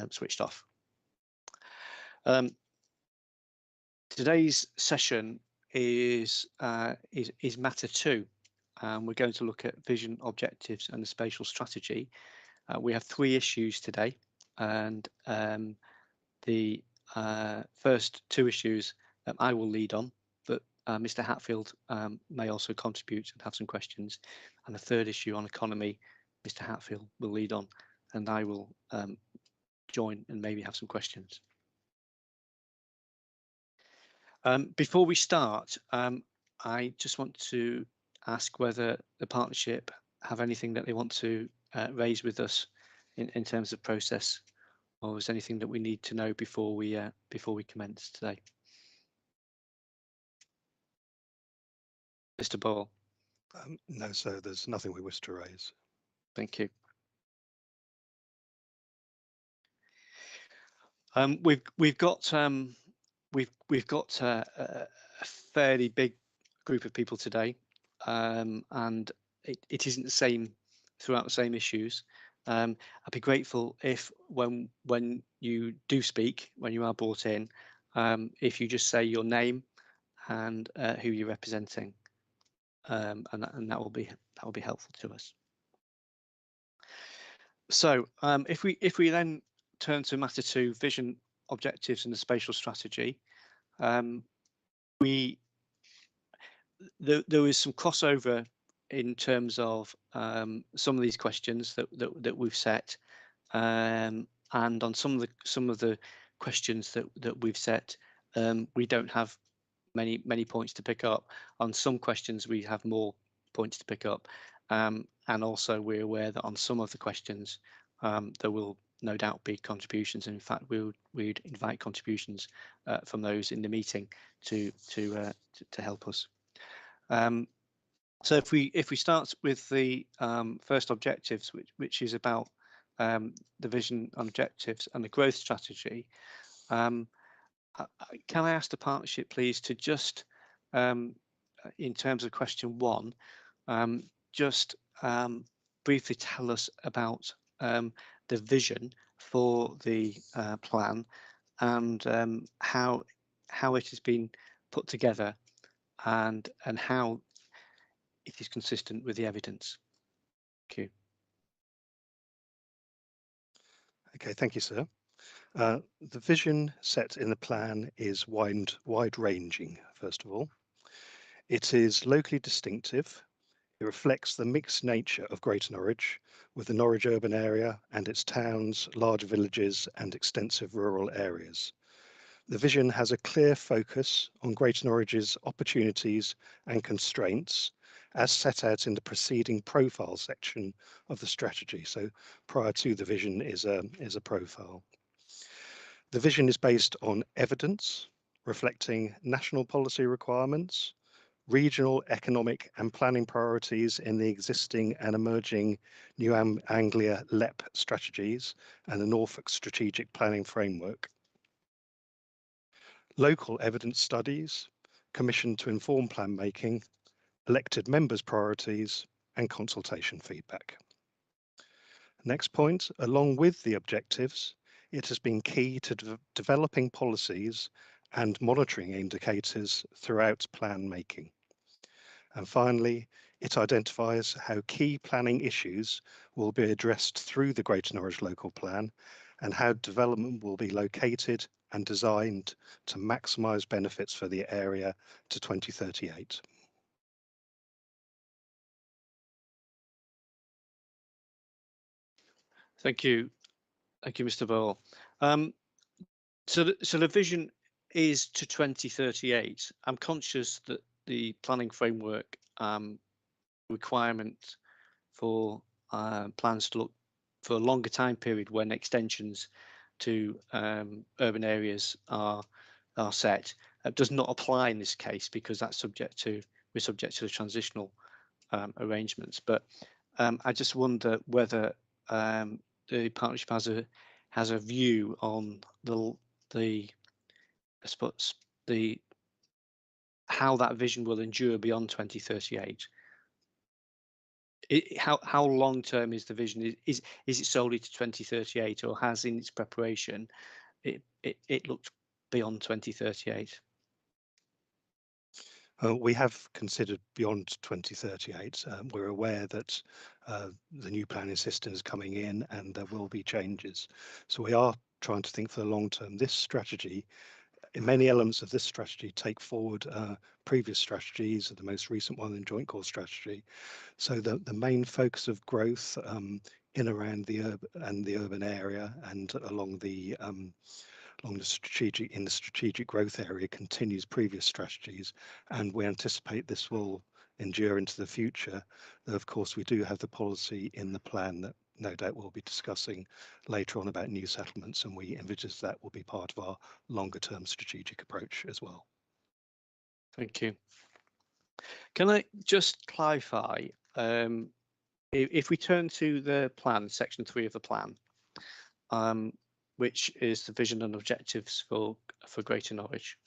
switched off. Today's session is matter 2. We're going to look at vision, objectives and the spatial strategy. We have 3 issues today, and the first 2 issues I will lead on, but Mr. Hatfield may also contribute and have some questions. And the third issue on economy, Mr. Hatfield will lead on, and I will join and maybe have some questions. Before we start, I just want to ask whether the partnership have anything that they want to raise with us in terms of process, or is anything that we need to know before we commence today? Mr. Ball. No, sir, there's nothing we wish to raise. Thank you. We've got a fairly big group of people today, and it isn't the same throughout the same issues. I'd be grateful if when you do speak, when you are brought in, if you just say your name and who you're representing, and that will be helpful to us. So if we then turn to matter 2, vision, objectives and the spatial strategy, there is some crossover in terms of some of these questions that we've set, and on some of the questions that we've set, we don't have many points to pick up. On some questions we have more points to pick up, and also we're aware that on some of the questions there will no doubt be contributions, and in fact we'd invite contributions from those in the meeting to help us. So if we start with the first objectives, which is about the vision, objectives and the growth strategy, can I ask the partnership please to just in terms of question 1, just briefly tell us about the vision for the plan and how it has been put together and how it is consistent with the evidence. Thank you. Okay, thank you, sir. The vision set in the plan is wide-ranging, first of all. It is locally distinctive. It reflects the mixed nature of Greater Norwich, with the Norwich urban area and its towns, large villages and extensive rural areas. The vision has a clear focus on Greater Norwich's opportunities and constraints, as set out in the preceding profile section of the strategy. So prior to the vision is a profile. The vision is based on evidence reflecting national policy requirements, regional economic and planning priorities in the existing and emerging New Anglia LEP strategies and the Norfolk Strategic Planning Framework. Local evidence studies commissioned to inform plan making, elected members' priorities and consultation feedback. Next point, along with the objectives, it has been key to developing policies and monitoring indicators throughout plan making. And finally, it identifies how key planning issues will be addressed through the Greater Norwich Local Plan and how development will be located and designed to maximise benefits for the area to 2038. Thank you, Mr. Ball. So the vision is to 2038. I'm conscious that the planning framework requirement for plans to look for a longer time period when extensions to urban areas are set does not apply in this case, because that's subject to the transitional arrangements. But I just wonder whether the partnership has a view on I suppose how that vision will endure beyond 2038. how long term is the vision? Is it solely to 2038, or has in its preparation it looked beyond 2038? We have considered beyond 2038. We're aware that the new planning system is coming in and there will be changes. So we are trying to think for the long term. This strategy, in many elements of this strategy, take forward previous strategies, the most recent one, the Joint Core Strategy. So the main focus of growth in around the urban area and along the strategic growth area continues previous strategies, and we anticipate this will endure into the future. Though of course we do have the policy in the plan that no doubt we'll be discussing later on about new settlements, and we envisage that will be part of our longer term strategic approach as well. Thank you. Can I just clarify, if we turn to the plan, section 3 of the plan, which is the vision and objectives for Greater Norwich.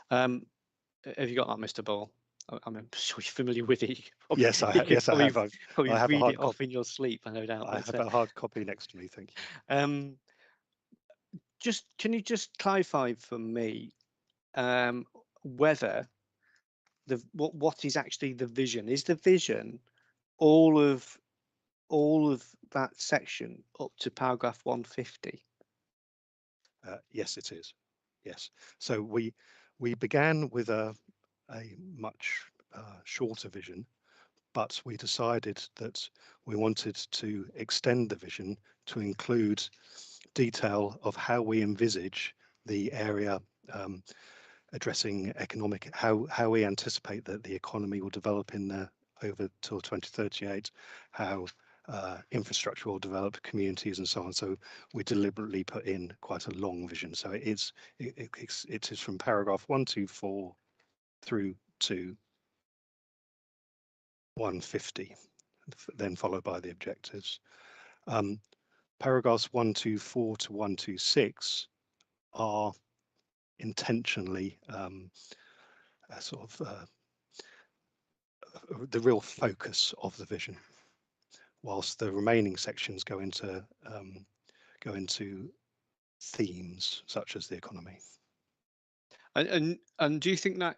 Have you got that, Mr. Ball? I'm sure you're familiar with it. Yes, I have. Yes, I have. Probably I have a read hard it off copy. in your sleep, I no doubt. I have a hard copy next to me. Thank you. Can you just clarify for me whether what is actually the vision? Is the vision all of that section up to paragraph 150? Yes, it is. Yes. So we began with a much shorter vision, but we decided that we wanted to extend the vision to include detail of how we envisage the area addressing how we anticipate that the economy will develop in there over till 2038, how infrastructure will develop, communities and so on. So we deliberately put in quite a long vision. So it is from paragraph 124 through to 150, then followed by the objectives. Paragraphs 124 to 126 are intentionally the real focus of the vision, whilst the remaining sections go into themes such as the economy. And do you think that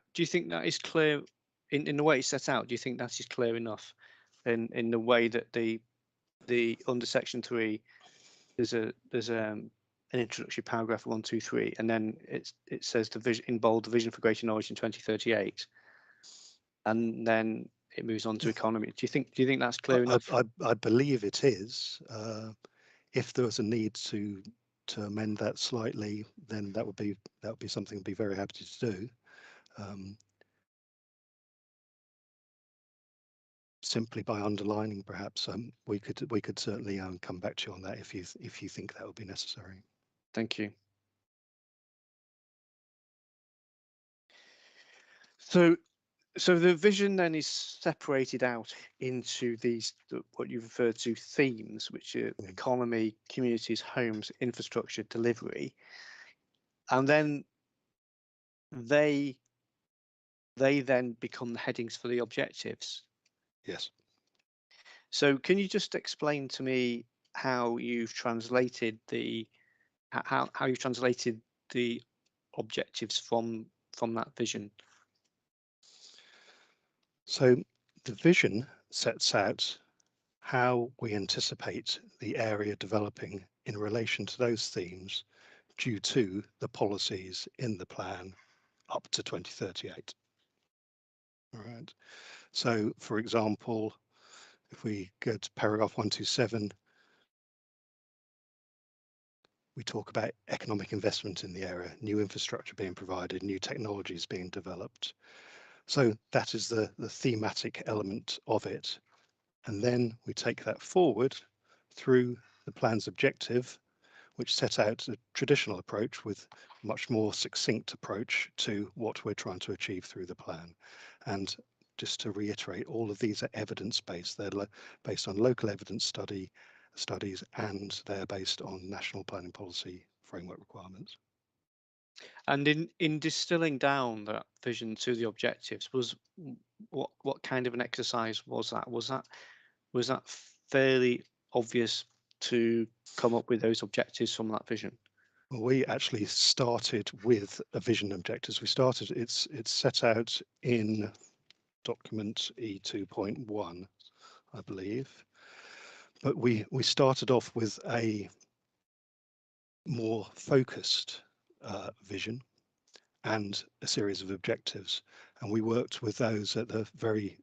is clear in the way it's set out? Do you think that is clear enough in the way that the under section 3 there's an introductory paragraph 1, 2, 3, and then it says the vision in bold, the vision for Greater Norwich in 2038, and then it moves on to economy. Do you think that's clear enough? I believe it is. If there was a need to amend that slightly, then that would be something I'd be very happy to do. Simply by underlining, perhaps we could certainly come back to you on that if you think that would be necessary. Thank you. So the vision then is separated out into these what you refer to themes, which are economy, communities, homes, infrastructure, delivery, and then they then become the headings for the objectives. Yes. So can you just explain to me how you've translated the objectives from that vision? So the vision sets out how we anticipate the area developing in relation to those themes due to the policies in the plan up to 2038. All right. So, for example, if we go to paragraph 127, we talk about economic investment in the area, new infrastructure being provided, new technologies being developed. So that is the thematic element of it. And then we take that forward through the plan's objective, which set out a traditional approach with a much more succinct approach to what we're trying to achieve through the plan. And just to reiterate, all of these are evidence-based. They're based on local evidence studies, and they're based on national planning policy framework requirements. And in distilling down that vision to the objectives, was what kind of an exercise was that? Was that fairly obvious to come up with those objectives from that vision? Well, we actually started with a vision objectives. It's set out in document E2.1, I believe. But we started off with a more focused vision and a series of objectives, and we worked with those at the very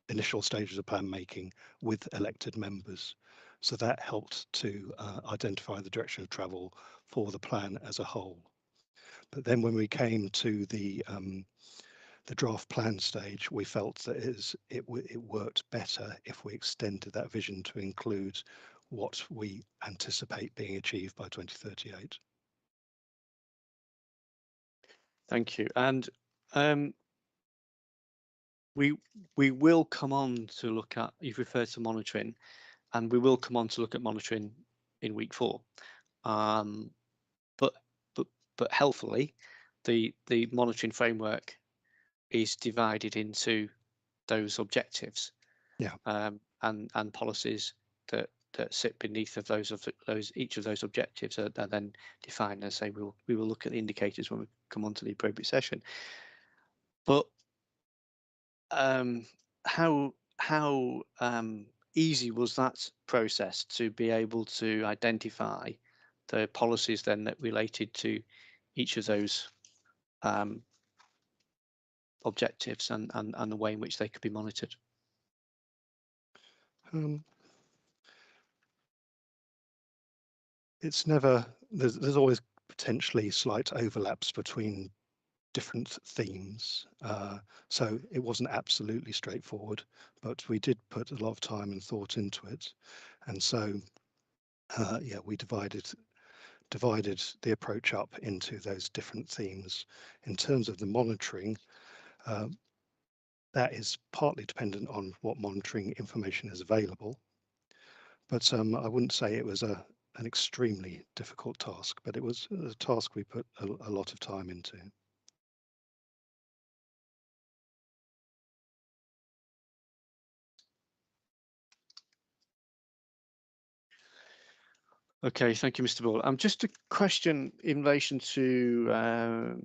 initial stages of plan making with elected members. So that helped to identify the direction of travel for the plan as a whole. But then when we came to the draft plan stage, we felt that it worked better if we extended that vision to include what we anticipate being achieved by 2038. Thank you. And we will come on to look at, you've referred to monitoring, and we will come on to look at monitoring in week 4. But helpfully, the monitoring framework is divided into those objectives, Yeah. And policies that sit beneath of those each of those objectives are then defined. As I say, we will look at the indicators when we come on to the appropriate session. But how easy was that process to be able to identify the policies then that related to each of those objectives and the way in which they could be monitored? It's never, there's always potentially slight overlaps between different themes. So it wasn't absolutely straightforward, but we did put a lot of time and thought into it. And so, yeah, we divided the approach up into those different themes. In terms of the monitoring, that is partly dependent on what monitoring information is available. But I wouldn't say it was an extremely difficult task, but it was a task we put a lot of time into. Okay, thank you, Mr. Ball. Just a question in relation to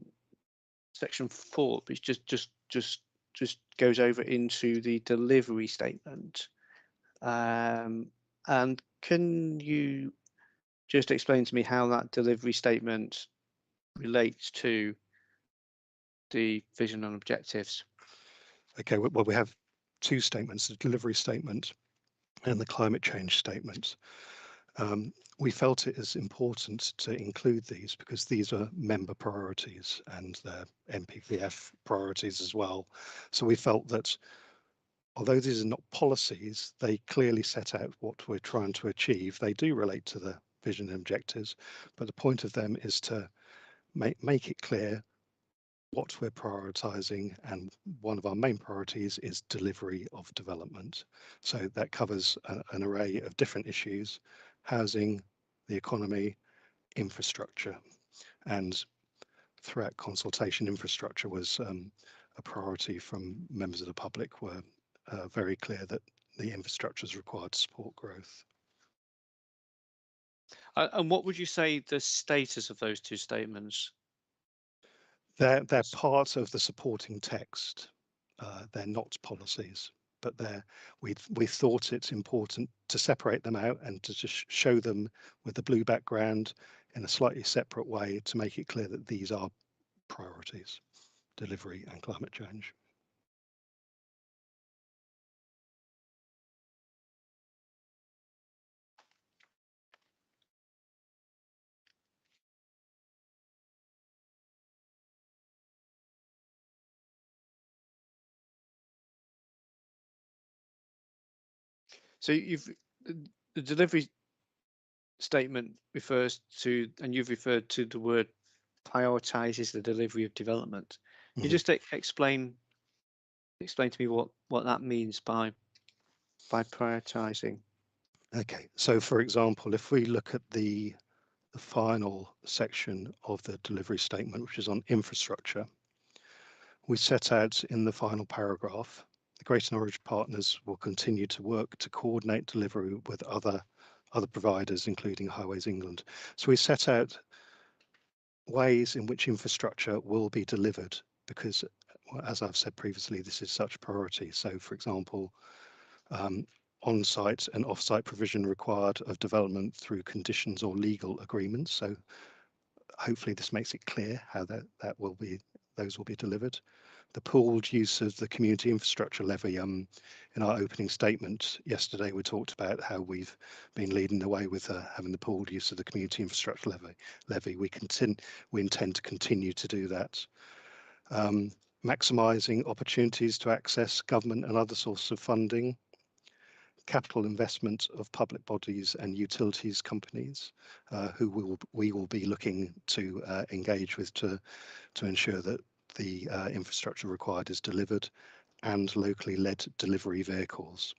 section 4, which just goes over into the delivery statement. And can you just explain to me how that delivery statement relates to the vision and objectives? Okay, well, we have two statements, the delivery statement and the climate change statement. We felt it is important to include these because these are member priorities and they're MPPF priorities as well. So we felt that although these are not policies, they clearly set out what we're trying to achieve. They do relate to the vision and objectives, but the point of them is to make it clear what we're prioritizing, and one of our main priorities is delivery of development. So that covers an array of different issues: housing, the economy, infrastructure. And throughout consultation, infrastructure was a priority from members of the public. Were very clear that the infrastructure is required to support growth. And what would you say the status of those two statements? They're part of the supporting text. They're not policies, but we thought it's important to separate them out and to just show them with the blue background in a slightly separate way to make it clear that these are priorities: delivery and climate change. So the delivery statement refers to, and you've referred to the word prioritizes the delivery of development. Can you just explain to me what that means by prioritizing? Okay, so for example, if we look at the the final section of the delivery statement, which is on infrastructure. We set out in the final paragraph, the Greater Norwich partners will continue to work to coordinate delivery with other providers, including Highways England. So we set out ways in which infrastructure will be delivered because, as I've said previously, this is such a priority. So, for example, on-site and off-site provision required of development through conditions or legal agreements. So hopefully this makes it clear how those will be delivered. The pooled use of the community infrastructure levy. In our opening statement yesterday, we talked about how we've been leading the way with having the pooled use of the community infrastructure levy. We intend to continue to do that. Maximising opportunities to access government and other sources of funding. Capital investment of public bodies and utilities companies who we will be looking to engage with to ensure that the infrastructure required is delivered, and locally led delivery vehicles.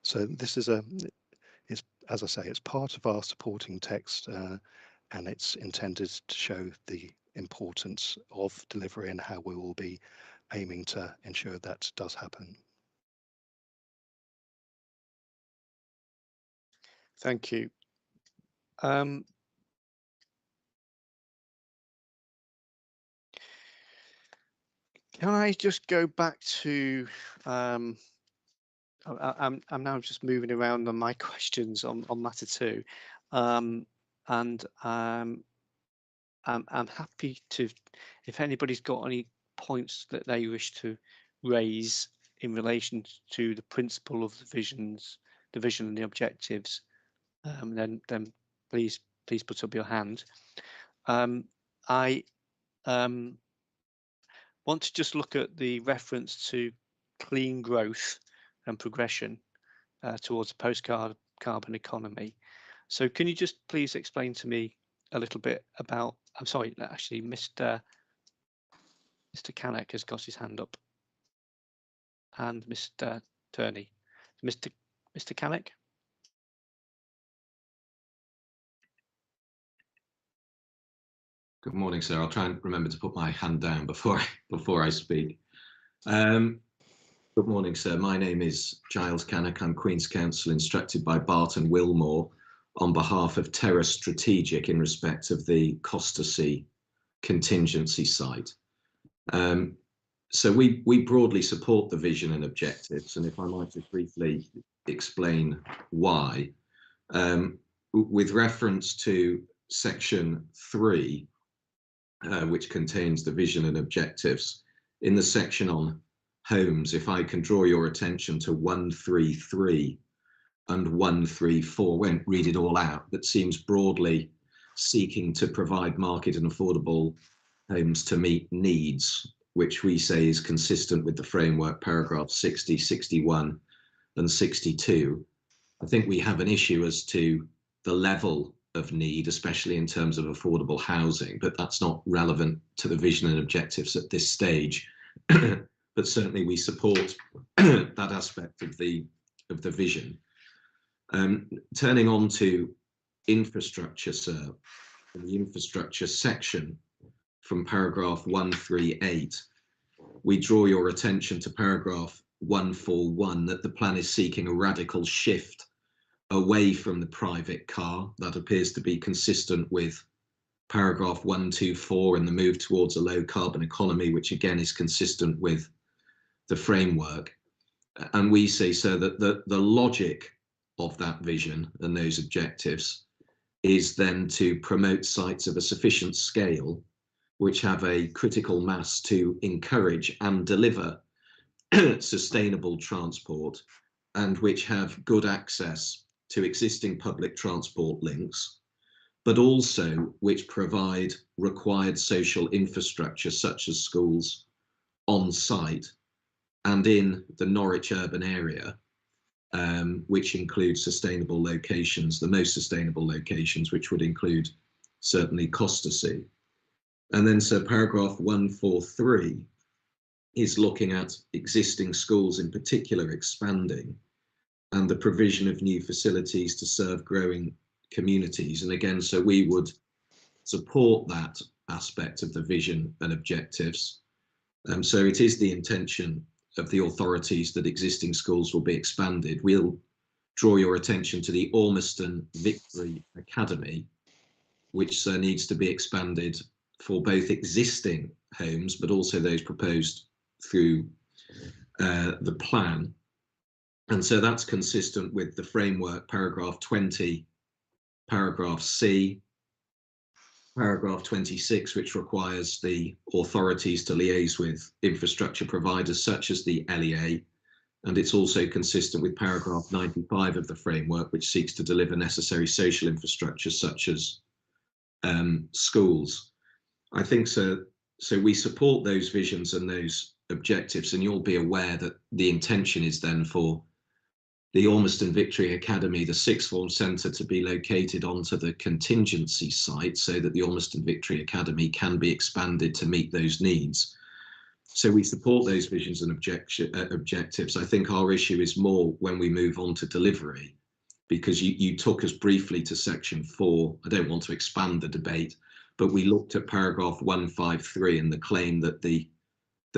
So this is as I say, it's part of our supporting text and it's intended to show the importance of delivery and how we will be aiming to ensure that does happen. Thank you. Can I just go back to, I'm now just moving around on my questions on matter 2, and I'm happy to, if anybody's got any points that they wish to raise in relation to the principle of the vision and the objectives, then please put up your hand. I want to just look at the reference to clean growth and progression towards a post-carbon economy. So can you just please explain to me a little bit about, I'm sorry, actually Mr. Canuck has got his hand up, and Mr. Turney. Mr. Canuck? Good morning, sir. I'll try and remember to put my hand down before I speak. Good morning, sir. My name is Giles Canuck. I'm Queen's Counsel instructed by Barton Wilmore on behalf of Terra Strategic in respect of the Costersea contingency site. So we broadly support the vision and objectives, and if I might just briefly explain why. With reference to section 3, which contains the vision and objectives, in the section on homes, if I can draw your attention to 133 and 134, won't read it all out, but seems broadly seeking to provide market and affordable homes to meet needs, which we say is consistent with the framework paragraph 60, 61 and 62. I think we have an issue as to the level of need, especially in terms of affordable housing, but that's not relevant to the vision and objectives at this stage. But certainly we support that aspect of the vision. Turning on to infrastructure, sir, in the infrastructure section from paragraph 138, we draw your attention to paragraph 141 that the plan is seeking a radical shift away from the private car. That appears to be consistent with paragraph 124 and the move towards a low carbon economy, which again is consistent with the framework. And we say so that the logic of that vision and those objectives is then to promote sites of a sufficient scale which have a critical mass to encourage and deliver sustainable transport, and which have good access to existing public transport links, but also which provide required social infrastructure such as schools on site and in the Norwich urban area, which includes sustainable locations, the most sustainable locations, which would include certainly Costersea. And then so paragraph 143 is looking at existing schools in particular expanding and the provision of new facilities to serve growing communities. And again, so we would support that aspect of the vision and objectives. So it is the intention of the authorities that existing schools will be expanded. We'll draw your attention to the Ormiston Victory Academy, which needs to be expanded for both existing homes, but also those proposed through the plan. And so that's consistent with the framework, paragraph 20, paragraph C, paragraph 26, which requires the authorities to liaise with infrastructure providers such as the LEA. And it's also consistent with paragraph 95 of the framework, which seeks to deliver necessary social infrastructure such as schools. I think so we support those visions and those objectives, and you'll be aware that the intention is then for the Ormiston Victory Academy, the sixth form centre, to be located onto the contingency site so that the Ormiston Victory Academy can be expanded to meet those needs. So we support those visions and objectives. I think our issue is more when we move on to delivery, because you took us briefly to section 4. I don't want to expand the debate, but we looked at paragraph 153 and the claim that the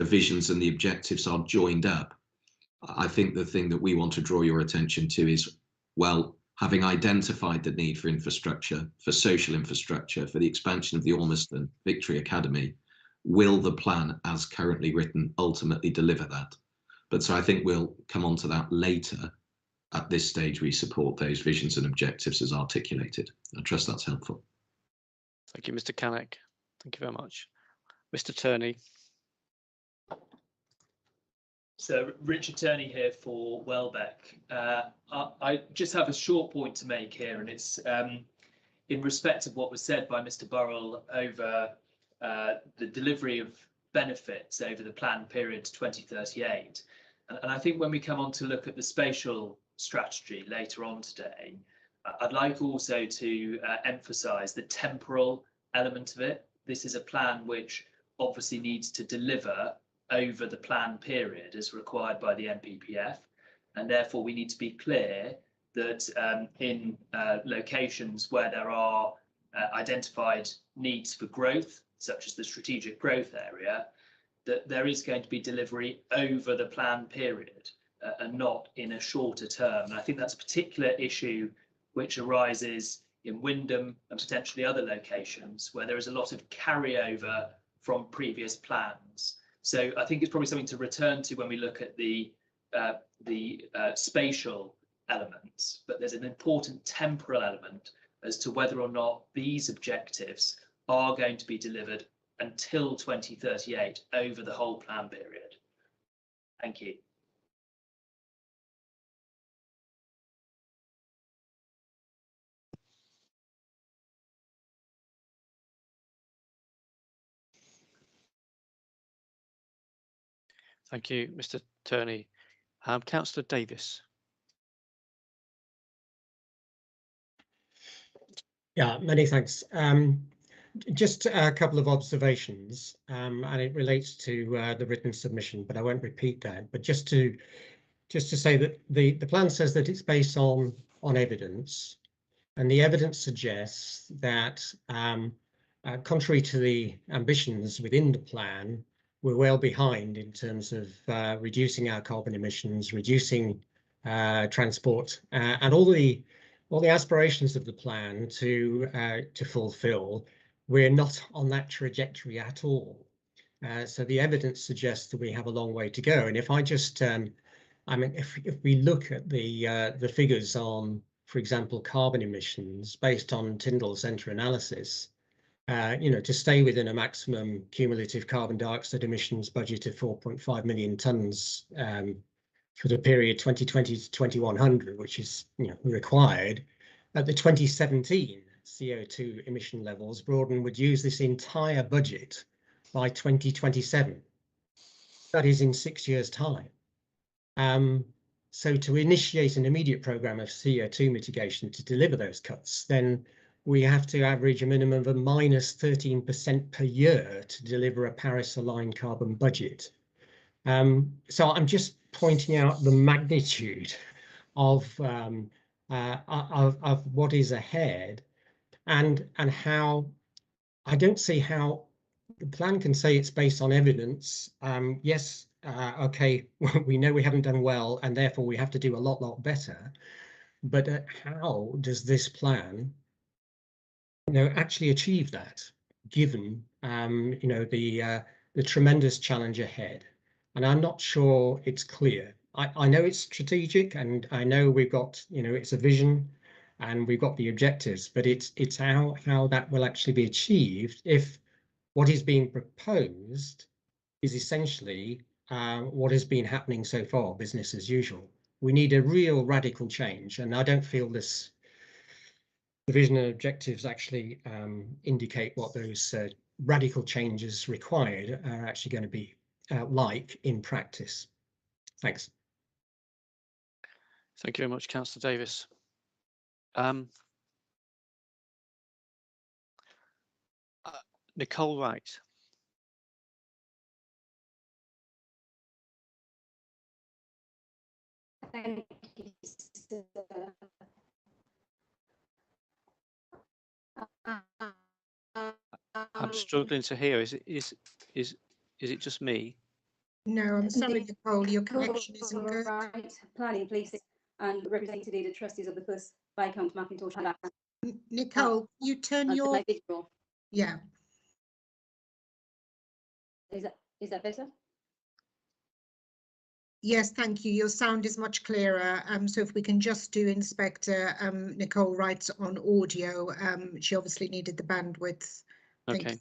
visions and the objectives are joined up. I think the thing that we want to draw your attention to is, well, having identified the need for infrastructure, for social infrastructure, for the expansion of the Ormiston Victory Academy, will the plan as currently written ultimately deliver that? But so I think we'll come on to that later. At this stage, we support those visions and objectives as articulated. I trust that's helpful. Thank you, Mr. Canuck. Thank you very much. Mr. Turney. So Richard Turney here for Welbeck. I just have a short point to make here, and it's in respect of what was said by Mr. Burrell over the delivery of benefits over the planned period to 2038. And I think when we come on to look at the spatial strategy later on today, I'd like also to emphasise the temporal element of it. This is a plan which obviously needs to deliver over the planned period as required by the NPPF, and therefore we need to be clear that in locations where there are identified needs for growth, such as the strategic growth area, that there is going to be delivery over the planned period and not in a shorter term. And I think that's a particular issue which arises in Wymondham and potentially other locations where there is a lot of carryover from previous plans. So I think it's probably something to return to when we look at the spatial elements, but there's an important temporal element as to whether or not these objectives are going to be delivered until 2038 over the whole plan period. Thank you. Thank you, Mr. Turney. Councillor Davis. Yeah, many thanks. Just a couple of observations, and it relates to the written submission, but I won't repeat that. But just to say that the plan says that it's based on evidence, and the evidence suggests that contrary to the ambitions within the plan, we're well behind in terms of reducing our carbon emissions, reducing transport, and all the aspirations of the plan to fulfil. We're not on that trajectory at all. So the evidence suggests that we have a long way to go. And if I just, I mean, if we look at the figures on, for example, carbon emissions based on Tyndall Centre analysis, you know, to stay within a maximum cumulative carbon dioxide emissions budget of 4.5 million tonnes for the period 2020 to 2100, which is, you know, required at the 2017 CO2 emission levels, Broadden would use this entire budget by 2027. That is in 6 years' time. So to initiate an immediate programme of CO2 mitigation to deliver those cuts, then we have to average a minimum of a minus 13% per year to deliver a Paris-aligned carbon budget. So I'm just pointing out the magnitude of what is ahead, and how I don't see how the plan can say it's based on evidence. Yes, okay, we know we haven't done well, and therefore we have to do a lot better. But how does this plan, actually achieve that, given the tremendous challenge ahead? And I'm not sure it's clear. I know it's strategic, and I know we've got, it's a vision, and we've got the objectives, but it's how that will actually be achieved if what is being proposed is essentially what has been happening so far, business as usual. We need a real radical change, and I don't feel the vision and objectives actually indicate what those radical changes required are actually going to be like in practice. Thanks. Thank you very much, Councillor Davis. Nicole Wright. Thank you, sir. I'm struggling to hear. Is it just me? No, I'm sorry, Nicole, your connection isn't good. Right, planning, places, and representing today the trustees of the first Viscount Macintosh. Nicole, you turn your, yeah. Is that better? Yes, thank you. Your sound is much clearer. So if we can just do Inspector Nicole Wright's on audio. She obviously needed the bandwidth. Okay.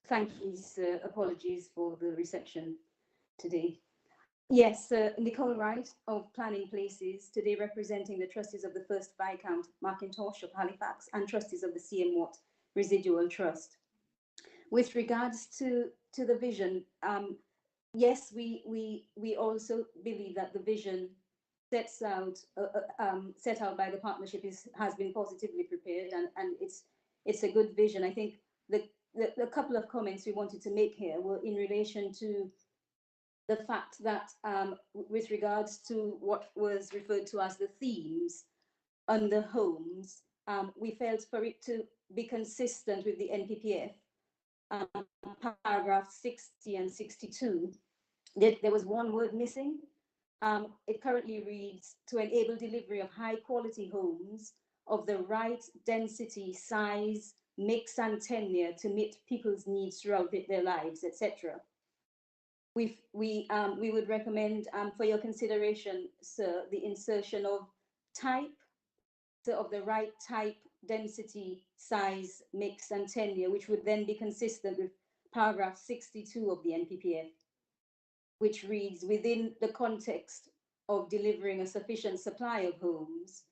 Thank you, sir. Apologies for the reception today. Yes, Nicole Wright of Planning Places, today representing the trustees of the first Viscount Macintosh of Halifax and trustees of the CM Watt Residual Trust. With regards to the vision, yes, we also believe that the vision set out by the partnership has been positively prepared, and it's a good vision. I think the couple of comments we wanted to make here were in relation to the fact that with regards to what was referred to as the themes under homes, we felt for it to be consistent with the NPPF, paragraph 60 and 62, there was one word missing. It currently reads, to enable delivery of high quality homes of the right density, size, mix and tenure to meet people's needs throughout their lives, etc. We would recommend for your consideration, sir, the insertion of type, so of the right type, density, size, mix and tenure, which would then be consistent with paragraph 62 of the NPPF, which reads, within the context of delivering a sufficient supply of homes,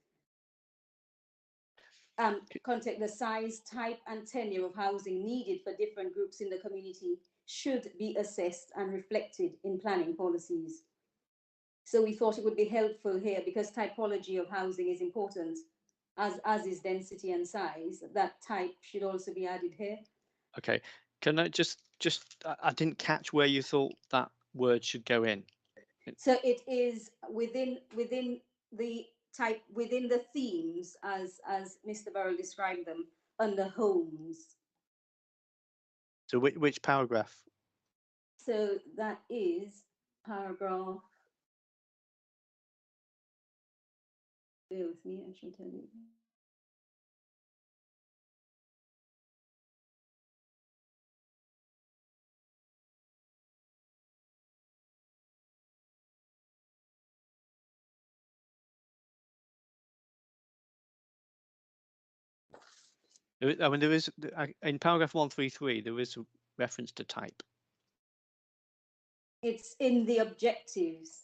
contact the size, type and tenure of housing needed for different groups in the community should be assessed and reflected in planning policies. So we thought it would be helpful here, because typology of housing is important, as is density and size. That type should also be added here. Okay. Can I I didn't catch where you thought that word should go in. So it is within the type, within the themes as Mr. Burrell described them, under homes. So which paragraph? So that is paragraph, bear with me, I shall tell you. I mean, there is in paragraph 133, there is a reference to type. It's in the objectives.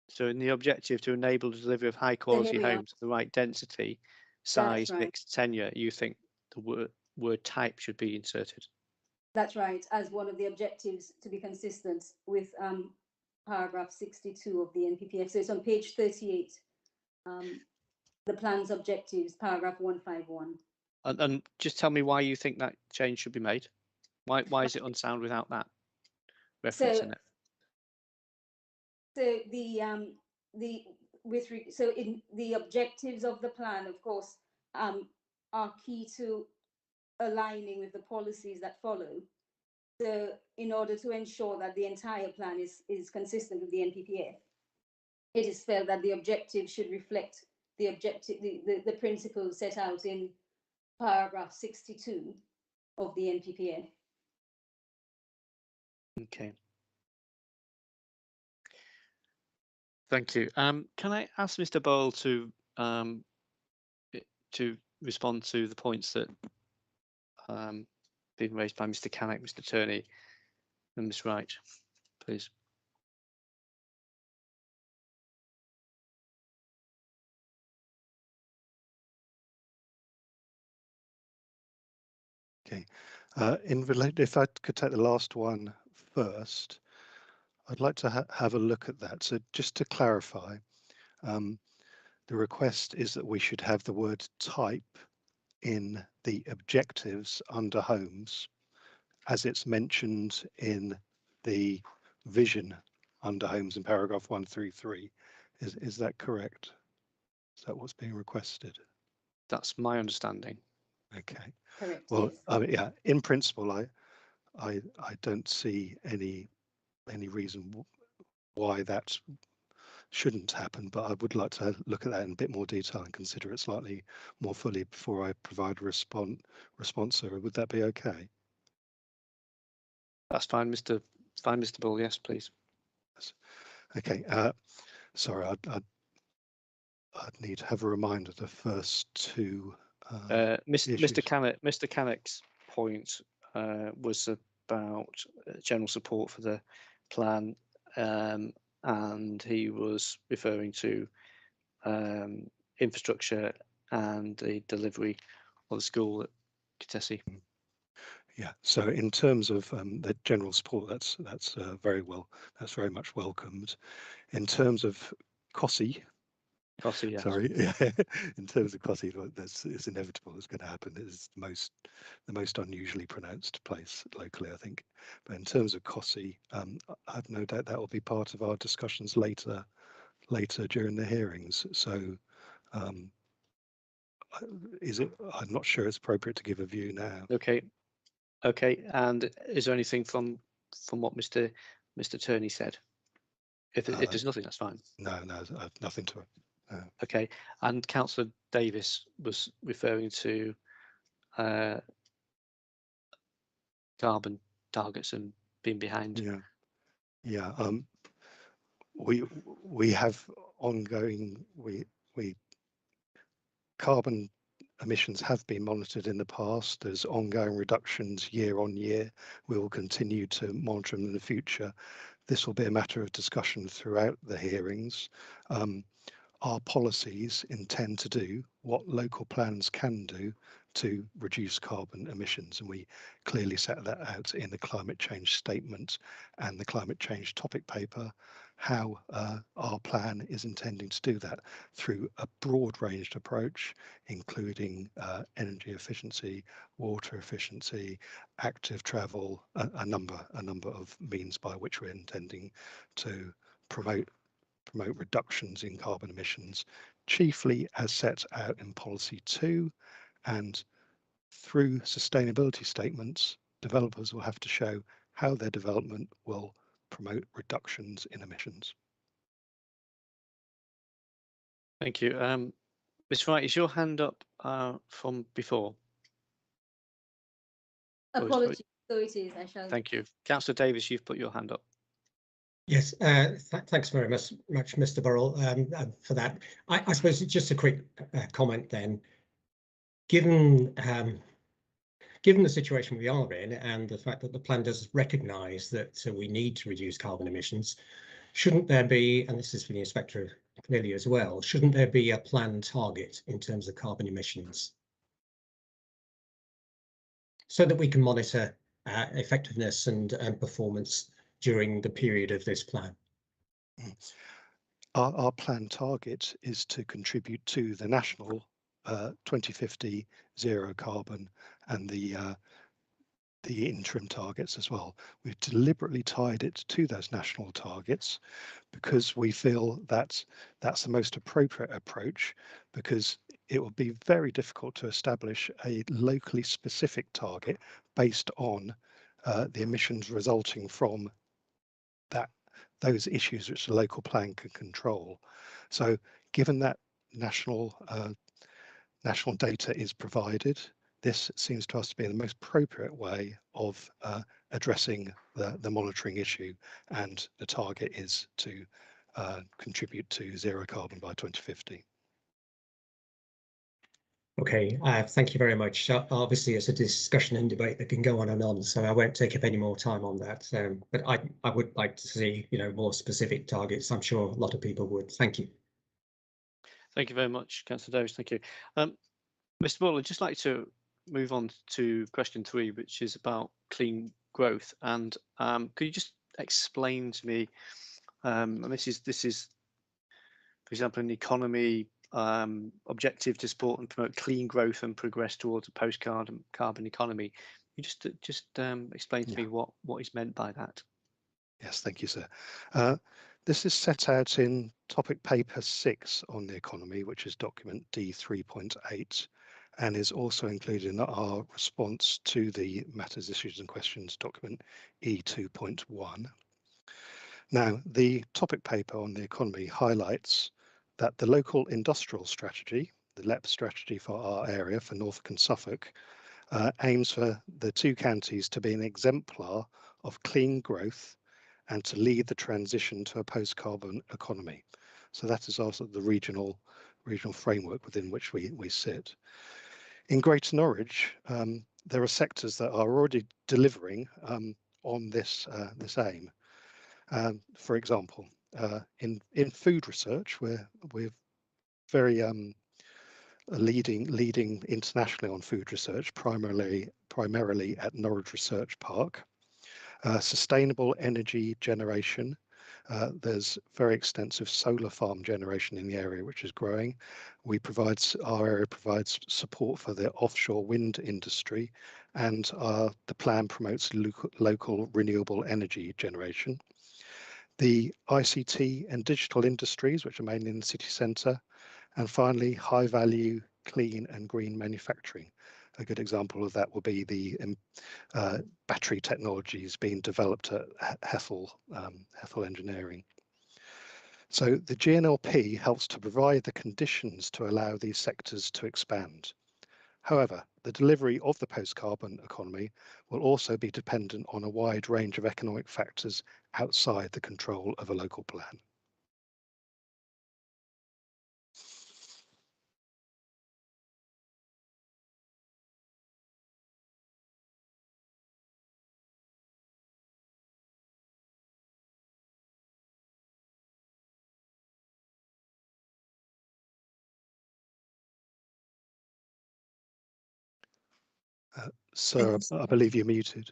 So in the objective to enable the delivery of high quality homes of the right density, size, right. mixed tenure, you think the word type should be inserted? That's right, as one of the objectives to be consistent with paragraph 62 of the NPPF. So it's on page 38, the plan's objectives, paragraph 151. And just tell me why you think that change should be made. Why is it unsound without that reference in it? So in the objectives of the plan, of course, are key to aligning with the policies that follow. So in order to ensure that the entire plan is consistent with the NPPF, it is felt that the objective should reflect the principles set out in paragraph 62 of the NPPF. Okay. Thank you. Can I ask Mr. Boyle to respond to the points that been raised by Mr. Cannock, Mr. Turney, and Ms. Wright, please? Okay. If I could take the last one first, I'd like to have a look at that. So just to clarify, the request is that we should have the word type in the objectives under homes as it's mentioned in the vision under homes in paragraph 1 through 3. Is that correct? Is that what's being requested? That's my understanding. Okay. Correct. Well, Yes. I mean, yeah, in principle, I don't see any reason why that shouldn't happen, but I would like to look at that in a bit more detail and consider it slightly more fully before I provide a response. Sir, would that be okay? That's fine, Mr. Bull. Yes, please. Okay. Sorry, I'd need to have a reminder of the first two. Mr. Cannock's point was about general support for the plan, and he was referring to infrastructure and the delivery of the school at Kitesi. Yeah. So in terms of the general support, that's very much welcomed. In terms of COSI, Yes. sorry, yeah, in terms of COSI, it's inevitable. It's going to happen. It's the most unusually pronounced place locally, I think. But in terms of COSI, I have no doubt that will be part of our discussions later during the hearings. So, I'm not sure it's appropriate to give a view now. Okay. And is there anything from what Mr. Turney said? If there's nothing, that's fine. No, I've nothing to it. No. Okay. And Councillor Davis was referring to carbon targets and being behind. Yeah. We have ongoing. Carbon emissions have been monitored in the past. There's ongoing reductions year on year. We will continue to monitor them in the future. This will be a matter of discussion throughout the hearings. Our policies intend to do what local plans can do to reduce carbon emissions, and we clearly set that out in the climate change statement and the climate change topic paper, how our plan is intending to do that through a broad ranged approach, including energy efficiency, water efficiency, active travel, a number of means by which we're intending to promote reductions in carbon emissions, chiefly as set out in Policy 2, and through sustainability statements, developers will have to show how their development will promote reductions in emissions. Thank you. Ms. Wright, is your hand up from before? Apologies. So it is. I shall. Thank you. Councillor Davis, you've put your hand up. Yes, thanks very much, Mr. Burrell, for that. I suppose just a quick comment then. Given the situation we are in and the fact that the plan does recognise that we need to reduce carbon emissions, shouldn't there be, and this is for the inspector clearly as well, shouldn't there be a plan target in terms of carbon emissions so that we can monitor effectiveness and performance during the period of this plan? Our plan target is to contribute to the national 2050 zero carbon and the the interim targets as well. We've deliberately tied it to those national targets because we feel that that's the most appropriate approach, because it will be very difficult to establish a locally specific target based on the emissions resulting from those issues which the local plan can control. So given that national data is provided, this seems to us to be the most appropriate way of addressing the monitoring issue, and the target is to contribute to zero carbon by 2050. Okay, thank you very much. Obviously, it's a discussion and debate that can go on and on, so I won't take up any more time on that. But I would like to see, more specific targets. I'm sure a lot of people would. Thank you. Thank you very much, Councillor Davis. Thank you. Mr. Butler, I'd just like to move on to question 3, which is about clean growth. And could you just explain to me, and this is, for example, an economy objective to support and promote clean growth and progress towards a post-carbon economy. Can you just explain to me what is meant by that? Yes, thank you, sir. This is set out in topic paper 6 on the economy, which is document D3.8, and is also included in our response to the matters, issues and questions document E2.1. Now, the topic paper on the economy highlights that the local industrial strategy, the LEP strategy for our area, for Norfolk and Suffolk, aims for the 2 counties to be an exemplar of clean growth and to lead the transition to a post-carbon economy. So that is also the regional framework within which we sit. In Greater Norwich, there are sectors that are already delivering on this aim. For example, in food research, we're very leading internationally on food research, primarily at Norwich Research Park. Sustainable energy generation. There's very extensive solar farm generation in the area, which is growing. Our area provides support for the offshore wind industry, and the plan promotes local renewable energy generation. The ICT and digital industries, which are mainly in the city centre, and finally, high value, clean and green manufacturing. A good example of that will be the battery technologies being developed at Hethel Engineering. So the GNLP helps to provide the conditions to allow these sectors to expand. However, the delivery of the post-carbon economy will also be dependent on a wide range of economic factors outside the control of a local plan. Sir, I believe you're muted.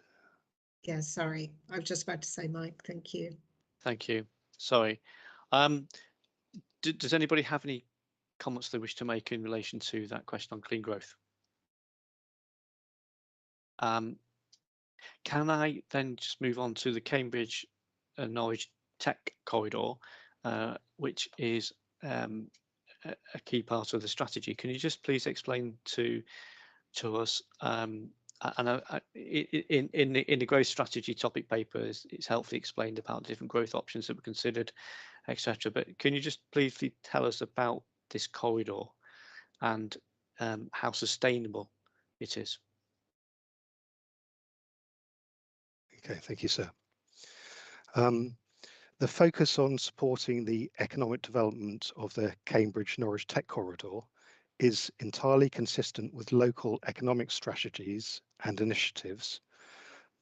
Yeah, sorry. I was just about to say, Mike, thank you. Thank you. Sorry. Does anybody have any comments they wish to make in relation to that question on clean growth? Can I then just move on to the Cambridge and Norwich Tech Corridor, which is a key part of the strategy? Can you just please explain to us, and in the growth strategy topic papers, it's helpfully explained about the different growth options that were considered, etc. But can you just please tell us about this corridor and how sustainable it is? Okay, thank you, sir. The focus on supporting the economic development of the Cambridge-Norwich Tech Corridor is entirely consistent with local economic strategies and initiatives,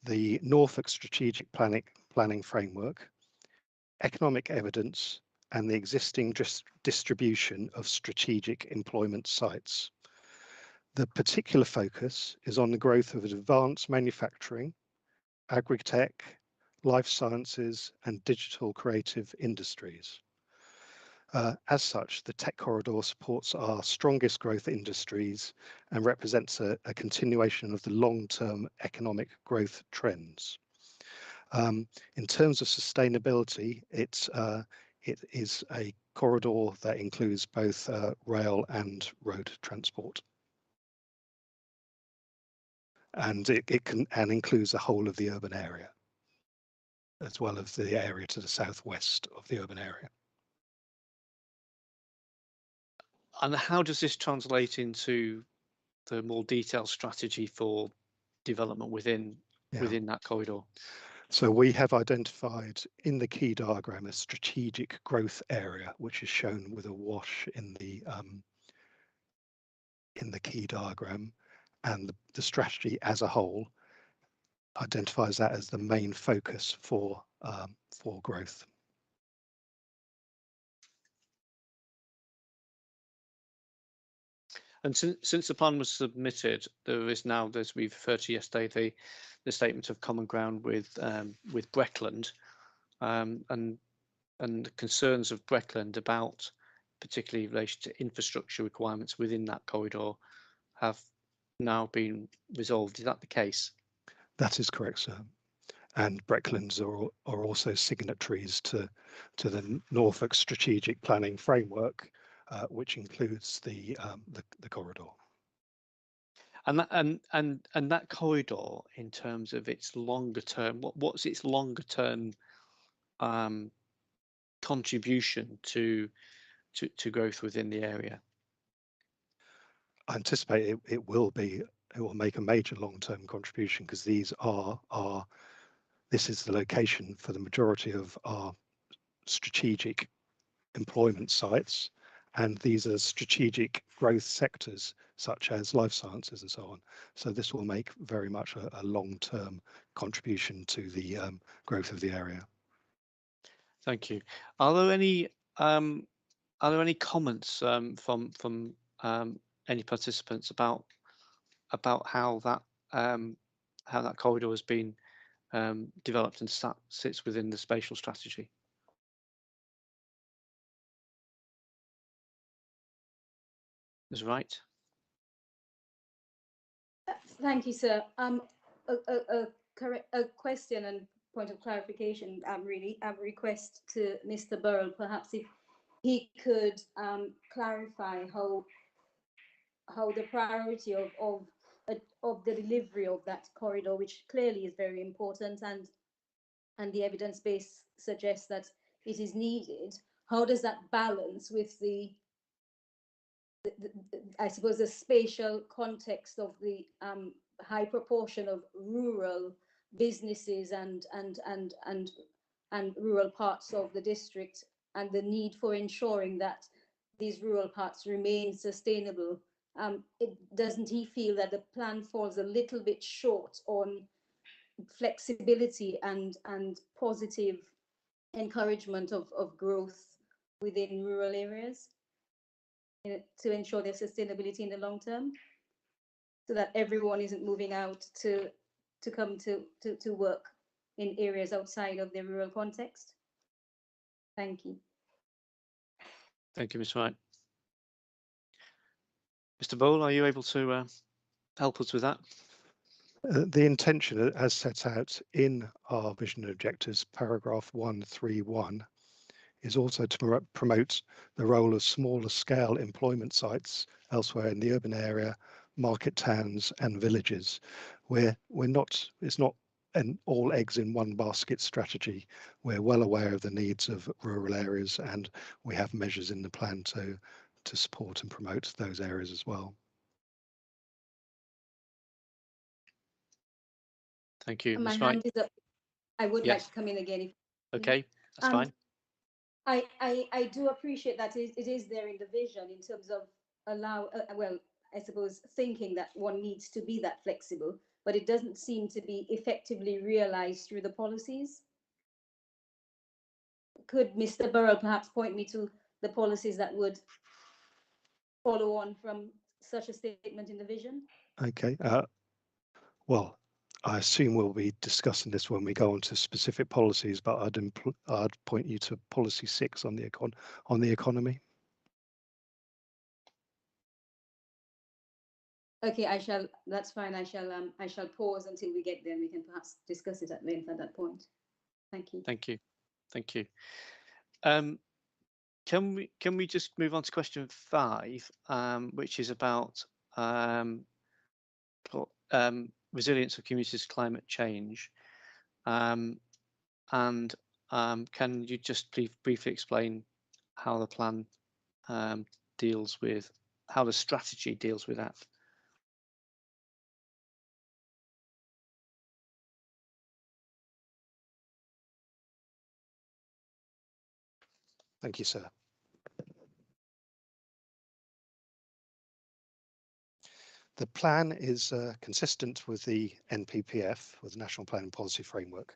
the Norfolk Strategic Planning Framework, economic evidence, and the existing distribution of strategic employment sites. The particular focus is on the growth of advanced manufacturing, agri-tech, life sciences, and digital creative industries. As such, the tech corridor supports our strongest growth industries and represents a continuation of the long-term economic growth trends. In terms of sustainability, it is a corridor that includes both rail and road transport. And it includes the whole of the urban area, as well as the area to the southwest of the urban area. And how does this translate into the more detailed strategy for development within that corridor? So we have identified in the key diagram a strategic growth area, which is shown with a wash in the key diagram, and the strategy as a whole identifies that as the main focus for growth. And since the plan was submitted, there is now, as we referred to yesterday, the statement of common ground with Breckland, and the concerns of Breckland about, particularly in relation to infrastructure requirements within that corridor, have now been resolved. Is that the case? That is correct, sir. And Brecklands are also signatories to the Norfolk Strategic Planning Framework, which includes the corridor. And that corridor, in terms of its longer term, what's its longer term contribution to growth within the area? I anticipate it will make a major long-term contribution, because this is the location for the majority of our strategic employment sites, and these are strategic growth sectors such as life sciences and so on. So this will make very much a long-term contribution to the growth of the area. Thank you. Are there any comments from any participants about how that corridor has been developed and sits within the spatial strategy? Is right. Thank you, sir. A question and point of clarification. Really, a request to Mr. Burrell, perhaps if he could clarify how the priority of the delivery of that corridor, which clearly is very important, and the evidence base suggests that it is needed. How does that balance with the I suppose the spatial context of the high proportion of rural businesses and rural parts of the district, and the need for ensuring that these rural parts remain sustainable? Doesn't he feel that the plan falls a little bit short on flexibility and positive encouragement of growth within rural areas, to ensure their sustainability in the long term, so that everyone isn't moving out to come to work in areas outside of their rural context? Thank you. Thank you, Ms. Wright. Mr. Bowl, are you able to help us with that? The intention, as set out in our vision and objectives, paragraph 131, is also to promote the role of smaller scale employment sites elsewhere in the urban area, market towns and villages, where it's not an all eggs in one basket strategy. We're well aware of the needs of rural areas, and we have measures in the plan to support and promote those areas as well. Thank you. My hand is up. I would like Yes. to come in again. Okay, that's fine. I do appreciate that it is there in the vision, in terms of well, I suppose thinking that one needs to be that flexible, but it doesn't seem to be effectively realized through the policies. Could Mr. Burrell perhaps point me to the policies that would follow on from such a statement in the vision? Okay. Well, I assume we'll be discussing this when we go on to specific policies, but I'd point you to policy 6 on the economy. Okay, that's fine. I shall pause until we get there. We can perhaps discuss it at length at that point. Thank you. Thank you. Thank you. Can we just move on to question 5, which is about resilience of communities to climate change, and can you just briefly explain how the plan deals with, how the strategy deals with that? Thank you, sir. The plan is consistent with the NPPF, with the National Planning Policy Framework,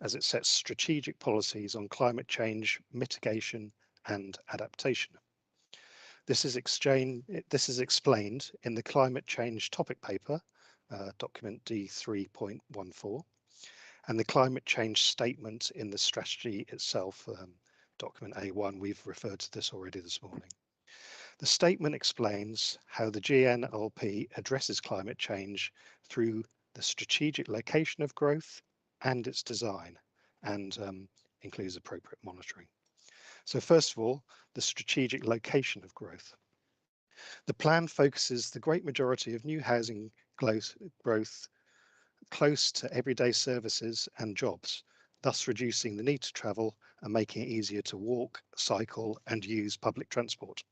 as it sets strategic policies on climate change, mitigation and adaptation. This is explained in the climate change topic paper, document D3.14, and the climate change statement in the strategy itself, document A1. We've referred to this already this morning. The statement explains how the GNLP addresses climate change through the strategic location of growth and its design, and includes appropriate monitoring. So first of all, the strategic location of growth. The plan focuses the great majority of new housing growth close to everyday services and jobs, thus reducing the need to travel and making it easier to walk, cycle and use public transport.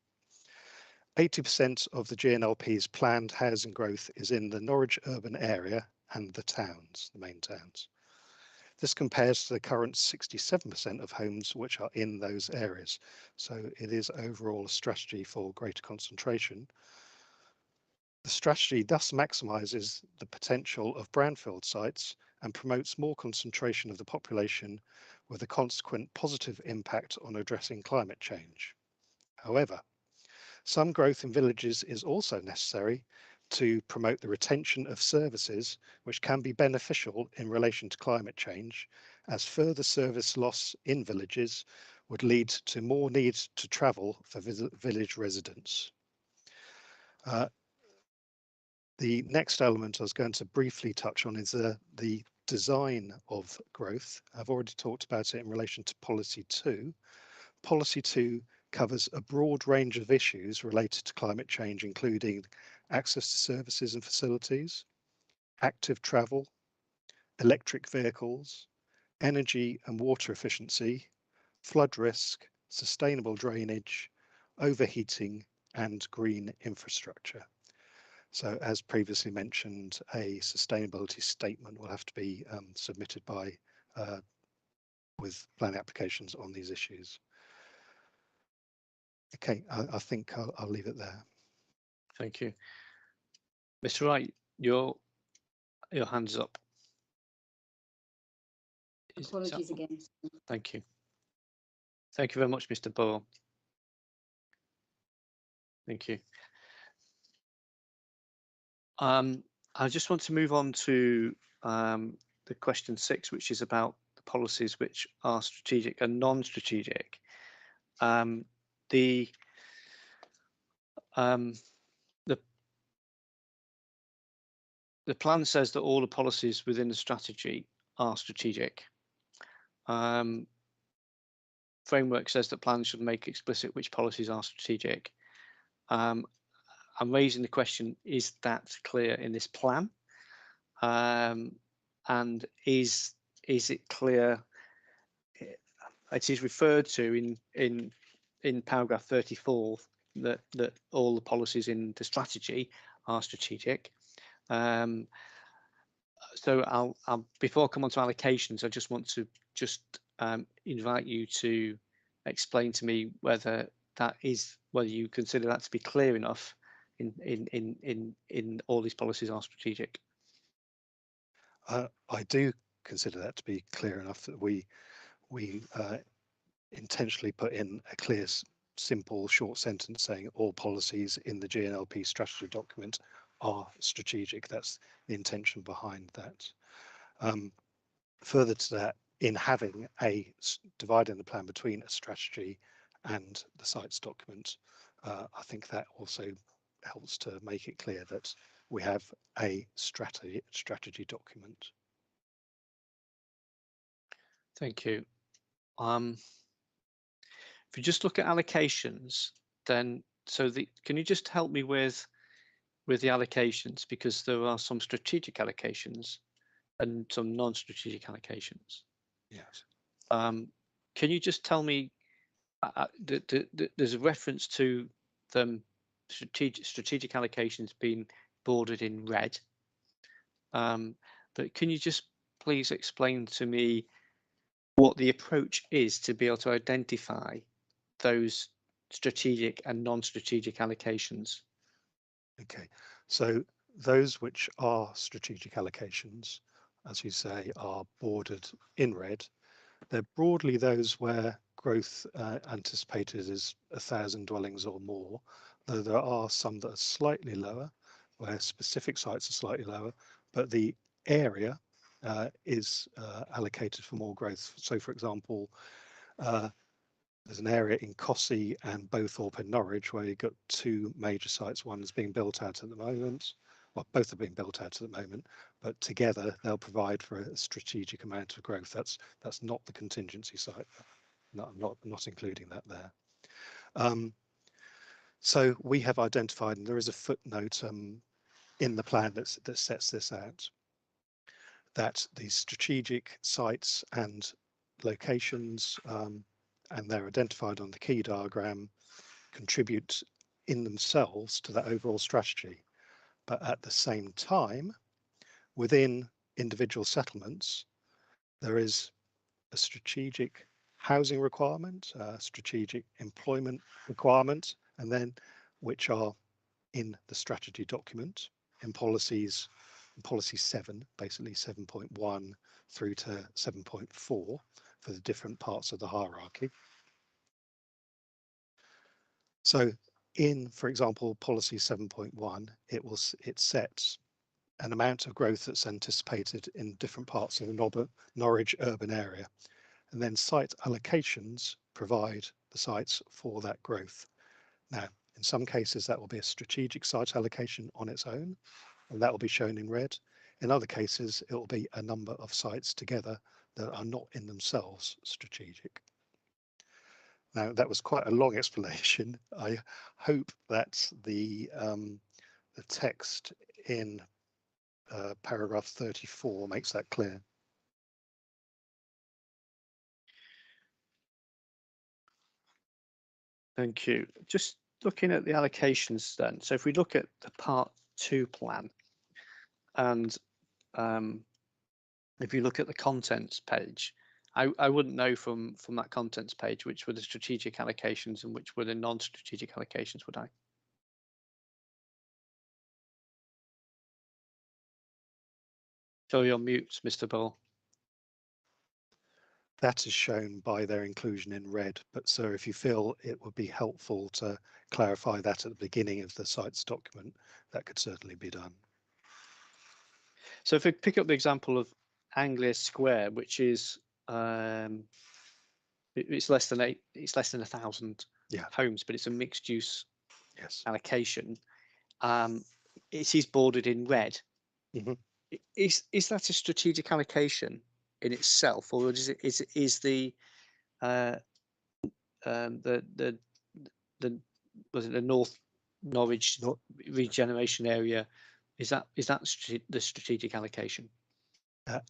80% of the GNLP's planned housing growth is in the Norwich urban area and the towns, the main towns. This compares to the current 67% of homes which are in those areas. So it is overall a strategy for greater concentration. The strategy thus maximises the potential of brownfield sites and promotes more concentration of the population with a consequent positive impact on addressing climate change. However, some growth in villages is also necessary to promote the retention of services which can be beneficial in relation to climate change, as further service loss in villages would lead to more need to travel for village residents. The next element I was going to briefly touch on is the design of growth. I've already talked about it in relation to Policy 2. Policy 2 covers a broad range of issues related to climate change, including access to services and facilities, active travel, electric vehicles, energy and water efficiency, flood risk, sustainable drainage, overheating, and green infrastructure. So as previously mentioned, a sustainability statement will have to be submitted with planning applications on these issues. Okay, I think I'll leave it there. Thank you. Mr. Wright, your hand's up. Apologies again. Thank you. Thank you very much, Mr. Burrell. Thank you. I just want to move on to the question 6, which is about the policies which are strategic and non-strategic. The plan says that all the policies within the strategy are strategic. Framework says that plans should make explicit which policies are strategic. I'm raising the question, is that clear in this plan? And is it clear? It is referred to in paragraph 34 that all the policies in the strategy are strategic. So I'll before I come on to allocations, I just want to invite you to explain to me whether you consider that to be clear enough in all these policies are strategic. I do consider that to be clear enough that we intentionally put in a clear, simple, short sentence saying all policies in the GNLP strategy document are strategic. That's the intention behind that. Further to that, in having dividing the plan between a strategy and the sites document, I think that also helps to make it clear that we have a strategy document. Thank you. If you just look at allocations, then can you just help me with the allocations, because there are some strategic allocations and some non-strategic allocations. Yes. Can you just tell me? There's a reference to them strategic allocations being bordered in red. But can you just please explain to me what the approach is to be able to identify those strategic and non-strategic allocations? Okay, so those which are strategic allocations, as you say, are bordered in red. They're broadly those where growth anticipated is 1,000 dwellings or more, though there are some that are slightly lower, where specific sites are slightly lower, but the area is allocated for more growth. So, for example, there's an area in Cossey and Bowthorpe in Norwich where you've got two major sites. One is being built out at the moment. Well, both are being built out at the moment, but together they'll provide for a strategic amount of growth. That's not the contingency site. No, I'm not including that there. So we have identified, and there is a footnote in the plan that sets this out, that the strategic sites and locations, and they're identified on the key diagram, contribute in themselves to that overall strategy. But at the same time, within individual settlements, there is a strategic housing requirement, a strategic employment requirement, and then which are in the strategy document in policy 7, basically 7.1 through to 7.4 for the different parts of the hierarchy. So in, for example, policy 7.1, it sets an amount of growth that's anticipated in different parts of the Norwich urban area. And then site allocations provide the sites for that growth. Now, in some cases, that will be a strategic site allocation on its own, and that will be shown in red. In other cases, it will be a number of sites together that are not in themselves strategic. Now, that was quite a long explanation. I hope that the text in paragraph 34 makes that clear. Thank you. Just looking at the allocations then. So if we look at the part 2 plan, and if you look at the contents page, I wouldn't know from that contents page which were the strategic allocations and which were the non-strategic allocations, would I? So you're on mute, Mr. Bull. That is shown by their inclusion in red, but so if you feel it would be helpful to clarify that at the beginning of the sites document, that could certainly be done. So if we pick up the example of Anglia Square, which is it's less than 1,000 homes, but it's a mixed use allocation. It is bordered in red. Mm-hmm. Is that a strategic allocation in itself, or is the North Norwich regeneration area, is that the strategic allocation?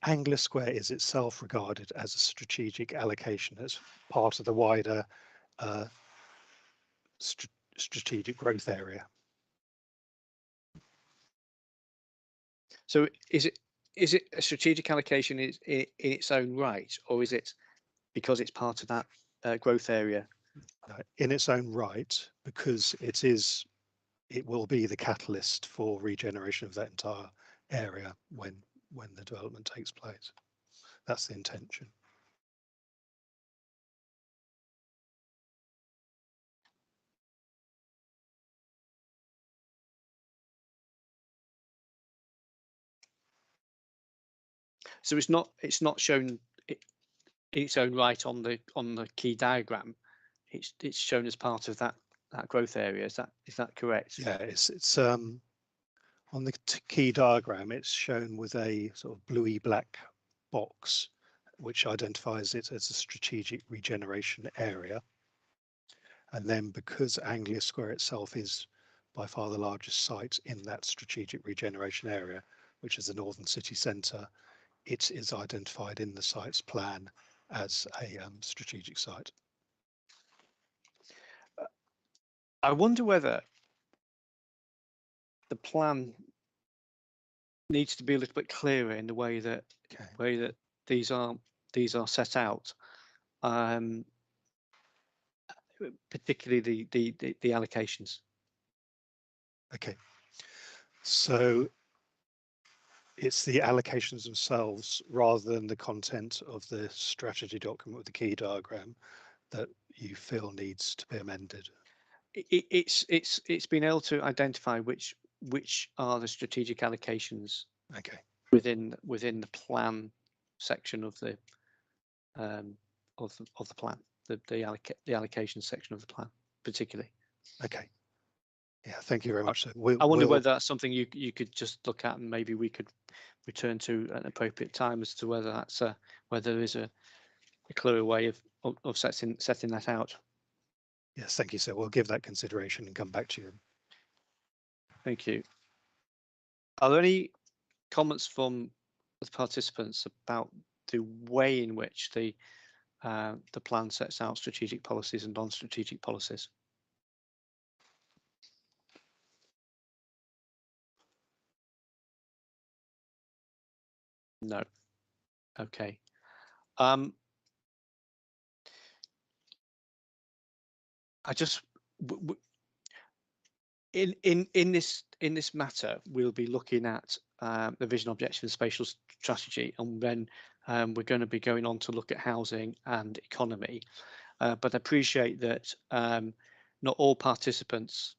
Anglia Square is itself regarded as a strategic allocation as part of the wider strategic growth area. So is it a strategic allocation in its own right, or is it because it's part of that growth area? In its own right, because it will be the catalyst for regeneration of that entire area when the development takes place. That's the intention. So it's not shown in its own right on the key diagram. It's shown as part of that growth area. Is that correct? Yeah, it's on the key diagram. It's shown with a sort of bluey black box, which identifies it as a strategic regeneration area. And then because Anglia Square itself is by far the largest site in that strategic regeneration area, which is the northern city centre, it is identified in the site's plan as a strategic site. I wonder whether the plan needs to be a little bit clearer in the way that these are set out, particularly the allocations. Okay, so it's the allocations themselves rather than the content of the strategy document with the key diagram that you feel needs to be amended. It's been able to identify which are the strategic allocations Okay, within the plan section of the plan, the allocation section of the plan particularly. okay. Yeah, thank you very much. I wonder whether that's something you could just look at, and maybe we could return to at an appropriate time as to whether that's whether there is a clearer way of setting that out. Yes, thank you, sir. We'll give that consideration and come back to you. Thank you. Are there any comments from the participants about the way in which the plan sets out strategic policies and non-strategic policies? No. Okay. I just in this matter, we'll be looking at the vision, objective, and spatial strategy, and then we're going to be going on to look at housing and economy. But I appreciate that not all participants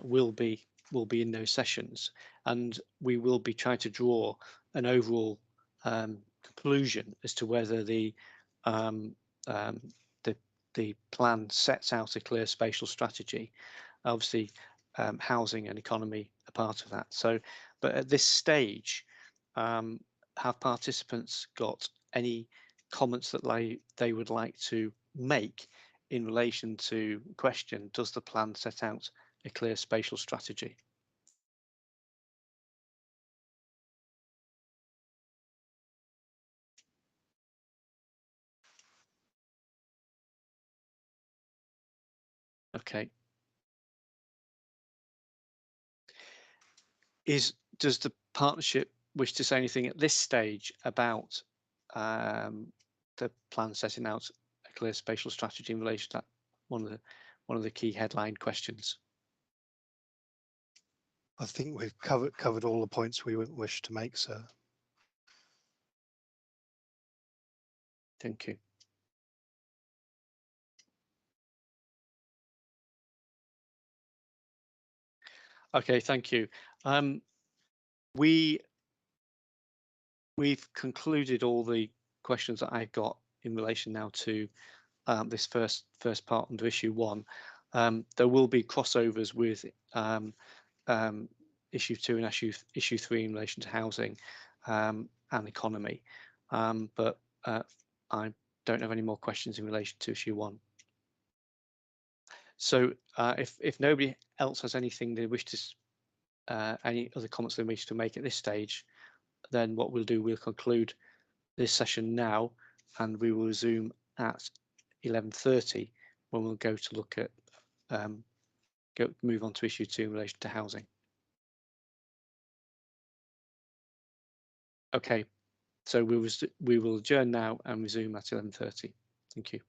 will be in those sessions, and we will be trying to draw an overall conclusion as to whether the plan sets out a clear spatial strategy. Obviously, housing and economy are part of that. So, but at this stage, have participants got any comments that they would like to make in relation to question, does the plan set out a clear spatial strategy? Okay. Does the partnership wish to say anything at this stage about the plan setting out a clear spatial strategy in relation to that, one of the key headline questions? I think we've covered all the points we wish to make, sir. Thank you. Okay, thank you. We've concluded all the questions that I've got in relation now to this first part under issue 1. There will be crossovers with issue 2 and issue 3 in relation to housing and economy, but I don't have any more questions in relation to issue 1. So if nobody else has anything they wish to any other comments they wish to make at this stage, then what we'll do, we'll conclude this session now, and we will resume at 11:30 when we'll go to look at move on to issue 2 in relation to housing. Okay, so we will adjourn now and resume at 11:30. Thank you.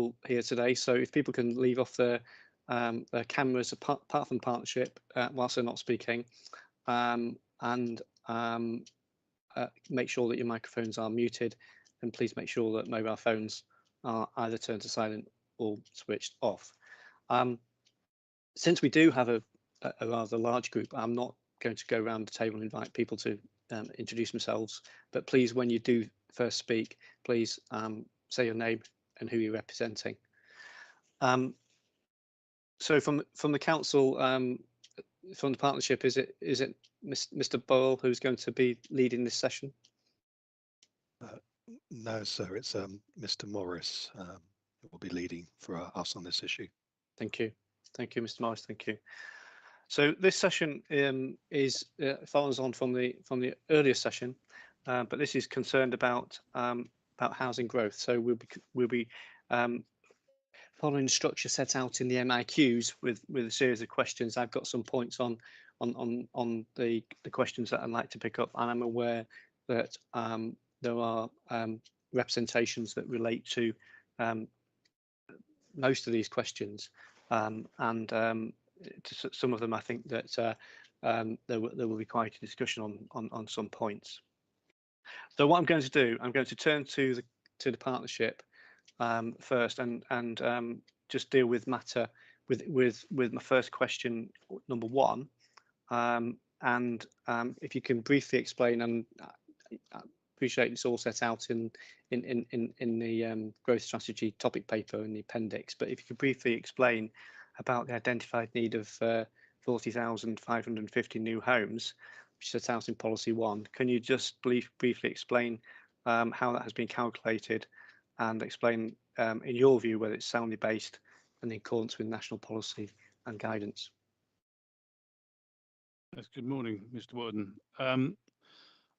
council here today, so if people can leave off their cameras apart from partnership whilst they're not speaking, and make sure that your microphones are muted, and please make sure that mobile phones are either turned to silent or switched off. Since we do have a rather large group, I'm not going to go around the table and invite people to introduce themselves, but please, when you do first speak, please say your name and who you're representing. So from the council, from the partnership, is it Mr. Burrell who's going to be leading this session? No, sir, it's Mr. Morris who will be leading for us on this issue. Thank you, Mr. Morris. Thank you. So this session is follows on from the earlier session, but this is concerned about housing growth. So we'll be following the structure set out in the MIQs with a series of questions. I've got some points on the questions that I'd like to pick up, and I'm aware that there are representations that relate to most of these questions, and to some of them I think that there will be quite a discussion on some points. So what I'm going to do, I'm going to turn to the partnership first, and just deal with matter with my first question, number one, and if you can briefly explain, and I appreciate it's all set out in the growth strategy topic paper in the appendix, but if you could briefly explain about the identified need of 40,550 new homes, which is set out in policy 1. Can you just briefly explain how that has been calculated, and explain in your view whether it's soundly based and in accordance with national policy and guidance? Yes, good morning, Mr. Warden.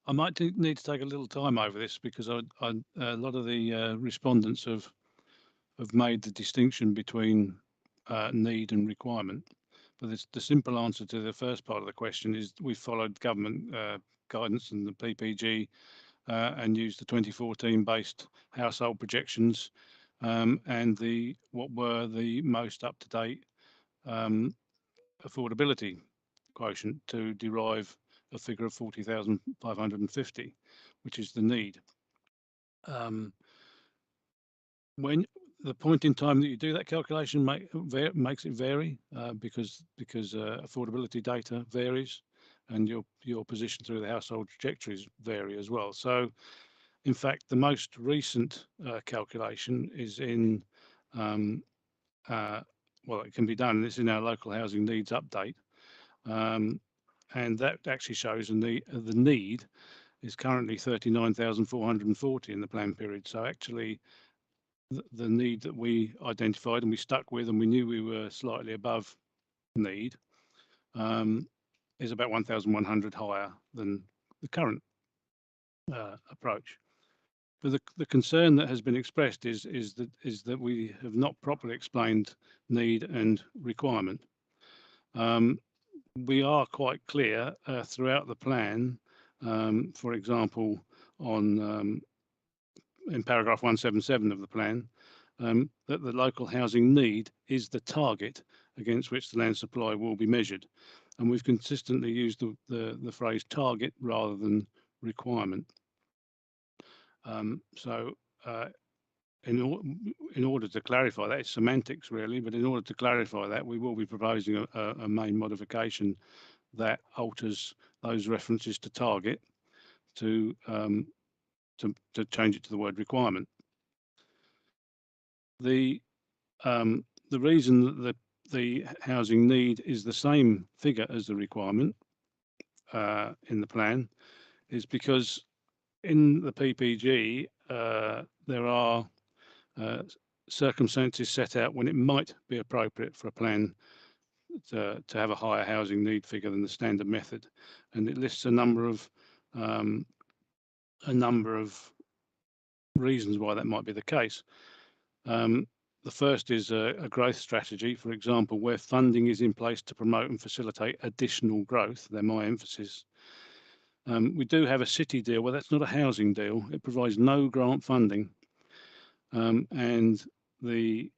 I might need to take a little time over this, because a lot of the respondents have made the distinction between need and requirement. But the simple answer to the first part of the question is we followed government guidance and the PPG and used the 2014 based household projections and what were the most up-to-date affordability quotient to derive a figure of 40,550, which is the need. When the point in time that you do that calculation makes it vary because affordability data varies, and your position through the household trajectories vary as well. So, in fact, the most recent calculation is in well, it can be done. It's in our local housing needs update. And that actually shows the need is currently 39,440 in the plan period. So actually, the need that we identified and we stuck with, and we knew we were slightly above need, is about 1,100 higher than the current approach. But the concern that has been expressed is that we have not properly explained need and requirement. We are quite clear throughout the plan, for example, in paragraph 177 of the plan, that the local housing need is the target against which the land supply will be measured. And we've consistently used the phrase target rather than requirement. So in order to clarify that, it's semantics really, but in order to clarify that, we will be proposing a main modification that alters those references to target to change it to the word requirement. The reason that the housing need is the same figure as the requirement in the plan is because in the PPG there are circumstances set out when it might be appropriate for a plan to have a higher housing need figure than the standard method, and it lists a number of reasons why that might be the case. The first is a growth strategy, for example, where funding is in place to promote and facilitate additional growth. They're my emphasis. We do have a city deal, well, that's not a housing deal. It provides no grant funding. And the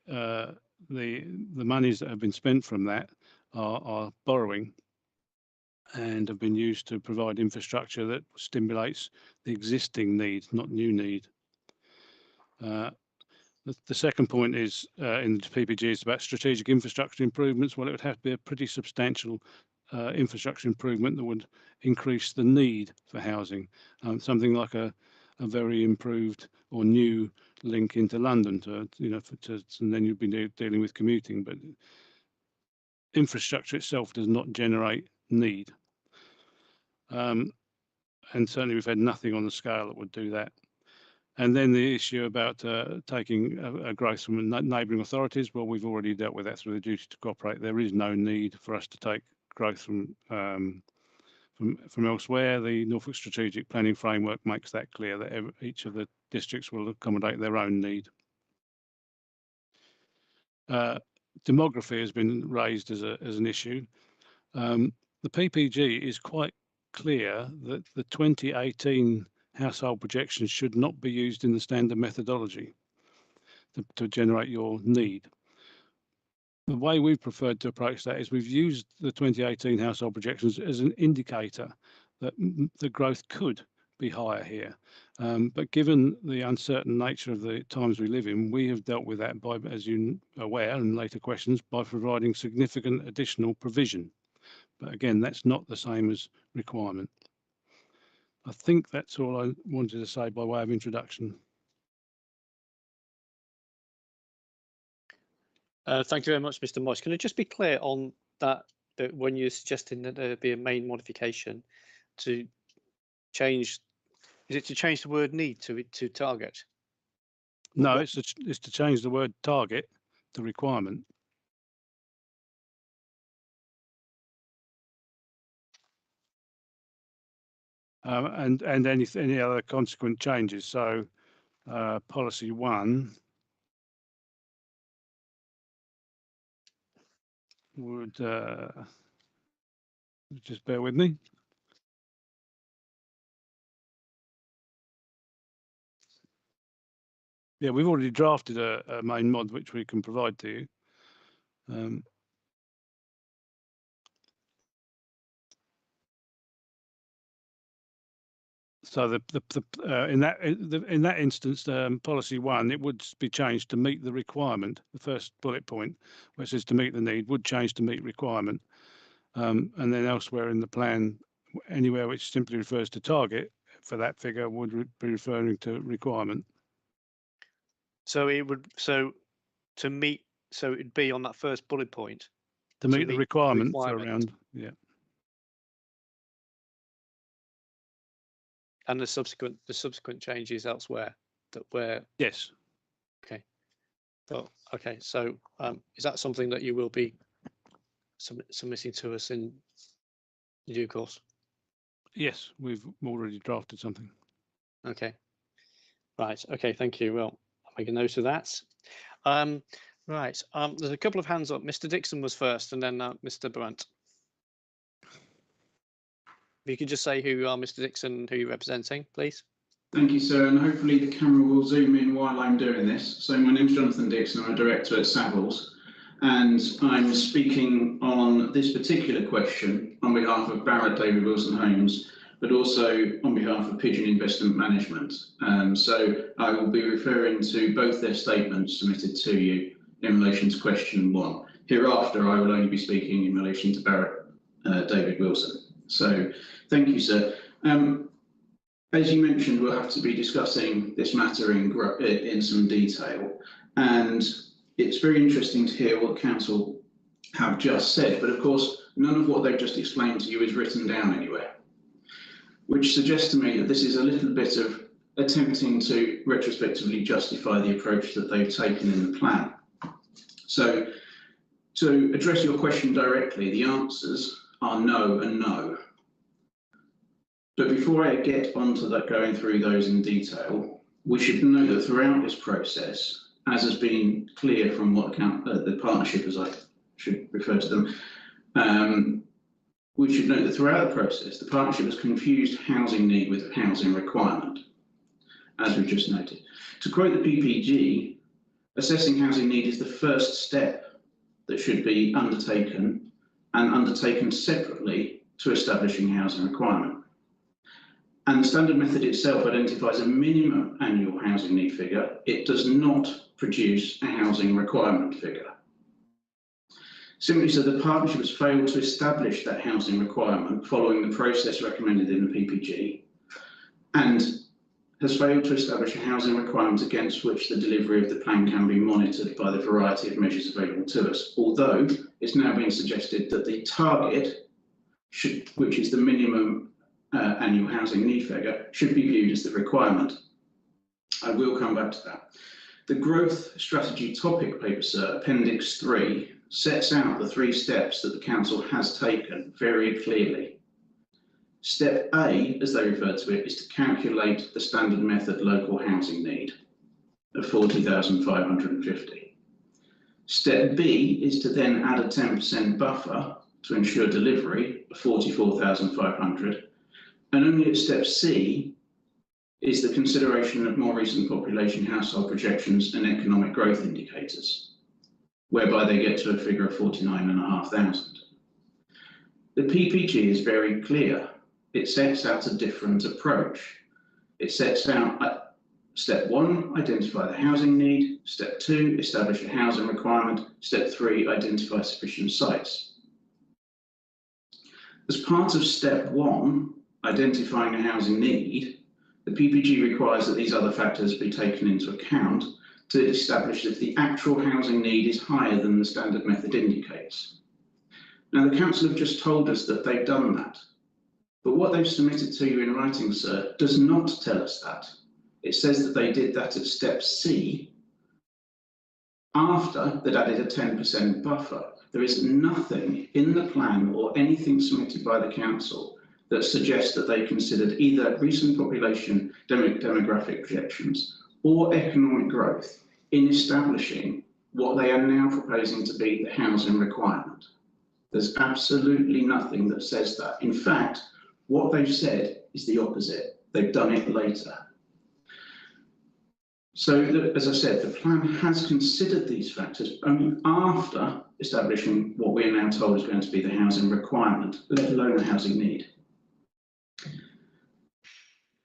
monies that have been spent from that are borrowing and have been used to provide infrastructure that stimulates the existing need, not new need. The second point is in the PPG is about strategic infrastructure improvements. Well, it would have to be a pretty substantial infrastructure improvement that would increase the need for housing. Something like a very improved or new link into London and then you'd be dealing with commuting. But infrastructure itself does not generate need. And certainly we've had nothing on the scale that would do that. And then the issue about taking a growth from neighbouring authorities, well, we've already dealt with that through the duty to cooperate. There is no need for us to take growth from elsewhere. The Norfolk Strategic Planning Framework makes that clear that each of the districts will accommodate their own need. Demography has been raised as an issue. The PPG is quite clear that the 2018 household projections should not be used in the standard methodology to generate your need. The way we've preferred to approach that is we've used the 2018 household projections as an indicator that the growth could be higher here. But given the uncertain nature of the times we live in, we have dealt with that by, as you're aware in later questions, by providing significant additional provision. But again, that's not the same as requirement. I think that's all I wanted to say by way of introduction. Thank you very much, Mr. Moyes. Can I just be clear on that when you're suggesting that there be a main modification to change, is it to change the word need to target? No, it's to change the word target to requirement. And any other consequent changes. So policy 1 would just bear with me. Yeah, we've already drafted a main mod which we can provide to you. So in that instance, policy 1, it would be changed to meet the requirement. The first bullet point, where it says to meet the need, would change to meet requirement. And then elsewhere in the plan, anywhere which simply refers to target for that figure would be referring to requirement. So it would it'd be on that first bullet point to meet the requirement for around, yeah. And the subsequent changes elsewhere that were yes. Okay. Well, okay. So is that something that you will be submitting to us in due course? Yes, we've already drafted something. Okay. Right. Okay. Thank you. Well, I'll make a note of that. Right. There's a couple of hands up. Mr. Dixon was first, and then Mr. Brandt. If you could just say who you are, Mr. Dixon, who you're representing, please. Thank you, sir, and hopefully the camera will zoom in while I'm doing this. So my name's Jonathan Dixon, I'm a director at Savills, and I'm speaking on this particular question on behalf of Barratt David Wilson Homes, but also on behalf of Pigeon Investment Management. So I will be referring to both their statements submitted to you in relation to question 1. Hereafter, I will only be speaking in relation to Barratt David Wilson. So thank you, sir. As you mentioned, we'll have to be discussing this matter in some detail, and it's very interesting to hear what Council have just said, but of course, none of what they've just explained to you is written down anywhere, which suggests to me that this is a little bit of attempting to retrospectively justify the approach that they've taken in the plan. So to address your question directly, the answers are no and no. But before I get onto that, going through those in detail, we should know that throughout this process, as has been clear from what the partnership, as I should refer to them, we should note that throughout the process, the partnership has confused housing need with housing requirement, as we've just noted. To quote the PPG, Assessing housing need is the first step that should be undertaken, and undertaken separately to establishing housing requirement. And the standard method itself identifies a minimum annual housing need figure. It does not produce a housing requirement figure. Simply so, the partnership has failed to establish that housing requirement following the process recommended in the PPG, and has failed to establish a housing requirement against which the delivery of the plan can be monitored by the variety of measures available to us. Although it's now been suggested that the target, which is the minimum annual housing need figure, should be viewed as the requirement. I will come back to that. The growth strategy topic paper, sir, Appendix 3, sets out the 3 steps that the council has taken very clearly. Step A, as they refer to it, is to calculate the standard method local housing need of 40,550. Step B is to then add a 10% buffer to ensure delivery of 44,500. And only at step C is the consideration of more recent population, household projections and economic growth indicators, whereby they get to a figure of 49,500. The PPG is very clear. It sets out a different approach. It sets out step 1, identify the housing need. Step 2, establish a housing requirement. Step 3, identify sufficient sites. As part of step 1, identifying a housing need, the PPG requires that these other factors be taken into account to establish if the actual housing need is higher than the standard method indicates. Now, the council have just told us that they've done that. But what they've submitted to you in writing, sir, does not tell us that. It says that they did that at step C after they'd added a 10% buffer. There is nothing in the plan or anything submitted by the council that suggests that they considered either recent population demographic projections or economic growth in establishing what they are now proposing to be the housing requirement. There's absolutely nothing that says that. In fact, what they've said is the opposite. They've done it later. So, as I said, the plan has considered these factors only after establishing what we are now told is going to be the housing requirement, let alone the housing need.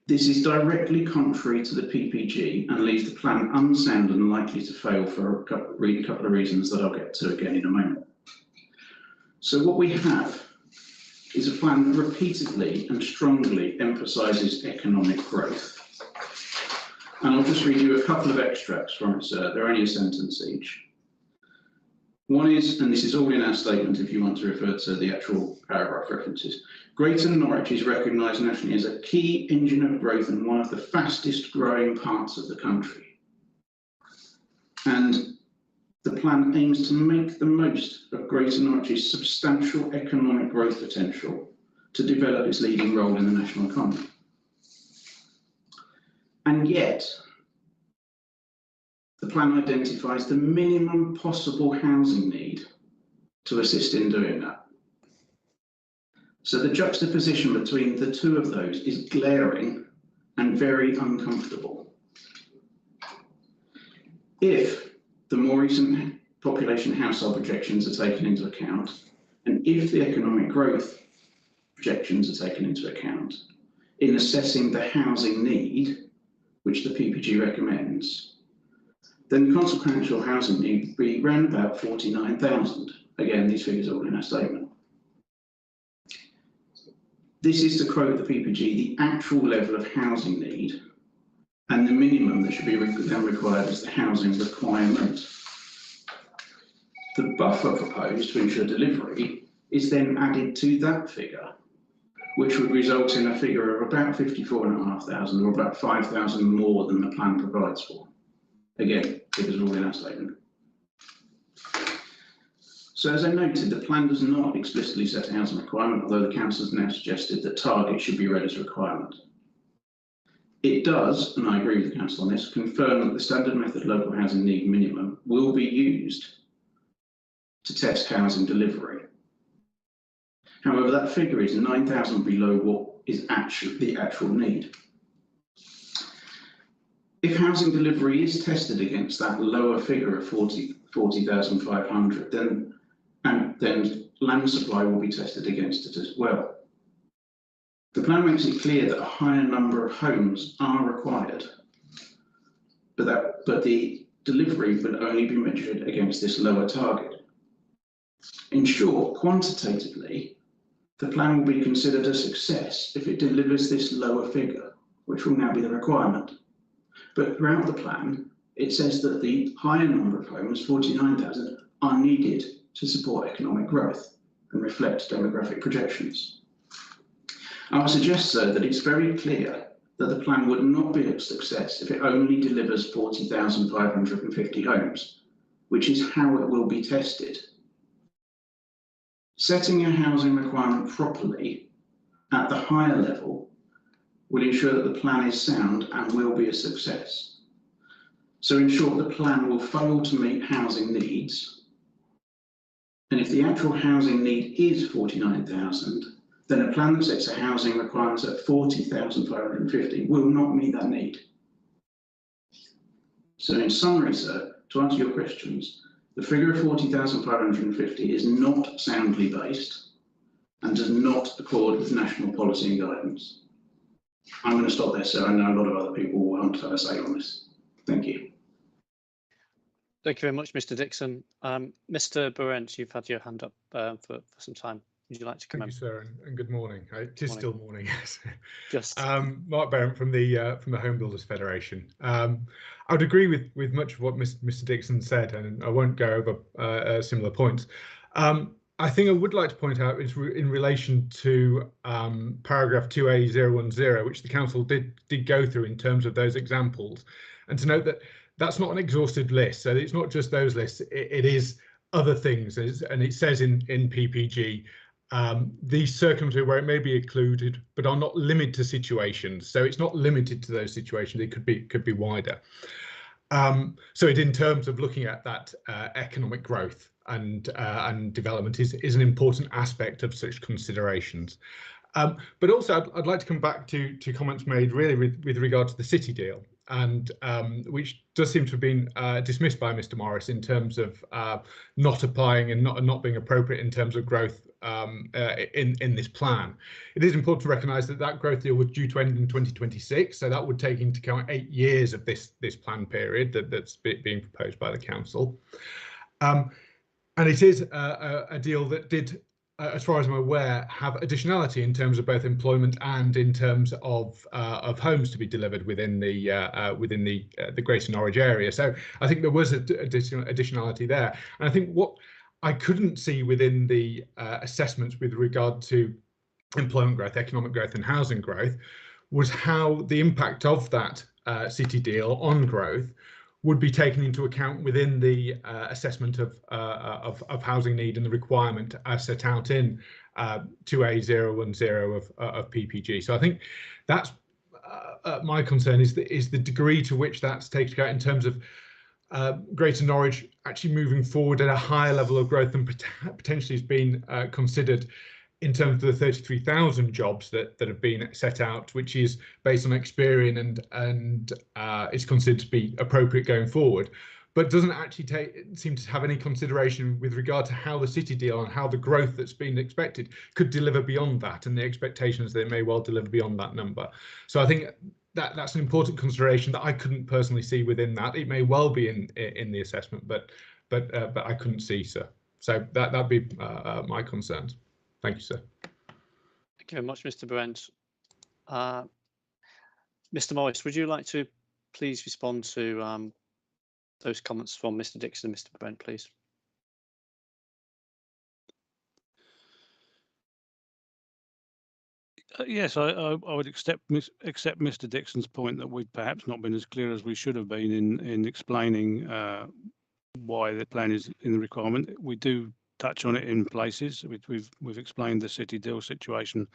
This is directly contrary to the PPG and leaves the plan unsound and likely to fail for a couple of reasons that I'll get to again in a moment. So what we have is a plan that repeatedly and strongly emphasises economic growth. And I'll just read you a couple of extracts from it, sir. They're only a sentence each. One is, and this is all in our statement if you want to refer to the actual paragraph references, Greater Norwich is recognised nationally as a key engine of growth and one of the fastest growing parts of the country. And the plan aims to make the most of Greater Norwich's substantial economic growth potential to develop its leading role in the national economy. And yet, the plan identifies the minimum possible housing need to assist in doing that. So the juxtaposition between the two of those is glaring and very uncomfortable. If the more recent population household projections are taken into account, and if the economic growth projections are taken into account in assessing the housing need, which the PPG recommends, then the consequential housing need would be around about 49,000. Again, these figures are all in our statement. This is, to quote the PPG, the actual level of housing need, and the minimum that should be then required is the housing requirement. The buffer proposed to ensure delivery is then added to that figure, which would result in a figure of about 54,500 or about 5,000 more than the plan provides for. Again, figures are all in our statement. So as I noted, the plan does not explicitly set a housing requirement, although the council has now suggested that target should be read as a requirement. It does, and I agree with the council on this, confirm that the standard method local housing need minimum will be used to test housing delivery. However, that figure is 9,000 below what is the actual need. if housing delivery is tested against that lower figure of 40,500, then land supply will be tested against it as well. The plan makes it clear that a higher number of homes are required, but the delivery would only be measured against this lower target. In short, quantitatively, the plan will be considered a success if it delivers this lower figure, which will now be the requirement. But throughout the plan, it says that the higher number of homes, 49,000, are needed to support economic growth and reflect demographic projections. I would suggest, sir, that it's very clear that the plan would not be a success if it only delivers 40,550 homes, which is how it will be tested. Setting a housing requirement properly at the higher level will ensure that the plan is sound and will be a success. So in short, the plan will fail to meet housing needs. And if the actual housing need is 49,000, then a plan that sets a housing requirement at 40,550 will not meet that need. So in summary, sir, to answer your questions, the figure of 40,550 is not soundly based and does not accord with national policy and guidance. I'm going to stop there, sir. I know a lot of other people will want to have a say on this. Thank you. Thank you very much, Mr. Dixon. Mr. Burrent, you've had your hand up for some time. Would you like to come in? Thank you, sir, and good morning. It is still morning, yes. Just Mark Barrett from the Home Builders Federation. I would agree with much of what Mr. Dixon said, and I won't go over similar points. I think I would like to point out is in relation to paragraph 2A010, which the council did go through in terms of those examples, and to note that that's not an exhaustive list. So it's not just those lists; it is other things, and it says in PPG. These circumstances where it may be included, but are not limited to situations. So it's not limited to those situations. It could be wider. So in terms of looking at that economic growth and development is an important aspect of such considerations. But also I'd like to come back to comments made really with regard to the city deal, and which does seem to have been dismissed by Mr. Morris in terms of not applying and not being appropriate in terms of growth in this plan. It is important to recognise that growth deal was due to end in 2026, so that would take into account 8 years of this plan period that's being proposed by the council. And it is a deal that did, as far as I'm aware, have additionality in terms of both employment and in terms of homes to be delivered within the Greater Norwich area. So I think there was additionality there, and I think what I couldn't see within the assessments with regard to employment growth, economic growth, and housing growth was how the impact of that city deal on growth would be taken into account within the assessment of housing need and the requirement as set out in 2A010 of PPG. So I think that's my concern is the degree to which that's taken account in terms of Greater Norwich actually moving forward at a higher level of growth than potentially has been considered in terms of the 33,000 jobs that have been set out, which is based on Experian and is considered to be appropriate going forward, but doesn't actually seem to have any consideration with regard to how the city deal and how the growth that's been expected could deliver beyond that, and the expectations they may well deliver beyond that number. So I think that's an important consideration that I couldn't personally see within that. It may well be in the assessment, but I couldn't see, sir. So that'd be my concerns. Thank you, sir. Thank you very much, Mr. Burrent. Mr. Morris, would you like to please respond to those comments from Mr. Dixon and Mr. Burrent, please? Yes, I would accept Mr. Dixon's point that we've perhaps not been as clear as we should have been in explaining why the plan is in the requirement. We do touch on it in places. We've explained the city deal situation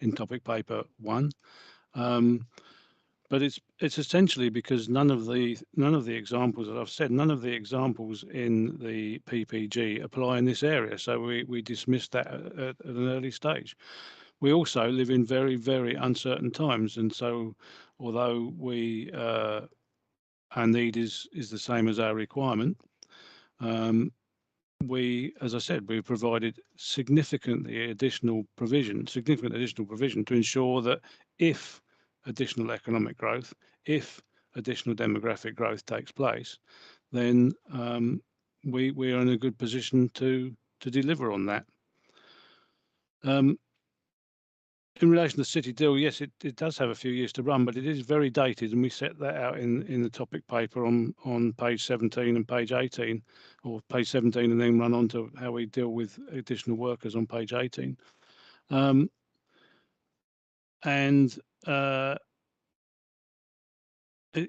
in topic paper 1, but it's essentially because none of the examples that I've said, none of the examples in the PPG apply in this area. So we dismissed that at an early stage. We also live in very, very uncertain times, and so although we our need is the same as our requirement. As I said, we've provided significant additional provision to ensure that if additional economic growth, if additional demographic growth takes place, then we are in a good position to deliver on that. In relation to the city deal, yes, it does have a few years to run, but it is very dated, and we set that out in the topic paper on page 17 and page 18, or page 17 and then run on to how we deal with additional workers on page 18.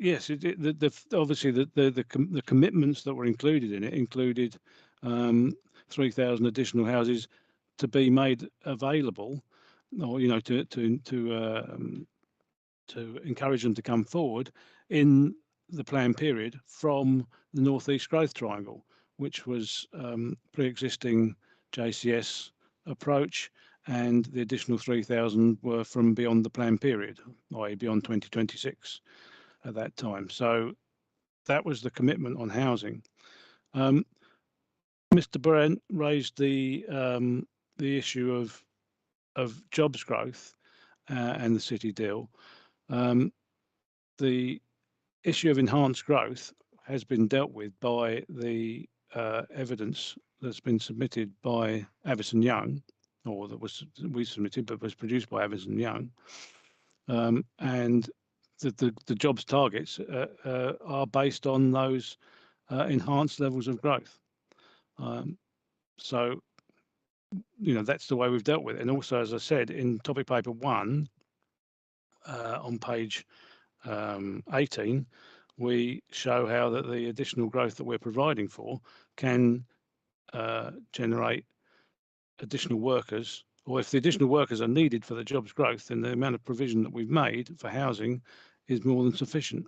Yes, obviously the commitments that were included in it included 3,000 additional houses to be made available, or to encourage them to come forward in the planned period from the Northeast Growth Triangle, which was pre-existing JCS approach, and the additional 3,000 were from beyond the planned period, i.e. beyond 2026 at that time. So that was the commitment on housing. Mr. Brent raised the issue of jobs growth and the city deal. The issue of enhanced growth has been dealt with by the evidence that's been submitted by Avison Young, or we submitted but was produced by Avison Young, and the jobs targets are based on those enhanced levels of growth. So that's the way we've dealt with it. And also, as I said, in topic paper 1 on page 18, we show how that the additional growth that we're providing for can generate additional workers, or if the additional workers are needed for the jobs growth, then the amount of provision that we've made for housing is more than sufficient.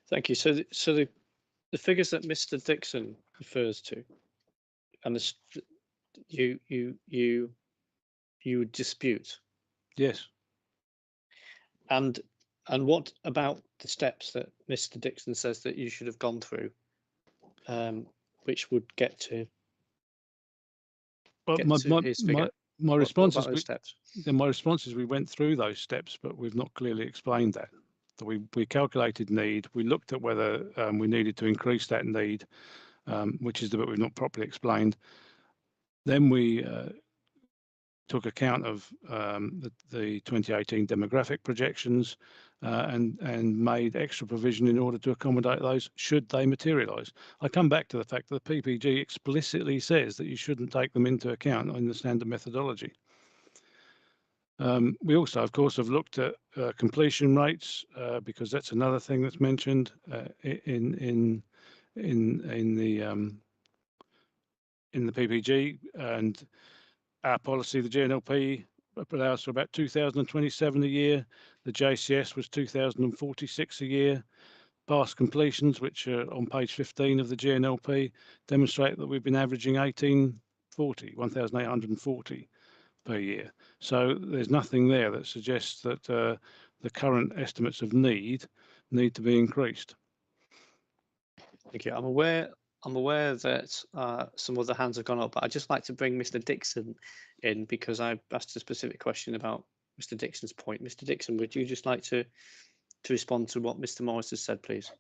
Thank you. So the figures that Mr. Dixon refers to, and you dispute. Yes. And what about the steps that Mr. Dixon says that you should have gone through, which would get to? Well, my response is we went through those steps, but we've not clearly explained that. So we calculated need. We looked at whether we needed to increase that need, which is the bit we've not properly explained. Then we took account of the 2018 demographic projections and made extra provision in order to accommodate those should they materialise. I come back to the fact that the PPG explicitly says that you shouldn't take them into account in the standard methodology. We also, of course, have looked at completion rates because that's another thing that's mentioned in the PPG, and our policy, the GNLP, allows for about 2,027 a year. The JCS was 2,046 a year. Past completions, which are on page 15 of the GNLP, demonstrate that we've been averaging 1,840 per year. So there's nothing there that suggests that the current estimates of need to be increased. Thank you. I'm aware that some other hands have gone up, but I'd just like to bring Mr. Dixon in because I asked a specific question about Mr. Dixon's point. Mr. Dixon, would you just like to respond to what Mr. Morris has said, please?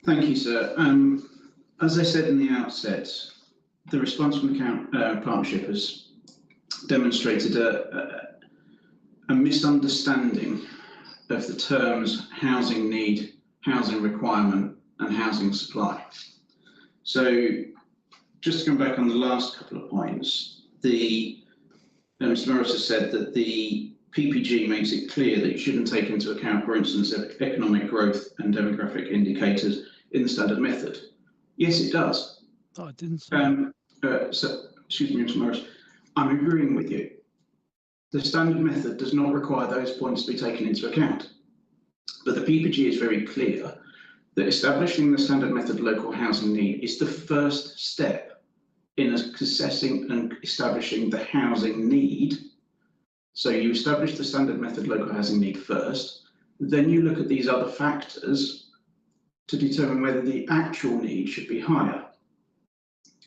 Thank you, sir. As I said in the outset, the response from the partnership has demonstrated a misunderstanding of the terms housing need, housing requirement, and housing supply. So just to come back on the last couple of points, Mr. Morris has said that the PPG makes it clear that you shouldn't take into account, for instance, economic growth and demographic indicators in the standard method. Yes, it does. Oh, I didn't say. Excuse me, Mr. Morris. I'm agreeing with you. The standard method does not require those points to be taken into account. But the PPG is very clear that establishing the standard method local housing need is the first step in assessing and establishing the housing need So you establish the standard method local housing need first, then you look at these other factors to determine whether the actual need should be higher.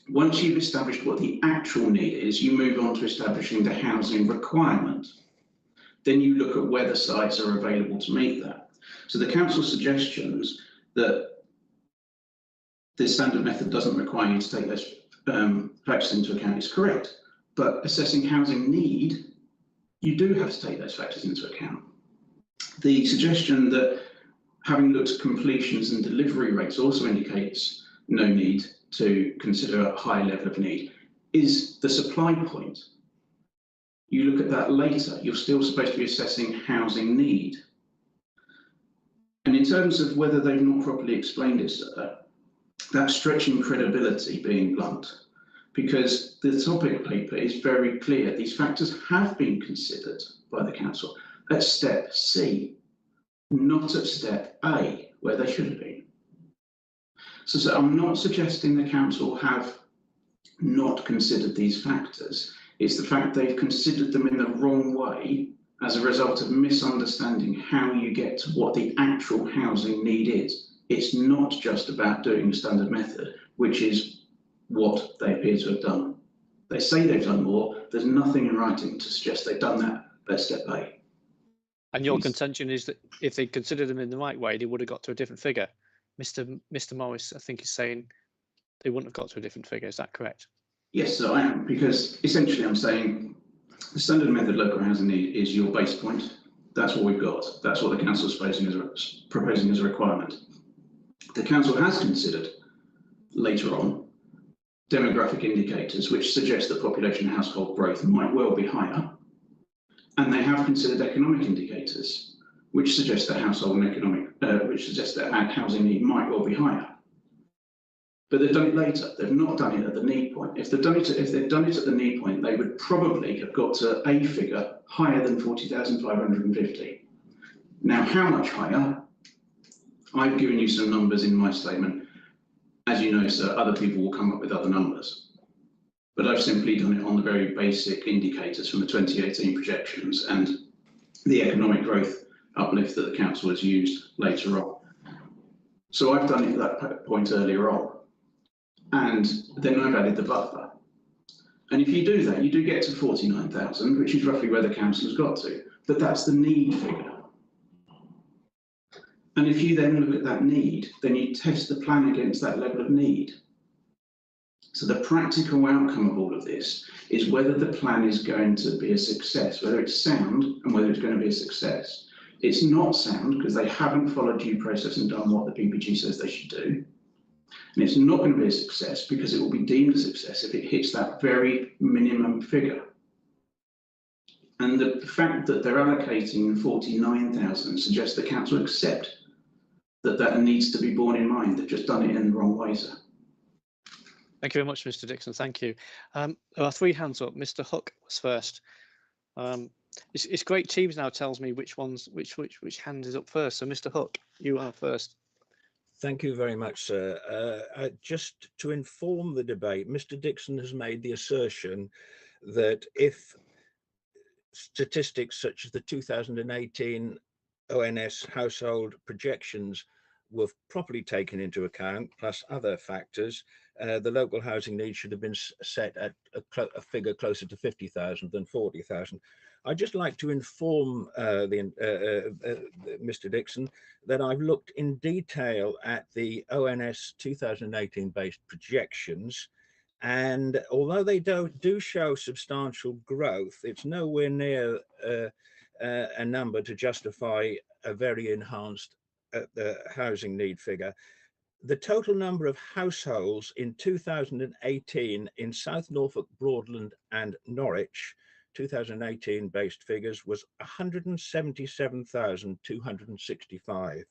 Once you've established what the actual need is, you move on to establishing the housing requirement. Then you look at whether sites are available to meet that. So the council's suggestions that the standard method doesn't require you to take those factors into account is correct, but assessing housing need, you do have to take those factors into account. The suggestion that having looked at completions and delivery rates also indicates no need to consider a high level of need is the supply point. You look at that later, you're still supposed to be assessing housing need. And in terms of whether they've not properly explained it, that's stretching credibility, being blunt, because the topic paper is very clear. These factors have been considered by the council at step C, not at step A, where they should have been. So I'm not suggesting the council have not considered these factors. It's the fact they've considered them in the wrong way as a result of misunderstanding how you get to what the actual housing need is. It's not just about doing the standard method, which is what they appear to have done. They say they've done more. There's nothing in writing to suggest they've done that at step A. And your contention is that if they considered them in the right way, they would have got to a different figure. Mr. Morris, I think, is saying they wouldn't have got to a different figure. Is that correct? Yes, so I am, because essentially I'm saying the standard method local housing need is your base point. That's what we've got. That's what the council is proposing as a requirement. The council has considered later on demographic indicators which suggest that population and household growth might well be higher, and they have considered economic indicators which suggest that housing need might well be higher. But they've done it later. They've not done it at the need point. If they've done it at the need point, they would probably have got to a figure higher than 40,550. Now, how much higher? I've given you some numbers in my statement. As you know, sir, other people will come up with other numbers. But I've simply done it on the very basic indicators from the 2018 projections and the economic growth uplift that the council has used later on. So I've done it at that point earlier on. And then I've added the buffer. And if you do that, you do get to 49,000, which is roughly where the council has got to. But that's the need figure. And if you then look at that need, then you test the plan against that level of need. So the practical outcome of all of this is whether the plan is going to be a success, whether it's sound and whether it's going to be a success. It's not sound because they haven't followed due process and done what the PPG says they should do. And it's not going to be a success because it will be deemed a success if it hits that very minimum figure. And the fact that they're allocating 49,000 suggests the council accept that needs to be borne in mind. They've just done it in the wrong way, sir. Thank you very much, Mr. Dixon. Thank you. There are three hands up. Mr. Hook was first. It's great. Teams now tells me which hand is up first. So, Mr. Hook, you are first. Thank you very much, sir. Just to inform the debate, Mr. Dixon has made the assertion that if statistics such as the 2018 ONS household projections were properly taken into account, plus other factors, the local housing needs should have been set at a figure closer to 50,000 than 40,000. I'd just like to inform Mr. Dixon that I've looked in detail at the ONS 2018 based projections, and although they do show substantial growth, it's nowhere near a number to justify a very enhanced housing need figure. The total number of households in 2018 in South Norfolk, Broadland and Norwich, 2018 based figures, was 177,265.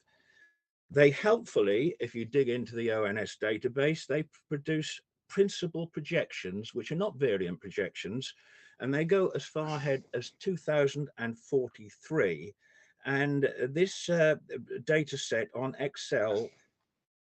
They helpfully, if you dig into the ONS database, they produce principal projections, which are not variant projections, and they go as far ahead as 2043. And this data set on Excel,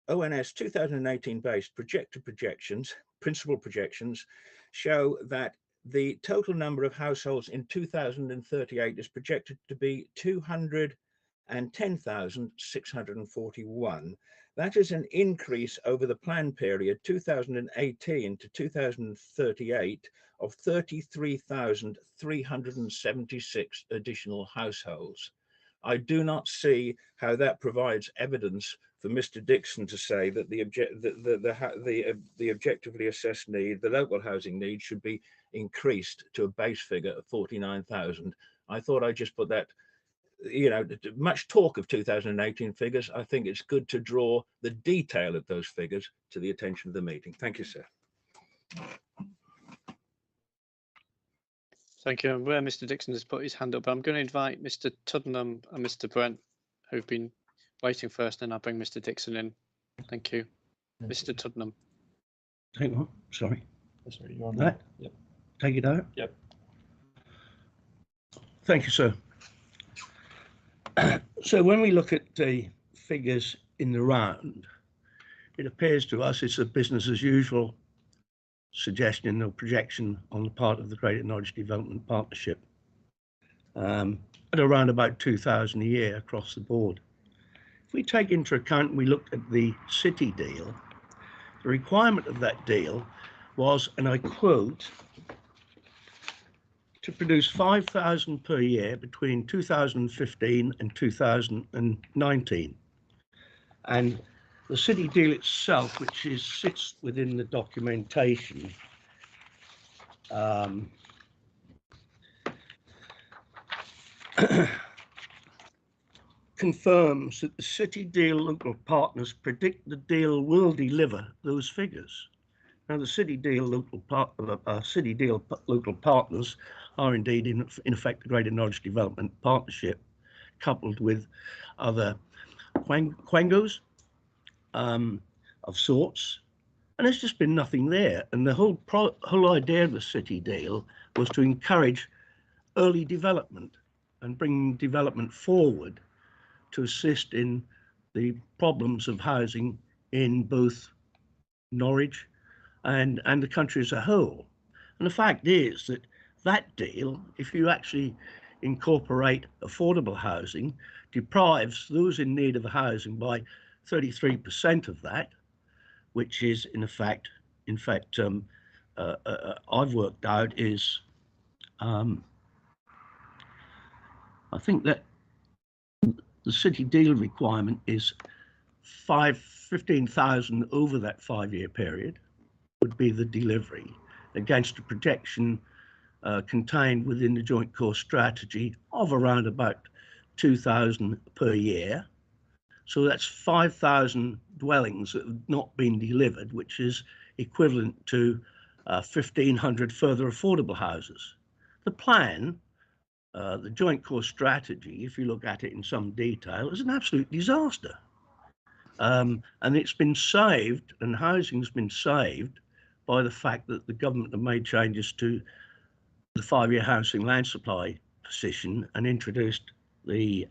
ONS 2018 based projected projections, principal projections, show that the total number of households in 2038 is projected to be 210,641. That is an increase over the plan period 2018 to 2038 of 33,376 additional households. I do not see how that provides evidence for Mr. Dixon to say that the objectively assessed need, the local housing need, should be increased to a base figure of 49,000. I thought I'd just put that, you know, much talk of 2018 figures. I think it's good to draw the detail of those figures to the attention of the meeting. Thank you, sir. Thank you. I'm aware Mr. Dixon has put his hand up, but I'm going to invite Mr. Tuddenham and Mr. Brent, who've been waiting first, and I'll bring Mr. Dixon in. Thank you. Mr. Tuddenham. Hang on, sorry. Sorry, you're on that. Yep. Take it out. Yep. Thank you, sir. So when we look at the figures in the round, it appears to us it's a business as usual suggestion or projection on the part of the Greater Norwich Development Partnership at around about 2,000 a year across the board. If we take into account and we look at the city deal, the requirement of that deal was, and I quote, to produce 5,000 per year between 2015 and 2019. And the city deal itself, which sits within the documentation, confirms that the city deal local partners predict the deal will deliver those figures. Now, the city deal local partners are indeed in effect the Greater Norwich Development Partnership, coupled with other quangos of sorts, and there's just been nothing there. And the whole idea of the city deal was to encourage early development and bring development forward to assist in the problems of housing in both Norwich and the country as a whole. And the fact is that that deal, if you actually incorporate affordable housing, deprives those in need of housing by 33% of that, which is in fact, I've worked out is, I think that the city deal requirement is 15,000 over that 5-year period would be the delivery against a projection contained within the joint core strategy of around about 2,000 per year. So that's 5,000 dwellings that have not been delivered, which is equivalent to 1,500 further affordable houses. The plan, the joint core strategy, if you look at it in some detail, is an absolute disaster. And it's been saved, and housing's been saved by the fact that the government have made changes to the 5-year housing land supply position and introduced the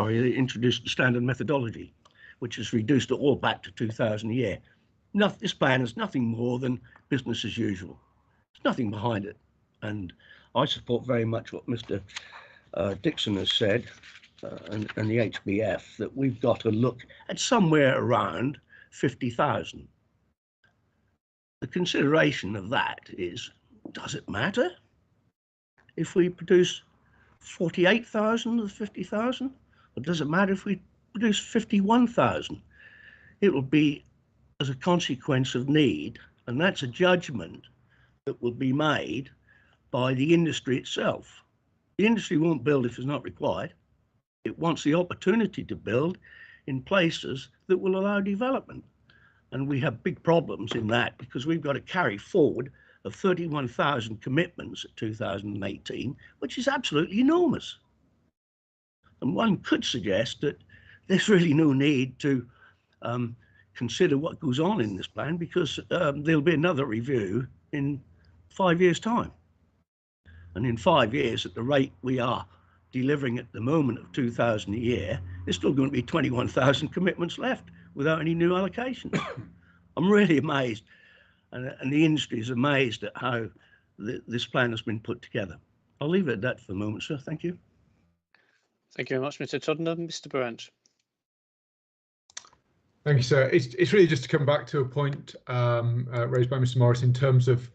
they introduced the standard methodology, which has reduced it all back to 2,000 a year. This plan is nothing more than business as usual. There's nothing behind it. And I support very much what Mr. Dixon has said, and the HBF, that we've got to look at somewhere around 50,000. The consideration of that is, does it matter if we produce 48,000 of the 50,000? Or does it matter if we produce 51,000? It will be as a consequence of need, and that's a judgment that will be made by the industry itself. The industry won't build if it's not required. It wants the opportunity to build in places that will allow development. And we have big problems in that because we've got to carry forward of 31,000 commitments at 2018, which is absolutely enormous. And one could suggest that there's really no need to consider what goes on in this plan because there'll be another review in 5 years' time. And in 5 years, at the rate we are delivering at the moment of 2,000 a year, there's still going to be 21,000 commitments left without any new allocations. I'm really amazed, and the industry is amazed at how this plan has been put together. I'll leave it at that for the moment, sir. Thank you. Thank you very much, Mr. Tottenham. Mr. Branch. Thank you, sir. It's really just to come back to a point raised by Mr. Morris in terms of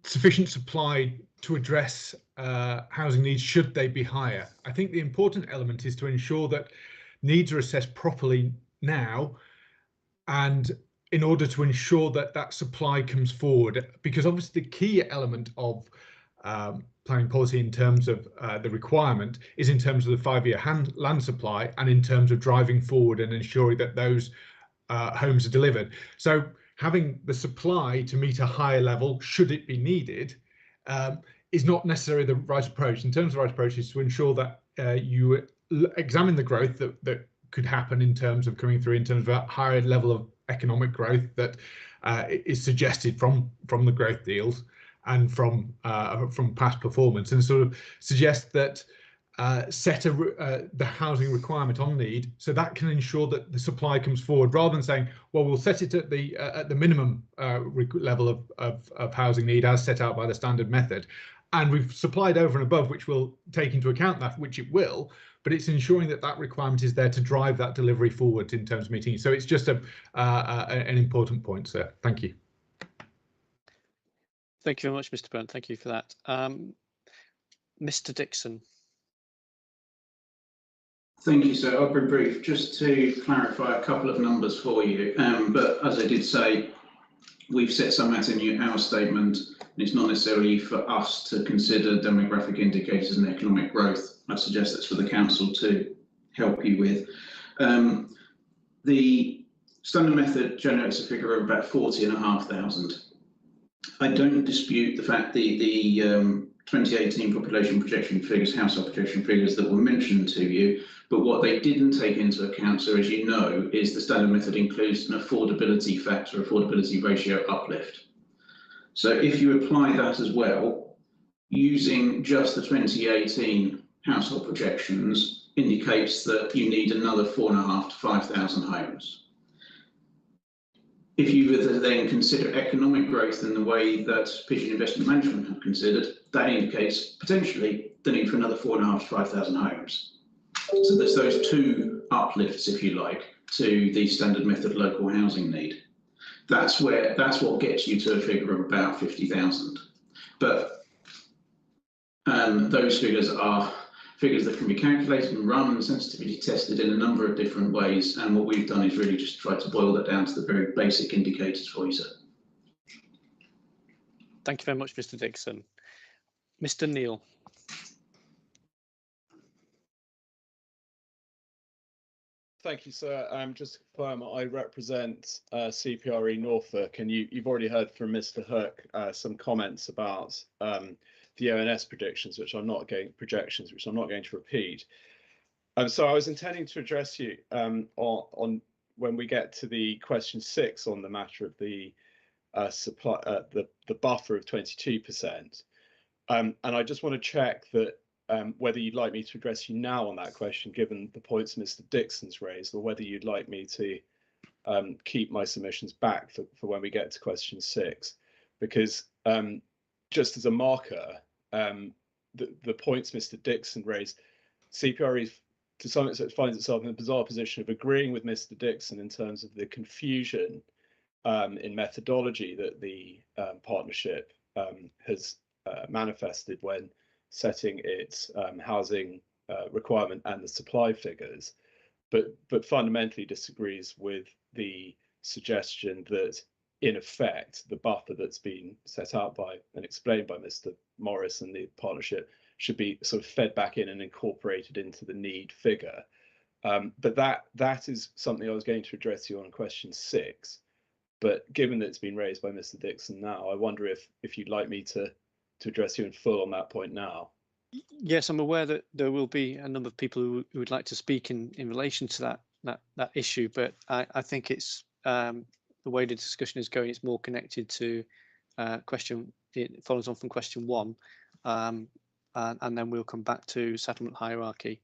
sufficient supply to address housing needs should they be higher. I think the important element is to ensure that needs are assessed properly now, and in order to ensure that that supply comes forward, because obviously the key element of planning policy in terms of the requirement is in terms of the 5-year land supply and in terms of driving forward and ensuring that those homes are delivered. So having the supply to meet a higher level, should it be needed, is not necessarily the right approach. In terms of the right approach is to ensure that you examine the growth that could happen in terms of coming through in terms of a higher level of economic growth that is suggested from the growth deals and from past performance, and sort of suggest that set the housing requirement on need, so that can ensure that the supply comes forward, rather than saying, well, we'll set it at the minimum level of housing need as set out by the standard method, and we've supplied over and above, which will take into account that, which it will, but it's ensuring that that requirement is there to drive that delivery forward in terms of meeting. So it's just an important point, sir. Thank you. Thank you very much, Mr. Byrne. Thank you for that. Mr. Dixon. Thank you, sir. I'll be brief. Just to clarify a couple of numbers for you, but as I did say, we've set some out in our statement, and it's not necessarily for us to consider demographic indicators and economic growth. I suggest that's for the council to help you with. The standard method generates a figure of about 40,500. I don't dispute the fact the 2018 population projection figures, household projection figures that were mentioned to you, but what they didn't take into account, so as you know, is the standard method includes an affordability factor, affordability ratio uplift. So if you apply that as well, using just the 2018 household projections indicates that you need another 4,500 to 5,000 homes. If you were to then consider economic growth in the way that Pigeon Investment Management have considered, that indicates potentially the need for another 4,500 to 5,000 homes. So there's those two uplifts, if you like, to the standard method local housing need. That's what gets you to a figure of about 50,000. But those figures are figures that can be calculated and run and sensitivity tested in a number of different ways. And what we've done is really just try to boil that down to the very basic indicators for you, sir. Thank you very much, Mr. Dixon. Mr. Neal. Thank you, sir. Just to confirm, I represent CPRE Norfolk, and you've already heard from Mr. Hook some comments about the ONS predictions, which I'm not going to repeat. So I was intending to address you on when we get to the question 6 on the matter of the supply, the buffer of 22%, and I just want to check that. Whether you'd like me to address you now on that question, given the points Mr. Dixon's raised, or whether you'd like me to keep my submissions back for when we get to question 6, because just as a marker, the points Mr. Dixon raised, CPRE to some extent finds itself in a bizarre position of agreeing with Mr. Dixon in terms of the confusion in methodology that the partnership has manifested when setting its housing requirement and the supply figures, but fundamentally disagrees with the suggestion that, in effect, the buffer that's been set out by and explained by Mr. Morris and the partnership should be sort of fed back in and incorporated into the need figure. But that is something I was going to address you on question 6. But given that it's been raised by Mr. Dixon now, I wonder if you'd like me to address you in full on that point now. Yes, I'm aware that there will be a number of people who would like to speak in relation to that issue, but I think it's the way the discussion is going, it's more connected to it follows on from question 1, and then we'll come back to settlement hierarchy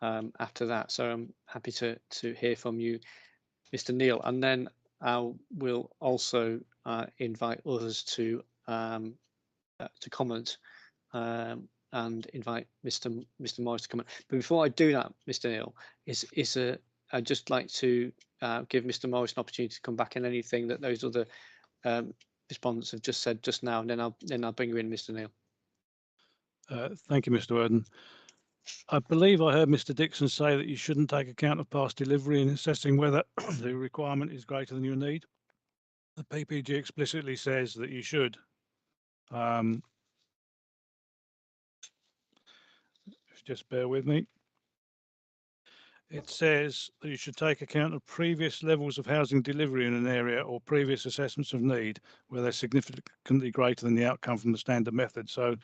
after that. So I'm happy to hear from you, Mr. Neal, and then we'll also invite others to comment and invite Mr. Morris to comment. But before I do that, Mr. Neil, I'd just like to give Mr. Morris an opportunity to come back on anything that those other respondents have just said just now, and then I'll bring you in, Mr. Neil. Thank you, Mr. Worden. I believe I heard Mr. Dixon say that you shouldn't take account of past delivery in assessing whether the requirement is greater than your need. The PPG explicitly says that you should. Just bear with me. It says that you should take account of previous levels of housing delivery in an area or previous assessments of need where they're significantly greater than the outcome from the standard method. So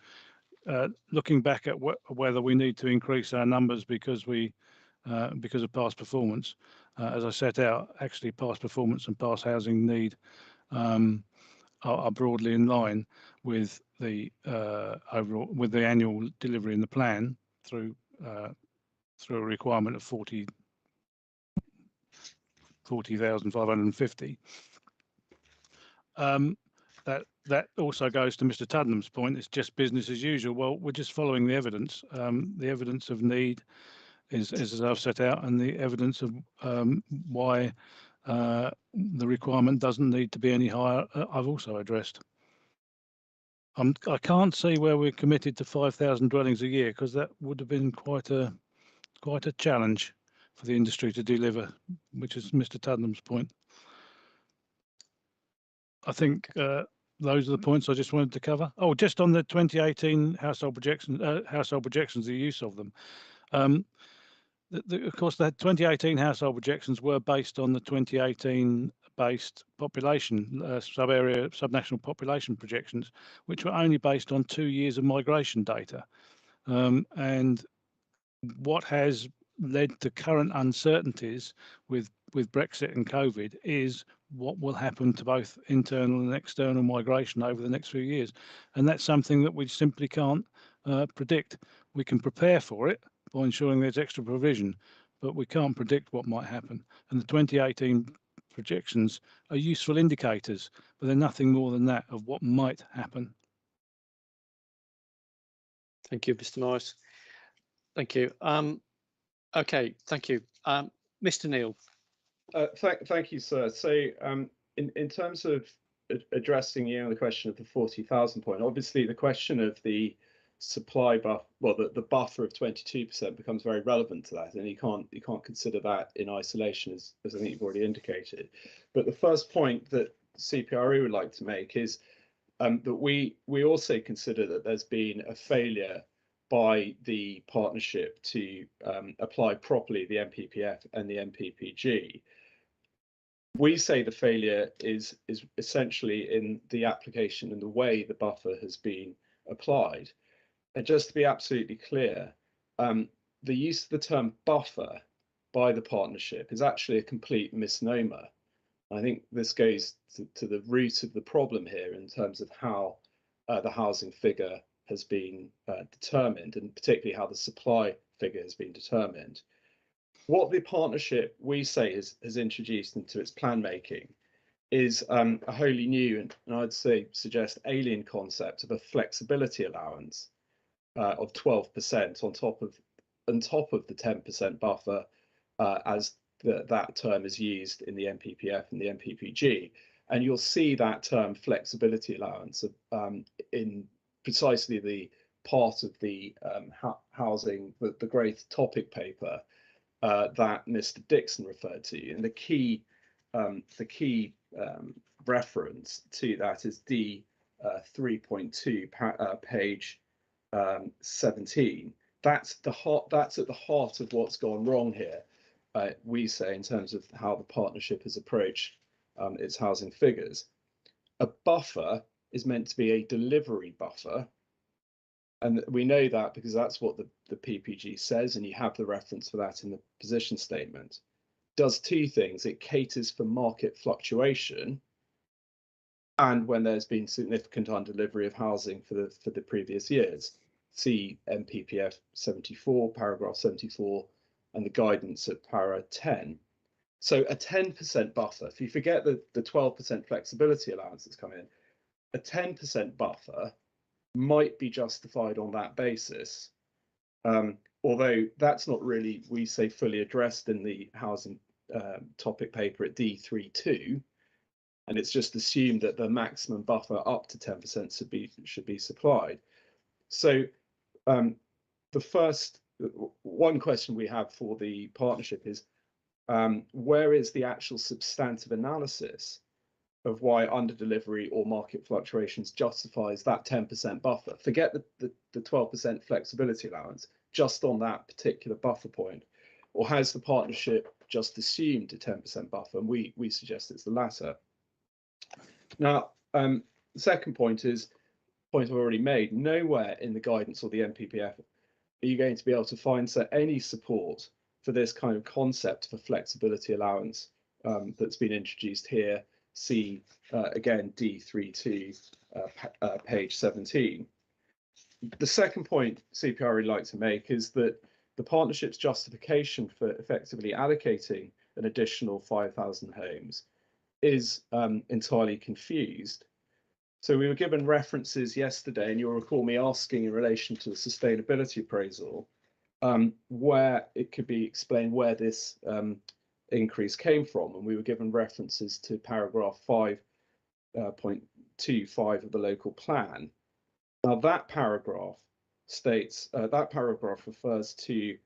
looking back at whether we need to increase our numbers because of past performance, as I set out, actually past performance and past housing need are broadly in line with the overall the annual delivery in the plan through a requirement of 40,550. That also goes to Mr. Tuddenham's point. It's just business as usual. Well, we're just following the evidence. The evidence of need is as I've set out, and the evidence of why the requirement doesn't need to be any higher, I've also addressed. I can't see where we're committed to 5,000 dwellings a year, because that would have been quite a challenge for the industry to deliver, which is Mr. Tuddenham's point. I think those are the points I just wanted to cover. Oh, just on the 2018 household projections, the use of them. Of course, the 2018 household projections were based on the 2018 based population, subnational population projections, which were only based on 2 years of migration data. And what has led to current uncertainties with Brexit and COVID is what will happen to both internal and external migration over the next few years. And that's something that we simply can't predict. We can prepare for it by ensuring there's extra provision, but we can't predict what might happen. And the 2018 projections are useful indicators, but they're nothing more than that of what might happen. Thank you, Mr. Morris. Thank you. Okay, thank you. Mr. Neil. Thank you, sir. So in terms of addressing the question of the 40,000 point, obviously the question of the supply buffer, well, the buffer of 22% becomes very relevant to that, and you can't consider that in isolation, as I think you've already indicated. But the first point that CPRE would like to make is that we also consider that there's been a failure by the partnership to apply properly the MPPF and the MPPG. We say the failure is essentially in the application and the way the buffer has been applied. And just to be absolutely clear, the use of the term buffer by the partnership is actually a complete misnomer. I think this goes to the root of the problem here in terms of how the housing figure has been determined, and particularly how the supply figure has been determined. What the partnership, we say, has introduced into its plan making is a wholly new and I'd say suggest alien concept of a flexibility allowance of 12% on top of the 10% buffer as that term is used in the MPPF and the MPPG. And you'll see that term flexibility allowance in precisely the part of the housing, the great topic paper that Mr. Dixon referred to. And the key reference to that is D 3.2 page 17. That's at the heart of what's gone wrong here. We say, in terms of how the partnership has approached its housing figures. A buffer is meant to be a delivery buffer, and we know that because that's what the PPG says, and you have the reference for that in the position statement. Does two things: it caters for market fluctuation, and when there's been significant undelivery of housing for the previous years. See MPPF 74, paragraph 74, and the guidance at para 10. So a 10% buffer, if you forget the 12% flexibility allowance that's come in, a 10% buffer might be justified on that basis. Although that's not really, we say, fully addressed in the housing topic paper at D32, and it's just assumed that the maximum buffer up to 10% should be supplied. So the first one question we have for the partnership is, where is the actual substantive analysis of why under-delivery or market fluctuations justifies that 10% buffer? Forget the 12% flexibility allowance, just on that particular buffer point. Or has the partnership just assumed a 10% buffer? And we suggest it's the latter. Now, the second point is, point I've already made, nowhere in the guidance or the NPPF are you going to be able to find any support for this kind of concept of a flexibility allowance that's been introduced here. See again D32 page 17. The second point CPR would like to make is that the partnership's justification for effectively allocating an additional 5,000 homes is entirely confused. So we were given references yesterday, and you'll recall me asking in relation to the sustainability appraisal, where it could be explained where this increase came from, and we were given references to paragraph 5.25 of the local plan. Now that paragraph states that paragraph refers to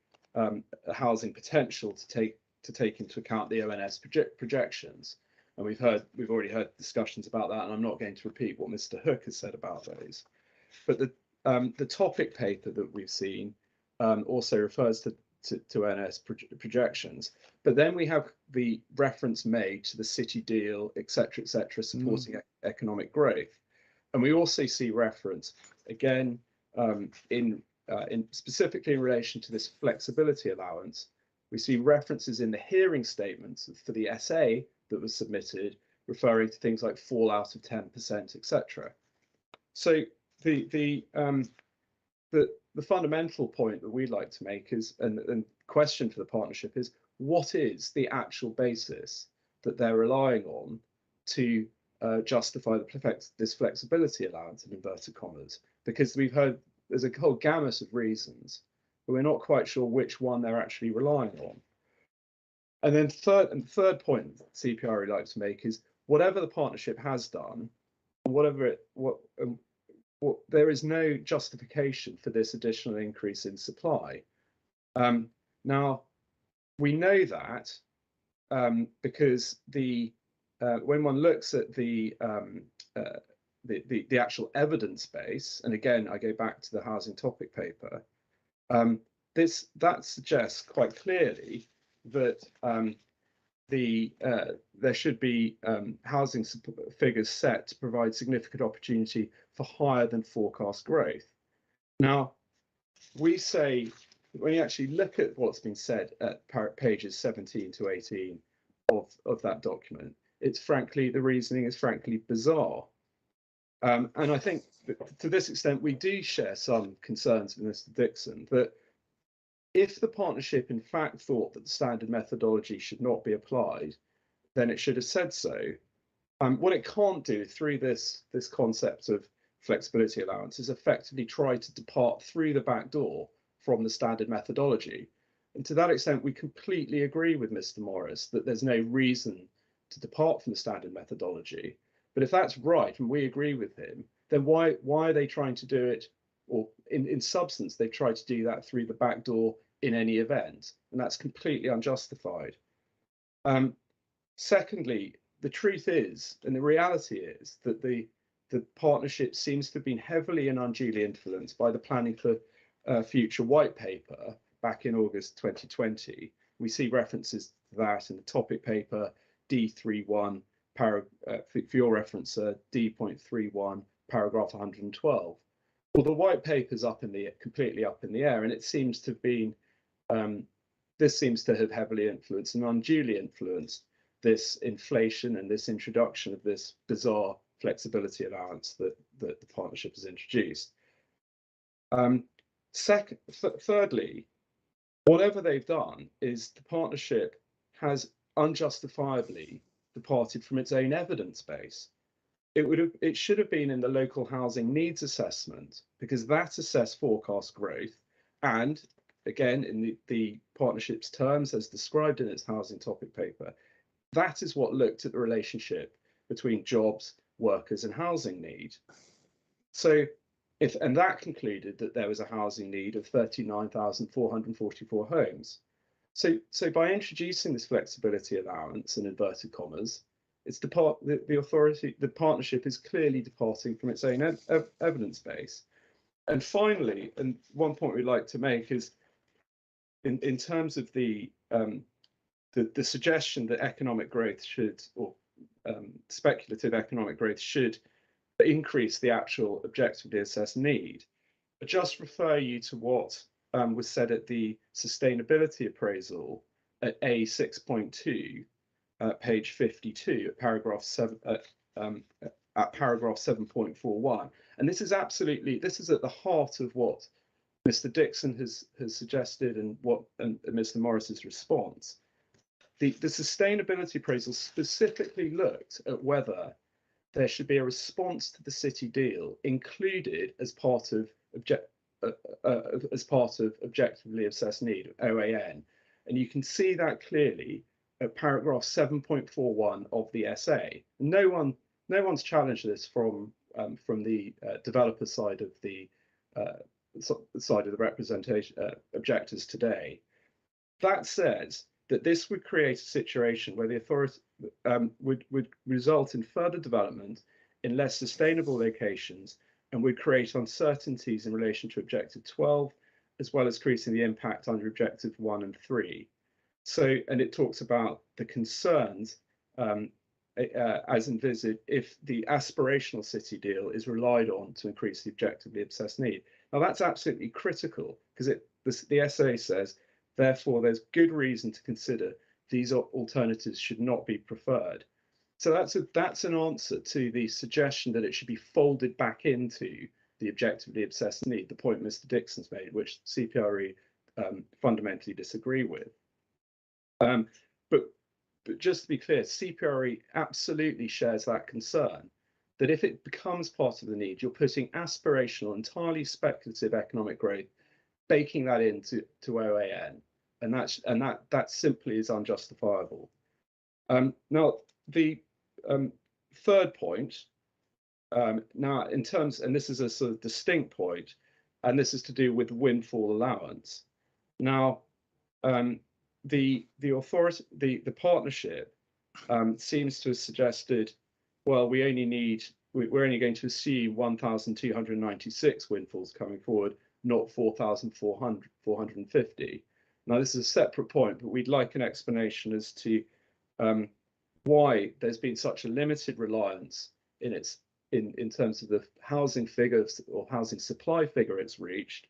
housing potential to take into account the ONS projections, and we've already heard discussions about that, and I'm not going to repeat what Mr. Hook has said about those. But the topic paper that we've seen also refers to ONS projections, but then we have the reference made to the city deal, etc., supporting economic growth, and we also see reference again in specifically in relation to this flexibility allowance. We see references in the hearing statements for the SA that was submitted, referring to things like fallout of 10%, etc. So the fundamental point that we'd like to make is, and question for the partnership is, what is the actual basis that they're relying on to justify this flexibility allowance in inverted commas? Because we've heard there's a whole gamut of reasons, but we're not quite sure which one they're actually relying on. And then the third point that CPR would like to make is, whatever the partnership has done, there is no justification for this additional increase in supply. Now, we know that because when one looks at the actual evidence base, and again, I go back to the housing topic paper, that suggests quite clearly that there should be housing figures set to provide significant opportunity for higher than forecast growth. Now, we say, when you actually look at what's been said at pages 17 to 18 of that document, the reasoning is frankly bizarre. And I think that to this extent, we do share some concerns with Mr. Dixon that if the partnership in fact thought that the standard methodology should not be applied, then it should have said so. What it can't do through this concept of flexibility allowance is effectively try to depart through the back door from the standard methodology. And to that extent, we completely agree with Mr. Morris that there's no reason to depart from the standard methodology. But if that's right, and we agree with him, then why are they trying to do it? Or in substance, they've tried to do that through the back door in any event, and that's completely unjustified. Secondly, the truth is, and the reality is, that the partnership seems to have been heavily and unduly influenced by the Planning for Future white paper back in August 2020. We see references to that in the topic paper D31, for your reference, D.31, paragraph 112. Well, the white paper's completely up in the air, and it seems to have been, this seems to have heavily influenced and unduly influenced this inflation and this introduction of this bizarre flexibility allowance that the partnership has introduced. Thirdly, whatever they've done is the partnership has unjustifiably departed from its own evidence base. It should have been in the local housing needs assessment, because that assessed forecast growth, and again in the partnership's terms as described in its housing topic paper, that is what looked at the relationship between jobs, workers and housing need. So and that concluded that there was a housing need of 39,444 homes. So by introducing this flexibility allowance in inverted commas, the partnership is clearly departing from its own evidence base. And finally, and one point we'd like to make is in terms of the suggestion that economic growth should, or speculative economic growth should increase the actual objectively assessed need. I just refer you to what was said at the sustainability appraisal at A6.2, page 52, at paragraph 7, at paragraph 7.41. And this is at the heart of what Mr. Dixon has suggested and Mr. Morris's response. The sustainability appraisal specifically looked at whether there should be a response to the city deal included as part of objectively assessed need, OAN. And you can see that clearly at paragraph 7.41 of the essay. No one's challenged this from the developer side of the representation objectors today. That says that this would create a situation where the authority would result in further development in less sustainable locations and would create uncertainties in relation to Objective 12, as well as increasing the impact under Objective 1 and 3. So, and it talks about the concerns as envisaged if the aspirational city deal is relied on to increase the objectively obsessed need. Now that's absolutely critical, because the essay says, therefore, there's good reason to consider these alternatives should not be preferred. So that's an answer to the suggestion that it should be folded back into the objectively obsessed need, the point Mr. Dixon's made, which CPRE fundamentally disagree with. But just to be clear, CPRE absolutely shares that concern, that if it becomes part of the need, you're putting aspirational, entirely speculative economic growth, baking that into OAN, and that simply is unjustifiable. Now, the third point, now in terms, and this is a sort of distinct point, and this is to do with windfall allowance. Now, the partnership seems to have suggested, well, we're only going to assume 1,296 windfalls coming forward, not 4,450. Now, this is a separate point, but we'd like an explanation as to why there's been such a limited reliance in terms of the housing figures or housing supply figure it's reached,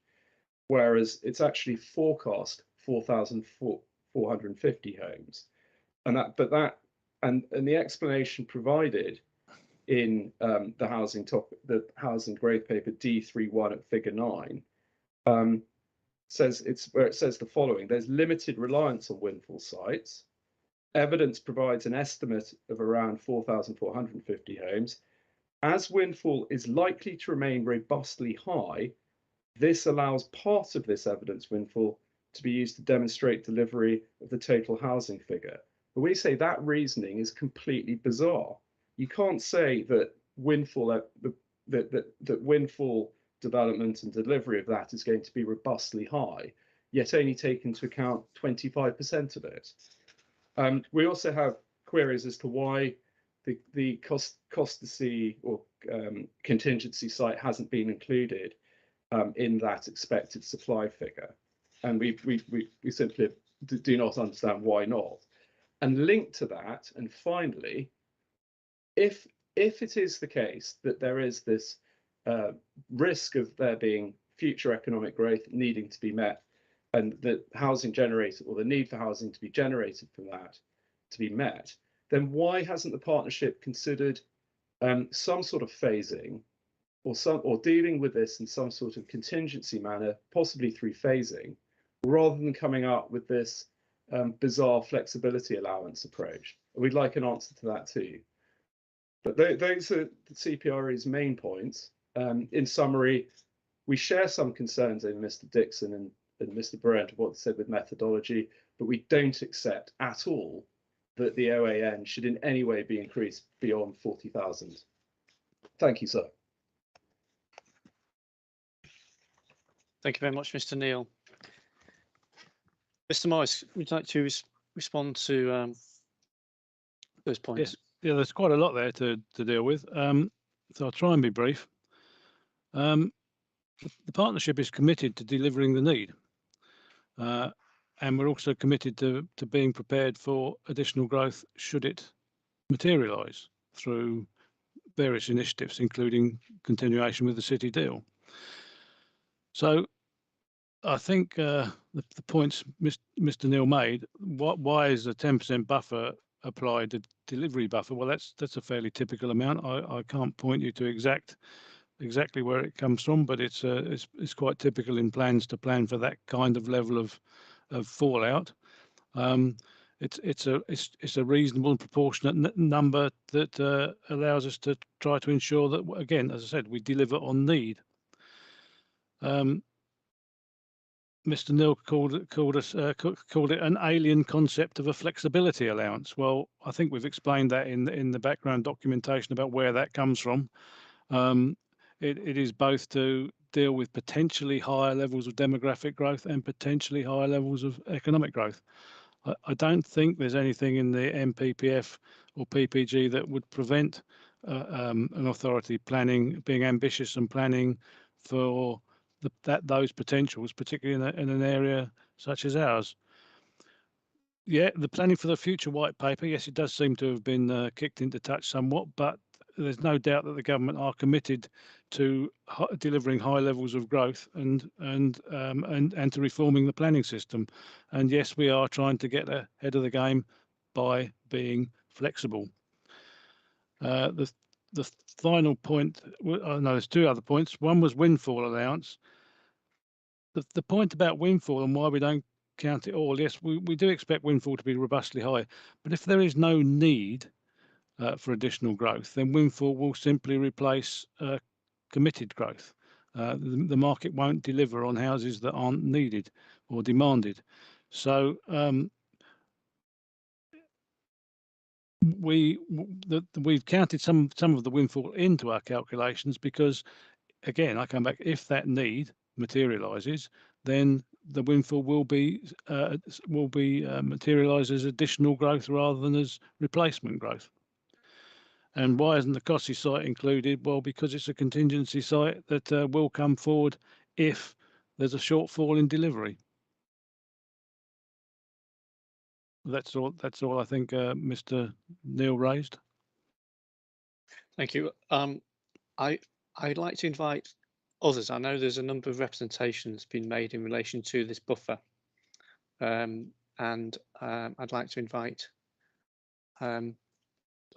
whereas it's actually forecast 4,450 homes, and the explanation provided in the housing growth paper D31 at figure 9 says the following: there's limited reliance on windfall sites. Evidence provides an estimate of around 4,450 homes. As windfall is likely to remain robustly high, this allows part of this evidence windfall to be used to demonstrate delivery of the total housing figure. But we say that reasoning is completely bizarre. You can't say that windfall windfall development and delivery of that is going to be robustly high, yet only take into account 25% of it. We also have queries as to why the costasy or contingency site hasn't been included in that expected supply figure, and we simply do not understand why not. And linked to that, and finally, if it is the case that there is this risk of there being future economic growth needing to be met, and the housing generated, or the need for housing to be generated from that to be met, then why hasn't the partnership considered some sort of phasing or dealing with this in some sort of contingency manner, possibly through phasing, rather than coming up with this bizarre flexibility allowance approach? We'd like an answer to that too. But those are the CPRE's main points. In summary, we share some concerns in Mr. Dixon and Mr. Brent, what they said with methodology, but we don't accept at all that the OAN should in any way be increased beyond 40,000. Thank you, sir. Thank you very much, Mr. Neal. Mr. Morris, would you like to respond to those points? Yeah, there's quite a lot there to deal with. So I'll try and be brief. The partnership is committed to delivering the need. And we're also committed to being prepared for additional growth should it materialise through various initiatives, including continuation with the city deal. So I think the points Mr. Neal made, why is a 10% buffer applied, the delivery buffer? Well, that's a fairly typical amount. I can't point you to exactly where it comes from, but it's quite typical in plans to plan for that kind of level of fallout. It's a reasonable and proportionate number that allows us to try to ensure that, again, as I said, we deliver on need. Mr. Neal called it an alien concept of a flexibility allowance. Well, I think we've explained that in the background documentation about where that comes from. It is both to deal with potentially higher levels of demographic growth and potentially higher levels of economic growth. I don't think there's anything in the MPPF or PPG that would prevent an authority being ambitious and planning for those potentials, particularly in an area such as ours. Yeah, the planning for the future white paper, yes, it does seem to have been kicked into touch somewhat, but there's no doubt that the government are committed to delivering high levels of growth and to reforming the planning system. And yes, we are trying to get ahead of the game by being flexible. The final point, no, there's two other points. One was windfall allowance. The point about windfall and why we don't count it all, yes, we do expect windfall to be robustly high, but if there is no need for additional growth, then windfall will simply replace committed growth. The market won't deliver on houses that aren't needed or demanded. So we've counted some of the windfall into our calculations because, again, I come back, if that need materialises, then the windfall will be materialised as additional growth rather than as replacement growth. And why isn't the Cossey site included? Well, because it's a contingency site that will come forward if there's a shortfall in delivery. That's all I think Mr. Neal raised. Thank you. I'd like to invite others. I know there's a number of representations being made in relation to this buffer, and I'd like to invite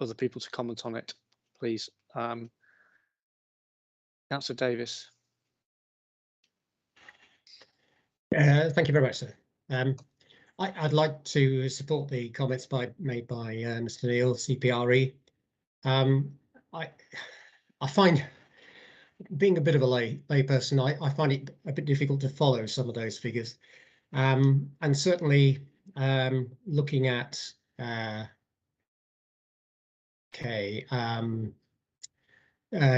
other people to comment on it, please. Councillor Davis. Thank you very much, sir. I'd like to support the comments made by Mr. Neal, CPRE. I find, being a bit of a lay person, I find it a bit difficult to follow some of those figures, and certainly looking at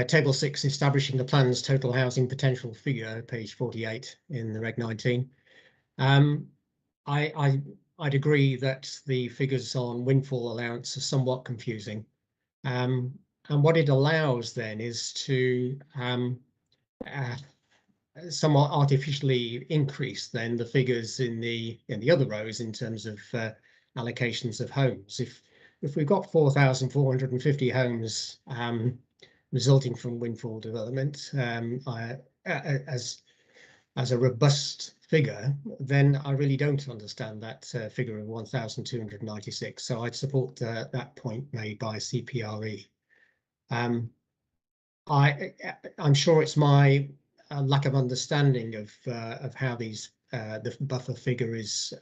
Table 6, establishing the plan's total housing potential figure, page 48 in the Reg 19. I'd agree that the figures on windfall allowance are somewhat confusing. And what it allows then is to somewhat artificially increase then the figures in the other rows in terms of allocations of homes. If we've got 4,450 homes resulting from windfall development as a robust figure, then I really don't understand that figure of 1,296. So I'd support that point made by CPRE. I'm sure it's my lack of understanding of how the buffer figure is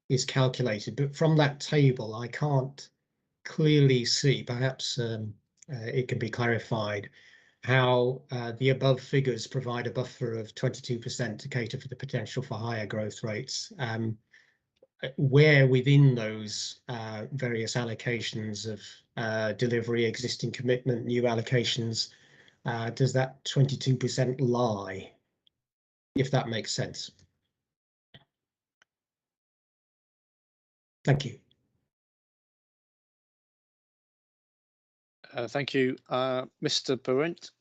is calculated, but from that table I can't clearly see, perhaps it can be clarified, how the above figures provide a buffer of 22% to cater for the potential for higher growth rates. Where within those various allocations of delivery, existing commitment, new allocations, does that 22% lie, if that makes sense? Thank you. Thank you. Mr. Berendt.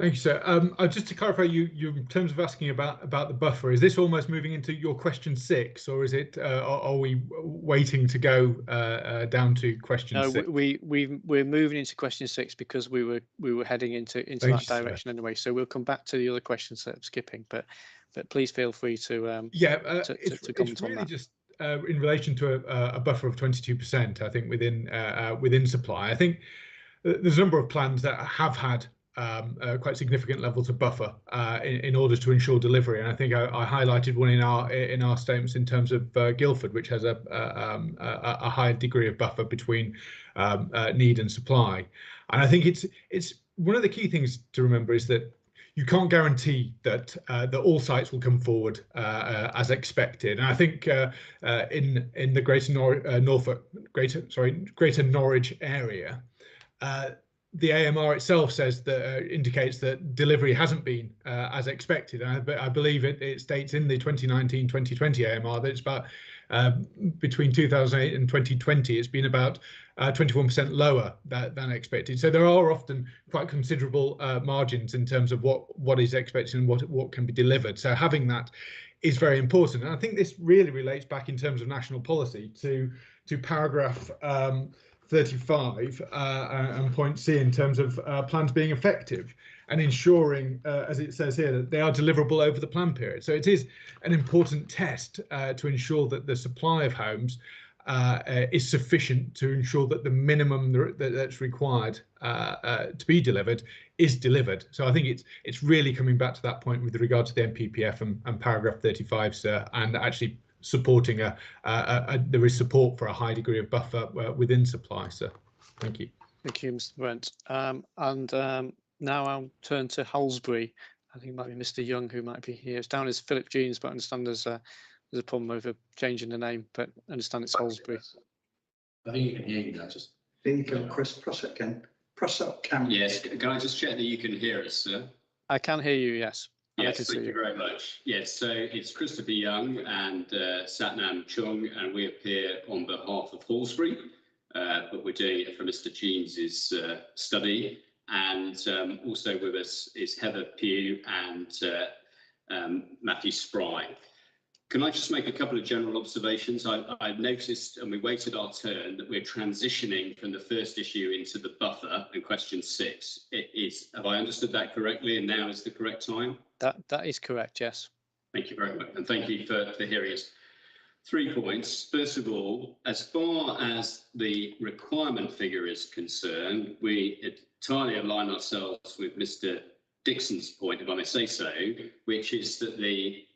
Thank you, sir. Just to clarify, you in terms of asking about the buffer, is this almost moving into your question 6, or is it? Are we waiting to go down to question 6? No, we're moving into question 6 because we were heading into that direction anyway. So we'll come back to the other questions that I'm skipping, but please feel free to to comment on that. Just in relation to a buffer of 22%, I think within supply. I think there's a number of plans that have had quite significant levels of buffer in order to ensure delivery, and I think I highlighted one in our statements in terms of Guildford, which has a high degree of buffer between need and supply. And I think it's one of the key things to remember is that you can't guarantee that all sites will come forward as expected. And I think in the Greater Norwich area, the AMR itself says that indicates that delivery hasn't been as expected. And I believe it states in the 2019-2020 AMR that it's about between 2008 and 2020, it's been about 21% lower than expected. So there are often quite considerable margins in terms of what is expected and what can be delivered. So having that is very important. And I think this really relates back in terms of national policy to paragraph 35 and point C in terms of plans being effective and ensuring, as it says here, that they are deliverable over the plan period. So it is an important test to ensure that the supply of homes is sufficient to ensure that the minimum that's required to be delivered is delivered. So I think it's really coming back to that point with regard to the NPPF and paragraph 35, sir, and actually supporting there is support for a high degree of buffer within supply, sir. Thank you. Thank you, Mr. Brent. And now I'll turn to Halsbury. I think it might be Mr. Young who might be here. It's down as Philip Jeans, but I understand there's a problem over changing the name, but I understand it's Halsbury. I think you can hear me now. Just Chris, press up camera. Yes, can I just check that you can hear us, sir? I can hear you, yes. Yes, thank you very much. Yes, so it's Christopher Young and Satnam Chung, and we appear on behalf of Halsbury, but we're doing it for Mr. Jeans's study. And also with us is Heather Pugh and Matthew Spry. Can I just make a couple of general observations? I've noticed, and we waited our turn, that we're transitioning from the first issue into the buffer in question 6. Have I understood that correctly, and now is the correct time? That is correct, yes. Thank you very much, and thank you for hearing us. 3 points. First of all, as far as the requirement figure is concerned, we entirely align ourselves with Mr. Dixon's point, if I may say so, which is that the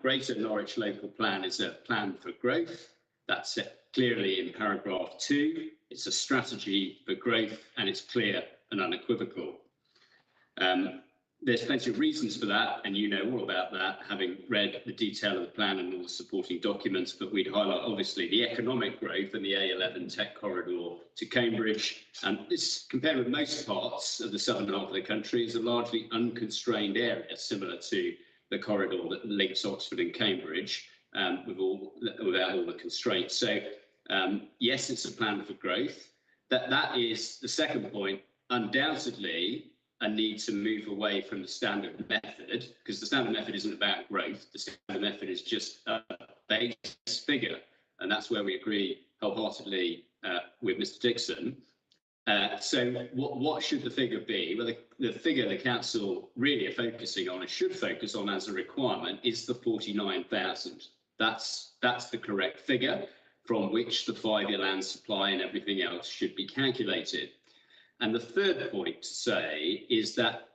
Greater Norwich Local Plan is a plan for growth. That's set clearly in paragraph 2. It's a strategy for growth, and it's clear and unequivocal. There's plenty of reasons for that, and you know all about that, having read the detail of the plan and all the supporting documents, but we'd highlight, obviously, the economic growth and the A11 tech corridor to Cambridge. And this, compared with most parts of the southern half of the country, is a largely unconstrained area, similar to the corridor that links Oxford and Cambridge, without all the constraints. So, yes, it's a plan for growth. That is the second point, undoubtedly, a need to move away from the standard method, because the standard method isn't about growth. The standard method is just a base figure, and that's where we agree wholeheartedly with Mr. Dixon. So what should the figure be? Well, the figure the council really are focusing on and should focus on as a requirement is the 49,000. That's the correct figure from which the 5-year land supply and everything else should be calculated. And the third point to say is that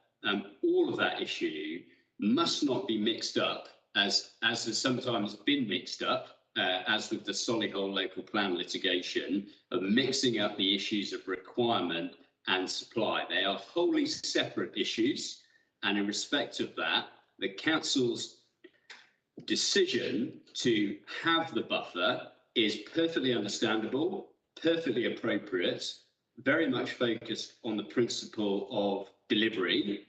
all of that issue must not be mixed up as has sometimes been mixed up, as with the Solihull local plan litigation, of mixing up the issues of requirement and supply. They are wholly separate issues, and in respect of that, the council's decision to have the buffer is perfectly understandable, perfectly appropriate, very much focused on the principle of delivery,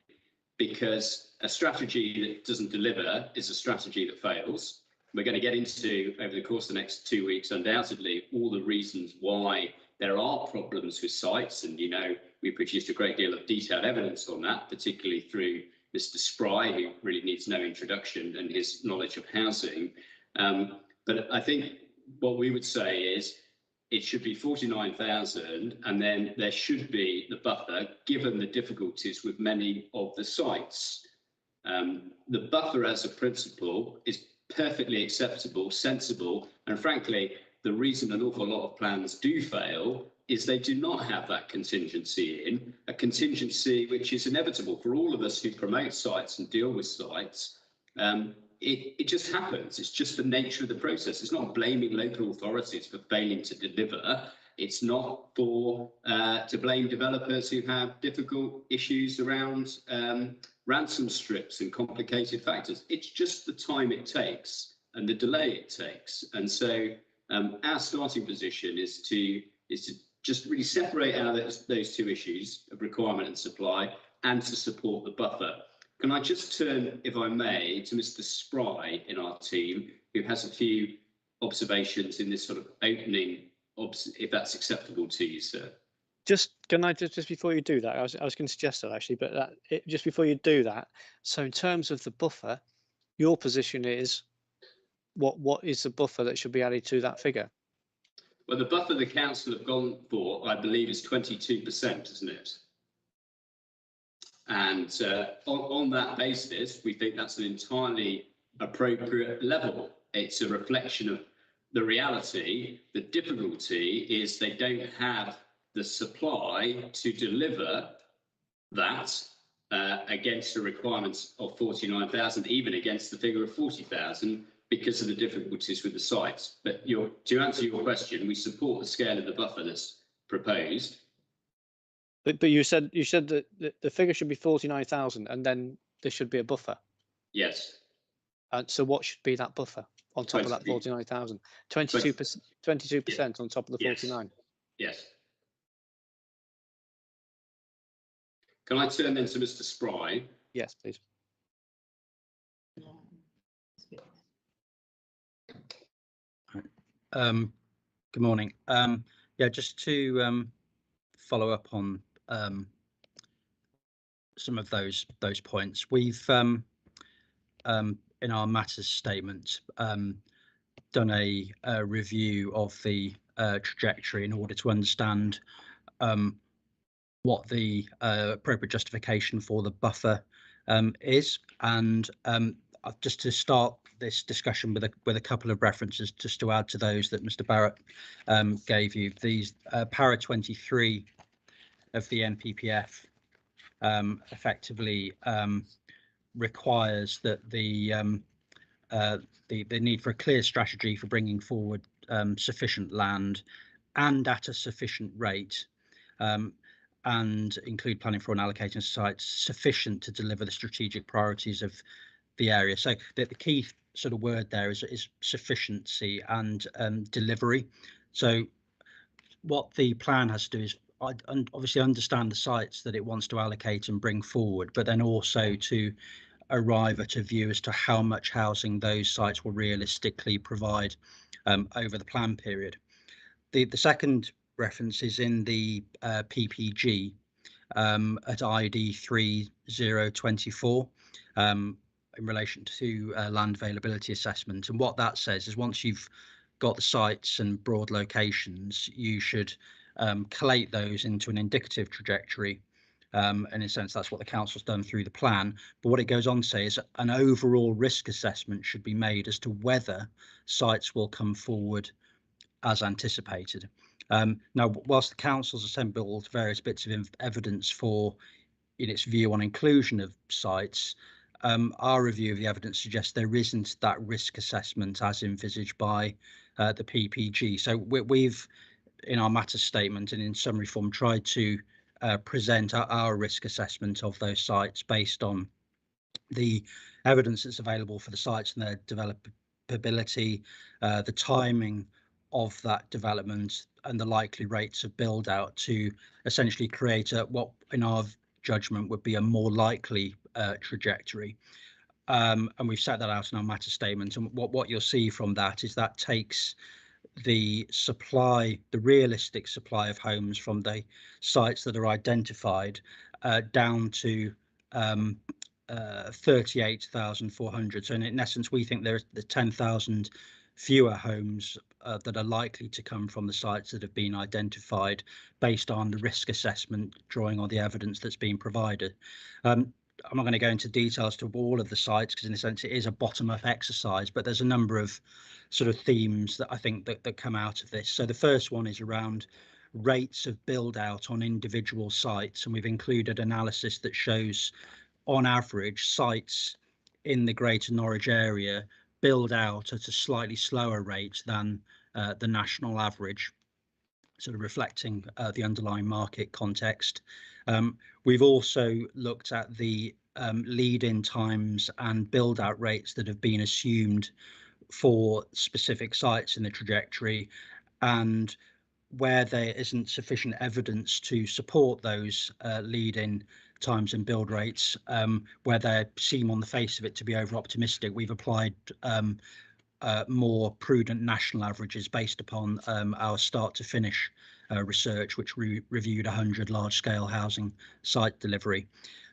because a strategy that doesn't deliver is a strategy that fails. We're going to get into, over the course of the next 2 weeks, undoubtedly, all the reasons why there are problems with sites. And, you know, we produced a great deal of detailed evidence on that, particularly through Mr. Spry, who really needs no introduction, and his knowledge of housing. But I think what we would say is it should be 49,000, and then there should be the buffer, given the difficulties with many of the sites. The buffer as a principle is perfectly acceptable, sensible, and frankly, the reason an awful lot of plans do fail is they do not have that contingency in, a contingency which is inevitable for all of us who promote sites and deal with sites. It just happens. It's just the nature of the process. It's not blaming local authorities for failing to deliver. It's not for to blame developers who have difficult issues around ransom strips and complicated factors. It's just the time it takes and the delay it takes. And so our starting position is to just really separate out those two issues of requirement and supply, and to support the buffer. Can I just turn, if I may, to Mr. Spry in our team, who has a few observations in this sort of opening, if that's acceptable to you, sir. Can I just before you do that, I was going to suggest that actually, but just before you do that, so in terms of the buffer, your position is what is the buffer that should be added to that figure? Well, the buffer the council have gone for, I believe, is 22%, isn't it? And on that basis, we think that's an entirely appropriate level. It's a reflection of the reality. The difficulty is they don't have the supply to deliver that against the requirements of 49,000, even against the figure of 40,000, because of the difficulties with the sites. But to answer your question, we support the scale of the buffer that's proposed. But you said that the figure should be 49,000, and then there should be a buffer. Yes. So what should be that buffer on top of that 49,000? 22% on top of the 49. Yes. Can I turn then to Mr. Spry? Yes, please. Good morning. Yeah, just to follow up on some of those points. We've in our matters statement done a review of the trajectory in order to understand what the appropriate justification for the buffer is, and just to start this discussion with a couple of references, just to add to those that Mr. Barrett gave you. These para 23 of the NPPF effectively requires that the need for a clear strategy for bringing forward sufficient land and at a sufficient rate, and include planning for and allocating sites sufficient to deliver the strategic priorities of the area. So the key sort of word there is sufficiency and delivery. So what the plan has to do is obviously understand the sites that it wants to allocate and bring forward, but then also to arrive at a view as to how much housing those sites will realistically provide over the plan period. The second reference is in the PPG at ID 3024 in relation to land availability assessment. And what that says is once you've got the sites and broad locations, you should collate those into an indicative trajectory. And in a sense, that's what the council's done through the plan. But what it goes on to say is an overall risk assessment should be made as to whether sites will come forward as anticipated. Now, whilst the council's assembled various bits of evidence for in its view on inclusion of sites, our review of the evidence suggests there isn't that risk assessment as envisaged by the PPG. So we've, in our matter statement and in summary form, tried to present our risk assessment of those sites based on the evidence that's available for the sites and their developability, the timing of that development and the likely rates of build out to essentially create what in our judgment would be a more likely trajectory. And we've set that out in our matter statement, and what you'll see from that is that takes the supply, the realistic supply of homes from the sites that are identified down to 38,400. So in essence, we think there's the 10,000 fewer homes that are likely to come from the sites that have been identified based on the risk assessment, drawing on the evidence that's been provided. I'm not going to go into details to all of the sites because in a sense it is a bottom-up exercise, but there's a number of sort of themes that I think that come out of this. So the first one is around rates of build out on individual sites, and we've included analysis that shows on average sites in the Greater Norwich area build out at a slightly slower rate than the national average, sort of reflecting the underlying market context. We've also looked at the lead-in times and build-out rates that have been assumed for specific sites in the trajectory, and where there isn't sufficient evidence to support those lead-in times and build rates, where they seem on the face of it to be over-optimistic, we've applied more prudent national averages based upon our start to finish research, which reviewed 100 large-scale housing site delivery.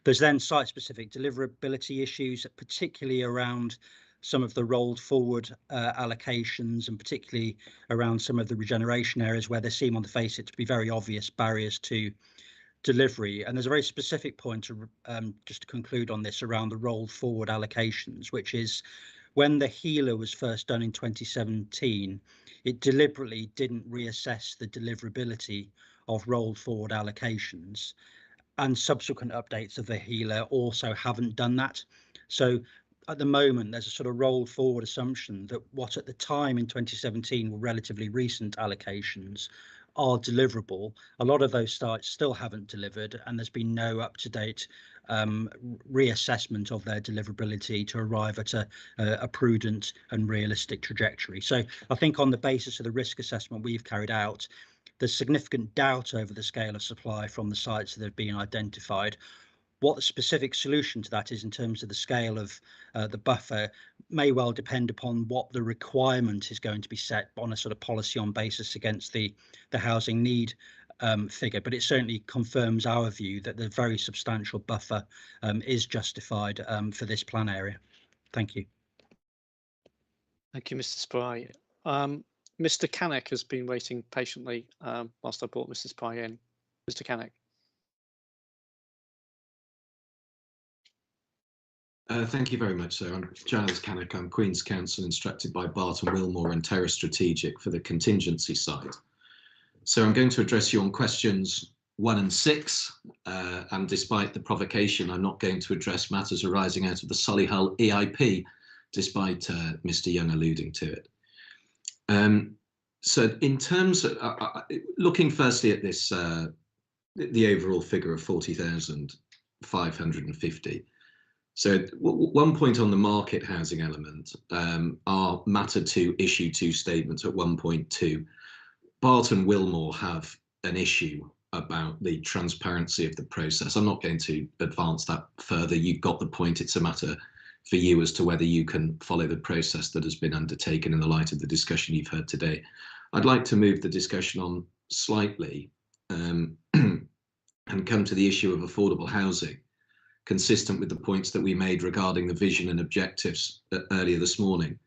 There's then site-specific deliverability issues, particularly around some of the rolled forward allocations, and particularly around some of the regeneration areas where there seem on the face it to be very obvious barriers to delivery. And there's a very specific point to, just to conclude on this, around the rolled forward allocations, which is when the HELA was first done in 2017, it deliberately didn't reassess the deliverability of rolled forward allocations, and subsequent updates of the HELA also haven't done that. So at the moment, there's a sort of rolled forward assumption that what at the time in 2017 were relatively recent allocations are deliverable. A lot of those sites still haven't delivered, and there's been no up-to-date reassessment of their deliverability to arrive at a prudent and realistic trajectory. So I think on the basis of the risk assessment we've carried out, there's significant doubt over the scale of supply from the sites that have been identified. What the specific solution to that is in terms of the scale of the buffer may well depend upon what the requirement is going to be set on a sort of policy on basis against the housing need figure, but it certainly confirms our view that the very substantial buffer is justified for this plan area. Thank you. Thank you, Mr. Spry. Mr. Cannock has been waiting patiently whilst I brought Mr. Spry in. Mr. Cannock. Thank you very much, sir. I'm Giles Cannock. I'm Queen's Counsel instructed by Barton Wilmore and Terra Strategic for the contingency side. So I'm going to address you on questions 1 and 6, and despite the provocation, I'm not going to address matters arising out of the Solihull EIP, despite Mr. Young alluding to it. So in terms of looking firstly at this, the overall figure of 40,550. So one point on the market housing element, our matter 2 issue 2 statements at 1.2, Barton Wilmore have an issue about the transparency of the process. I'm not going to advance that further. You've got the point. It's a matter for you as to whether you can follow the process that has been undertaken in the light of the discussion you've heard today. I'd like to move the discussion on slightly and come to the issue of affordable housing, consistent with the points that we made regarding the vision and objectives earlier this morning.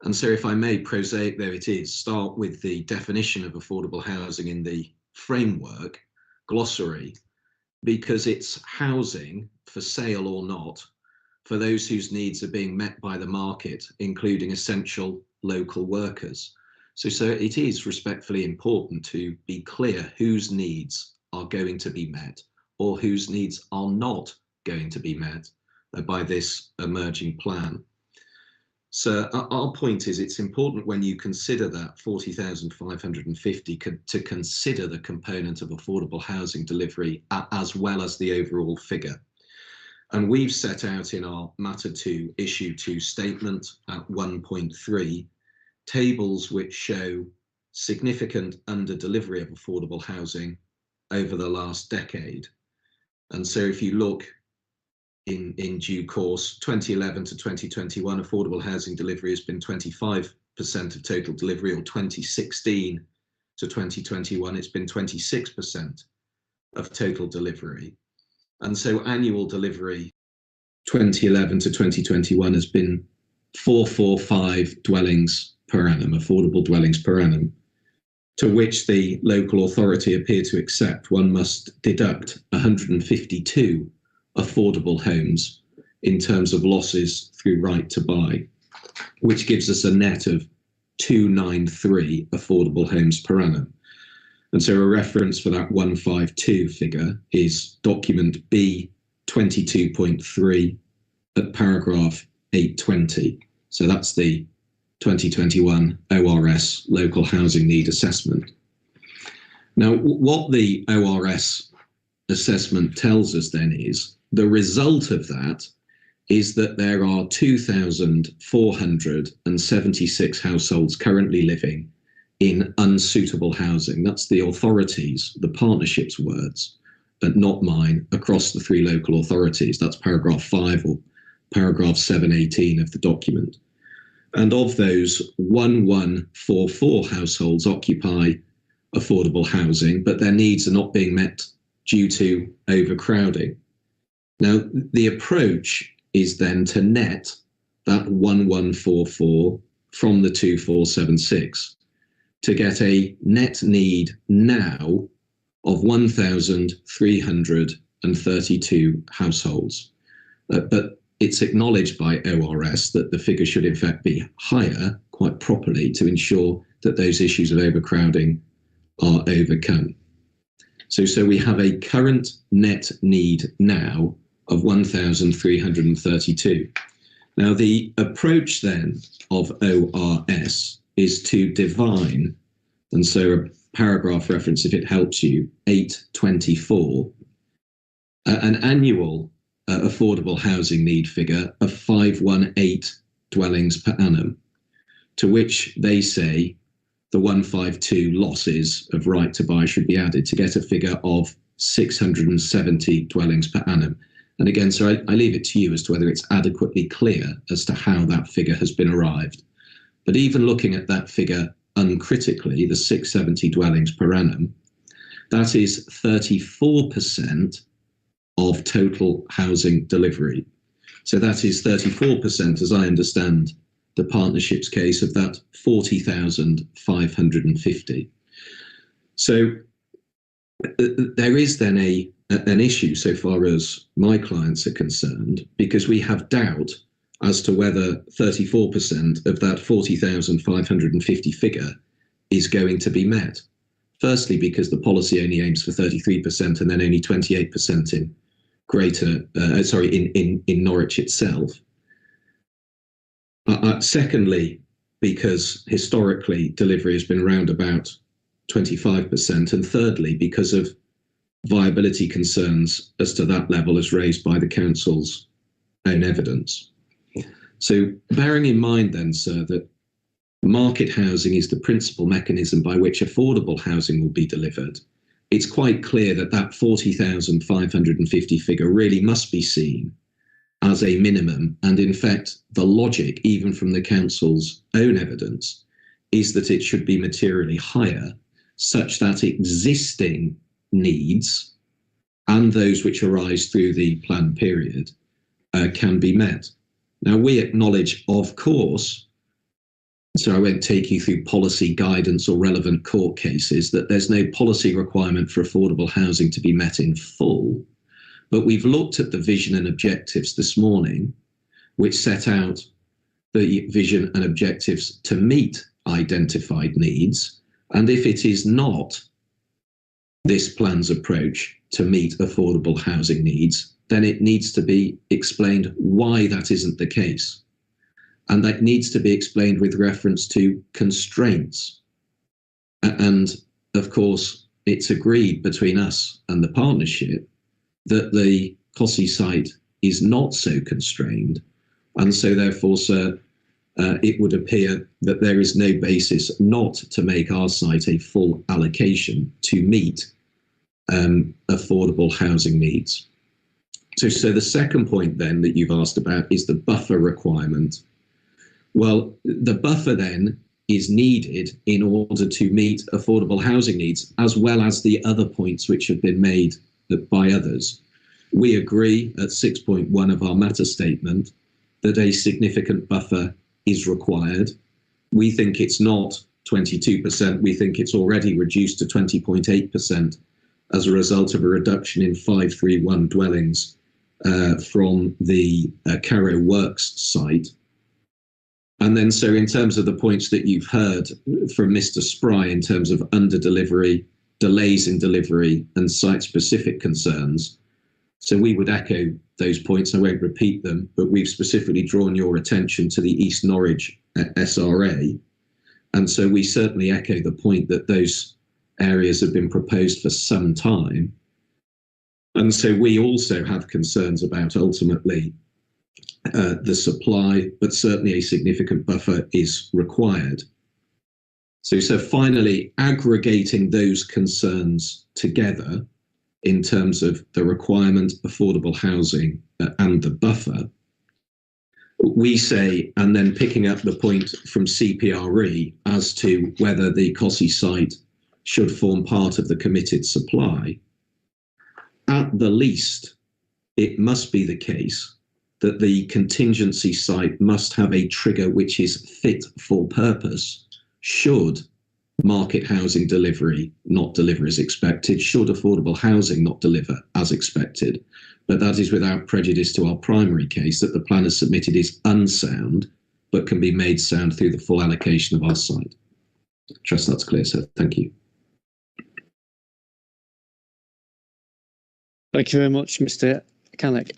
And so if I may, prosaic though it is, start with the definition of affordable housing in the framework glossary, because it's housing for sale or not for those whose needs are being met by the market, including essential local workers. So it is respectfully important to be clear whose needs are going to be met or whose needs are not going to be met by this emerging plan. So our point is it's important when you consider that 40,550 to consider the component of affordable housing delivery as well as the overall figure. And we've set out in our Matter 2 Issue 2 statement at 1.3 tables which show significant under-delivery of affordable housing over the last decade. And so if you look in due course, 2011 to 2021, affordable housing delivery has been 25% of total delivery, or 2016 to 2021, it's been 26% of total delivery. And so annual delivery 2011 to 2021 has been 445 dwellings per annum, affordable dwellings per annum, to which the local authority appear to accept one must deduct 152 affordable homes in terms of losses through right to buy, which gives us a net of 293 affordable homes per annum. And so a reference for that 152 figure is document B 22.3 at paragraph 820. So that's the 2021 ORS local housing need assessment. Now, what the ORS assessment tells us then is the result of that is that there are 2,476 households currently living in unsuitable housing. That's the authorities, the partnership's words, but not mine, across the 3 local authorities. That's paragraph 5 or paragraph 718 of the document. And of those, 1,144 households occupy affordable housing, but their needs are not being met due to overcrowding. Now, the approach is then to net that 1,144 from the 2,476 to get a net need now of 1,332 households. But it's acknowledged by ORS that the figure should in fact be higher, quite properly, to ensure that those issues of overcrowding are overcome. So we have a current net need now of 1,332. Now, the approach then of ORS is to divine, and so a paragraph reference, if it helps you, 824, an annual affordable housing need figure of 518 dwellings per annum, to which they say the 152 losses of right to buy should be added to get a figure of 670 dwellings per annum. And again, so I leave it to you as to whether it's adequately clear as to how that figure has been arrived. But even looking at that figure uncritically, the 670 dwellings per annum, that is 34% of total housing delivery. So that is 34%, as I understand the partnership's case, of that 40,550. So there is then an issue so far as my clients are concerned, because we have doubt as to whether 34% of that 40,550 figure is going to be met. Firstly, because the policy only aims for 33% and then only 28% in in Norwich itself. Secondly, because historically delivery has been around about 25%, and thirdly, because of viability concerns as to that level as raised by the council's own evidence. So bearing in mind then, sir, that market housing is the principal mechanism by which affordable housing will be delivered, it's quite clear that that 40,550 figure really must be seen as a minimum. And in fact, the logic, even from the council's own evidence, is that it should be materially higher, such that existing needs and those which arise through the plan period can be met. Now, we acknowledge, of course, so I won't take you through policy guidance or relevant court cases, that there's no policy requirement for affordable housing to be met in full. But we've looked at the vision and objectives this morning, which set out the vision and objectives to meet identified needs. And if it is not this plan's approach to meet affordable housing needs, then it needs to be explained why that isn't the case. And that needs to be explained with reference to constraints. And of course, it's agreed between us and the partnership that the Cossey site is not so constrained. And so therefore, sir, it would appear that there is no basis not to make our site a full allocation to meet affordable housing needs. So the second point then that you've asked about is the buffer requirement. Well, the buffer then is needed in order to meet affordable housing needs, as well as the other points which have been made by others. We agree at 6.1 of our matter statement that a significant buffer is required. We think it's not 22%. We think it's already reduced to 20.8% as a result of a reduction in 531 dwellings from the Carrow Works site. And then so in terms of the points that you've heard from Mr. Spry in terms of under-delivery, delays in delivery and site-specific concerns, so we would echo those points. I won't repeat them, but we've specifically drawn your attention to the East Norwich SRA. And so we certainly echo the point that those areas have been proposed for some time. And so we also have concerns about ultimately the supply, but certainly a significant buffer is required. So finally, aggregating those concerns together in terms of the requirement, affordable housing, and the buffer, we say, and then picking up the point from CPRE as to whether the Cossey site should form part of the committed supply, at the least, it must be the case that the contingency site must have a trigger which is fit for purpose should market housing delivery not deliver as expected, should affordable housing not deliver as expected. But that is without prejudice to our primary case that the plan as submitted is unsound, but can be made sound through the full allocation of our site. I trust that's clear, sir. Thank you. Thank you very much, Mr. Canuck.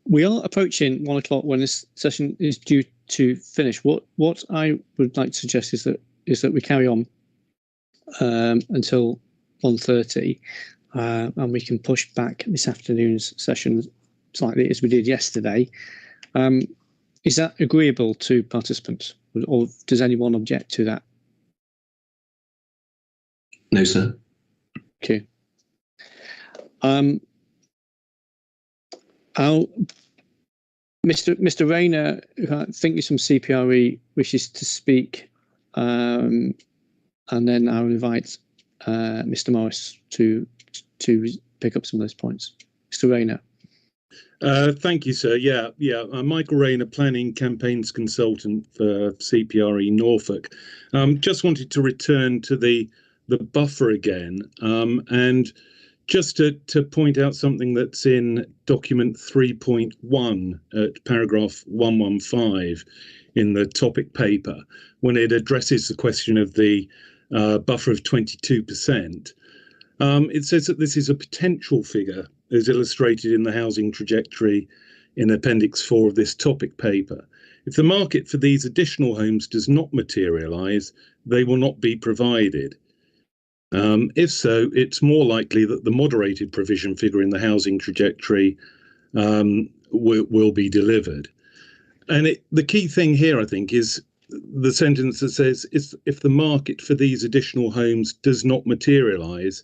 We are approaching 1 o'clock when this session is due to finish. What I would like to suggest is that we carry on until 1:30, and we can push back this afternoon's session slightly as we did yesterday. Is that agreeable to participants, or does anyone object to that? No, sir. Okay. Mr. Rayner, I think he's from CPRE, wishes to speak, and then I'll invite Mr. Morris to pick up some of those points. Mr. Rayner. Thank you, sir. Yeah. I'm Michael Rayner, Planning Campaigns Consultant for CPRE Norfolk. Just wanted to return to the buffer again, and just to point out something that's in document 3.1 at paragraph 115 in the topic paper, when it addresses the question of the buffer of 22%. It says that this is a potential figure as illustrated in the housing trajectory in Appendix 4 of this topic paper. If the market for these additional homes does not materialise, they will not be provided. If so, it's more likely that the moderated provision figure in the housing trajectory will be delivered. And the key thing here, I think, is the sentence that says, if the market for these additional homes does not materialise,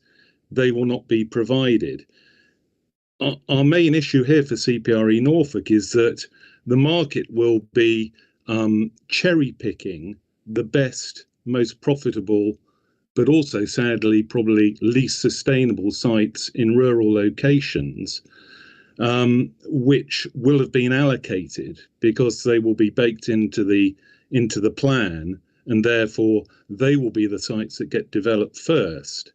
they will not be provided. Our main issue here for CPRE Norfolk is that the market will be cherry picking the best, most profitable, but also sadly probably least sustainable sites in rural locations, which will have been allocated because they will be baked into the plan, and therefore they will be the sites that get developed first.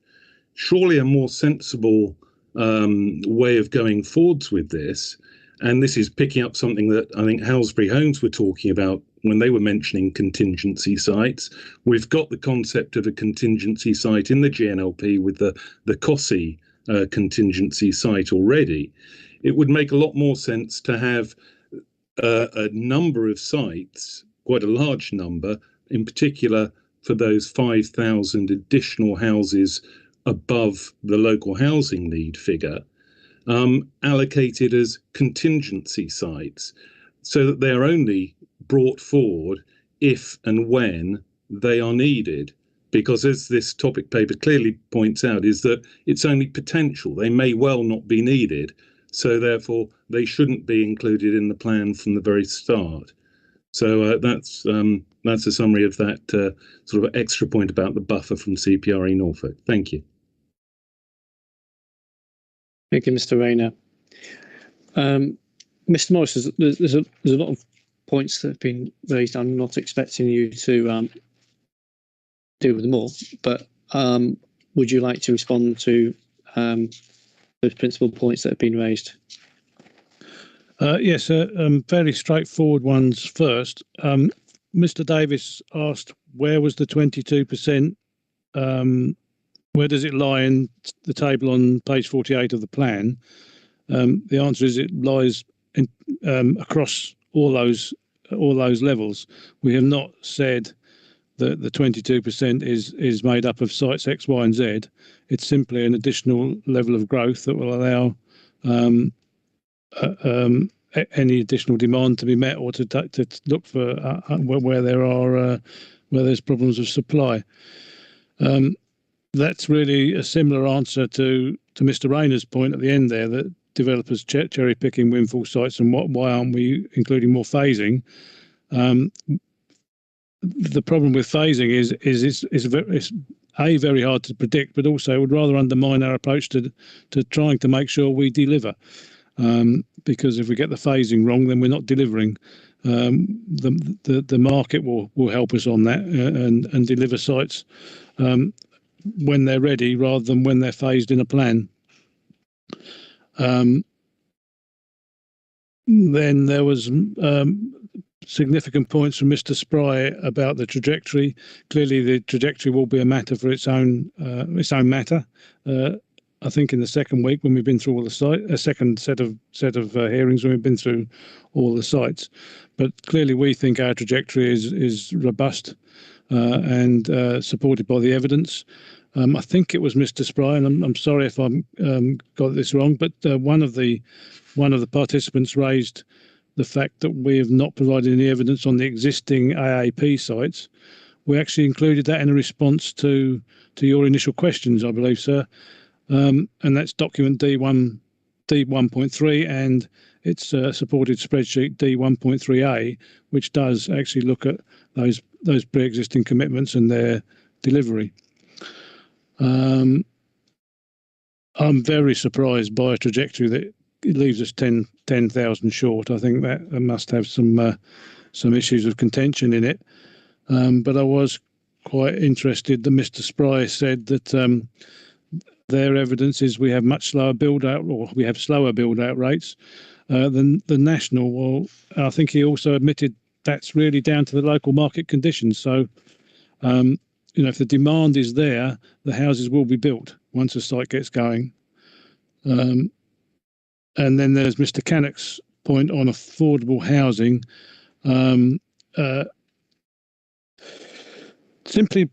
Surely a more sensible way of going forwards with this, and this is picking up something that I think Halsbury Homes were talking about when they were mentioning contingency sites. We've got the concept of a contingency site in the GNLP with the Cossey contingency site already, it would make a lot more sense to have a number of sites, quite a large number, in particular for those 5,000 additional houses above the local housing need figure, allocated as contingency sites, so that they are only brought forward if and when they are needed. Because as this topic paper clearly points out, is that it's only potential. They may well not be needed. So therefore, they shouldn't be included in the plan from the very start. So that's a summary of that sort of extra point about the buffer from CPRE Norfolk. Thank you. Thank you, Mr. Rayner. Mr. Morris, there's a lot of points that have been raised. I'm not expecting you to deal with them all, but would you like to respond to those principal points that have been raised? Yes, fairly straightforward ones first. Mr. Davis asked, where was the 22%? Where does it lie in the table on page 48 of the plan? The answer is it lies in, across all those levels. We have not said that the 22% is made up of sites X, Y, and Z. It's simply an additional level of growth that will allow any additional demand to be met, or to look for where there's problems of supply. That's really a similar answer to Mr. Rayner's point at the end there, that developers cherry picking windfall sites, and why aren't we including more phasing? The problem with phasing is it's very hard to predict, but also it would rather undermine our approach to trying to make sure we deliver. Because if we get the phasing wrong, then we're not delivering. The market will help us on that and deliver sites when they're ready, rather than when they're phased in a plan. Then there was significant points from Mr. Spry about the trajectory. Clearly, the trajectory will be a matter for its own matter. I think in the second week, when we've been through all the sites, a second set of hearings when we've been through all the sites. But clearly, we think our trajectory is robust and supported by the evidence. I think it was Mr. Spry, and I'm sorry if I'm got this wrong, but one of the participants raised the fact that we have not provided any evidence on the existing AAP sites. We actually included that in a response to your initial questions, I believe, sir. And that's document D1.3, and it's supported spreadsheet D1.3A, which does actually look at those pre-existing commitments and their delivery. I'm very surprised by a trajectory that it leaves us 10,000 short. I think that must have some issues of contention in it. But I was quite interested that Mr. Spry said that their evidence is we have much slower build out, or we have slower build out rates than the national. Well, I think he also admitted that's really down to the local market conditions. So, if the demand is there, the houses will be built once the site gets going. And then there's Mr. Cannock's point on affordable housing. Simply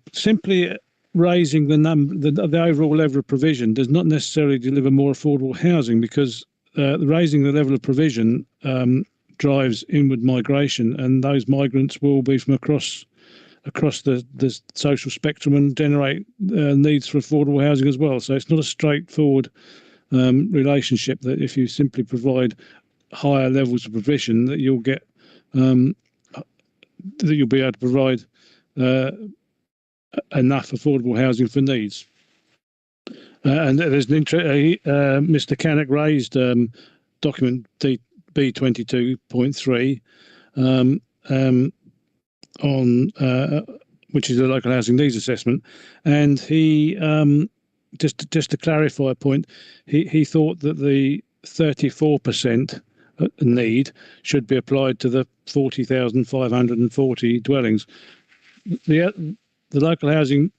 raising the overall level of provision does not necessarily deliver more affordable housing, because raising the level of provision drives inward migration, and those migrants will be from across the social spectrum and generate needs for affordable housing as well. So it's not a straightforward relationship that if you simply provide higher levels of provision, that you'll get that you'll be able to provide enough affordable housing for needs. And there's an Mr. Cannock raised document B22.3 on which is the local housing needs assessment, and he just to clarify a point, he thought that the 34% need should be applied to the 40,540 dwellings. The local housing,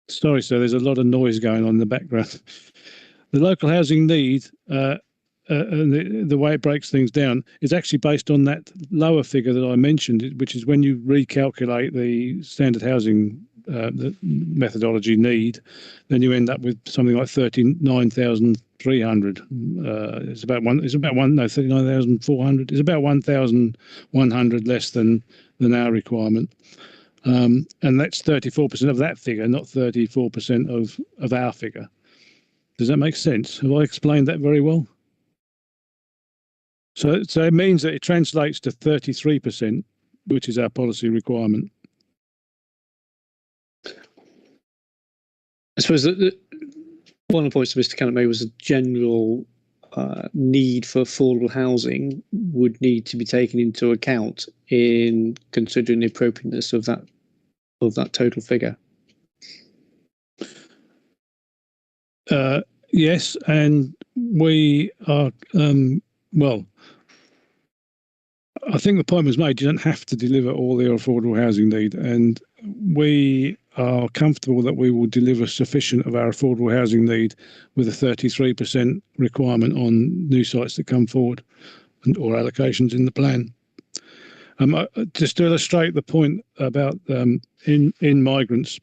sorry sir, there's a lot of noise going on in the background. The local housing need and the way it breaks things down is actually based on that lower figure that I mentioned, which is when you recalculate the standard housing the methodology need, then you end up with something like 39,300. It's about 39,400. It's about 1,100 less than our requirement. And that's 34% of that figure, not 34% of our figure. Does that make sense? Have I explained that very well? So it means that it translates to 33%, which is our policy requirement. I suppose that one of the points that Mr. Canuck made was a general need for affordable housing would need to be taken into account in considering the appropriateness of that total figure. Yes, and we are well. I think the point was made. You don't have to deliver all the affordable housing need, and we are comfortable that we will deliver sufficient of our affordable housing need with a 33% requirement on new sites that come forward or allocations in the plan. Just to illustrate the point about in migrants,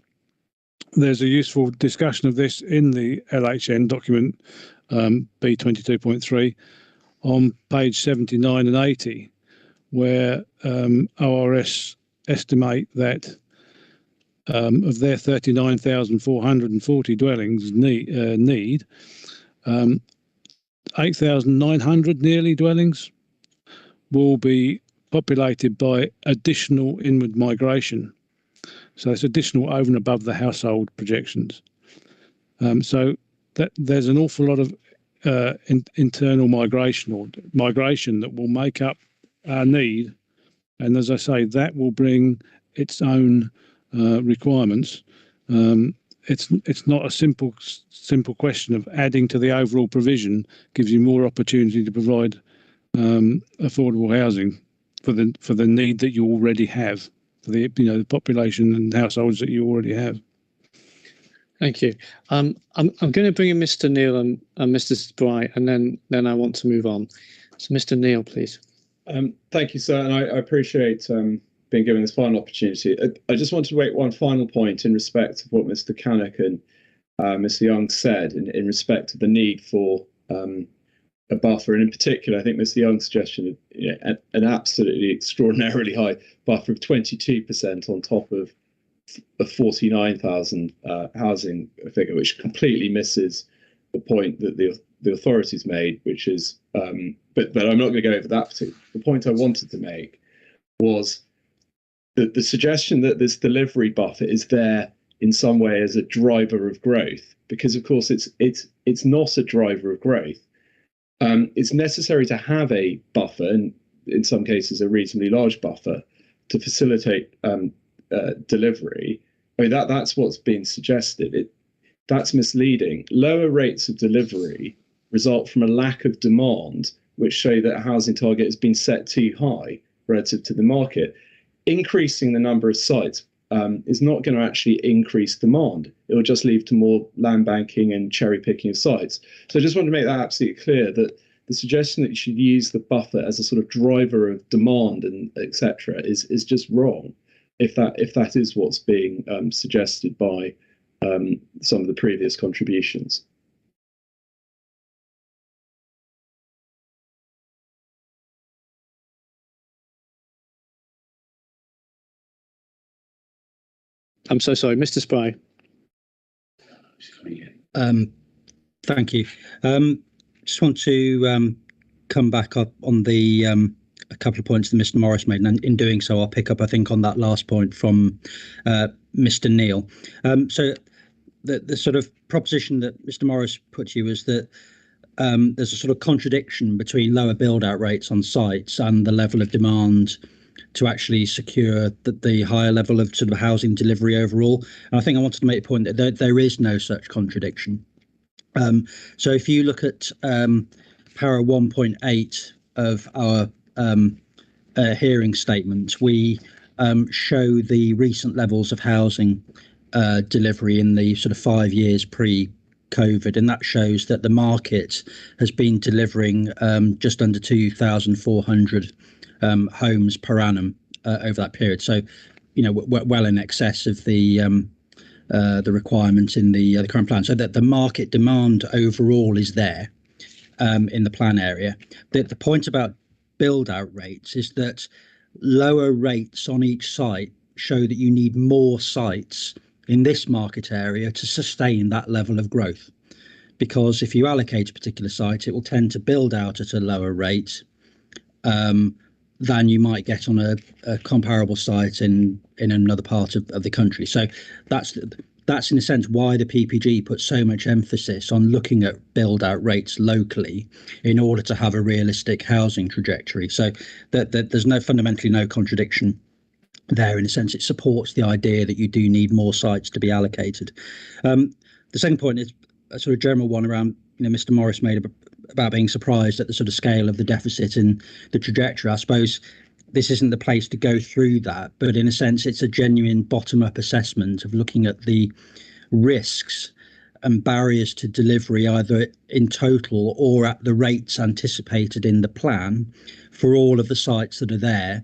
there's a useful discussion of this in the LHN document B22.3 on page 79 and 80, where ORS estimate that of their 39,440 dwellings need 8,900 nearly dwellings will be populated by additional inward migration. So it's additional over and above the household projections. So that there's an awful lot of internal migration or migration that will make up our need. And as I say, that will bring its own requirements. It's not a simple question of adding to the overall provision gives you more opportunity to provide affordable housing for the need that you already have, for the the population and households that you already have. Thank you. I'm going to bring in Mr. Neil and Mr. Spry, and then I want to move on. So, Mr. Neil, please. Thank you, sir, and I appreciate being given this final opportunity. I just wanted to make one final point in respect of what Mr. Canuck and Mr. Young said in respect of the need for a buffer, and in particular, I think Mr. Young's suggestion of an absolutely extraordinarily high buffer of 22% on top of a 49,000 housing figure, which completely misses the point that the authorities made, which is, but I'm not going to go over that particular. The point I wanted to make was that the suggestion that this delivery buffer is there in some way as a driver of growth, because of course it's not a driver of growth. It's necessary to have a buffer, and in some cases a reasonably large buffer, to facilitate delivery. I mean that's what's being suggested. That's misleading. Lower rates of delivery result from a lack of demand, which show that a housing target has been set too high relative to the market. Increasing the number of sites is not going to actually increase demand. It will just lead to more land banking and cherry picking of sites. So I just want to make that absolutely clear that the suggestion that you should use the buffer as a sort of driver of demand and etc. is just wrong. If that is what's being suggested by some of the previous contributions. I'm so sorry, Mr. Spry. Thank you. Just want to come back up on the a couple of points that Mr. Morris made, and in doing so, I'll pick up, I think, on that last point from Mr. Neil. So the sort of proposition that Mr. Morris put to you is that there's a sort of contradiction between lower build-out rates on sites and the level of demand to actually secure the higher level of sort of housing delivery overall. And I think I wanted to make a point that there is no such contradiction. So if you look at para 1.8 of our hearing statement, we show the recent levels of housing delivery in the sort of 5 years pre COVID, and that shows that the market has been delivering just under 2,400 homes per annum over that period. So, you know, well in excess of the requirement in the current plan. So that the market demand overall is there in the plan area. The point about build out rates is that lower rates on each site show that you need more sites in this market area to sustain that level of growth. Because if you allocate a particular site, it will tend to build out at a lower rate than you might get on a comparable site in another part of the country. So that's in a sense why the PPG puts so much emphasis on looking at build out rates locally in order to have a realistic housing trajectory. So that there's fundamentally no contradiction there. In a sense, it supports the idea that you do need more sites to be allocated. The second point is a sort of general one around, you know, Mr. Morris made about being surprised at the sort of scale of the deficit and the trajectory. I suppose this isn't the place to go through that, but in a sense, it's a genuine bottom-up assessment of looking at the risks and barriers to delivery, either in total or at the rates anticipated in the plan for all of the sites that are there.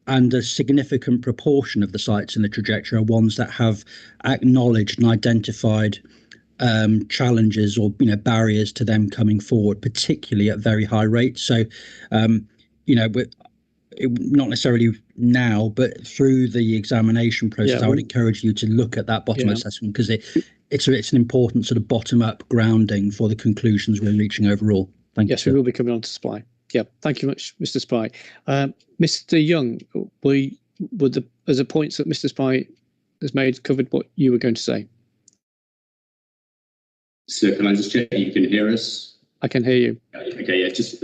And a significant proportion of the sites in the trajectory are ones that have acknowledged and identified challenges or, you know, barriers to them coming forward, particularly at very high rates. So, you know, not necessarily now, but through the examination process, I would encourage you to look at that bottom assessment, because it's an important sort of bottom up grounding for the conclusions we're reaching overall. Thank you. Yes, we will be coming on to supply. Yeah, thank you much, Mr. Spy. Mr. Young, would the points that Mr. Spy has made covered what you were going to say? So can I just check you can hear us? I can hear you. Okay, yeah, just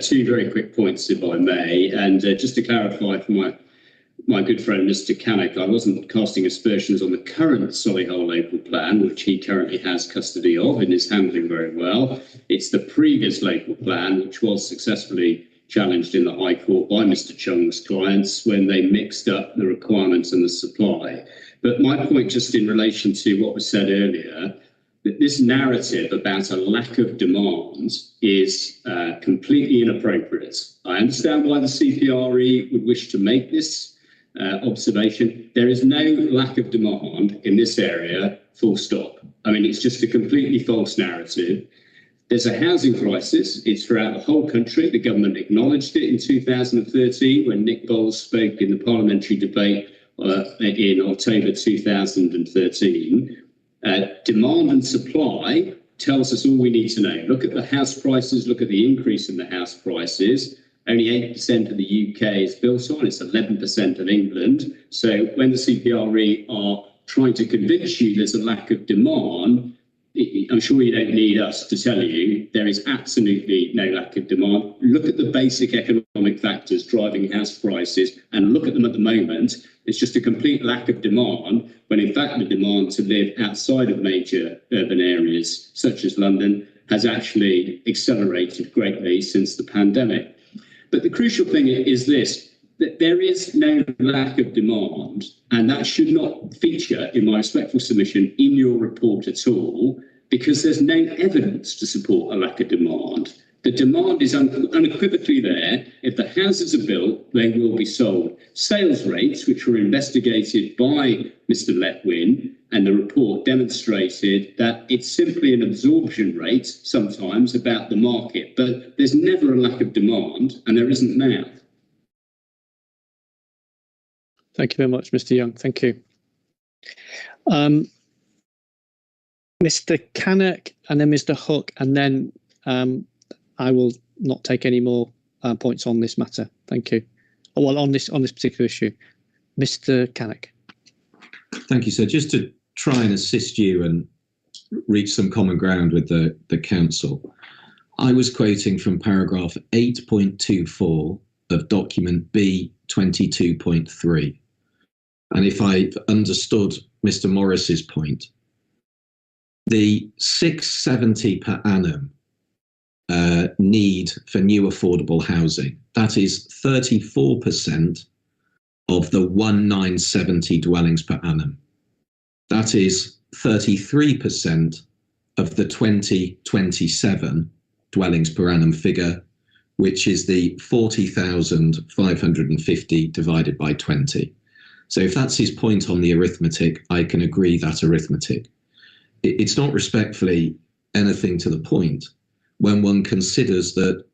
two very quick points, if I may, and just to clarify for my good friend Mr. Cannock, I wasn't casting aspersions on the current Solihull local plan, which he currently has custody of and is handling very well. It's the previous local plan, which was successfully challenged in the High Court by Mr. Chung's clients when they mixed up the requirements and the supply. But my point, just in relation to what was said earlier, that this narrative about a lack of demand is completely inappropriate. I understand why the CPRE would wish to make this observation. There is no lack of demand in this area, full stop. I mean, it's just a completely false narrative. There's a housing crisis. It's throughout the whole country. The government acknowledged it in 2013 when Nick Bowles spoke in the parliamentary debate in October 2013. Demand and supply tells us all we need to know. Look at the house prices, look at the increase in the house prices. Only 8% of the UK is built on, it's 11% of England. So when the CPRE are trying to convince you there's a lack of demand, I'm sure you don't need us to tell you there is absolutely no lack of demand. Look at the basic economic factors driving house prices and look at them at the moment. It's just a complete lack of demand, when in fact the demand to live outside of major urban areas such as London has actually accelerated greatly since the pandemic. But the crucial thing is this, that there is no lack of demand, and that should not feature in my respectful submission in your report at all, because there's no evidence to support a lack of demand. The demand is unequivocally there. If the houses are built, they will be sold. Sales rates, which were investigated by Mr. Letwin, and the report demonstrated that it's simply an absorption rate sometimes about the market, but there's never a lack of demand, and there isn't now. Thank you very much, Mr. Young. Thank you. Mr. Cannock and then Mr. Hook, and then I will not take any more points on this matter. Thank you. Well, on this particular issue, Mr. Cannock. Thank you, sir. Just to try and assist you and reach some common ground with the council, I was quoting from paragraph 8.24 of document B 22.3. And if I've understood Mr. Morris's point, the 670 per annum need for new affordable housing, that is 34% of the 1970 dwellings per annum. That is 33% of the 2027 dwellings per annum figure, which is the 40,550 divided by 20. So if that's his point on the arithmetic, I can agree that arithmetic. It's not respectfully anything to the point when one considers that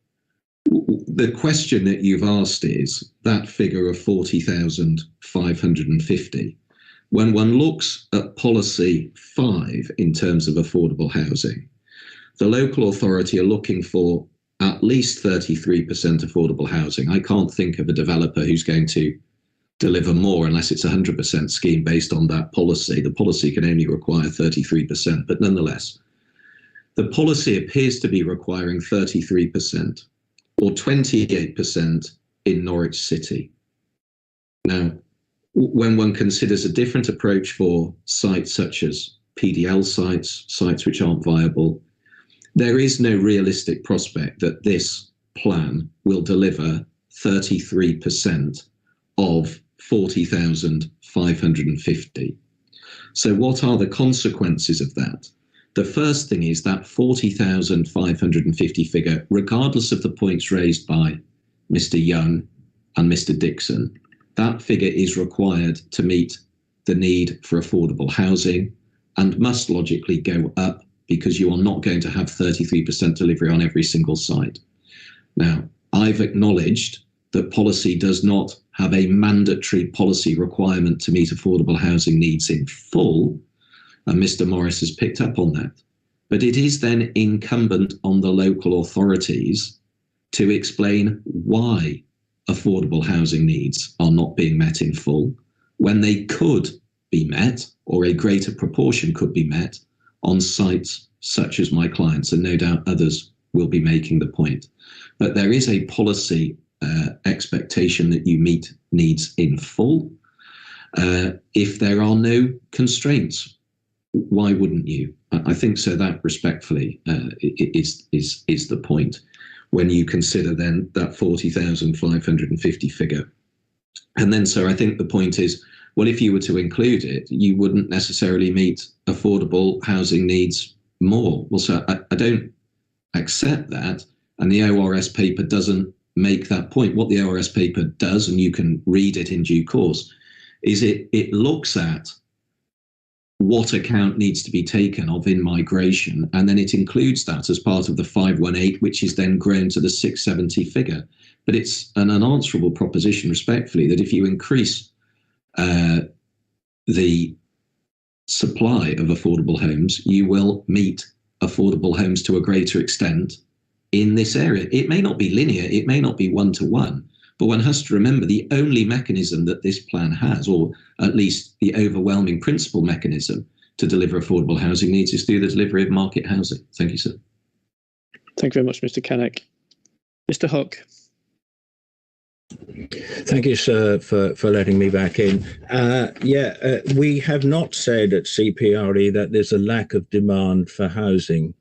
the question that you've asked is that figure of 40,550. When one looks at policy 5 in terms of affordable housing, the local authority are looking for at least 33% affordable housing. I can't think of a developer who's going to deliver more unless it's a 100% scheme based on that policy. The policy can only require 33%, but nonetheless, the policy appears to be requiring 33% or 28% in Norwich City. Now, when one considers a different approach for sites such as PDL sites, sites which aren't viable, there is no realistic prospect that this plan will deliver 33% of 40,550. So what are the consequences of that? The first thing is that 40,550 figure, regardless of the points raised by Mr. Young and Mr. Dixon, that figure is required to meet the need for affordable housing and must logically go up because you are not going to have 33% delivery on every single site. Now, I've acknowledged that policy does not have a mandatory policy requirement to meet affordable housing needs in full, and Mr. Morris has picked up on that. But it is then incumbent on the local authorities to explain why affordable housing needs are not being met in full when they could be met, or a greater proportion could be met, on sites such as my clients, and no doubt others will be making the point. But there is a policy expectation that you meet needs in full. If there are no constraints, why wouldn't you? I think so. That respectfully is the point when you consider then that 40,550 figure. And then, so I think the point is, well, if you were to include it, you wouldn't necessarily meet affordable housing needs more. Well, so I don't accept that, and the ORS paper doesn't make that point. What the ORS paper does, and you can read it in due course, is it looks at what account needs to be taken of in migration, and then it includes that as part of the 518, which is then grown to the 670 figure. But it's an unanswerable proposition, respectfully, that if you increase the supply of affordable homes, you will meet affordable homes to a greater extent in this area. It may not be linear, it may not be one-to-one, but one has to remember the only mechanism that this plan has, or at least the overwhelming principal mechanism to deliver affordable housing needs, is through the delivery of market housing. Thank you, sir. Thank you very much, Mr. Canuck. Mr. Hook. Thank you, sir, for letting me back in. We have not said at CPRE that there's a lack of demand for housing.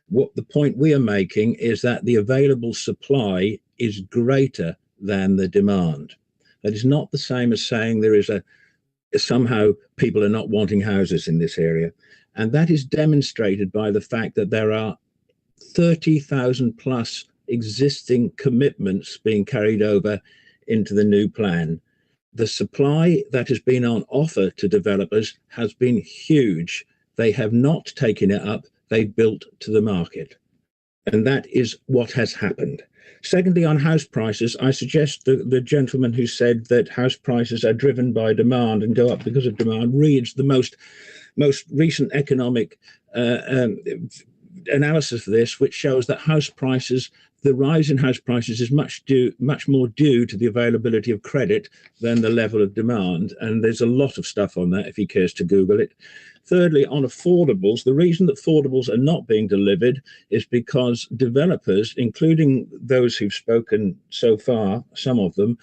What the point we are making is that the available supply is greater than the demand. That is not the same as saying there is somehow people are not wanting houses in this area. And that is demonstrated by the fact that there are 30,000 plus existing commitments being carried over into the new plan. The supply that has been on offer to developers has been huge. They have not taken it up, they built to the market. And that is what has happened. Secondly, on house prices, I suggest the gentleman who said that house prices are driven by demand and go up because of demand reads the most recent economic analysis of this, which shows that house prices, the rise in house prices is much more due to the availability of credit than the level of demand. And there's a lot of stuff on that if he cares to Google it. Thirdly, on affordables, the reason that affordables are not being delivered is because developers, including those who've spoken so far, some of them,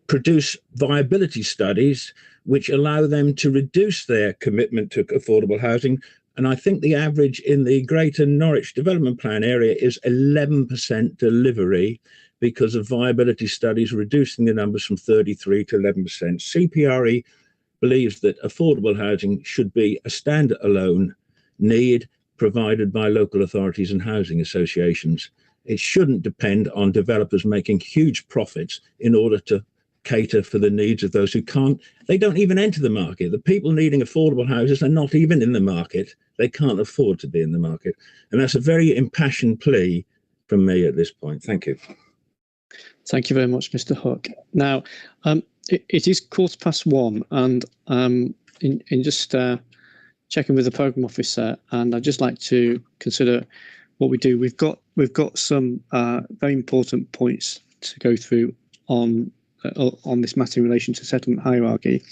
produce viability studies which allow them to reduce their commitment to affordable housing. And I think the average in the Greater Norwich Development Plan area is 11% delivery because of viability studies reducing the numbers from 33 to 11%. CPRE believes that affordable housing should be a standalone need provided by local authorities and housing associations. It shouldn't depend on developers making huge profits in order to cater for the needs of those who can't. They don't even enter the market. The people needing affordable houses are not even in the market. They can't afford to be in the market. And that's a very impassioned plea from me at this point. Thank you. Thank you very much, Mr. Hook. Now, it is 1:15, and in just checking with the programme officer, and I'd just like to consider what we do. We've got some very important points to go through on this matter in relation to settlement hierarchy,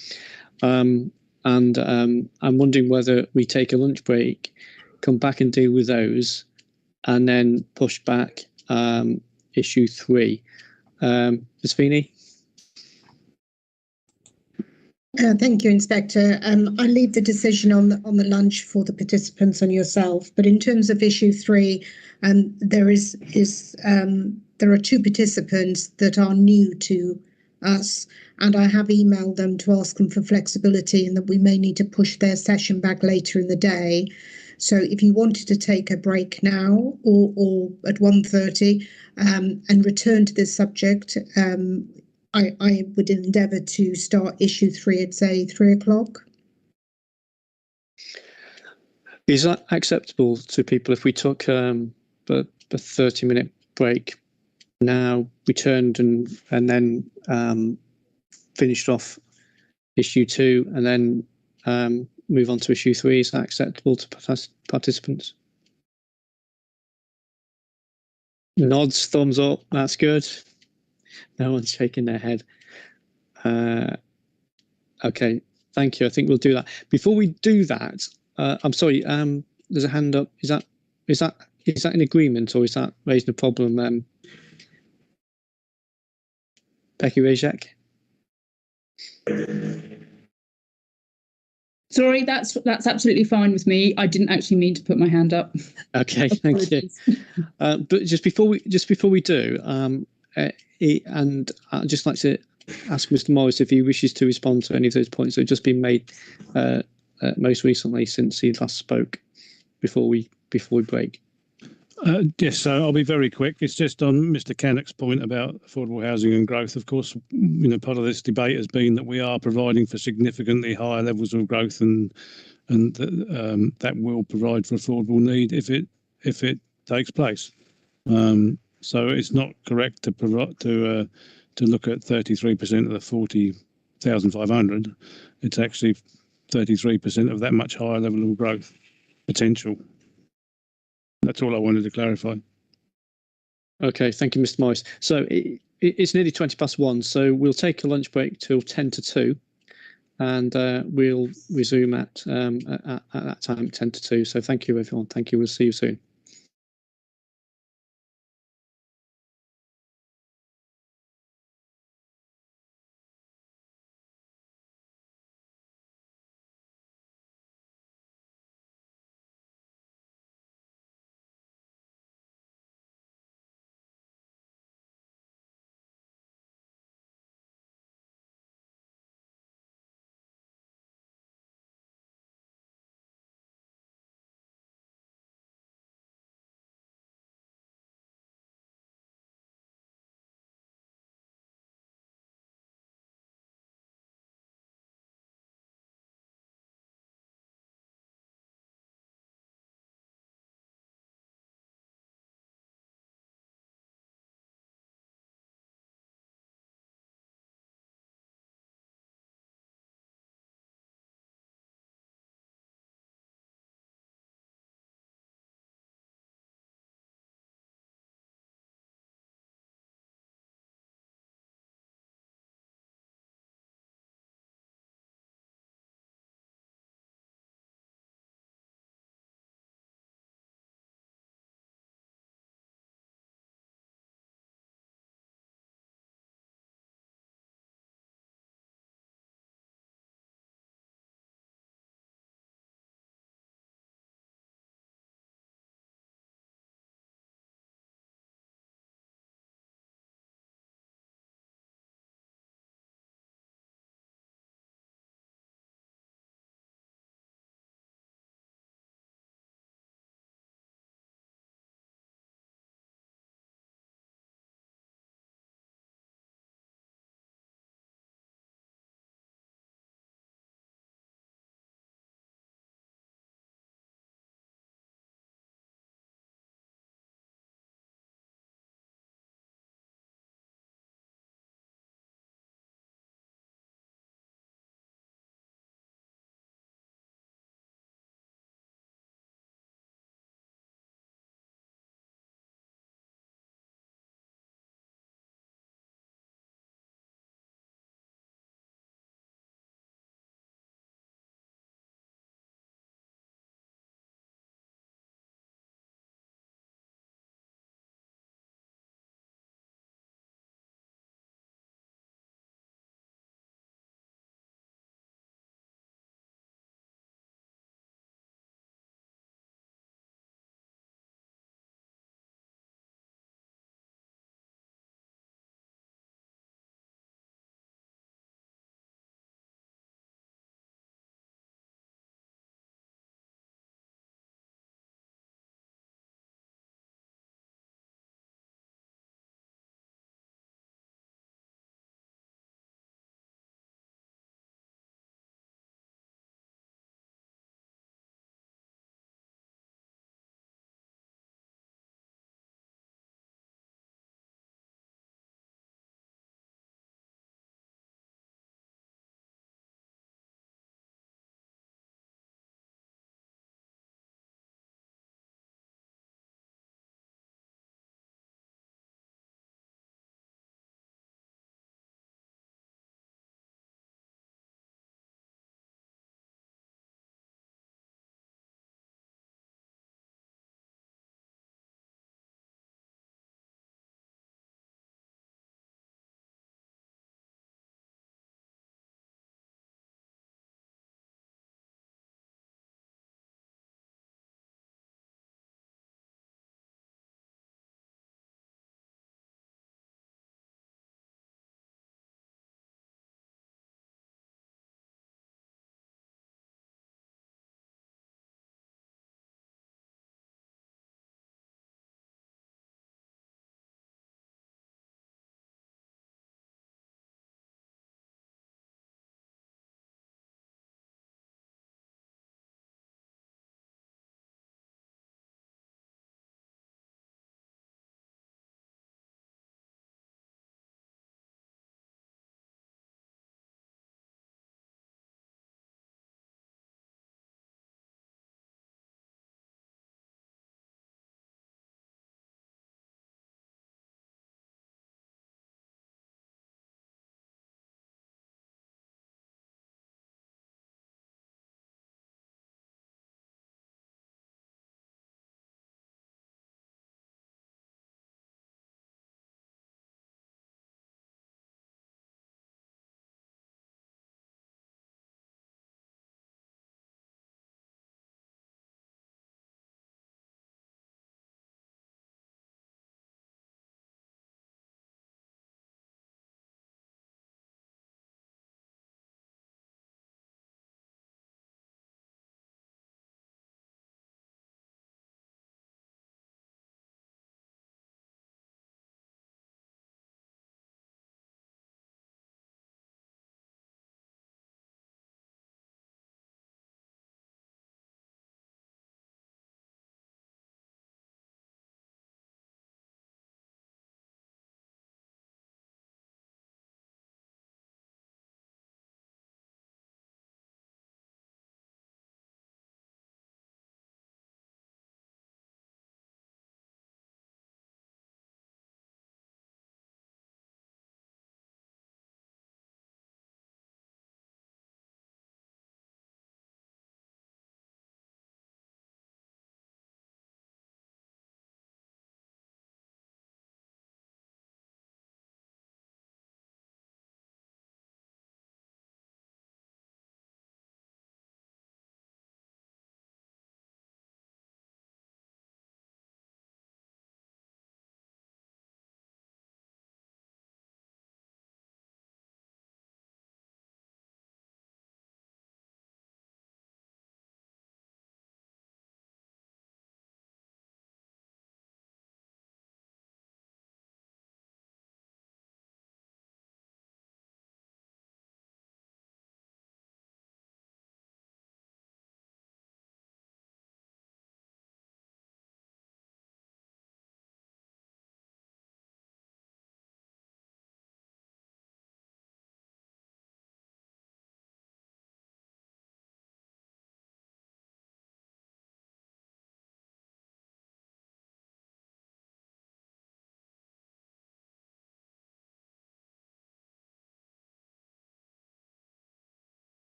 and I'm wondering whether we take a lunch break, come back and deal with those, and then push back issue 3. Ms. Feeney? Thank you, Inspector. I leave the decision on the lunch for the participants and yourself. But in terms of issue 3, there are 2 participants that are new to us, and I have emailed them to ask them for flexibility and that we may need to push their session back later in the day. So if you wanted to take a break now or at 1:30 and return to this subject, I would endeavour to start issue 3 at, say, 3 o'clock. Is that acceptable to people if we took a 30-minute break now, returned and then finished off issue 2 and then move on to issue 3? Is that acceptable to participants? Nods, thumbs up, that's good. No one's shaking their head. Okay, thank you. I think we'll do that. Before we do that, I'm sorry. There's a hand up. Is that in agreement, or is that raising a problem? Becky Rejek. Sorry, that's absolutely fine with me. I didn't actually mean to put my hand up. Okay, thank you. But just before we do, and I'd just like to ask Mr. Morris if he wishes to respond to any of those points that have just been made most recently since he last spoke before we break. Yes, so I'll be very quick. It's just on Mr. Cannock's point about affordable housing and growth. Of course, part of this debate has been that we are providing for significantly higher levels of growth, and that will provide for affordable need if it takes place. So it's not correct to look at 33% of the 40,500. It's actually 33% of that much higher level of growth potential. That's all I wanted to clarify. Okay, thank you, Mr. Morris. So it's nearly 1:20, so we'll take a lunch break till 10 to 2, and we'll resume at that time, 10 to 2. So thank you, everyone. Thank you. We'll see you soon.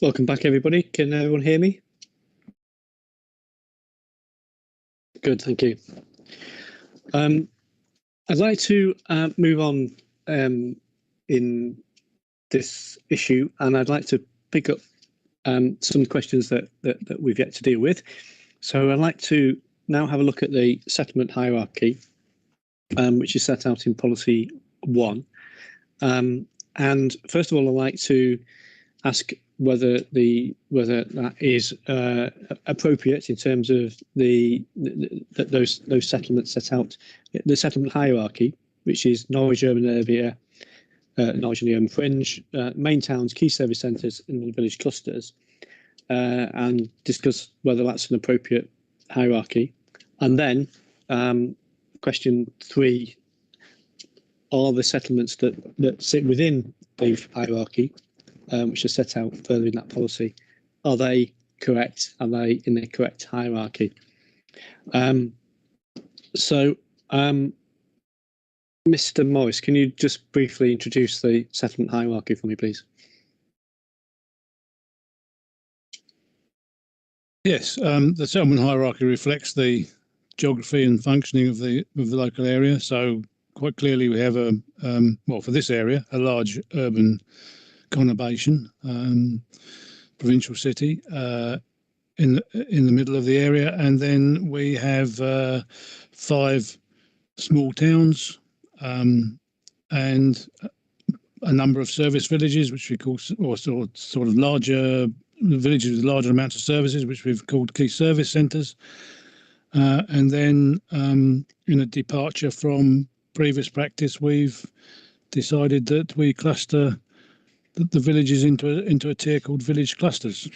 Welcome back, everybody. Can everyone hear me? Good, thank you. I'd like to move on in this issue, and I'd like to pick up some questions that we've yet to deal with. So I'd like to now have a look at the settlement hierarchy, which is set out in policy 1. And first of all, I'd like to ask whether that is appropriate in terms of those settlements set out, the settlement hierarchy, which is Norwich urban area, Norwich and the urban fringe, main towns, key service centres, and the village clusters, and discuss whether that's an appropriate hierarchy. And then question 3, are the settlements that sit within the hierarchy, which are set out further in that policy, are they correct? Are they in the correct hierarchy? Mr. Morris, can you just briefly introduce the settlement hierarchy for me, please? Yes, the settlement hierarchy reflects the geography and functioning of the local area. So quite clearly, we have well, for this area, a large urban conurbation, provincial city in the middle of the area, and then we have 5 small towns and a number of service villages, which we call, or sort of larger villages with larger amounts of services, which we've called key service centres. And then in a departure from previous practice, we've decided that we cluster the villages into a tier called village clusters.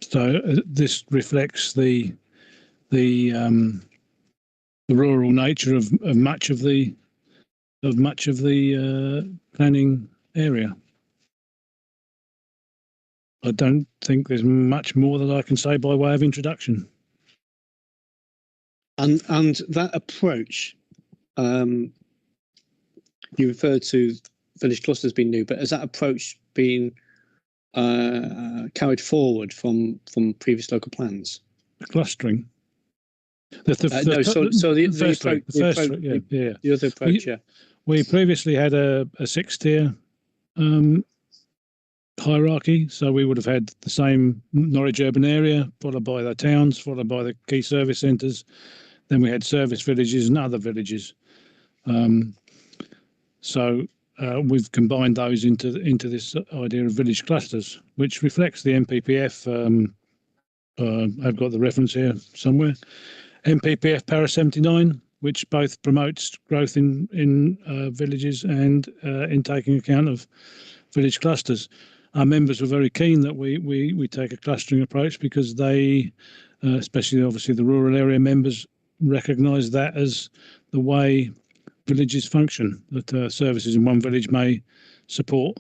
So this reflects the rural nature of much of the planning area. I don't think there's much more that I can say by way of introduction. And that approach, you referred to village clusters being new, but has that approach been carried forward from previous local plans? Clustering. The other approach, yeah. We previously had a 6-tier hierarchy, so we would have had the same Norwich urban area, followed by the towns, followed by the key service centres. Then we had service villages and other villages. So we've combined those into this idea of village clusters, which reflects the MPPF. I've got the reference here somewhere. MPPF Para 79, which both promotes growth in villages and in taking account of village clusters. Our members were very keen that we take a clustering approach because they, especially obviously the rural area members, recognise that as the way villages function, that services in one village may support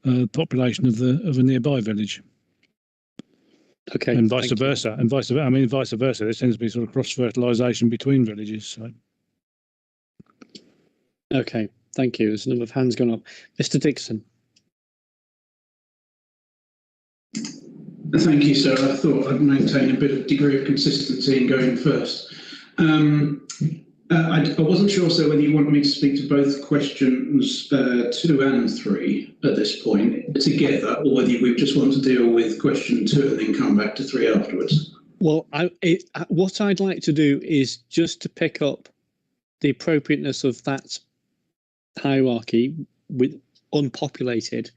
the population of a nearby village. Okay, and vice versa. And vice versa. I mean, vice versa. There tends to be sort of cross-fertilisation between villages. So. Okay, thank you. There's a number of hands gone up. Mr. Dixon. Thank you, sir. I thought I'd maintain a bit of degree of consistency in going first. I wasn't sure, sir, whether you want me to speak to both questions 2 and 3 at this point together, or whether we just want to deal with question 2 and then come back to 3 afterwards. Well, what I'd like to do is just to pick up the appropriateness of that hierarchy with unpopulated,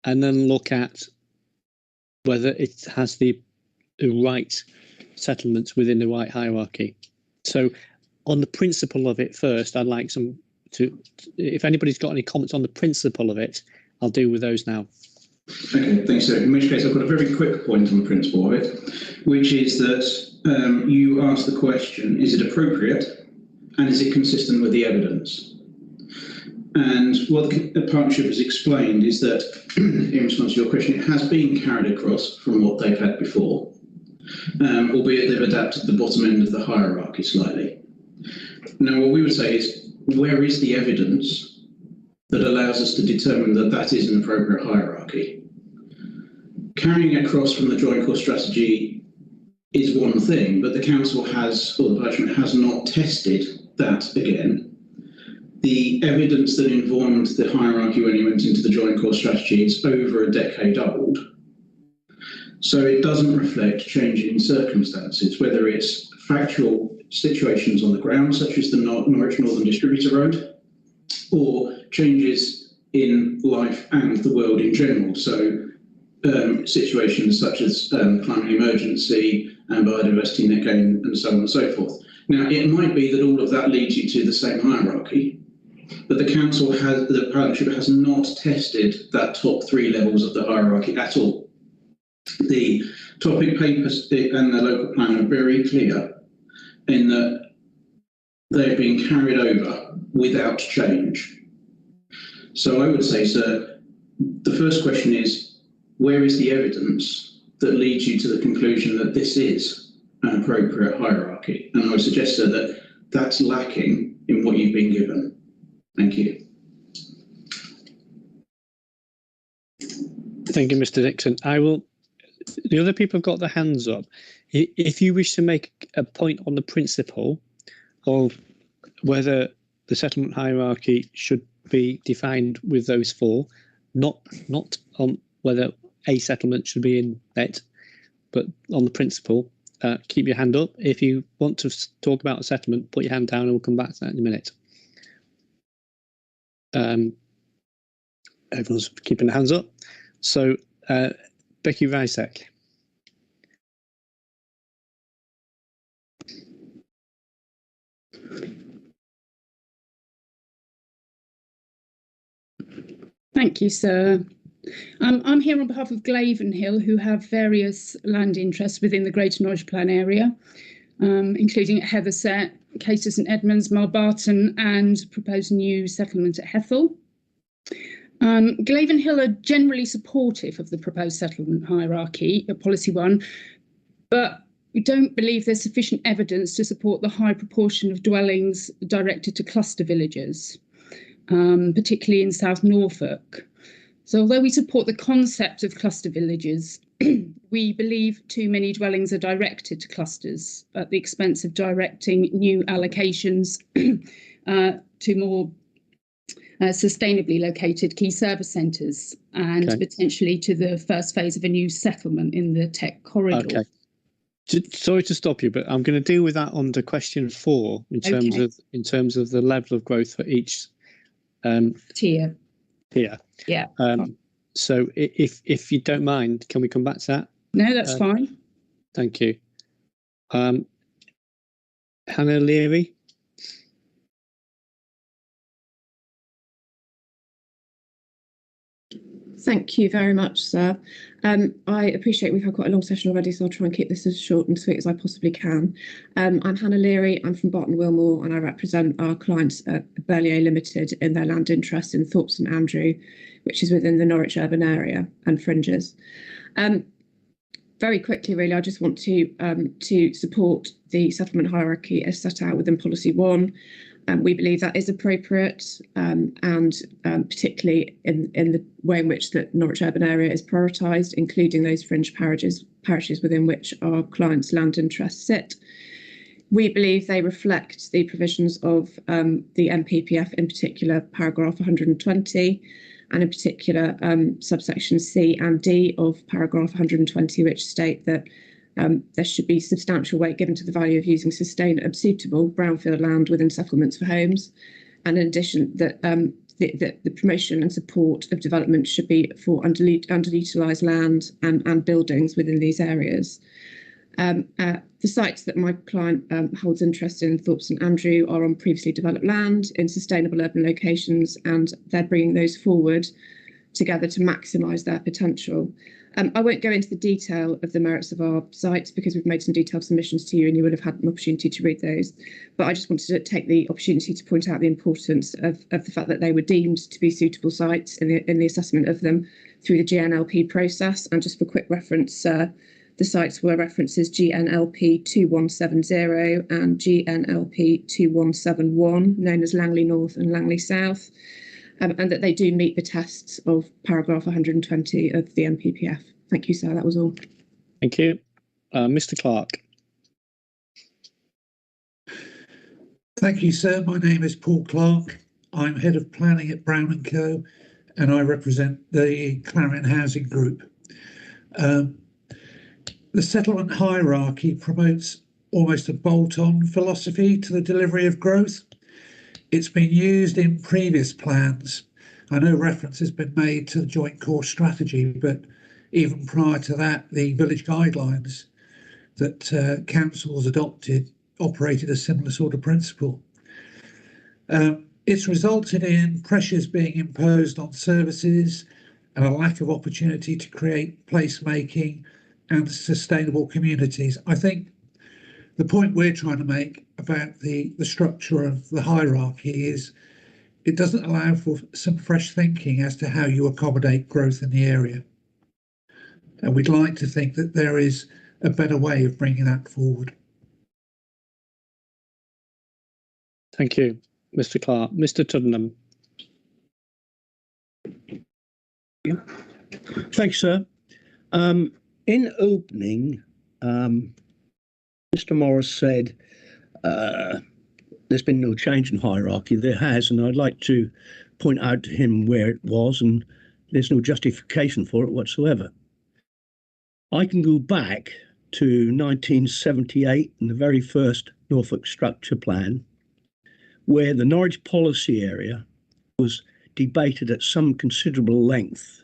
and then look at whether it has the right settlements within the right hierarchy. So on the principle of it first, I'd like if anybody's got any comments on the principle of it, I'll deal with those now. Okay, thanks, sir. In which case, I've got a very quick point on the principle of it, which is that you asked the question, is it appropriate and is it consistent with the evidence? And what the partnership has explained is that, in response to your question, it has been carried across from what they've had before, albeit they've adapted the bottom end of the hierarchy slightly. Now, what we would say is, where is the evidence that allows us to determine that that is an appropriate hierarchy. Carrying it across from the joint core strategy is one thing, but the council has, or the parliament has not tested that again. The evidence that informed the hierarchy when it went into the joint core strategy is over a decade old. So it doesn't reflect changing circumstances, whether it's factual situations on the ground, such as the Norwich Northern Distributor Road, or changes in life and the world in general. So situations such as climate emergency and biodiversity net gain and so on and so forth. Now, it might be that all of that leads you to the same hierarchy, but the council has, the partnership has not tested that top 3 levels of the hierarchy at all. The topic papers and the local plan are very clear in that they're being carried over without change. So I would say, sir, the first question is, where is the evidence that leads you to the conclusion that this is an appropriate hierarchy? And I would suggest, sir, that that's lacking in what you've been given. Thank you. Thank you, Mr. Dixon. The other people have got their hands up. If you wish to make a point on the principle of whether the settlement hierarchy should be defined with those 4, not on whether a settlement should be in it, but on the principle, keep your hand up. If you want to talk about a settlement, put your hand down and we'll come back to that in a minute. Everyone's keeping their hands up. So, Becky Rysek. Thank you, sir. I'm here on behalf of Glavenhill, who have various land interests within the Greater Norwich Plan area, including at Heatherset, Cater St Edmunds, Marbarton, and proposed new settlement at Hethel. Glavenhill are generally supportive of the proposed settlement hierarchy at Policy 1, but we don't believe there's sufficient evidence to support the high proportion of dwellings directed to cluster villages, particularly in South Norfolk. So although we support the concept of cluster villages, we believe too many dwellings are directed to clusters at the expense of directing new allocations to more sustainably located key service centres and potentially to the first phase of a new settlement in the tech corridor. Okay. Sorry to stop you, but I'm going to deal with that under question 4 in terms of the level of growth for each tier. Yeah. So if you don't mind, can we come back to that? No, that's fine. Thank you. Hannah Leary. Thank you very much, sir. I appreciate we've had quite a long session already, so I'll try and keep this as short and sweet as I possibly can. I'm Hannah Leary, I'm from Barton Wilmore, and I represent our clients at Berlier Limited in their land interest in Thorpe St Andrew, which is within the Norwich urban area and fringes. Very quickly, really, I just want to support the settlement hierarchy as set out within Policy 1. We believe that is appropriate, and particularly in the way in which the Norwich urban area is prioritised, including those fringe parishes within which our clients' land interests sit. We believe they reflect the provisions of the NPPF, in particular paragraph 120, and in particular subsection C and D of paragraph 120, which state that there should be substantial weight given to the value of using suitable brownfield land within settlements for homes, and in addition that the promotion and support of development should be for underutilised land and buildings within these areas. The sites that my client holds interest in, Thorpe St Andrew, are on previously developed land in sustainable urban locations, and they're bringing those forward together to maximise their potential. I won't go into the detail of the merits of our sites because we've made some detailed submissions to you and you would have had an opportunity to read those. But I just wanted to take the opportunity to point out the importance of the fact that they were deemed to be suitable sites in the assessment of them through the GNLP process. And just for quick reference, the sites were references GNLP 2170 and GNLP 2171, known as Langley North and Langley South. and that they do meet the tests of paragraph 120 of the NPPF. Thank you, sir. That was all. Thank you. Mr. Clark. Thank you, sir. My name is Paul Clark. I'm head of planning at Brown & Co, and I represent the Clarion Housing Group. The settlement hierarchy promotes almost a bolt-on philosophy to the delivery of growth. It's been used in previous plans. I know reference has been made to the joint core strategy, but even prior to that, the village guidelines that councils adopted operated a similar sort of principle. It's resulted in pressures being imposed on services and a lack of opportunity to create placemaking and sustainable communities. I think the point we're trying to make about the structure of the hierarchy is it doesn't allow for some fresh thinking as to how you accommodate growth in the area. And we'd like to think that there is a better way of bringing that forward. Thank you, Mr. Clark. Mr. Tuddenham. Thanks, sir. In opening, Mr. Morris said there's been no change in hierarchy. There has, and I'd like to point out to him where it was, and there's no justification for it whatsoever. I can go back to 1978 and the very first Norfolk Structure Plan, where the Norwich policy area was debated at some considerable length,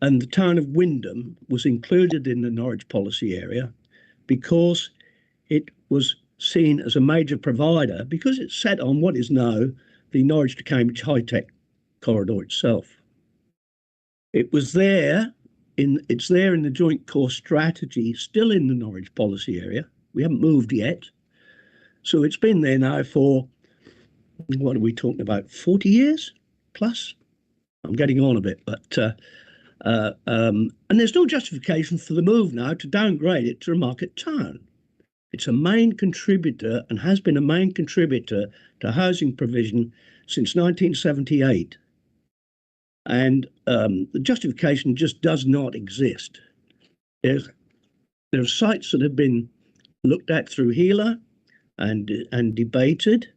and the town of Wymondham was included in the Norwich policy area because it was seen as a major provider, because it's set on what is now the Norwich to Cambridge high-tech corridor itself. It was there, it's there in the joint core strategy, still in the Norwich policy area. We haven't moved yet. So it's been there now for, what are we talking about, 40 years plus? I'm getting on a bit, but and there's no justification for the move now to downgrade it to a market town. It's a main contributor and has been a main contributor to housing provision since 1978. And the justification just does not exist. There are sites that have been looked at through HELA and debated,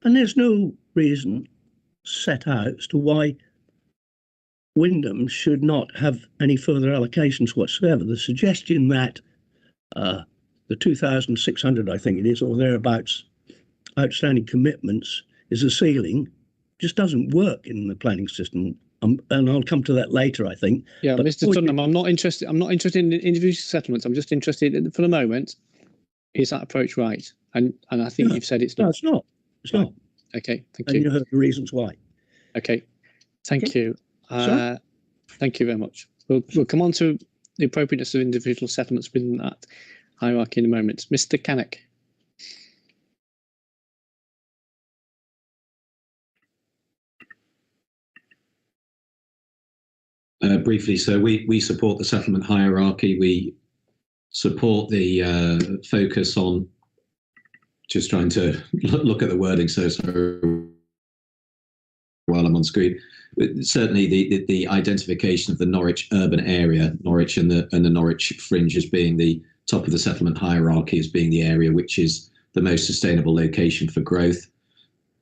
and there's no reason set out as to why Wymondham should not have any further allocations whatsoever. The suggestion that the 2,600, I think it is, or thereabouts, outstanding commitments is a ceiling, just doesn't work in the planning system. And I'll come to that later, I think. Yeah, but Mr. Tuddenham, I'm not interested in individual settlements. I'm just interested in, for the moment, is that approach right? And I think you've said it's not. No, it's not. It's not. Okay, thank and you. You heard the reasons why. Okay, thank you. Sure. Thank you very much. We'll come on to the appropriateness of individual settlements within that hierarchy in a moment. Mr. Cannock. Briefly, so we support the settlement hierarchy. We support the focus on, just trying to look at the wording, so while I'm on screen. Certainly the identification of the Norwich urban area, Norwich and the Norwich fringe as being the top of the settlement hierarchy, as being the area which is the most sustainable location for growth.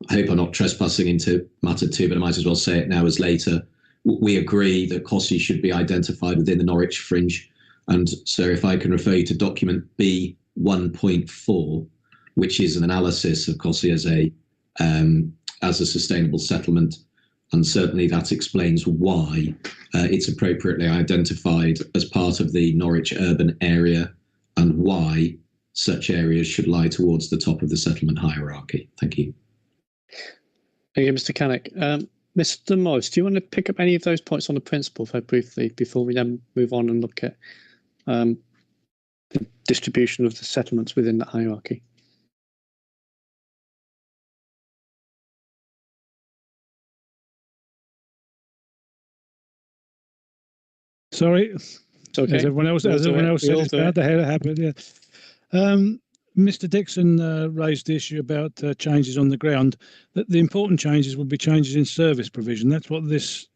I hope I'm not trespassing into matter two, but I might as well say it now as later. We agree that COSI should be identified within the Norwich fringe. And so if I can refer you to document B 1.4, which is an analysis of COSI as a sustainable settlement. And certainly that explains why it's appropriately identified as part of the Norwich urban area and why such areas should lie towards the top of the settlement hierarchy. Thank you. Thank you, Mr. Cannock. Mr. Morris, do you want to pick up any of those points on the principle very briefly before we then move on and look at the distribution of the settlements within that hierarchy? Sorry, it's okay. As everyone else said, it's bad to have it happen. Yeah. Mr. Dixon raised the issue about changes on the ground. That the important changes will be changes in service provision. That's what this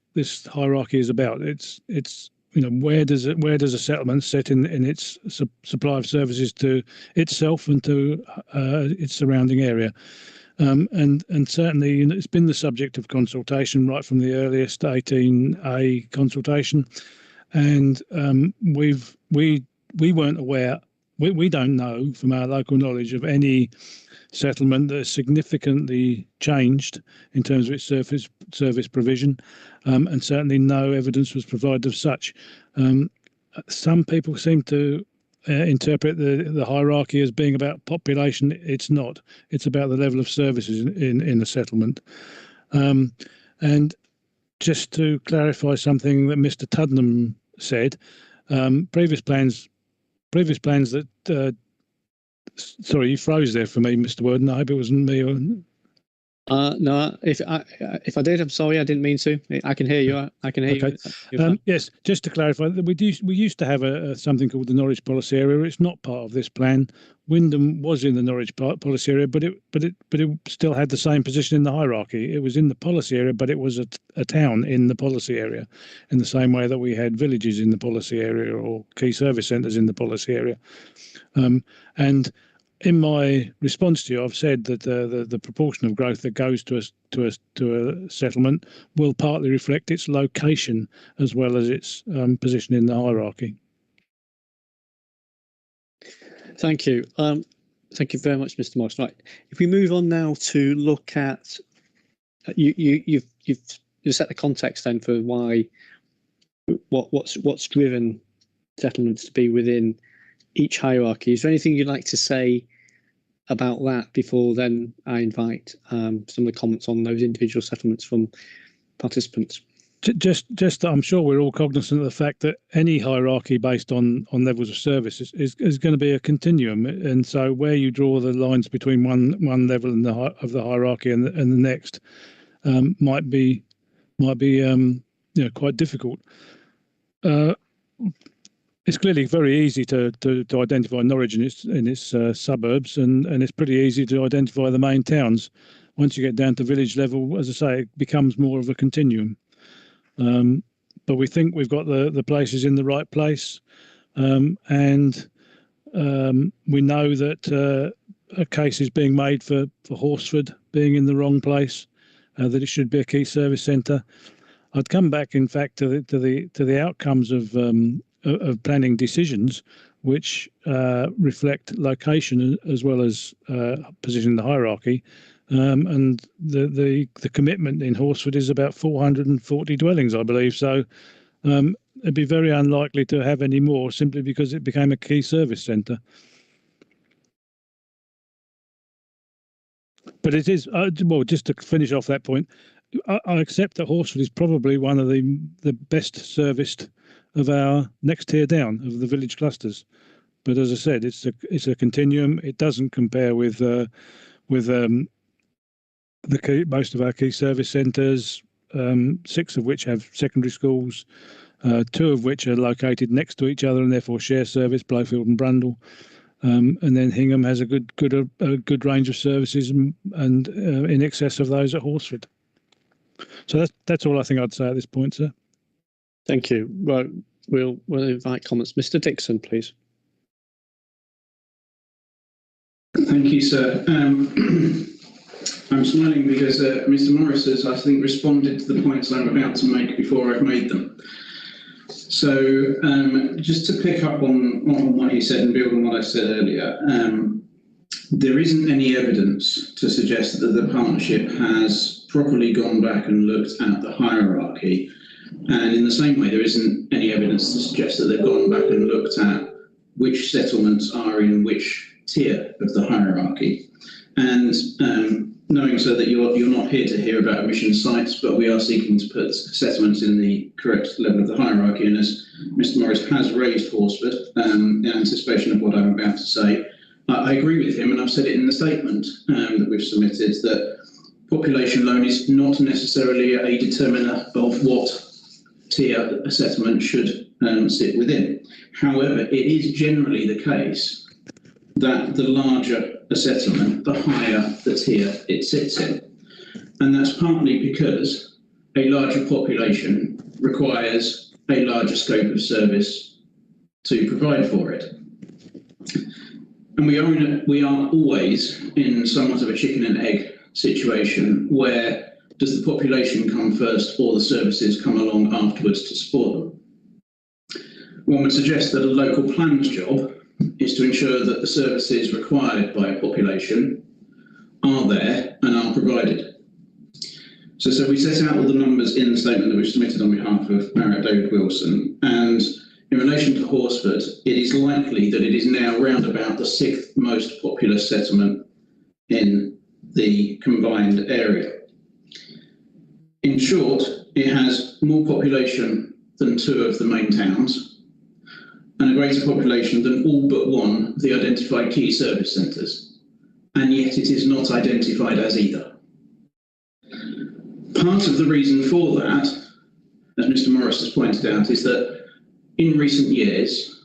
hierarchy is about. It's where does a settlement sit in its supply of services to itself and to its surrounding area. And certainly it's been the subject of consultation right from the earliest 18A consultation, and we weren't aware. We don't know from our local knowledge of any settlement that has significantly changed in terms of its service provision, and certainly no evidence was provided of such. Some people seem to interpret the hierarchy as being about population. It's not. It's about the level of services in the settlement. And just to clarify something that Mr. Tuddenham said, previous plans that sorry, you froze there for me, Mr. Worden. I hope it wasn't me. No, if I did, I'm sorry. I didn't mean to. I can hear you. I can hear you. Yes, just to clarify, we used to have something called the Norwich policy area. It's not part of this plan. Wyndham was in the Norwich policy area, but it still had the same position in the hierarchy. It was in the policy area, but it was a town in the policy area, in the same way that we had villages in the policy area or key service centres in the policy area. And in my response to you, I've said that the proportion of growth that goes to a settlement will partly reflect its location as well as its position in the hierarchy. Thank you. Thank you very much, Mr. Morris. Right, if we move on now to look at you've set the context then for what's driven settlements to be within each hierarchy. Is there anything you'd like to say about that before then I invite some of the comments on those individual settlements from participants? Just I'm sure we're all cognizant of the fact that any hierarchy based on levels of service is going to be a continuum, and so where you draw the lines between one level of the hierarchy and the next might be quite difficult. It's clearly very easy to identify Norwich in its suburbs, and it's pretty easy to identify the main towns. Once you get down to village level, as I say, it becomes more of a continuum. But we think we've got the places in the right place, and we know that a case is being made for Horsford being in the wrong place, that it should be a key service centre. I'd come back, in fact, to the outcomes of planning decisions, which reflect location as well as position in the hierarchy. And the commitment in Horsford is about 440 dwellings, I believe. So it'd be very unlikely to have any more simply because it became a key service centre. But it is, well, just to finish off that point, I accept that Horsford is probably one of the best serviced of our next tier down of the village clusters. But as I said, it's a continuum. It doesn't compare with most of our key service centres, 6 of which have secondary schools, 2 of which are located next to each other and therefore share service, Blowfield and Brundall. And then Hingham has a good range of services and in excess of those at Horsford. So that's all I think I'd say at this point, sir. Thank you. Right, we'll invite comments. Mr. Dixon, please. Thank you, sir. I'm smiling because Mr. Morris has, I think, responded to the points I'm about to make before I've made them. So just to pick up on what he said and build on what I said earlier, there isn't any evidence to suggest that the partnership has properly gone back and looked at the hierarchy. And in the same way, there isn't any evidence to suggest that they've gone back and looked at which settlements are in which tier of the hierarchy. And knowing, sir, that you're not here to hear about emission sites, but we are seeking to put settlements in the correct level of the hierarchy. And as Mr. Morris has raised Horsford, in anticipation of what I'm about to say, I agree with him, and I've said it in the statement that we've submitted, that population alone is not necessarily a determiner of what tier a settlement should sit within. However, it is generally the case that the larger a settlement, the higher the tier it sits in. And that's partly because a larger population requires a larger scope of service to provide for it. And we are always in somewhat of a chicken and egg situation where does the population come first or the services come along afterwards to support them? One would suggest that a local plan's job is to ensure that the services required by a population are there and are provided. So we set out all the numbers in the statement that we've submitted on behalf of Marriott David Wilson, and in relation to Horsford, it is likely that it is now round about the 6th most populous settlement in the combined area. In short, it has more population than 2 of the main towns and a greater population than all but one of the identified key service centres, and yet it is not identified as either. Part of the reason for that, as Mr. Morris has pointed out, is that in recent years,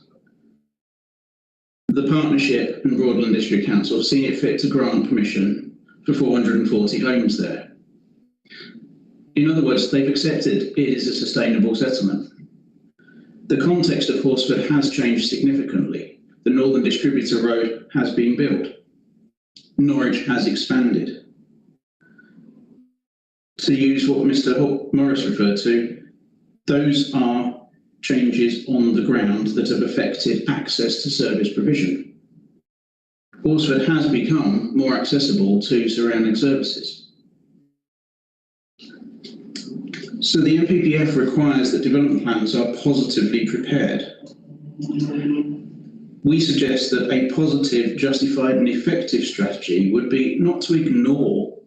the Partnership and Broadland District Council have seen it fit to grant permission for 440 homes there. In other words, they've accepted it is a sustainable settlement. The context of Horsford has changed significantly. The Northern Distributor Road has been built. Norwich has expanded. To use what Mr. Morris referred to, those are changes on the ground that have affected access to service provision. Horsford has become more accessible to surrounding services. So the NPPF requires that development plans are positively prepared. We suggest that a positive, justified and effective strategy would be not to ignore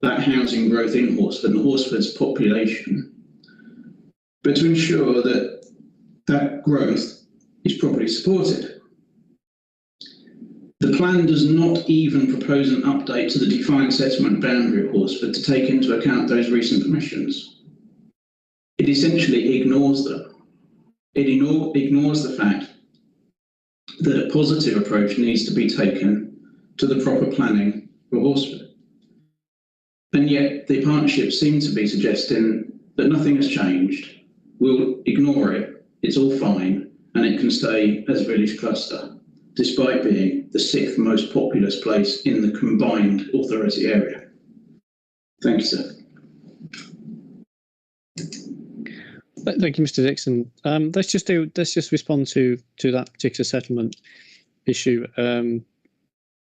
that housing growth in Horsford and Horsford's population, but to ensure that that growth is properly supported. The plan does not even propose an update to the defined settlement boundary of Horsford to take into account those recent permissions. It essentially ignores them. It ignores the fact that a positive approach needs to be taken to the proper planning for Horsford. And yet the partnership seems to be suggesting that nothing has changed. We'll ignore it, it's all fine, and it can stay as a village cluster, despite being the 6th most populous place in the combined authority area. Thank you, sir. Thank you, Mr. Dixon. Let's just respond to that particular settlement issue,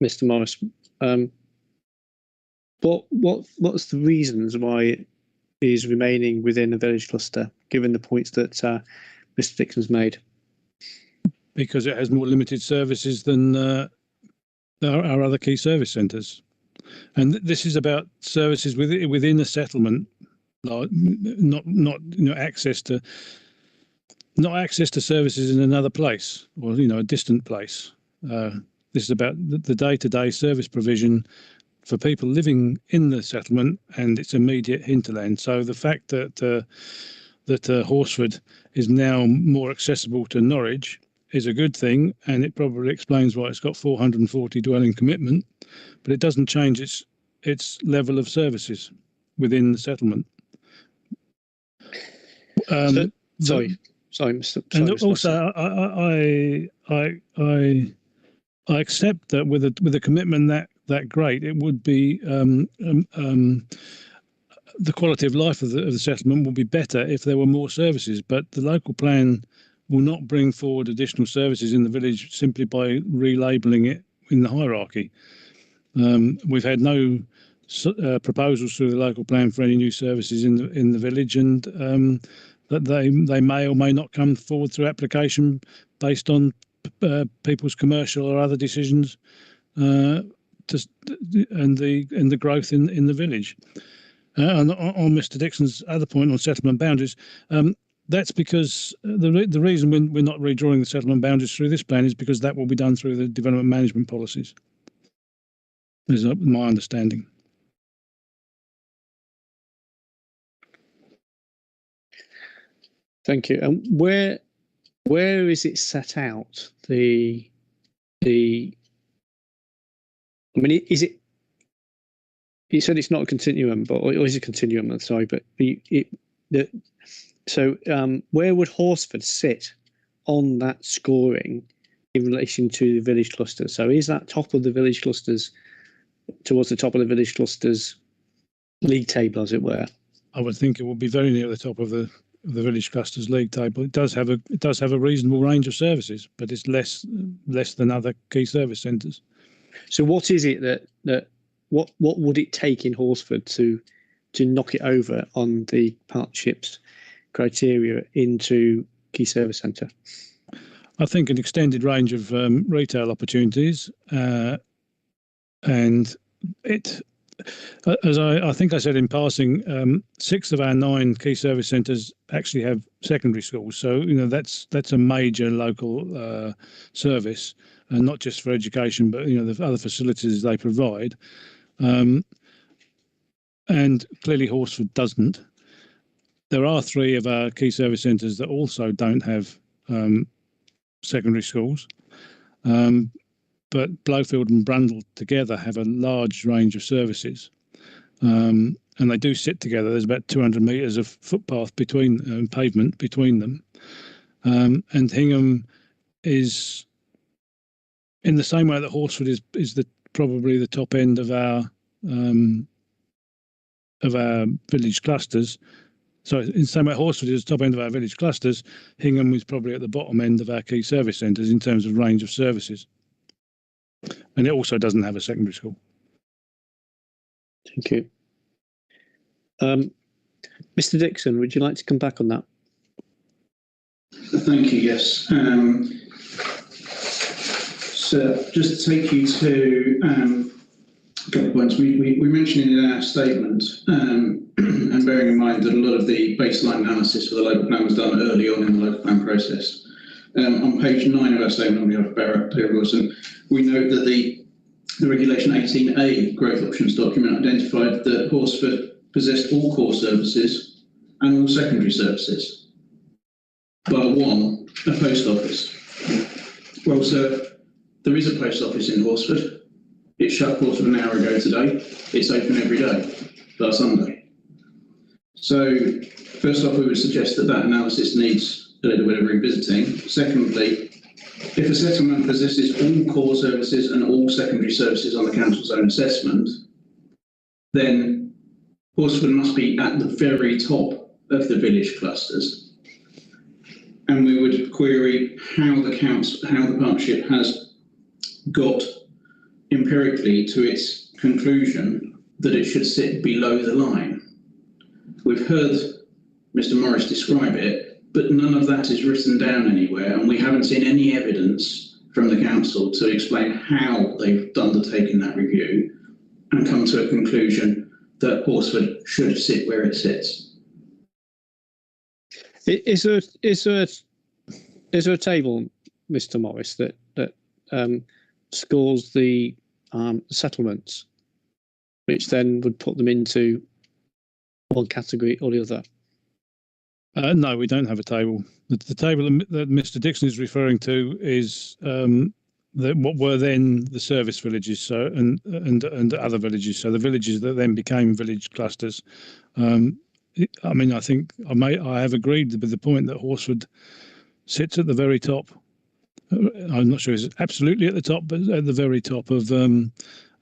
Mr. Morris. What's the reasons why it is remaining within a village cluster, given the points that Mr. Dixon's made? Because it has more limited services than our other key service centres, and this is about services within the settlement. Not access to services in another place or a distant place. This is about the day-to-day service provision for people living in the settlement and its immediate hinterland. So the fact that Horsford is now more accessible to Norwich is a good thing, and it probably explains why it's got 440 dwelling commitment, but it doesn't change its level of services within the settlement. Sorry, Mr. And also, I accept that with a commitment that great, it would be the quality of life of the settlement will be better if there were more services. But the local plan will not bring forward additional services in the village simply by relabelling it in the hierarchy. We've had no proposals through the local plan for any new services in the village, and that they may or may not come forward through application based on people's commercial or other decisions, and the growth in the village. And on Mr. Dixon's other point on settlement boundaries, that's because the reason we're not redrawing the settlement boundaries through this plan is because that will be done through the development management policies. Is my understanding. Thank you. And where is it set out, the I mean, is it? You said it's not a continuum, but or is it a continuum? I'm sorry, but where would Horsford sit on that scoring in relation to the village clusters? So is that top of the village clusters, towards the top of the village clusters league table, as it were? I would think it would be very near the top of the village clusters league table. It does have a reasonable range of services, but it's less than other key service centres. So what is it what would it take in Horsford to knock it over on the partnerships criteria into key service centre? I think an extended range of retail opportunities, and it, as I think I said in passing, 6 of our 9 key service centres actually have secondary schools. So that's a major local service, and not just for education, but the other facilities they provide. And clearly Horsford doesn't. There are 3 of our key service centres that also don't have secondary schools, but Blowfield and Brundall together have a large range of services, and they do sit together. There's about 200 metres of footpath between pavement between them, and Hingham is in the same way that Horsford is probably the top end of our village clusters. So in the same way Horsford is the top end of our village clusters, Hingham is probably at the bottom end of our key service centres in terms of range of services. And it also doesn't have a secondary school. Thank you. Mr. Dixon, would you like to come back on that? Thank you, yes. So just to take you to a couple of points, we mentioned in our statement, and bearing in mind that a lot of the baseline analysis for the local plan was done early on in the local plan process. On page 9 of our statement on behalf of Barrett Wilson, we note that the Regulation 18A growth options document identified that Horsford possessed all core services and all secondary services, bar one, a post office. Well, sir, there is a post office in Horsford. It shut Horsford an hour ago today. It's open every day, bar Sunday. So, first off, we would suggest that analysis needs a little bit of revisiting. Secondly, if a settlement possesses all core services and all secondary services on the council's own assessment, then Horsford must be at the very top of the village clusters. And we would query how the partnership has got empirically to its conclusion that it should sit below the line. We've heard Mr. Morris describe it, but none of that is written down anywhere, and we haven't seen any evidence from the council to explain how they've undertaken that review and come to a conclusion that Horsford should sit where it sits. Is there a table, Mr. Morris, that scores the settlements, which then would put them into one category or the other? No, we don't have a table. The table that Mr. Dixon is referring to is what were then the service villages, so and other villages. So the villages that then became village clusters. I mean, I think I have agreed with the point that Horsford sits at the very top. I'm not sure it's absolutely at the top, but at the very top of the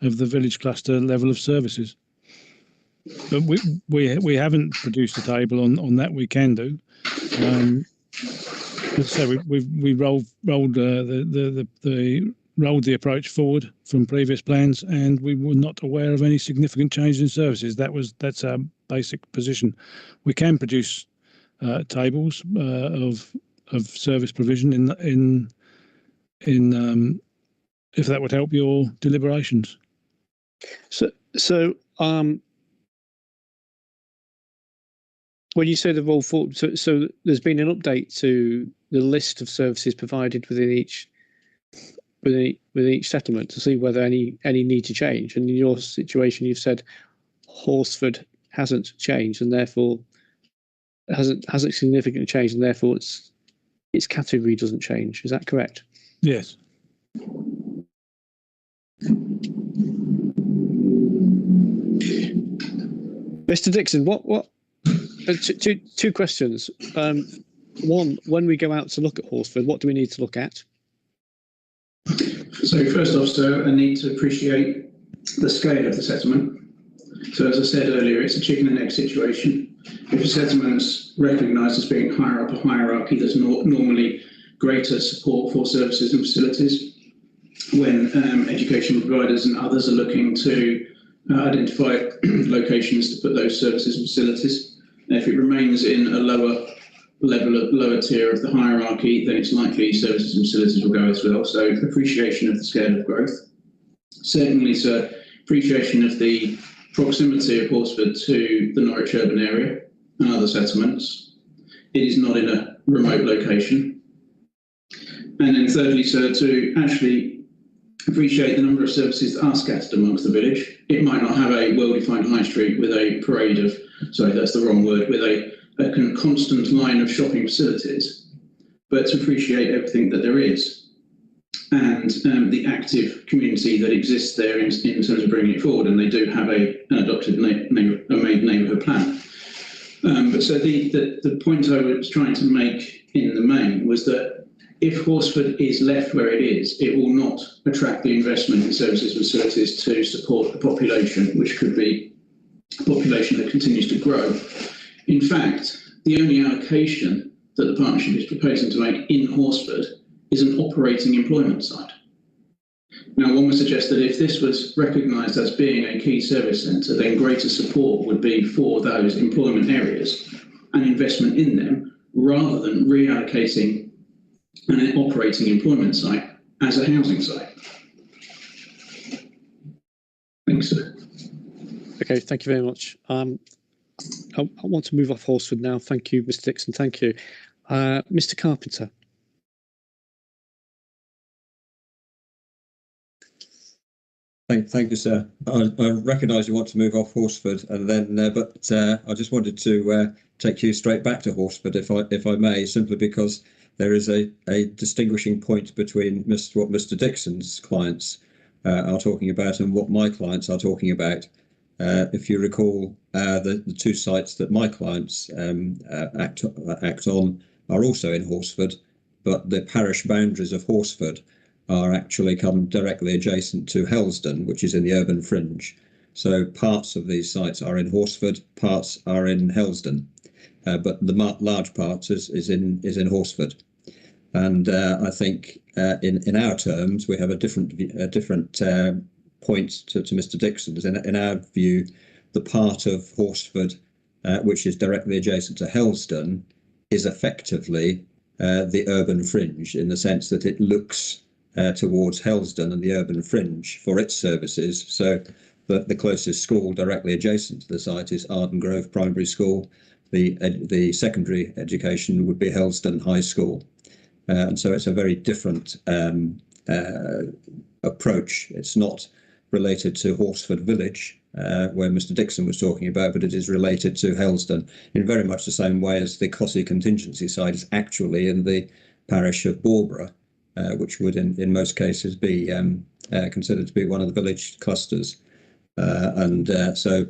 village cluster level of services. But we haven't produced a table on that. We can do. So we rolled the approach forward from previous plans, and we were not aware of any significant change in services. That's our basic position. We can produce tables of service provision in if that would help your deliberations. So when you say the roll forward, so there's been an update to the list of services provided within each settlement to see whether any need to change. And in your situation, you've said Horsford hasn't changed, and therefore hasn't significantly changed, and therefore its category doesn't change. Is that correct? Yes. Mr. Dixon, what two questions. One, when we go out to look at Horsford, what do we need to look at? So first off, sir, I need to appreciate the scale of the settlement. So as I said earlier, it's a chicken and egg situation. If a settlement's recognised as being higher up a hierarchy, there's normally greater support for services and facilities. When education providers and others are looking to identify locations to put those services and facilities, and if it remains in a lower tier of the hierarchy, then it's likely services and facilities will go as well. So appreciation of the scale of growth. Secondly, sir, appreciation of the proximity of Horsford to the Norwich urban area and other settlements. It is not in a remote location. And then thirdly, sir, to actually appreciate the number of services that are scattered amongst the village. It might not have a well-defined high street with a parade of, sorry, that's the wrong word, with a constant line of shopping facilities, but to appreciate everything that there is and the active community that exists there in terms of bringing it forward. And they do have an adopted made neighbourhood plan. But so the point I was trying to make in the main was that if Horsford is left where it is, it will not attract the investment in services and facilities to support the population, which could be a population that continues to grow. In fact, the only allocation that the partnership is proposing to make in Horsford is an operating employment site. Now, one would suggest that if this was recognised as being a key service centre, then greater support would be for those employment areas and investment in them, rather than reallocating an operating employment site as a housing site. Thanks, sir. Okay, thank you very much. I want to move off Horsford now. Thank you, Mr. Dixon. Thank you. Mr. Carpenter. Thank you, sir. I recognise you want to move off Horsford, and then, but I just wanted to take you straight back to Horsford, if I may, simply because there is a distinguishing point between what Mr. Dixon's clients are talking about and what my clients are talking about. If you recall, the two sites that my clients act on are also in Horsford, but the parish boundaries of Horsford are actually come directly adjacent to Helsden, which is in the urban fringe. So parts of these sites are in Horsford, parts are in Helsden, but the large part is in Horsford. And I think in our terms we have a different point to Mr. Dixon's. In our view, the part of Horsford which is directly adjacent to Helsden is effectively the urban fringe, in the sense that it looks towards Helsden and the urban fringe for its services. So the closest school directly adjacent to the site is Arden Grove Primary School. The secondary education would be Helsden High School. And so it's a very different approach. It's not related to Horsford Village, where Mr. Dixon was talking about, but it is related to Helsden in very much the same way as the Cossey contingency site is actually in the parish of Barbara, which would in most cases be considered to be one of the village clusters. So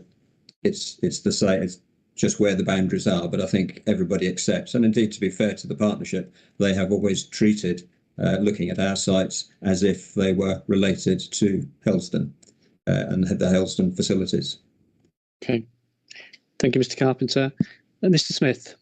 it's the same, it's just where the boundaries are, but I think everybody accepts, and indeed, to be fair to the partnership, they have always treated looking at our sites as if they were related to Helsden and the Helsden facilities. Okay, thank you, Mr. Carpenter. Mr. Smith.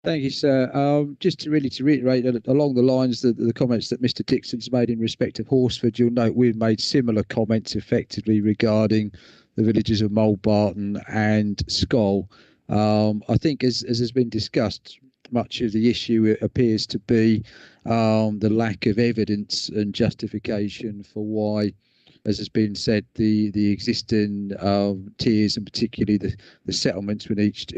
Thank you, sir. Just to reiterate along the lines that the comments that Mr. Dixon's made in respect of Horsford, you'll note we've made similar comments effectively regarding the villages of Molebarton and Skoll. I think, as has been discussed, much of the issue appears to be the lack of evidence and justification for why, as has been said, the existing tiers, and particularly the settlements with each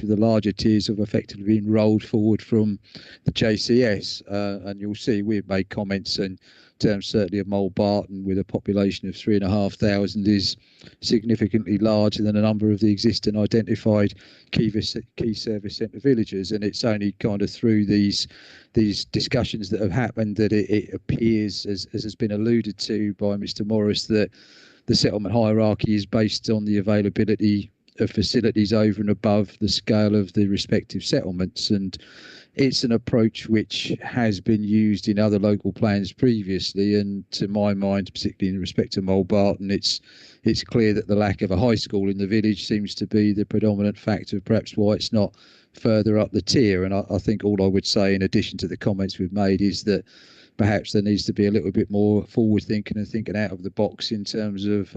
of the larger tiers, have effectively been rolled forward from the JCS. And you'll see we've made comments and terms certainly of Mulbarton, with a population of 3,500, is significantly larger than a number of the existing identified key service centre villages. And it's only kind of through these discussions that have happened that it appears, as has been alluded to by Mr. Morris, that the settlement hierarchy is based on the availability of facilities over and above the scale of the respective settlements. And it's an approach which has been used in other local plans previously, and to my mind, particularly in respect to Mulbarton, it's clear that the lack of a high school in the village seems to be the predominant factor, perhaps why it's not further up the tier. And I think all I would say, in addition to the comments we've made, is that perhaps there needs to be a little bit more forward thinking and thinking out of the box in terms of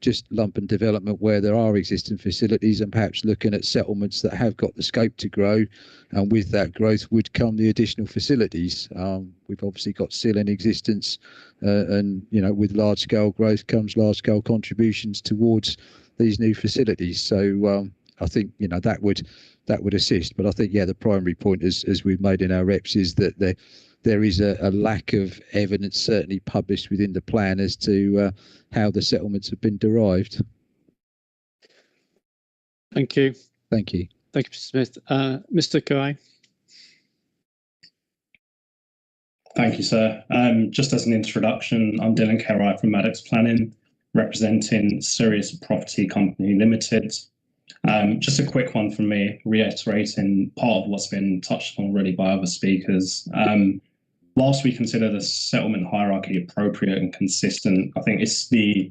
just lump and development where there are existing facilities, and perhaps looking at settlements that have got the scope to grow, and with that growth would come the additional facilities. We've obviously got SIL in existence, and with large scale growth comes large scale contributions towards these new facilities. So I think that would assist. But I think the primary point, as we've made in our reps, is that there is a lack of evidence, certainly published within the plan, as to how the settlements have been derived. Thank you. Thank you. Thank you, Mr. Smith. Mr. Karai. Thank you, sir. Just as an introduction, I'm Dylan Karai from Maddox Planning, representing Sirius Property Company Limited. Just a quick one from me, reiterating part of what's been touched on already by other speakers. Whilst we consider the settlement hierarchy appropriate and consistent, I think it's the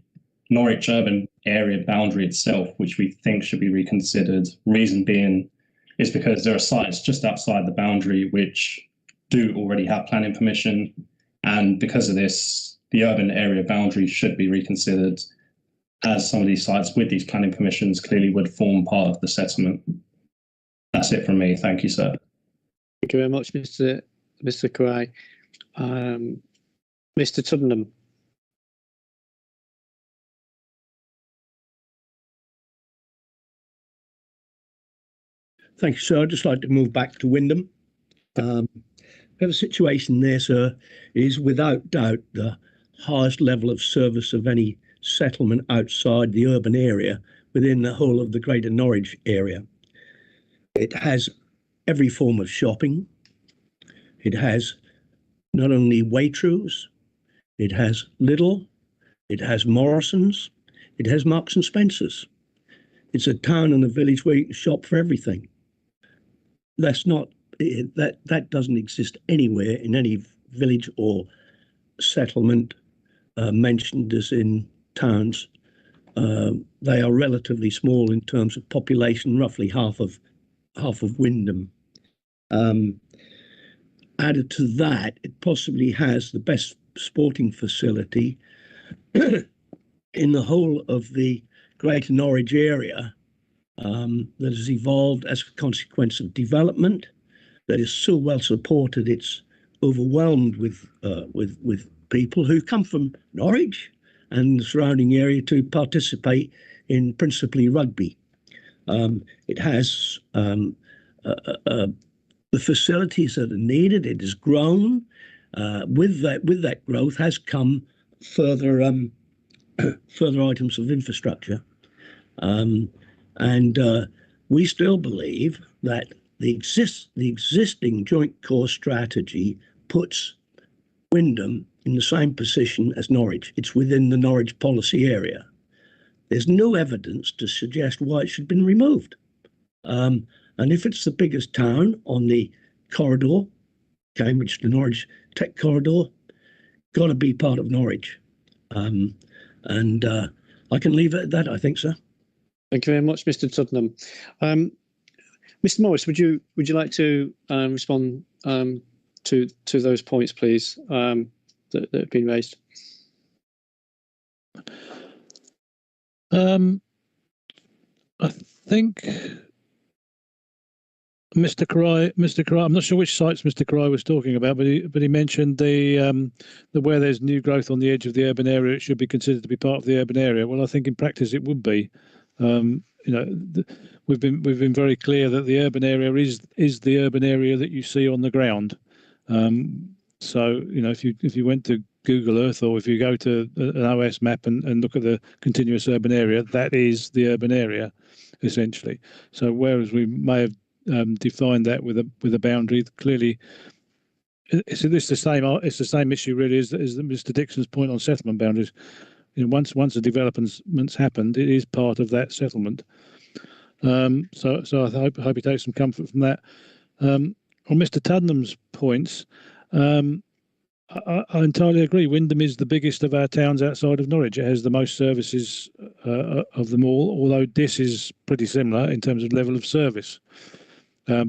Norwich urban area boundary itself which we think should be reconsidered. Reason being is because there are sites just outside the boundary which do already have planning permission, and because of this, the urban area boundary should be reconsidered, as some of these sites with these planning permissions clearly would form part of the settlement. That's it from me. Thank you, sir. Thank you very much, Mr. Karai. Mr. Tuddenham. Thank you, sir. I'd just like to move back to Wymondham. We have a situation there, sir, is without doubt the highest level of service of any settlement outside the urban area within the whole of the Greater Norwich area. It has every form of shopping. It has not only Waitrose, it has Lidl, it has Morrison's, it has Marks and Spencer's. It's a town and a village where you can shop for everything. That doesn't exist anywhere in any village or settlement mentioned as in towns. They are relatively small in terms of population, roughly half of Wymondham. Added to that, it possibly has the best sporting facility in the whole of the Greater Norwich area that has evolved as a consequence of development, that is so well supported it's overwhelmed with people who come from Norwich and the surrounding area to participate in principally rugby. It has the facilities that are needed. It has grown. With that growth has come further items of infrastructure, and we still believe that the existing joint core strategy puts Wymondham in the same position as Norwich. It's within the Norwich policy area. There's no evidence to suggest why it should have been removed. And if it's the biggest town on the corridor, Cambridge to Norwich Tech Corridor, got to be part of Norwich. And I can leave it at that, I think, sir. Thank you very much, Mr. Tuddenham. Mr. Morris, would you like to respond to those points, please, that have been raised? I think Mr. Karai, I'm not sure which sites Mr. Karai was talking about, but he mentioned the where there's new growth on the edge of the urban area, it should be considered to be part of the urban area. Well, I think in practice it would be. We've been very clear that the urban area is the urban area that you see on the ground. So if you went to Google Earth, or if you go to an OS map and look at the continuous urban area, that is the urban area, essentially. So whereas we may have defined that with a boundary, clearly it's the same issue really as Mr. Dixon's point on settlement boundaries. You know, once a development's happened, it is part of that settlement. So I hope you take some comfort from that. On Mr. Tuddenham's points, I entirely agree. Wymondham is the biggest of our towns outside of Norwich. It has the most services of them all, although this is pretty similar in terms of level of service. But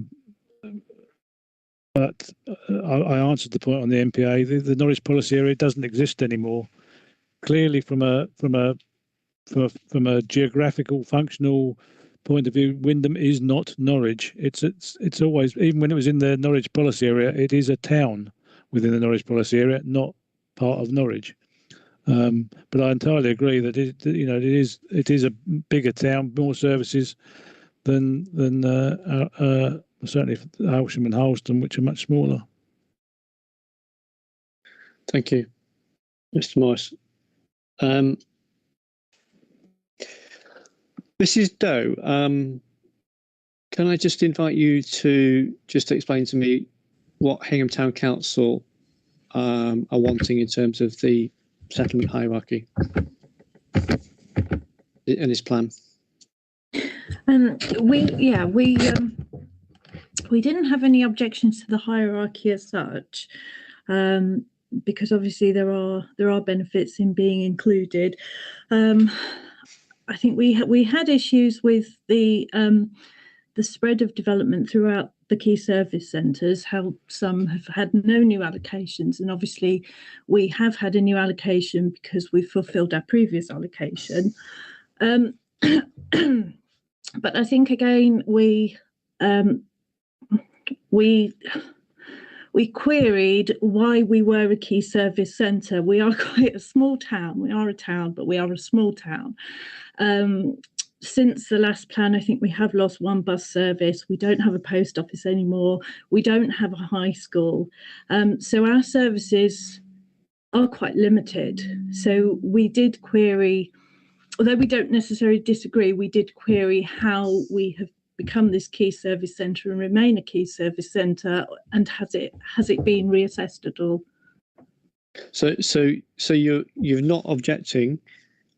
I answered the point on the MPA. The Norwich policy area doesn't exist anymore. Clearly, from a geographical, functional point of view, Wymondham is not Norwich. It's always, even when it was in the Norwich policy area, it is a town within the Norwich policy area, not part of Norwich. But I entirely agree that it is a bigger town, more services than certainly Halsham and Harleston, which are much smaller. Thank you, Mr. Morris. Mrs. Doe, can I just invite you to just explain to me what Hingham Town Council are wanting in terms of the settlement hierarchy in this plan? We didn't have any objections to the hierarchy as such, because obviously there are benefits in being included. I think we had issues with the spread of development throughout the key service centres, how some have had no new allocations, and obviously we have had a new allocation because we fulfilled our previous allocation. But I think again we queried why we were a key service centre. We are quite a small town. We are a town, but we are a small town. Since the last plan, I think we have lost one bus service. We don't have a post office anymore. We don't have a high school. So our services are quite limited. So we did query, although we don't necessarily disagree, we did query how we have become this key service centre and remain a key service centre, and has it been reassessed at all? So you're not objecting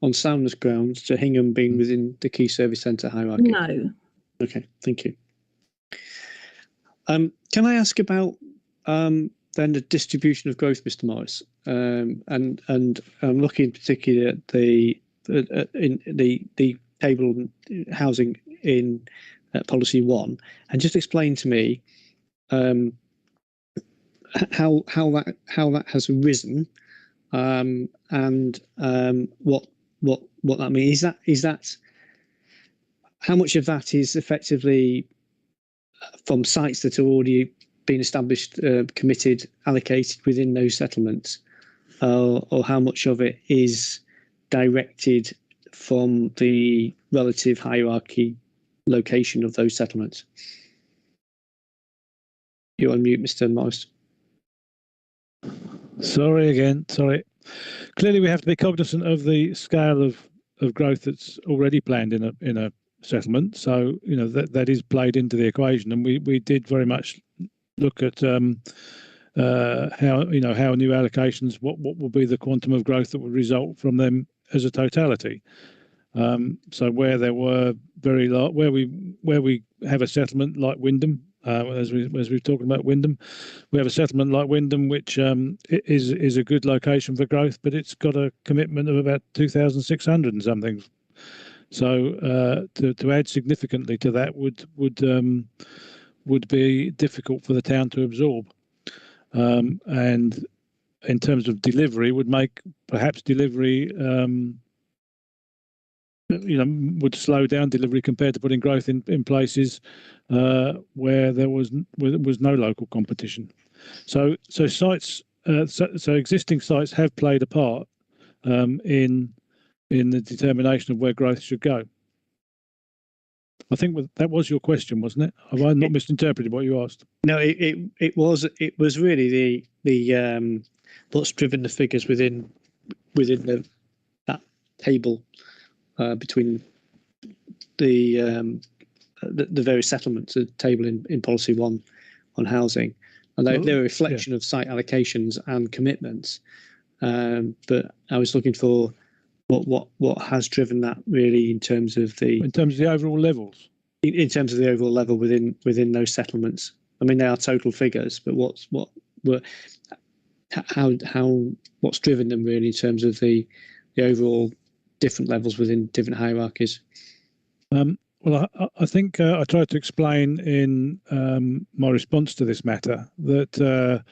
on soundness grounds to Hingham being within the key service centre hierarchy? No. Okay, thank you. Can I ask about then the distribution of growth, Mr. Morris? And I'm looking particularly at the table housing in policy 1, and just explain to me how that has risen, and what that means. Is that how much of that is effectively from sites that are already been established, committed, allocated within those settlements, or how much of it is directed from the relative hierarchy location of those settlements? You're on mute, Mr. Morris. Sorry. Clearly, we have to be cognizant of the scale of growth that's already planned in a settlement. So that is played into the equation, and we did very much look at how new allocations, what will be the quantum of growth that would result from them as a totality. So where there were where we have a settlement like Wymondham, as we've talked about Wymondham, we have a settlement like Wymondham, which is a good location for growth, but it's got a commitment of about 2,600 and something. So to add significantly to that would be difficult for the town to absorb, and in terms of delivery, would make perhaps delivery. Would slow down delivery compared to putting growth in places where there was no local competition. So sites, so existing sites have played a part in the determination of where growth should go. I think that was your question, wasn't it? Have I not misinterpreted what you asked? No, it was really what's driven the figures within that table between the various settlements, the table in policy 1 on housing, and they're a reflection of site allocations and commitments. But I was looking for what has driven that really in terms of the overall levels. In terms of the overall level within those settlements. I mean, they are total figures, but what's driven them really in terms of the overall different levels within different hierarchies? Well, I think I tried to explain in my response to this matter that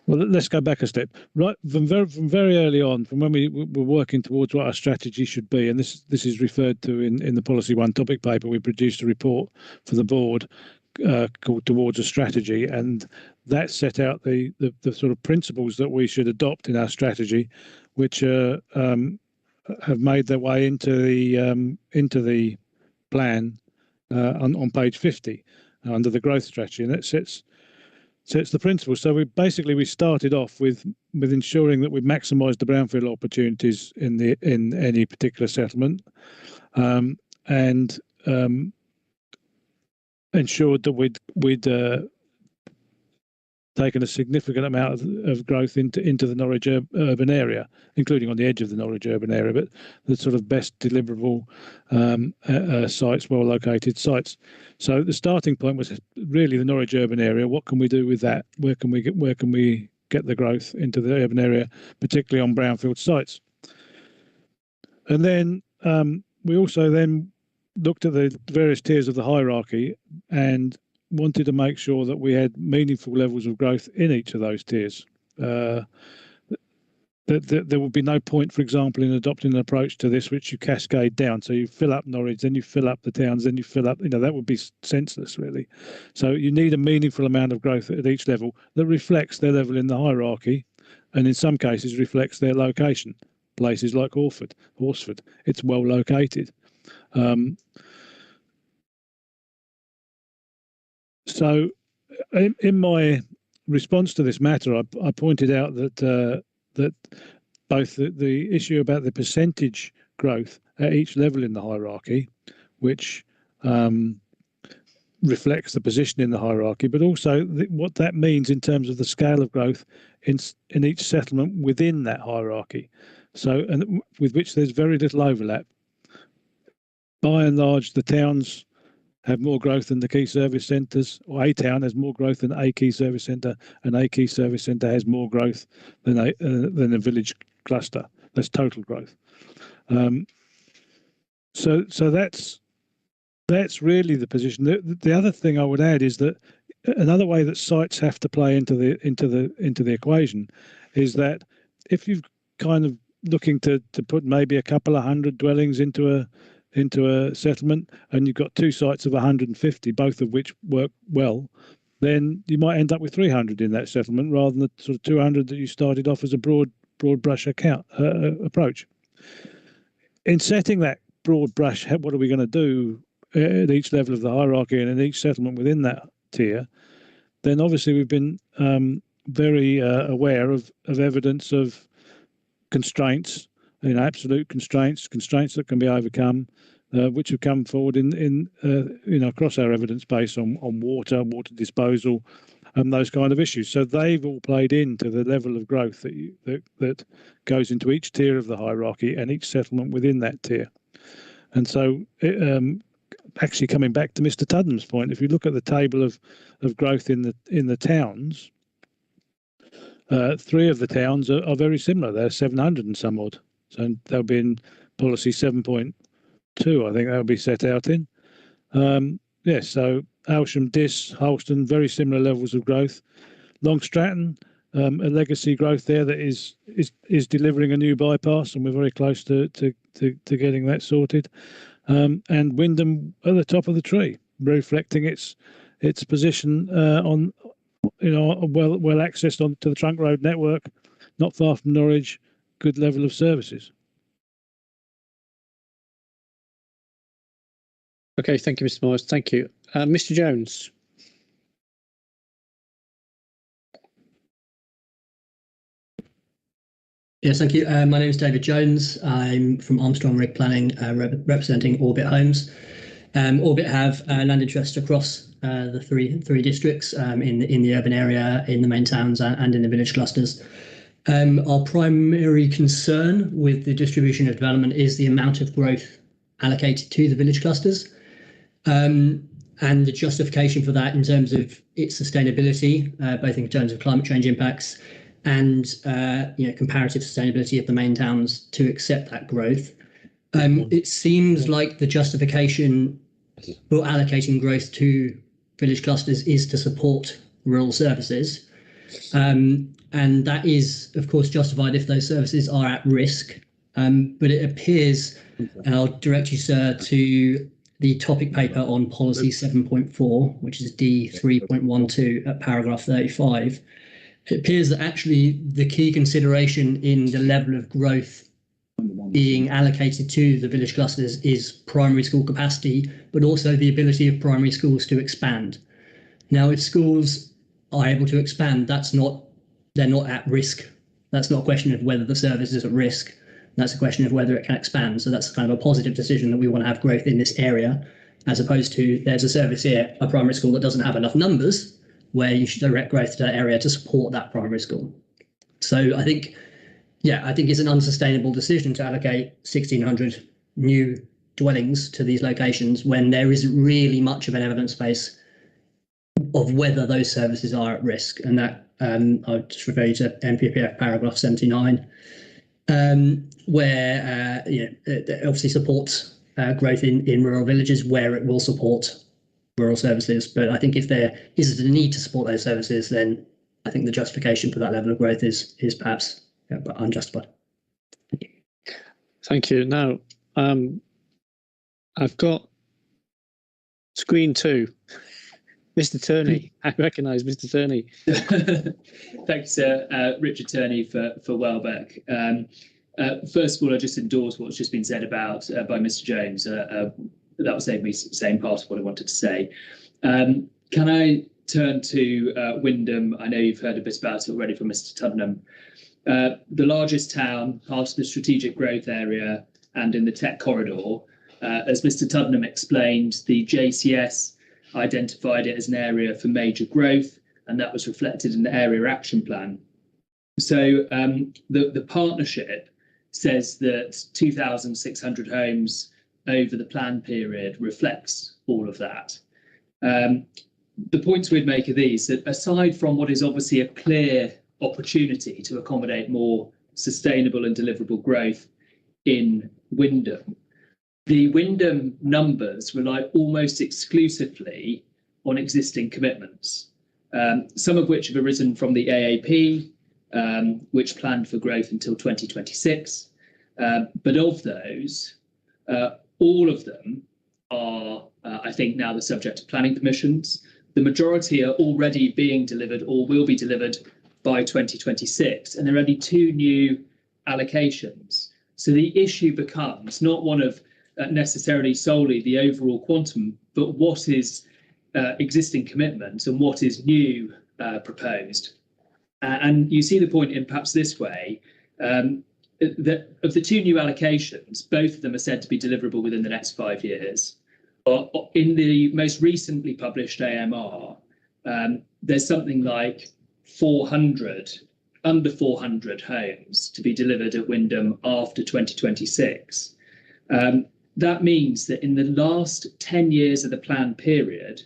let's go back a step. Right from very early on, from when we were working towards what our strategy should be, and this is referred to in the Policy 1 topic paper, we produced a report for the board called Towards a Strategy, and that set out the sort of principles that we should adopt in our strategy, which have made their way into the plan on page 50 under the growth strategy, and it sets the principles. So we started off with ensuring that we maximise the brownfield opportunities in any particular settlement, and ensured that we'd taken a significant amount of growth into the Norwich urban area, including on the edge of the Norwich urban area, but the sort of best deliverable sites, well located sites. So the starting point was really the Norwich urban area. What can we do with that? Where can we get the growth into the urban area, particularly on brownfield sites? And then we also then looked at the various tiers of the hierarchy and wanted to make sure that we had meaningful levels of growth in each of those tiers. There would be no point, for example, in adopting an approach to this which you cascade down. So you fill up Norwich, then you fill up the towns, then you fill up, that would be senseless, really. So you need a meaningful amount of growth at each level that reflects their level in the hierarchy, and in some cases reflects their location. Places like Horsford, it's well located. So in my response to this matter, I pointed out that both the issue about the percentage growth at each level in the hierarchy, which reflects the position in the hierarchy, but also what that means in terms of the scale of growth in each settlement within that hierarchy. So, and with which there's very little overlap. By and large, the towns have more growth than the key service centres, or a town has more growth than a key service centre, and a key service centre has more growth than a village cluster. That's total growth. So that's really the position. The other thing I would add is that another way that sites have to play into the equation is that if you've kind of looking to put maybe a couple of hundred dwellings into a settlement, and you've got two sites of 150, both of which work well, then you might end up with 300 in that settlement rather than the sort of 200 that you started off as a broad brush approach. In setting that broad brush, what are we going to do at each level of the hierarchy and in each settlement within that tier? Then obviously we've been very aware of evidence of constraints, absolute constraints that can be overcome, which have come forward in across our evidence base on water disposal, and those kind of issues. So they've all played into the level of growth that goes into each tier of the hierarchy and each settlement within that tier. And so, actually coming back to Mr. Tudden's point, if you look at the table of growth in the towns, three of the towns are very similar. They're 700 and some odd. So they'll be in policy 7.2, I think they'll be set out in. Yes, so Aylsham, Diss, Halston, very similar levels of growth. Long Stratton, a legacy growth there that is delivering a new bypass, and we're very close to getting that sorted. And Windham at the top of the tree, reflecting its position on well accessed onto the trunk road network, not far from Norwich, good level of services. Okay, thank you, Mr. Morris. Thank you. Mr. Jones. Yes, thank you. My name is David Jones. I'm from Armstrong Rig Planning, representing Orbit Homes. Orbit have land interests across the three districts in the urban area, in the main towns, and in the village clusters. Our primary concern with the distribution of development is the amount of growth allocated to the village clusters, and the justification for that in terms of its sustainability, both in terms of climate change impacts and comparative sustainability of the main towns to accept that growth. It seems like the justification for allocating growth to village clusters is to support rural services. And that is, of course, justified if those services are at risk. But it appears, and I'll direct you, sir, to the topic paper on policy 7.4, which is D 3.12 at paragraph 35. It appears that actually the key consideration in the level of growth being allocated to the village clusters is primary school capacity, but also the ability of primary schools to expand. Now, if schools are able to expand, they're not at risk. That's not a question of whether the service is at risk. That's a question of whether it can expand. So that's kind of a positive decision that we want to have growth in this area, as opposed to there's a service here, a primary school that doesn't have enough numbers, where you should direct growth to that area to support that primary school. So I think it's an unsustainable decision to allocate 1,600 new dwellings to these locations when there isn't really much of an evidence base of whether those services are at risk. And that I'll just refer you to NPPF paragraph 79, where it obviously supports growth in rural villages where it will support rural services. But I think if there is a need to support those services, then I think the justification for that level of growth is perhaps unjustified. Thank you. Now, I've got screen 2. Mr. Turney, I recognise Mr. Turney. Thank you, sir. Richard Turney for Welbeck. First of all, I just endorse what's just been said about by Mr. Jones. That will save me saying part of what I wanted to say. Can I turn to Wymondham? I know you've heard a bit about it already from Mr. Tuddenham. The largest town, part of the strategic growth area and in the tech corridor. As Mr. Tuddenham explained, the JCS identified it as an area for major growth, and that was reflected in the area action plan. So the partnership says that 2,600 homes over the plan period reflects all of that. The points we'd make are these: that aside from what is obviously a clear opportunity to accommodate more sustainable and deliverable growth in Wymondham, the Wymondham numbers rely almost exclusively on existing commitments, some of which have arisen from the AAP, which planned for growth until 2026. But of those, all of them are, I think, now the subject of planning permissions. The majority are already being delivered or will be delivered by 2026, and there are only 2 new allocations. So the issue becomes not one of necessarily solely the overall quantum, but what is existing commitment and what is new proposed. And you see the point in perhaps this way, that of the 2 new allocations, both of them are said to be deliverable within the next 5 years. In the most recently published AMR, there's something like under 400 homes to be delivered at Wymondham after 2026. That means that in the last 10 years of the plan period,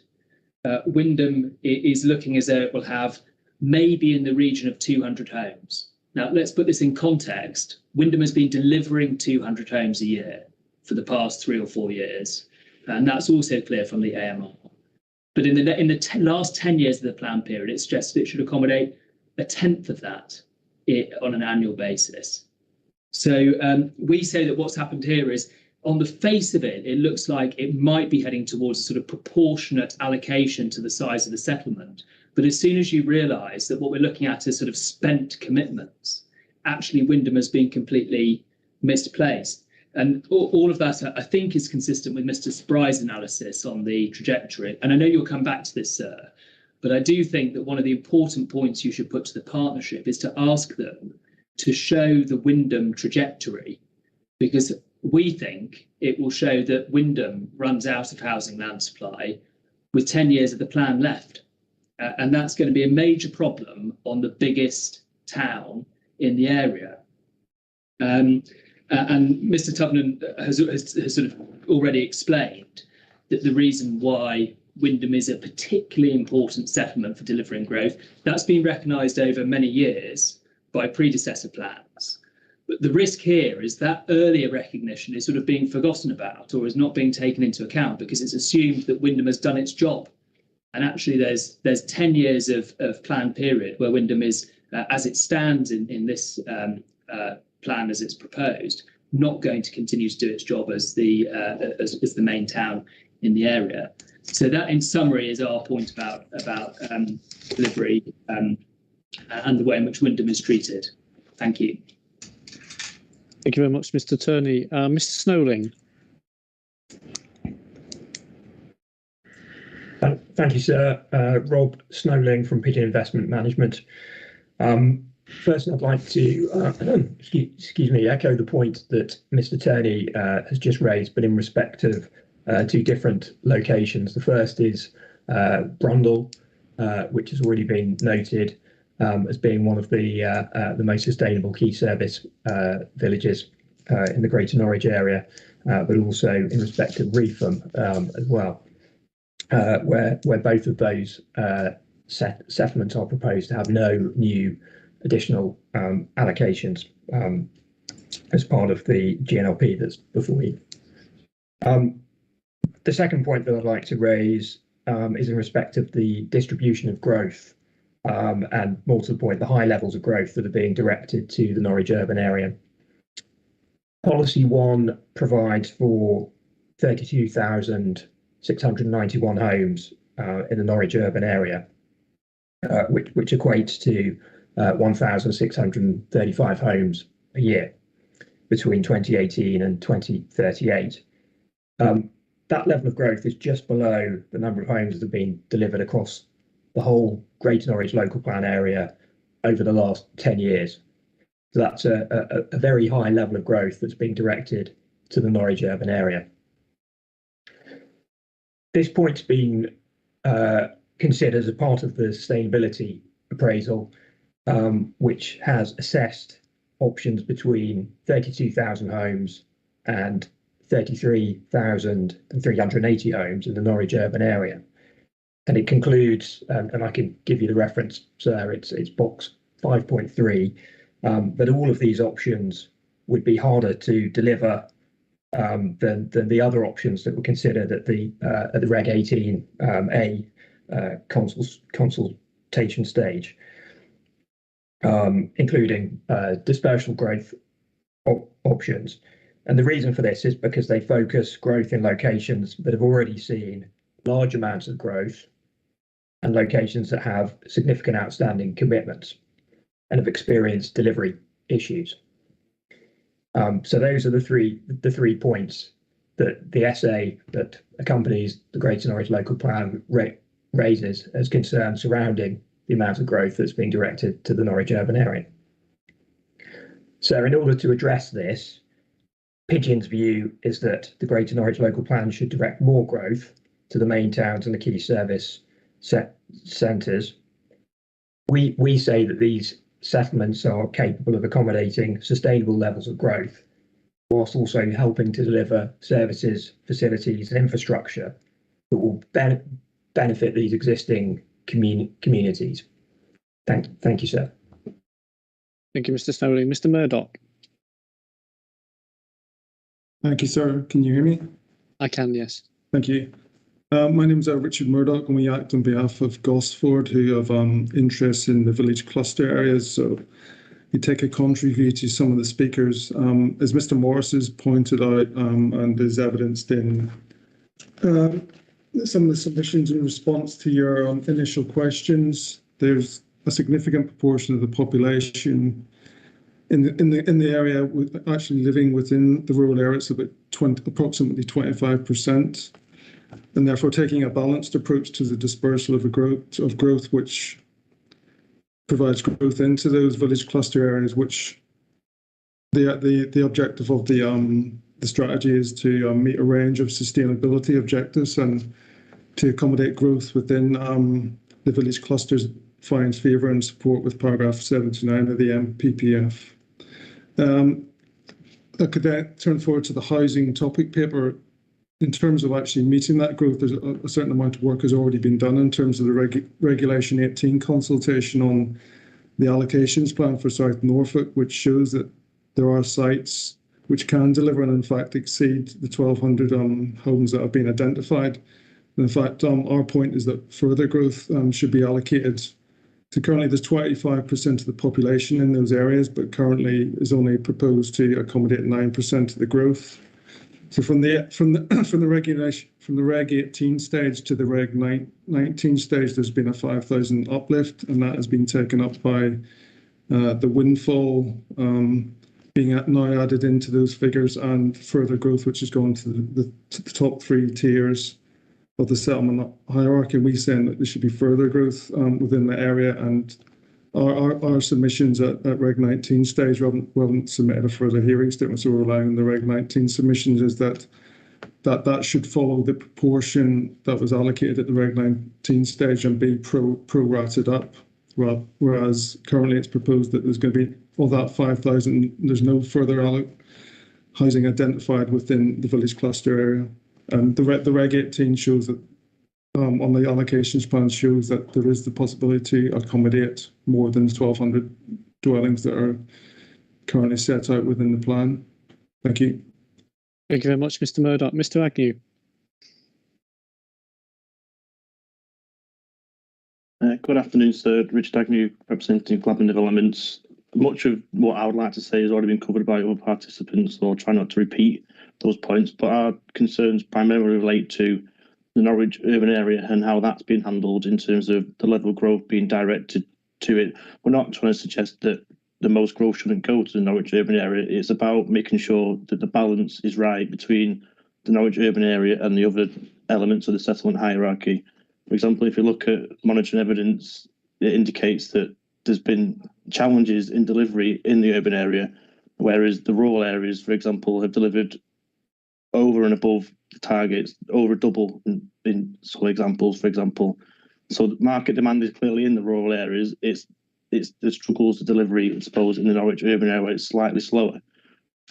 Wymondham is looking as though it will have maybe in the region of 200 homes. Now, let's put this in context. Wymondham has been delivering 200 homes a year for the past 3 or 4 years, and that's also clear from the AMR. But in the last 10 years of the plan period, it suggests it should accommodate 1/10 of that on an annual basis. So we say that what's happened here is, on the face of it, it looks like it might be heading towards a sort of proportionate allocation to the size of the settlement. But as soon as you realise that what we're looking at is sort of spent commitments, actually Wymondham has been completely misplaced. And all of that, I think, is consistent with Mr. Spry's analysis on the trajectory. And I know you'll come back to this, sir, but I do think that one of the important points you should put to the partnership is to ask them to show the Wyndham trajectory, because we think it will show that Wyndham runs out of housing land supply with 10 years of the plan left. And that's going to be a major problem on the biggest town in the area. And Mr. Tubman has sort of already explained that the reason why Wyndham is a particularly important settlement for delivering growth, that's been recognised over many years by predecessor plans. But the risk here is that earlier recognition is sort of being forgotten about or is not being taken into account because it's assumed that Wyndham has done its job. And actually there's 10 years of plan period where Wyndham is, as it stands in this plan as it's proposed, not going to continue to do its job as the main town in the area. So that, in summary, is our point about delivery and the way in which Wyndham is treated. Thank you. Thank you very much, Mr. Turney. Mr. Snowling. Thank you, sir. Rob Snowling from Pigeon Investment Management. First, I'd like to excuse me, echo the point that Mr. Turney has just raised, but in respect of two different locations. The first is Brundall, which has already been noted as being one of the most sustainable key service villages in the Greater Norwich area, but also in respect of Reetham as well, where both of those settlements are proposed to have no new additional allocations as part of the GNLP that's before you. The second point that I'd like to raise is in respect of the distribution of growth and more to the point, the high levels of growth that are being directed to the Norwich urban area. Policy 1 provides for 32,691 homes in the Norwich urban area, which equates to 1,635 homes a year between 2018 and 2038. That level of growth is just below the number of homes that have been delivered across the whole Greater Norwich local plan area over the last 10 years. So that's a very high level of growth that's being directed to the Norwich urban area. This point's been considered as a part of the sustainability appraisal, which has assessed options between 32,000 homes and 33,380 homes in the Norwich urban area. And it concludes, and I can give you the reference, sir, it's box 5.3, that all of these options would be harder to deliver than the other options that were considered at the Reg 18A consultation stage, including dispersional growth options. And the reason for this is because they focus growth in locations that have already seen large amounts of growth and locations that have significant outstanding commitments and have experienced delivery issues. So those are the three points that the essay that accompanies the Greater Norwich local plan raises as concerns surrounding the amount of growth that's being directed to the Norwich urban area. So in order to address this, Pigeon's view is that the Greater Norwich local plan should direct more growth to the main towns and the key service centres. We say that these settlements are capable of accommodating sustainable levels of growth, whilst also helping to deliver services, facilities and infrastructure that will benefit these existing communities. Thank you, sir. Thank you, Mr. Snowling. Mr. Murdoch. Thank you, sir. Can you hear me? I can, yes. Thank you. My name is Richard Murdoch, and we act on behalf of Gosford, who have interests in the village cluster areas. So we take a contrary view to some of the speakers. As Mr. Morris has pointed out, and is evidenced in some of the submissions in response to your initial questions, there's a significant proportion of the population in the area actually living within the rural areas, about approximately 25%, and therefore taking a balanced approach to the dispersal of growth which provides growth into those village cluster areas, which the objective of the strategy is to meet a range of sustainability objectives and to accommodate growth within the village clusters finds favour and support with paragraph 79 of the MPPF. I could then turn forward to the housing topic paper. In terms of actually meeting that growth, there's a certain amount of work has already been done in terms of the Regulation 18 consultation on the allocations plan for South Norfolk, which shows that there are sites which can deliver and in fact exceed the 1,200 homes that have been identified. And in fact, our point is that further growth should be allocated. So currently there's 25% of the population in those areas, but currently is only proposed to accommodate 9% of the growth. So from the Reg 18 stage to the Reg 19 stage, there's been a 5,000 uplift, and that has been taken up by the windfall being now added into those figures, and further growth, which has gone to the top three tiers of the settlement hierarchy. We're saying that there should be further growth within the area, and our submissions at Reg 19 stage, we haven't submitted a further hearing statement, so we're relying on the Reg 19 submissions, is that should follow the proportion that was allocated at the Reg 19 stage and be pro-rated up, whereas currently it's proposed that there's going to be, of that 5,000, there's no further housing identified within the village cluster area. The Reg 18 shows that on the allocations plan shows that there is the possibility to accommodate more than 1,200 dwellings that are currently set out within the plan. Thank you. Thank you very much, Mr. Murdoch. Mr. Agnew. Good afternoon, sir. Richard Agnew, representing Gladman Developments. Much of what I would like to say has already been covered by other participants, so I'll try not to repeat those points, but our concerns primarily relate to the Norwich urban area and how that's been handled in terms of the level of growth being directed to it. We're not trying to suggest that the most growth shouldn't go to the Norwich urban area. It's about making sure that the balance is right between the Norwich urban area and the other elements of the settlement hierarchy. For example, if you look at monitoring evidence, it indicates that there's been challenges in delivery in the urban area, whereas the rural areas, for example, have delivered over and above the targets, over double in some examples, for example. So market demand is clearly in the rural areas. It's the struggles to delivery, I suppose, in the Norwich urban area, it's slightly slower.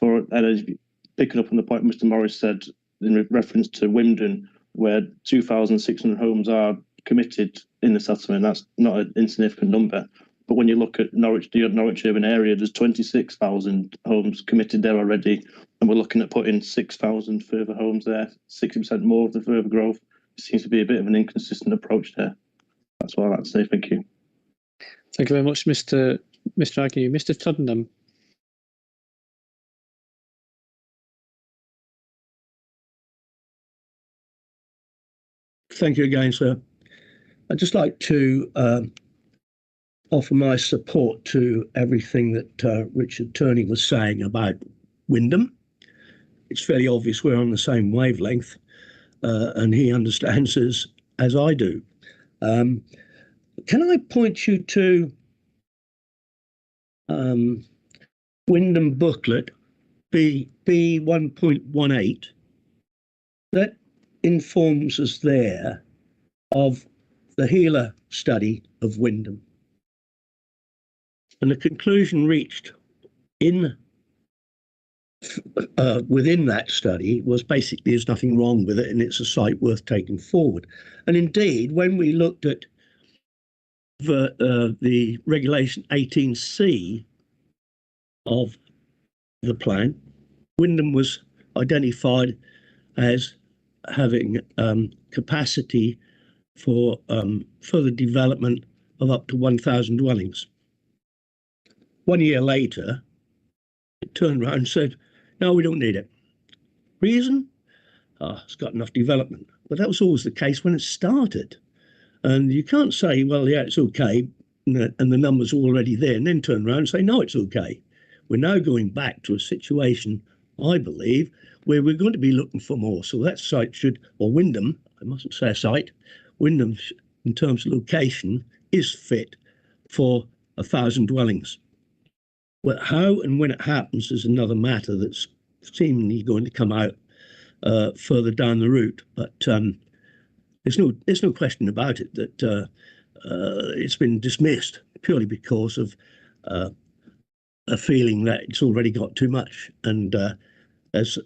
And picking up on the point Mr. Morris said in reference to Wymondham, where 2,600 homes are committed in the settlement, that's not an insignificant number. But when you look at Norwich, the Norwich urban area, there's 26,000 homes committed there already, and we're looking at putting 6,000 further homes there, 60% more of the further growth. It seems to be a bit of an inconsistent approach there. That's what I'd like to say. Thank you. Thank you very much, Mr. Agnew. Mr. Tuddenham. Thank you again, sir. I'd just like to offer my support to everything that Richard Turney was saying about Wymondham. It's fairly obvious we're on the same wavelength, and he understands as I do. Can I point you to Wymondham booklet B 1.18 that informs us there of the Healer study of Wymondham, and the conclusion reached in within that study was basically there's nothing wrong with it and it's a site worth taking forward. And indeed, when we looked at the Regulation 18C of the plan, Wymondham was identified as having capacity for further development of up to 1,000 dwellings. 1 year later, it turned around and said, no, we don't need it. Reason? It's got enough development. But that was always the case when it started. And you can't say, well, yeah, it's okay, and the numbers are already there, and then turn around and say, no, it's okay. We're now going back to a situation, I believe, where we're going to be looking for more. So that site should, or Wymondham, I mustn't say a site, Wymondham, in terms of location, is fit for 1,000 dwellings. Well, how and when it happens is another matter that's seemingly going to come out further down the route. But there's no question about it that it's been dismissed purely because of a feeling that it's already got too much. And as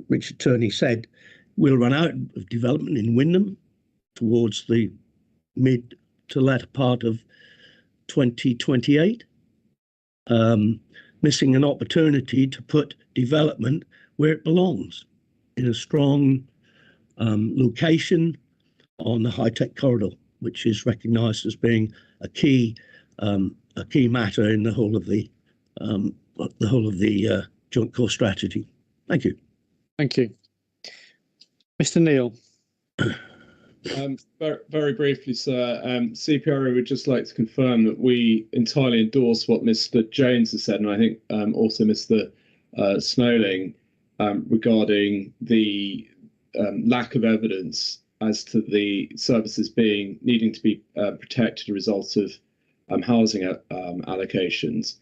Richard Turney said, we'll run out of development in Wyndham towards the mid to latter part of 2028, missing an opportunity to put development where it belongs, in a strong location on the high-tech corridor, which is recognised as being a key matter in the whole of the joint core strategy. Thank you. Thank you. Mr. Neal. Very briefly, sir, CPRA would just like to confirm that we entirely endorse what Mr. Jones has said, and I think also Mr. Snowling, regarding the lack of evidence as to the services needing to be protected as a result of housing allocations.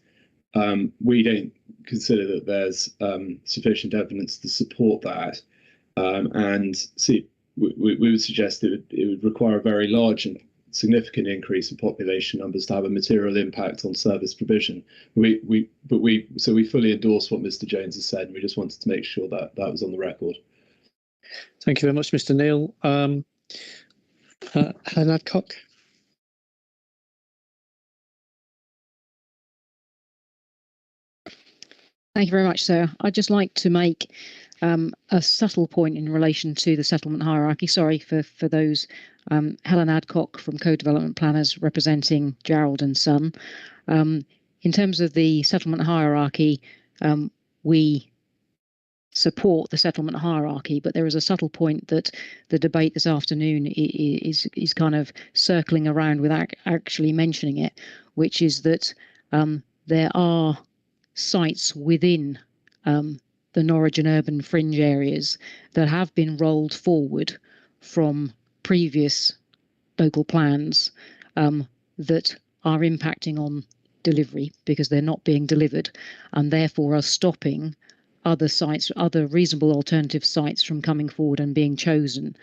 We don't consider that there's sufficient evidence to support that, and we would suggest that it would require a very large and significant increase in population numbers to have a material impact on service provision. We fully endorse what Mr. Jones has said, and we just wanted to make sure that that was on the record. Thank you very much, Mr. Neal. Helen Adcock. Thank you very much, sir. I'd just like to make a subtle point in relation to the settlement hierarchy. Sorry for those. Helen Adcock from Co-Development Planners representing Gerald and Son. In terms of the settlement hierarchy, we support the settlement hierarchy, but there is a subtle point that the debate this afternoon is kind of circling around without actually mentioning it, which is that there are sites within the Norwich and urban fringe areas that have been rolled forward from previous local plans that are impacting on delivery because they're not being delivered, and therefore are stopping other sites, other reasonable alternative sites from coming forward and being chosen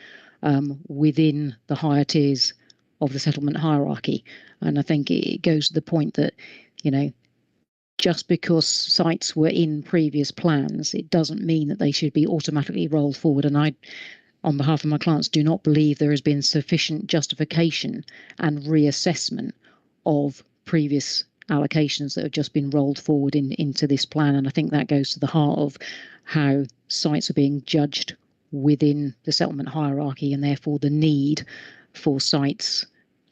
within the higher tiers of the settlement hierarchy. And I think it goes to the point that, you know, just because sites were in previous plans, it doesn't mean that they should be automatically rolled forward. And I, on behalf of my clients, do not believe there has been sufficient justification and reassessment of previous allocations that have just been rolled forward into this plan. And I think that goes to the heart of how sites are being judged within the settlement hierarchy, and therefore the need for sites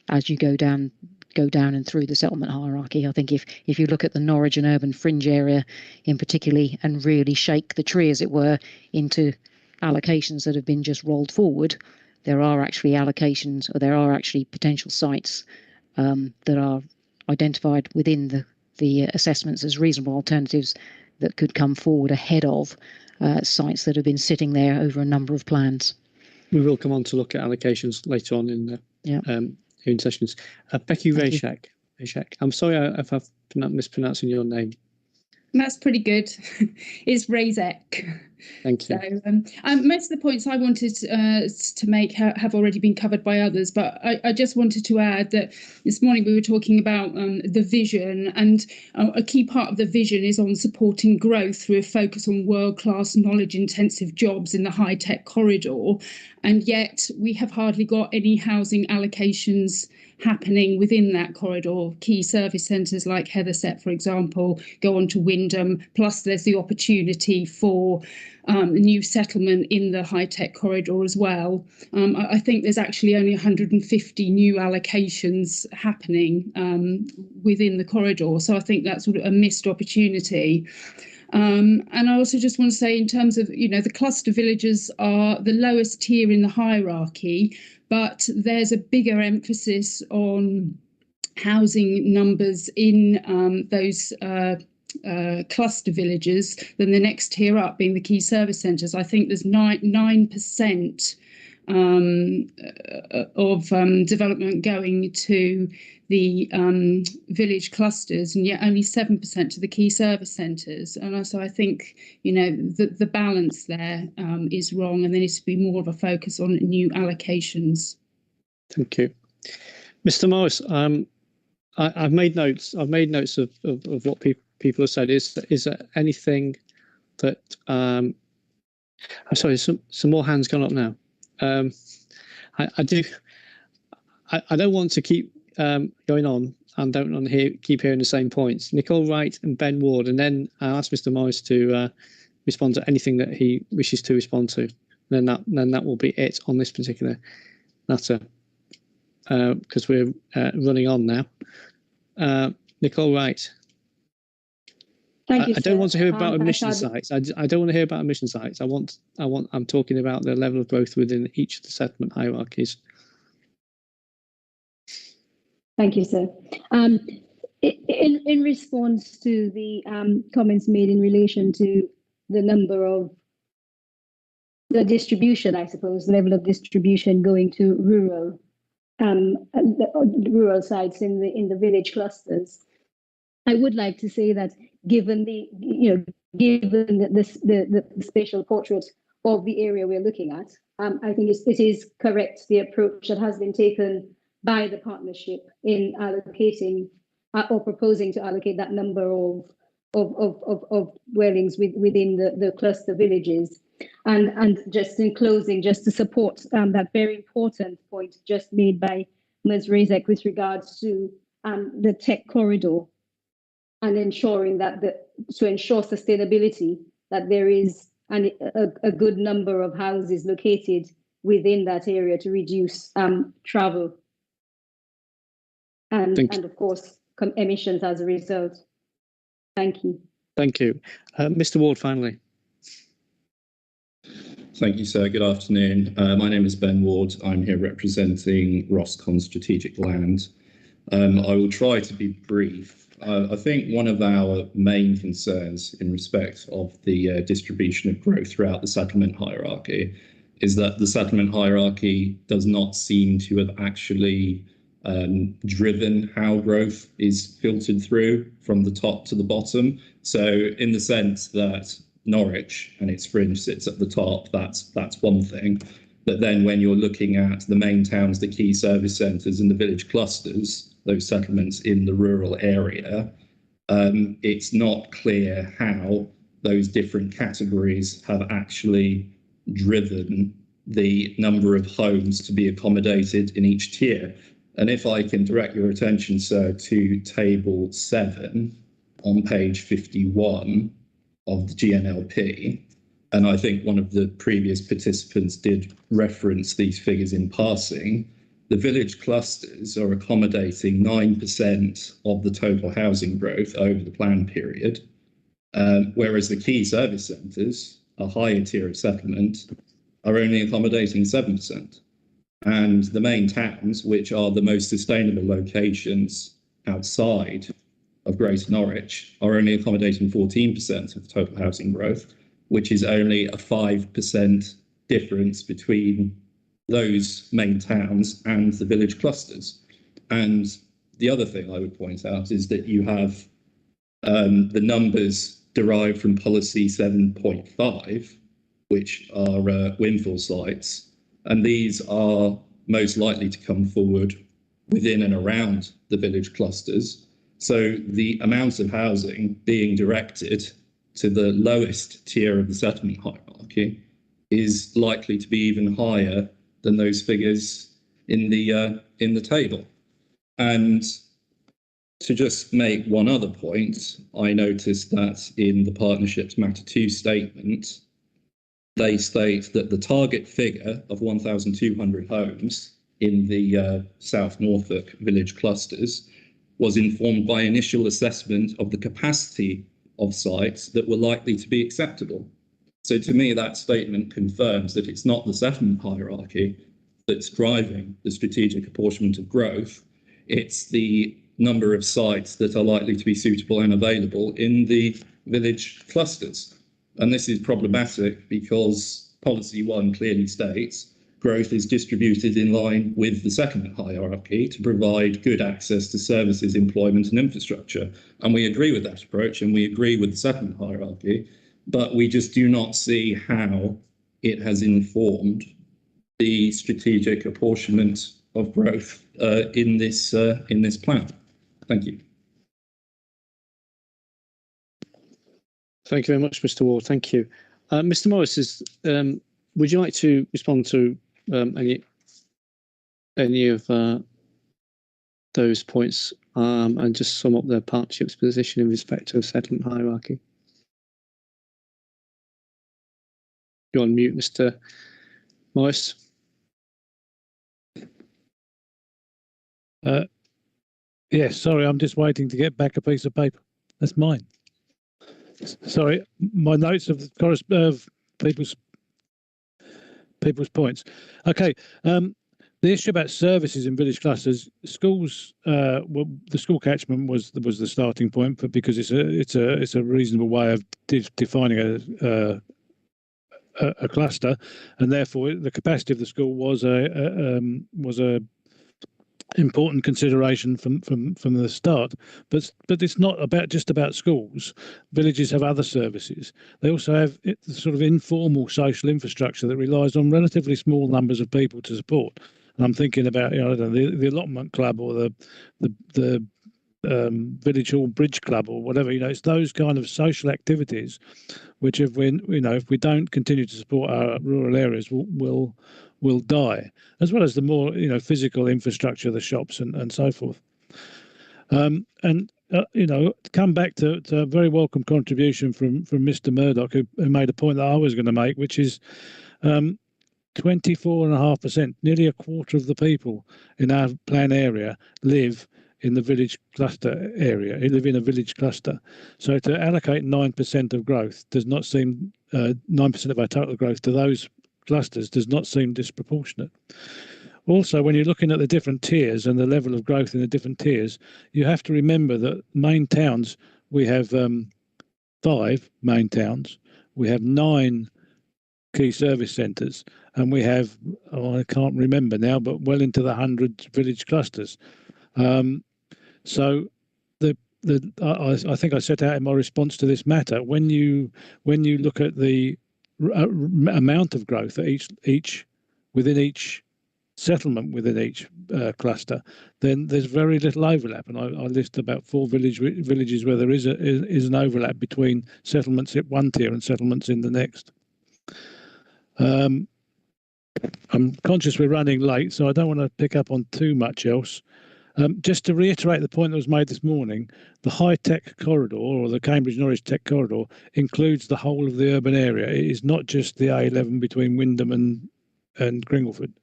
as you go down and through the settlement hierarchy. I think if you look at the Norwich and urban fringe area in particularly and really shake the tree, as it were, into allocations that have been just rolled forward, there are actually allocations, or there are actually potential sites that are identified within the assessments as reasonable alternatives that could come forward ahead of sites that have been sitting there over a number of plans. We will come on to look at allocations later on in the hearing sessions. Becky Rejak. I'm sorry if I've mispronouncing your name. That's pretty good. It's Razek. Thank you. So, most of the points I wanted to make have already been covered by others, but I just wanted to add that this morning we were talking about the vision, and a key part of the vision is on supporting growth through a focus on world-class knowledge-intensive jobs in the high-tech corridor, and yet we have hardly got any housing allocations happening within that corridor. Key service centres like Heatherset, for example, go on to Wyndham, plus there's the opportunity for new settlement in the high-tech corridor as well. I think there's actually only 150 new allocations happening within the corridor, so I think that's sort of a missed opportunity. And I also just want to say, in terms of, you know, the cluster villages are the lowest tier in the hierarchy, but there's a bigger emphasis on housing numbers in those cluster villages than the next tier up, being the key service centres. I think there's 9% development going to the village clusters, and yet only 7% to the key service centres. And so I think, you know, the balance there is wrong, and there needs to be more of a focus on new allocations. Thank you, Mr. Morris. I've made notes. I've made notes of what people have said. Is there anything that I'm sorry? Some more hands gone up now. I don't want to keep going on and don't want to keep hearing the same points. Nicole Wright and Ben Ward, and then I'll ask Mr. Morris to respond to anything that he wishes to respond to. Then that will be it on this particular matter, because we're running on now. Nicole Wright. Thank you, I don't want to hear about emission sites. I don't want to hear about emission sites. I'm talking about the level of growth within each of the settlement hierarchies. Thank you, sir. In response to the comments made in relation to the number of the distribution, I suppose, level of distribution going to rural sites in the village clusters, I would like to say that given the spatial portrait of the area we're looking at, I think it is correct, the approach that has been taken by the partnership in allocating or proposing to allocate that number of dwellings within the cluster villages. And just in closing, just to support that very important point just made by Ms. Razek with regards to the tech corridor, and ensuring that to ensure sustainability, that there is a good number of houses located within that area to reduce travel and of course emissions as a result. Thank you. Thank you. Mr. Ward, finally. Thank you, sir. Good afternoon. My name is Ben Ward. I'm here representing Roscon Strategic Land. I will try to be brief. I think one of our main concerns in respect of the distribution of growth throughout the settlement hierarchy is that the settlement hierarchy does not seem to have actually driven how growth is filtered through from the top to the bottom. So in the sense that Norwich and its fringe sits at the top, that's one thing. But then when you're looking at the main towns, the key service centres and the village clusters, those settlements in the rural area, it's not clear how those different categories have actually driven the number of homes to be accommodated in each tier. And if I can direct your attention, sir, to table 7 on page 51 of the GNLP, and I think one of the previous participants did reference these figures in passing, the village clusters are accommodating 9% of the total housing growth over the plan period, whereas the key service centres, a higher tier of settlement, are only accommodating 7%. And the main towns, which are the most sustainable locations outside of Greater Norwich, are only accommodating 14% of total housing growth, which is only a 5% difference between those main towns and the village clusters. And the other thing I would point out is that you have the numbers derived from policy 7.5, which are windfall sites, and these are most likely to come forward within and around the village clusters. So the amount of housing being directed to the lowest tier of the settlement hierarchy is likely to be even higher than those figures in the table. And to just make one other point, I noticed that in the partnership's Matter 2 statement, they state that the target figure of 1,200 homes in the South Norfolk village clusters was informed by initial assessment of the capacity of sites that were likely to be acceptable. So to me, that statement confirms that it's not the settlement hierarchy that's driving the strategic apportionment of growth. It's the number of sites that are likely to be suitable and available in the village clusters. And this is problematic because Policy 1 clearly states growth is distributed in line with the settlement hierarchy to provide good access to services, employment and infrastructure. And we agree with that approach and we agree with the settlement hierarchy, but we just do not see how it has informed the strategic apportionment of growth in this plan. Thank you. Thank you very much, Mr. Ward. Thank you. Mr. Morris, would you like to respond to any of those points and just sum up the partnership's position in respect to a settlement hierarchy? You're on mute, Mr. Morris. Yes, sorry, I'm just waiting to get back a piece of paper. That's mine. Sorry, my notes of people's points. Okay, the issue about services in village clusters, schools. Well, the school catchment was the starting point, but because it's a reasonable way of defining a cluster, and therefore the capacity of the school was a important consideration from the start. But it's not just about schools. Villages have other services. They also have sort of informal social infrastructure that relies on relatively small numbers of people to support. And I'm thinking about, I don't know, the allotment club or the village hall bridge club or whatever. It's those kind of social activities which, if we don't continue to support our rural areas, will die, as well as the more physical infrastructure, the shops and so forth. Come back to a very welcome contribution from Mr. Murdoch, who made a point that I was going to make, which is 24.5%, nearly a quarter of the people in our plan area live in the village cluster area. They live in a village cluster. So to allocate 9% of growth does not seem 9% of our total growth to those clusters does not seem disproportionate. Also, when you're looking at the different tiers and the level of growth in the different tiers, you have to remember that main towns, we have 5 main towns, we have 9 key service centres, and we have, I can't remember now, but well into the 100 village clusters. So I think I set out in my response to this matter, when you look at the amount of growth that each within each settlement within each cluster, then there's very little overlap. And I list about 4 villages where there is an overlap between settlements at one tier and settlements in the next. I'm conscious we're running late, so I don't want to pick up on too much else. Just to reiterate the point that was made this morning, the high-tech corridor, or the Cambridge-Norwich Tech Corridor, includes the whole of the urban area. It is not just the A11 between Wymondham and Cringleford.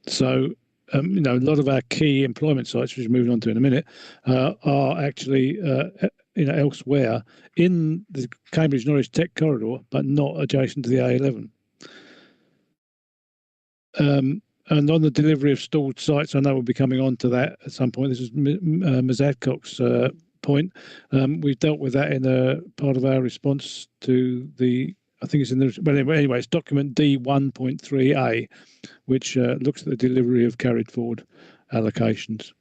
So, a lot of our key employment sites, which we're moving on to in a minute, are actually elsewhere in the Cambridge-Norwich Tech Corridor, but not adjacent to the A11. And on the delivery of stalled sites, I know we'll be coming on to that at some point. This is Ms. Adcock's point. We've dealt with that in a part of our response to the, I think it's in the, well, anyway, it's document D1.3A, which looks at the delivery of carried forward allocations.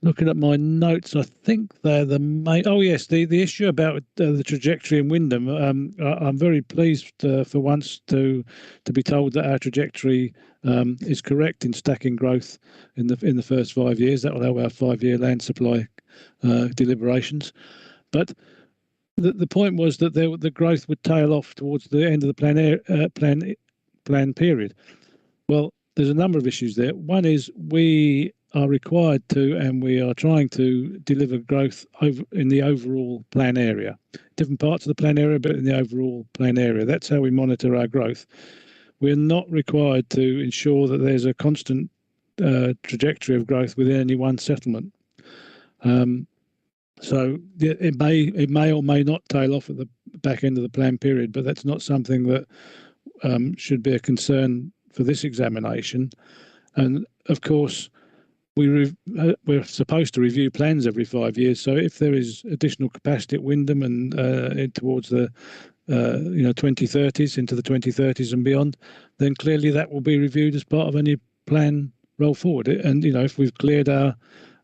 Looking at my notes, I think they're the main. Oh yes, the issue about the trajectory in Wymondham. I'm very pleased for once to be told that our trajectory is correct in stacking growth in the first 5 years. That will help our 5-year land supply deliberations. But the point was that the growth would tail off towards the end of the plan period. Well, there's a number of issues there. One is we are required to, and we are trying to deliver growth in the overall plan area. Different parts of the plan area, but in the overall plan area. That's how we monitor our growth. We're not required to ensure that there's a constant trajectory of growth within any one settlement. So it may or may not tail off at the back end of the plan period, but that's not something that should be a concern for this examination. And of course, we're supposed to review plans every 5 years. So if there is additional capacity at Wymondham and towards the 2030s, into the 2030s and beyond, then clearly that will be reviewed as part of any plan roll forward. And if we've cleared our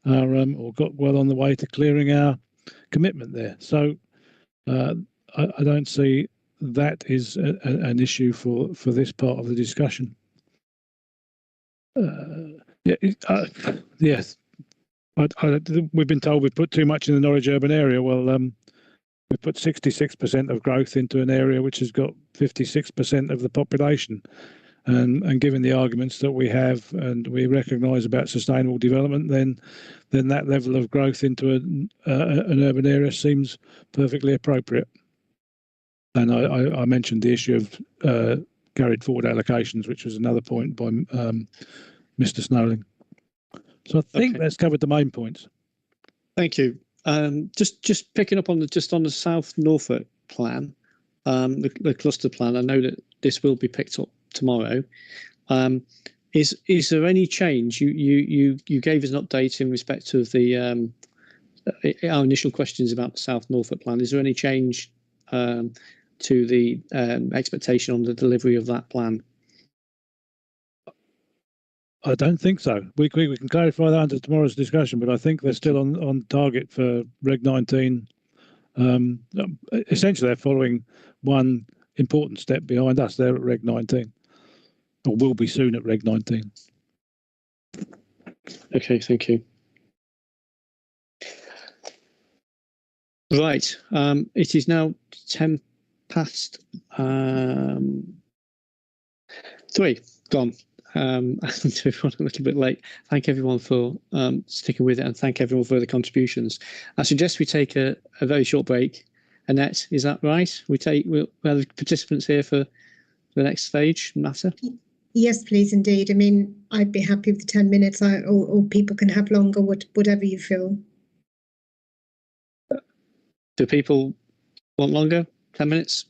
or got well on the way to clearing our commitment there, so I don't see that is an issue for this part of the discussion. Yes, we've been told we've put too much in the Norwich urban area. Well, we put 66% of growth into an area which has got 56% of the population. And given the arguments that we have and we recognise about sustainable development, then that level of growth into an urban area seems perfectly appropriate. And I mentioned the issue of carried forward allocations, which was another point by Mr. Snowling. So I think that's covered the main points. Thank you. Just picking up on the South Norfolk plan, the cluster plan. I know that this will be picked up tomorrow. Is there any change? You gave us an update in respect of the our initial questions about the South Norfolk plan. Is there any change to the expectation on the delivery of that plan? I don't think so. We can clarify that under tomorrow's discussion, but I think they're still on target for Reg 19. Essentially, they're following one important step behind us. They're at Reg 19, or will be soon at Reg 19. Okay, thank you. Right, it is now 10 past 3. Gone. And to everyone a little bit late, thank everyone for sticking with it, and thank everyone for the contributions. I suggest we take a very short break. Annette, is that right? We'll have the participants here for the next stage matter. Yes, please, indeed. I mean, I'd be happy with 10 minutes, or people can have longer, whatever you feel. Do people want longer? 10 minutes?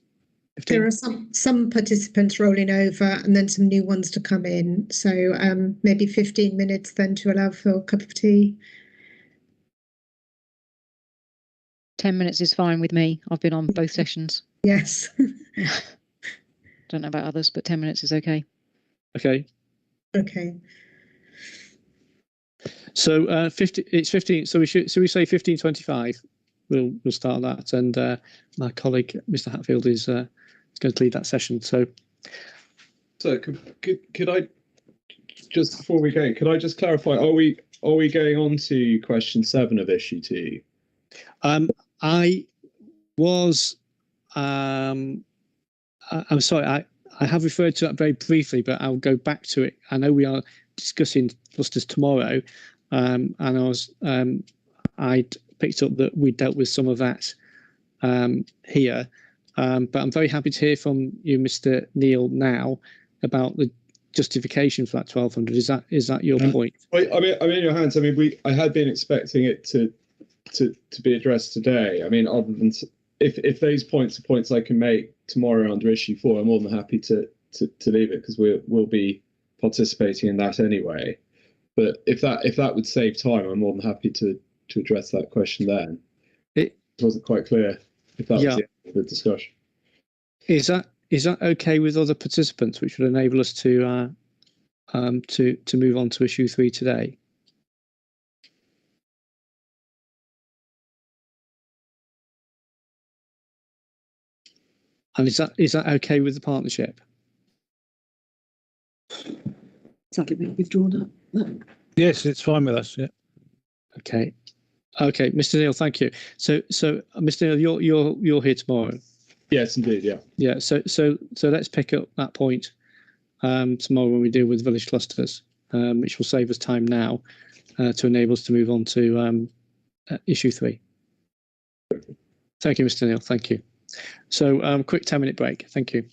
15? There are some participants rolling over and then some new ones to come in. So maybe 15 minutes then to allow for a cup of tea. 10 minutes is fine with me. I've been on both sessions. Yes. Don't know about others, but 10 minutes is okay. Okay. Okay. So it's 15. So we say 15:25. We'll start that, and my colleague Mr. Hatfield is going to lead that session. So could I just, before we go, could I just clarify? Are we going on to question 7 of issue 2? I was. I'm sorry. I have referred to that very briefly, but I'll go back to it. I know we are discussing clusters tomorrow, and I'd picked up that we dealt with some of that here, but I'm very happy to hear from you, Mr. Neil, now about the justification for that 1200. Is that your point? I'm in your hands. I mean, I had been expecting it to be addressed today. I mean, other than if those points are points I can make tomorrow under issue 4, I'm more than happy to leave it, because we'll be participating in that anyway. But if that would save time, I'm more than happy to address that question then. It wasn't quite clear if that was the end of the discussion. Is that okay with other participants, which would enable us to move on to issue 3 today? And is that okay with the partnership? Is that being withdrawn? No. Yes, it's fine with us. Yeah. Okay, Mr. Neil, thank you. So Mr. Neil, you're here tomorrow. Yes, indeed. Yeah. Yeah. So let's pick up that point tomorrow when we deal with village clusters, which will save us time now to enable us to move on to issue 3. Thank you, Mr. Neil. Thank you. So quick 10-minute break. Thank you.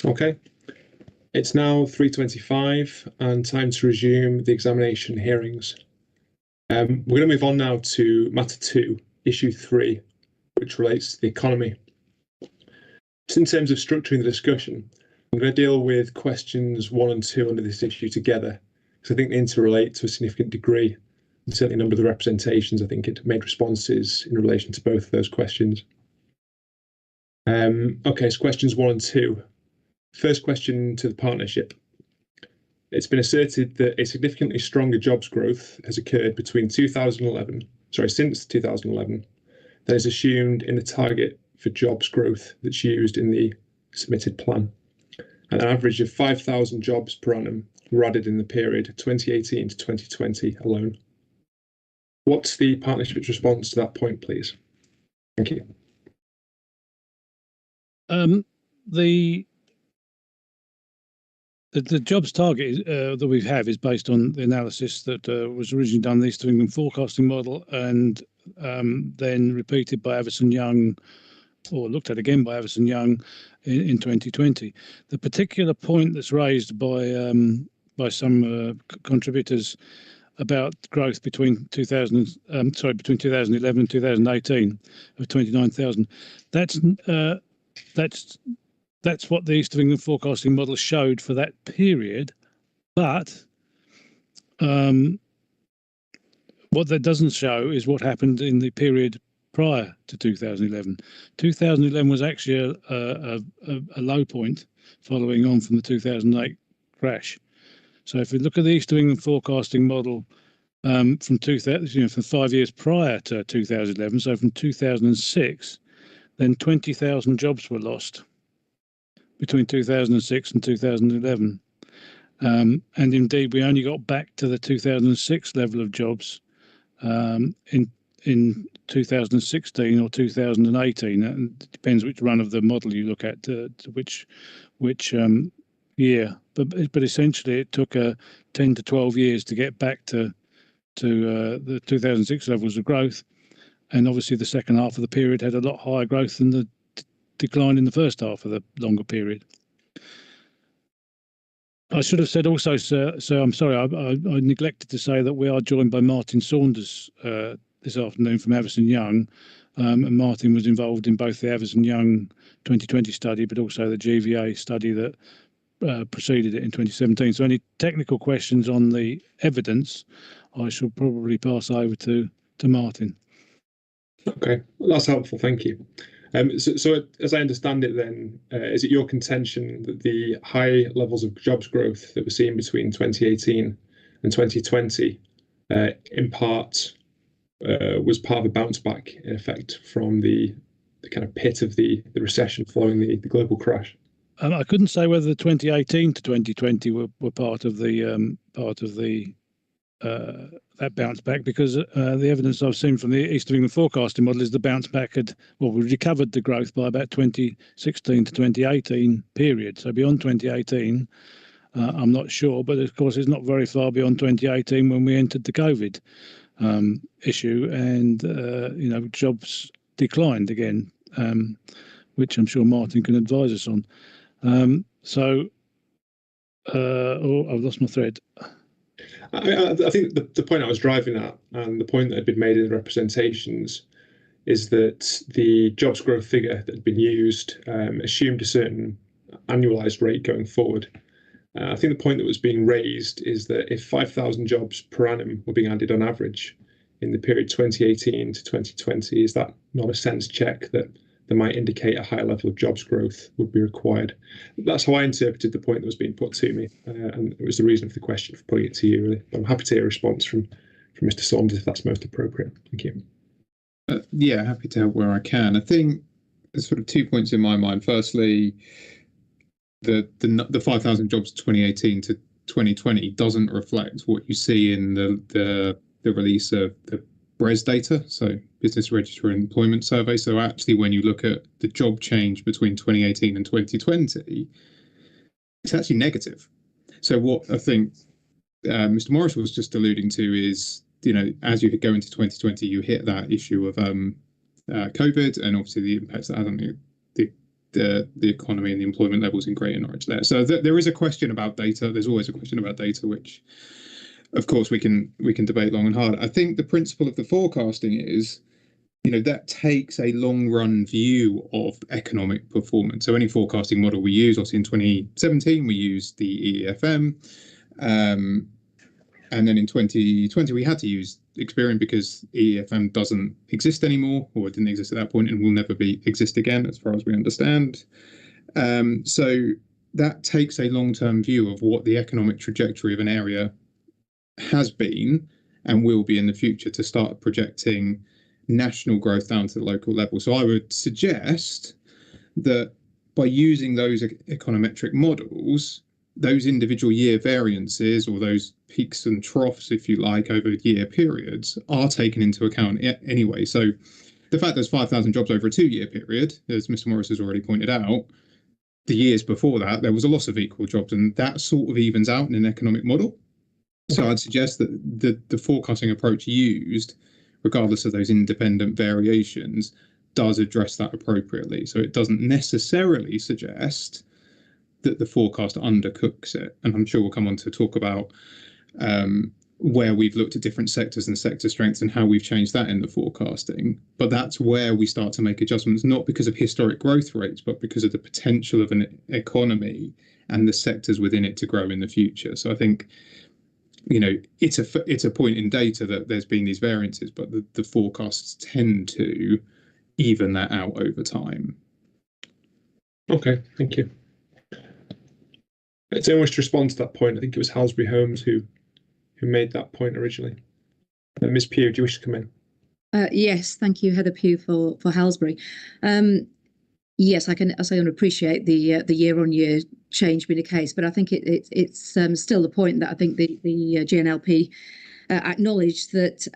Okay. It's now 3:25 and time to resume the examination hearings. We're going to move on now to matter 2, issue 3, which relates to the economy. Just in terms of structuring the discussion, I'm going to deal with questions 1 and 2 under this issue together, because I think they interrelate to a significant degree. And certainly a number of the representations, I think it made responses in relation to both of those questions. Okay, so questions 1 and 2. First question to the partnership. It's been asserted that a significantly stronger jobs growth has occurred since 2011, that is assumed in the target for jobs growth that's used in the submitted plan. An average of 5,000 jobs per annum were added in the period 2018 to 2020 alone. What's the partnership's response to that point, please? Thank you. The jobs target that we have is based on the analysis that was originally done in the East of England forecasting model, and then repeated by Avison Young, or looked at again by Avison Young in 2020. The particular point that's raised by some contributors about growth between 2011 and 2018 of 29,000. That's what the East of England forecasting model showed for that period, but what that doesn't show is what happened in the period prior to 2011. 2011 was actually a low point following on from the 2008 crash. So if we look at the East of England forecasting model from 2000, for 5 years prior to 2011, so from 2006, then 20,000 jobs were lost between 2006 and 2011. And indeed, we only got back to the 2006 level of jobs in 2016 or 2018. It depends which run of the model you look at, to which year. But essentially, it took 10 to 12 years to get back to the 2006 levels of growth. And obviously, the second half of the period had a lot higher growth than the decline in the first half of the longer period. I should have said also, sir, so I'm sorry, I neglected to say that we are joined by Martin Saunders this afternoon from Avison Young, and Martin was involved in both the Avison Young 2020 study, but also the GVA study that preceded it in 2017. So any technical questions on the evidence, I shall probably pass over to Martin. Okay, well, that's helpful, thank you. So as I understand it then, is it your contention that the high levels of jobs growth that we're seeing between 2018 and 2020 in part was part of a bounce back in effect from the kind of pit of the recession following the global crash? I couldn't say whether the 2018 to 2020 were part of the that bounce back, because the evidence I've seen from the East of England forecasting model is the bounce back we recovered the growth by about 2016 to 2018 period. So beyond 2018, I'm not sure, but of course it's not very far beyond 2018 when we entered the COVID issue, and jobs declined again, which I'm sure Martin can advise us on. I've lost my thread. I think the point I was driving at, and the point that had been made in the representations, is that the jobs growth figure that had been used assumed a certain annualized rate going forward. I think the point that was being raised is that if 5,000 jobs per annum were being added on average in the period 2018 to 2020, is that not a sense check that that might indicate a higher level of jobs growth would be required? That's how I interpreted the point that was being put to me, and it was the reason for the question for putting it to you, really. I'm happy to hear a response from Mr. Saunders if that's most appropriate. Thank you. Yeah, happy to help where I can. I think there's sort of 2 points in my mind. Firstly, the 5,000 jobs 2018 to 2020 doesn't reflect what you see in the release of the BRES data, so Business Register and Employment Survey. So actually, when you look at the job change between 2018 and 2020, it's actually negative. So what I think Mr. Morris was just alluding to is, as you go into 2020, you hit that issue of COVID, and obviously the impacts that had on the the economy and the employment levels in Greater Norwich there. So there is a question about data. There's always a question about data, which of course we can debate long and hard. I think the principle of the forecasting is, that takes a long run view of economic performance. So any forecasting model we use, obviously in 2017 we used the EEFM, and then in 2020 we had to use Experian because EEFM doesn't exist anymore, or it didn't exist at that point and will never exist again as far as we understand. So that takes a long-term view of what the economic trajectory of an area has been and will be in the future to start projecting national growth down to the local level. So I would suggest that by using those econometric models, those individual year variances, or those peaks and troughs, if you like, over year periods, are taken into account anyway. So the fact there's 5,000 jobs over a 2-year period, as Mr. Morris has already pointed out, the years before that, there was a loss of equal jobs, and that sort of evens out in an economic model. So I'd suggest that the forecasting approach used, regardless of those independent variations, does address that appropriately. So it doesn't necessarily suggest that the forecast undercooks it. And I'm sure we'll come on to talk about where we've looked at different sectors and sector strengths and how we've changed that in the forecasting. But that's where we start to make adjustments, not because of historic growth rates, but because of the potential of an economy and the sectors within it to grow in the future. So I think, it's a point in data that there's been these variances, but the forecasts tend to even that out over time. Okay, thank you. Does anyone wish to respond to that point? I think it was Halsbury Holmes who made that point originally. Ms. Pugh, do you wish to come in? Yes, thank you, Heather Pugh for Halsbury. Yes, I can appreciate the year-on-year change being the case, but I think it's still the point that I think the GNLP acknowledged that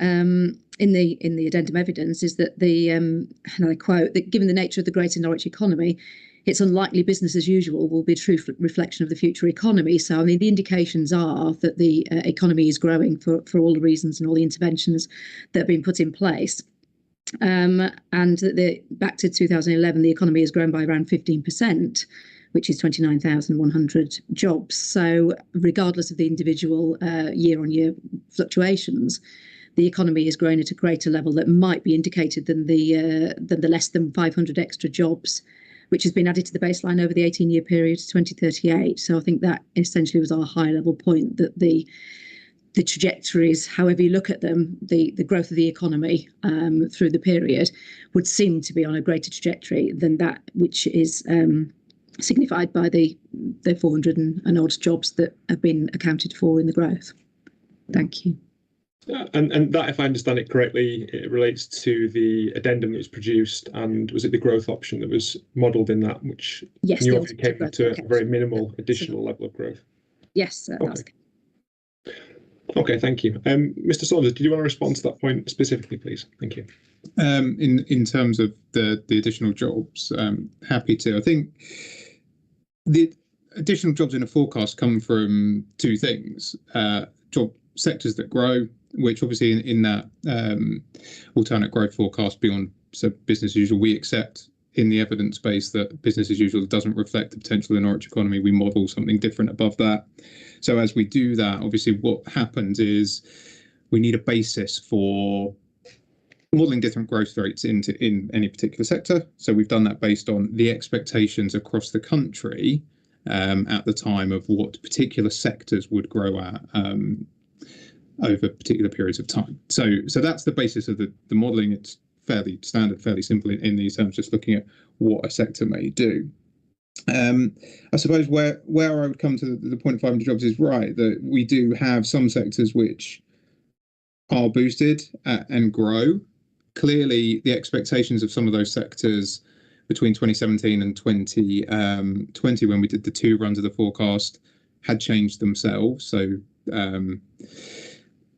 in the addendum evidence is that and I quote, that given the nature of the Greater Norwich economy, it's unlikely business as usual will be a true reflection of the future economy. So, I mean, the indications are that the economy is growing for all the reasons and all the interventions that have been put in place. And that back to 2011, the economy has grown by around 15%, which is 29,100 jobs. So regardless of the individual year-on-year fluctuations, the economy is growing at a greater level that might be indicated than the less than 500 extra jobs, which has been added to the baseline over the 18-year period to 2038. So I think that essentially was our high-level point, that the trajectories, however you look at them, the growth of the economy through the period would seem to be on a greater trajectory than that which is signified by the 400 and odd jobs that have been accounted for in the growth. Thank you. And that, if I understand it correctly, it relates to the addendum that was produced, and was it the growth option that was modelled in that, which yes, in your view came to a very minimal additional level of growth? Yes, that's okay, thank you. Mr. Saunders, did you want to respond to that point specifically, please? Thank you. In terms of the additional jobs, happy to. I think the additional jobs in a forecast come from two things: job sectors that grow, which obviously in that alternate growth forecast beyond business as usual, we accept in the evidence base that business as usual doesn't reflect the potential of the Norwich economy. We model something different above that. So as we do that, obviously what happens is we need a basis for modelling different growth rates in any particular sector. So we've done that based on the expectations across the country at the time of what particular sectors would grow at over particular periods of time. So that's the basis of the modelling. It's fairly standard, fairly simple in these terms, just looking at what a sector may do. I suppose where I would come to the point of 500 jobs is right, that we do have some sectors which are boosted and grow. Clearly, the expectations of some of those sectors between 2017 and 2020, when we did the 2 runs of the forecast, had changed themselves. So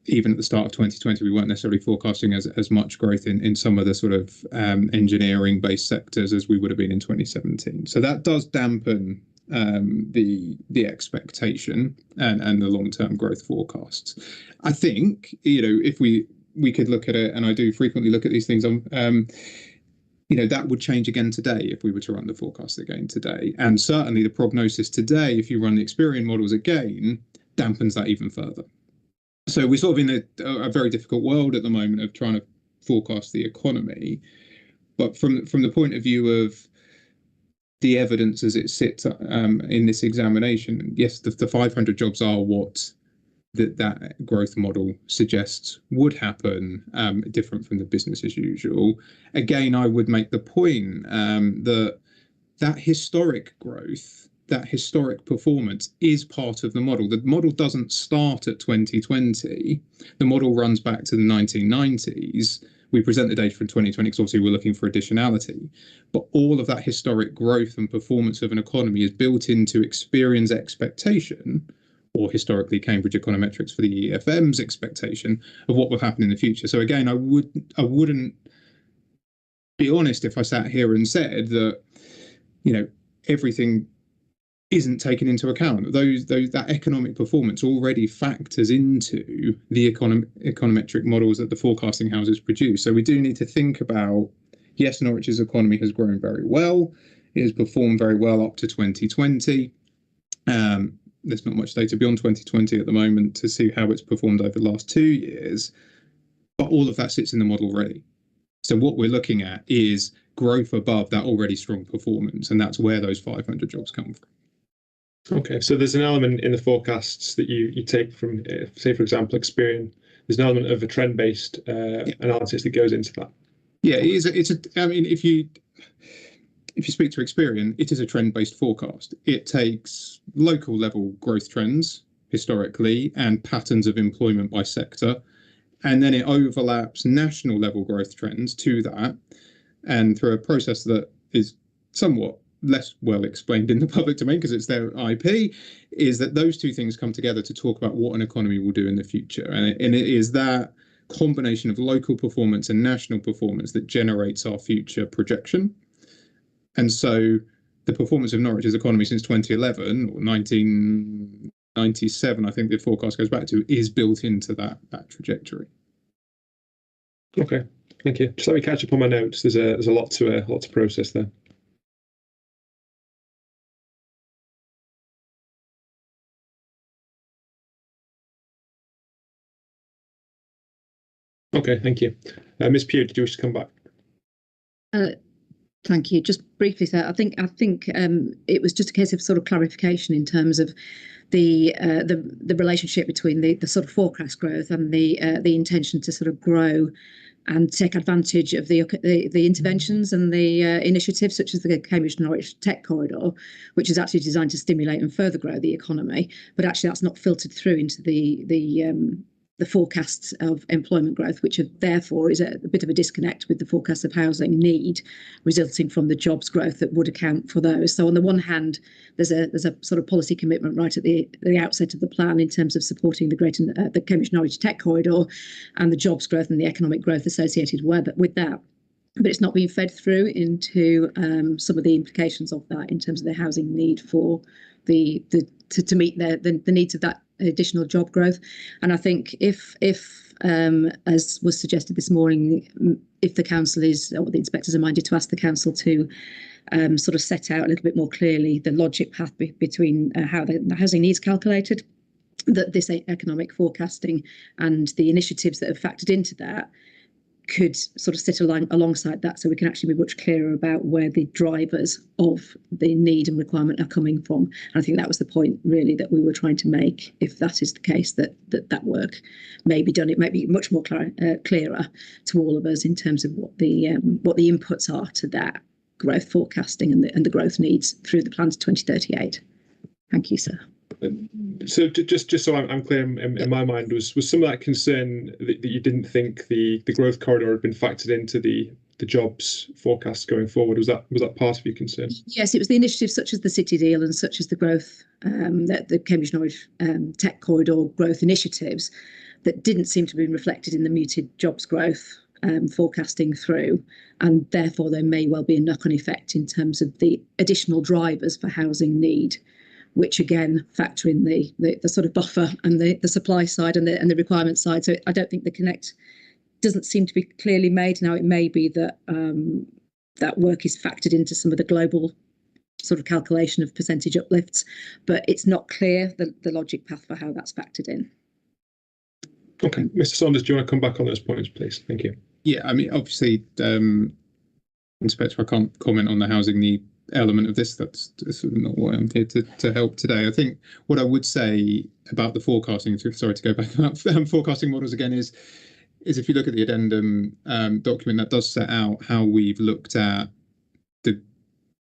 even at the start of 2020, we weren't necessarily forecasting as much growth in some of the sort of engineering-based sectors as we would have been in 2017. So that does dampen the expectation and the long-term growth forecasts. I think, if we could look at it, and I do frequently look at these things, that would change again today if we were to run the forecast again today. And certainly the prognosis today, if you run the Experian models again, dampens that even further. So we're sort of in a very difficult world at the moment of trying to forecast the economy. But from the point of view of the evidence as it sits in this examination, yes, the 500 jobs are what that growth model suggests would happen, different from the business as usual. Again, I would make the point that historic growth, that historic performance is part of the model. The model doesn't start at 2020. The model runs back to the 1990s. We present the data from 2020 because obviously we're looking for additionality. But all of that historic growth and performance of an economy is built into Experian's expectation, or historically Cambridge Econometrics for the EFM's expectation of what will happen in the future. So again, I wouldn't be honest if I sat here and said that, everything isn't taken into account. That economic performance already factors into the econometric models that the forecasting houses produce. So we do need to think about, yes, Norwich's economy has grown very well. It has performed very well up to 2020. There's not much data beyond 2020 at the moment to see how it's performed over the last 2 years, but all of that sits in the model already. So what we're looking at is growth above that already strong performance, and that's where those 500 jobs come from. Okay, so there's an element in the forecasts that you take from, say, for example, Experian. There's an element of a trend-based analysis that goes into that. Yeah, I mean, if you speak to Experian, it is a trend-based forecast. It takes local level growth trends historically and patterns of employment by sector, and then it overlaps national level growth trends to that, and through a process that is somewhat less well explained in the public domain because it's their IP, is that those two things come together to talk about what an economy will do in the future. And it is that combination of local performance and national performance that generates our future projection. And so the performance of Norwich's economy since 2011 or 1997, I think the forecast goes back to, is built into that trajectory. Okay, thank you. Just let me catch up on my notes. There's a lot to process there. Okay, thank you. Ms. Pugh, did you wish to come back? Thank you. Just briefly, sir, I think it was just a case of sort of clarification in terms of the relationship between the sort of forecast growth and the intention to sort of grow and take advantage of the interventions and the initiatives such as the Cambridge Norwich Tech Corridor, which is actually designed to stimulate and further grow the economy. But actually, that's not filtered through into the forecasts of employment growth, which therefore is a bit of a disconnect with the forecast of housing need resulting from the jobs growth that would account for those. So on the one hand, there's a sort of policy commitment right at the outset of the plan in terms of supporting the Cambridge Norwich Tech Corridor and the jobs growth and the economic growth associated with that. But it's not being fed through into some of the implications of that in terms of the housing need for to meet the needs of that additional job growth. And I think if as was suggested this morning, if the council or the inspectors are minded to ask the council to sort of set out a little bit more clearly the logic path between how the housing needs calculated, that this economic forecasting and the initiatives that have factored into that could sort of sit alongside that, so we can actually be much clearer about where the drivers of the need and requirement are coming from. And I think that was the point really that we were trying to make. If that is the case, that work may be done, it may be much more clearer to all of us in terms of what the inputs are to that growth forecasting and the growth needs through the plan to 2038. Thank you, sir. So just so I'm clear in my mind, was some of that concern that you didn't think the growth corridor had been factored into the jobs forecast going forward? Was that part of your concern? Yes, it was the initiatives such as the City Deal and such as the growth, the Cambridge Norwich Tech Corridor growth initiatives that didn't seem to be reflected in the muted jobs growth forecasting through, and therefore there may well be a knock-on effect in terms of the additional drivers for housing need, which again factor in the sort of buffer and the supply side and the requirement side. So I don't think the connect doesn't seem to be clearly made. Now it may be that that work is factored into some of the global sort of calculation of percentage uplifts, but it's not clear the logic path for how that's factored in. Okay, Mr. Saunders, do you want to come back on those points, please? Thank you. Yeah, I mean, obviously, Inspector, I can't comment on the housing need element of this. That's sort of not what I'm here to help today. I think what I would say about the forecasting, sorry to go back about forecasting models again, is if you look at the addendum document, that does set out how we've looked at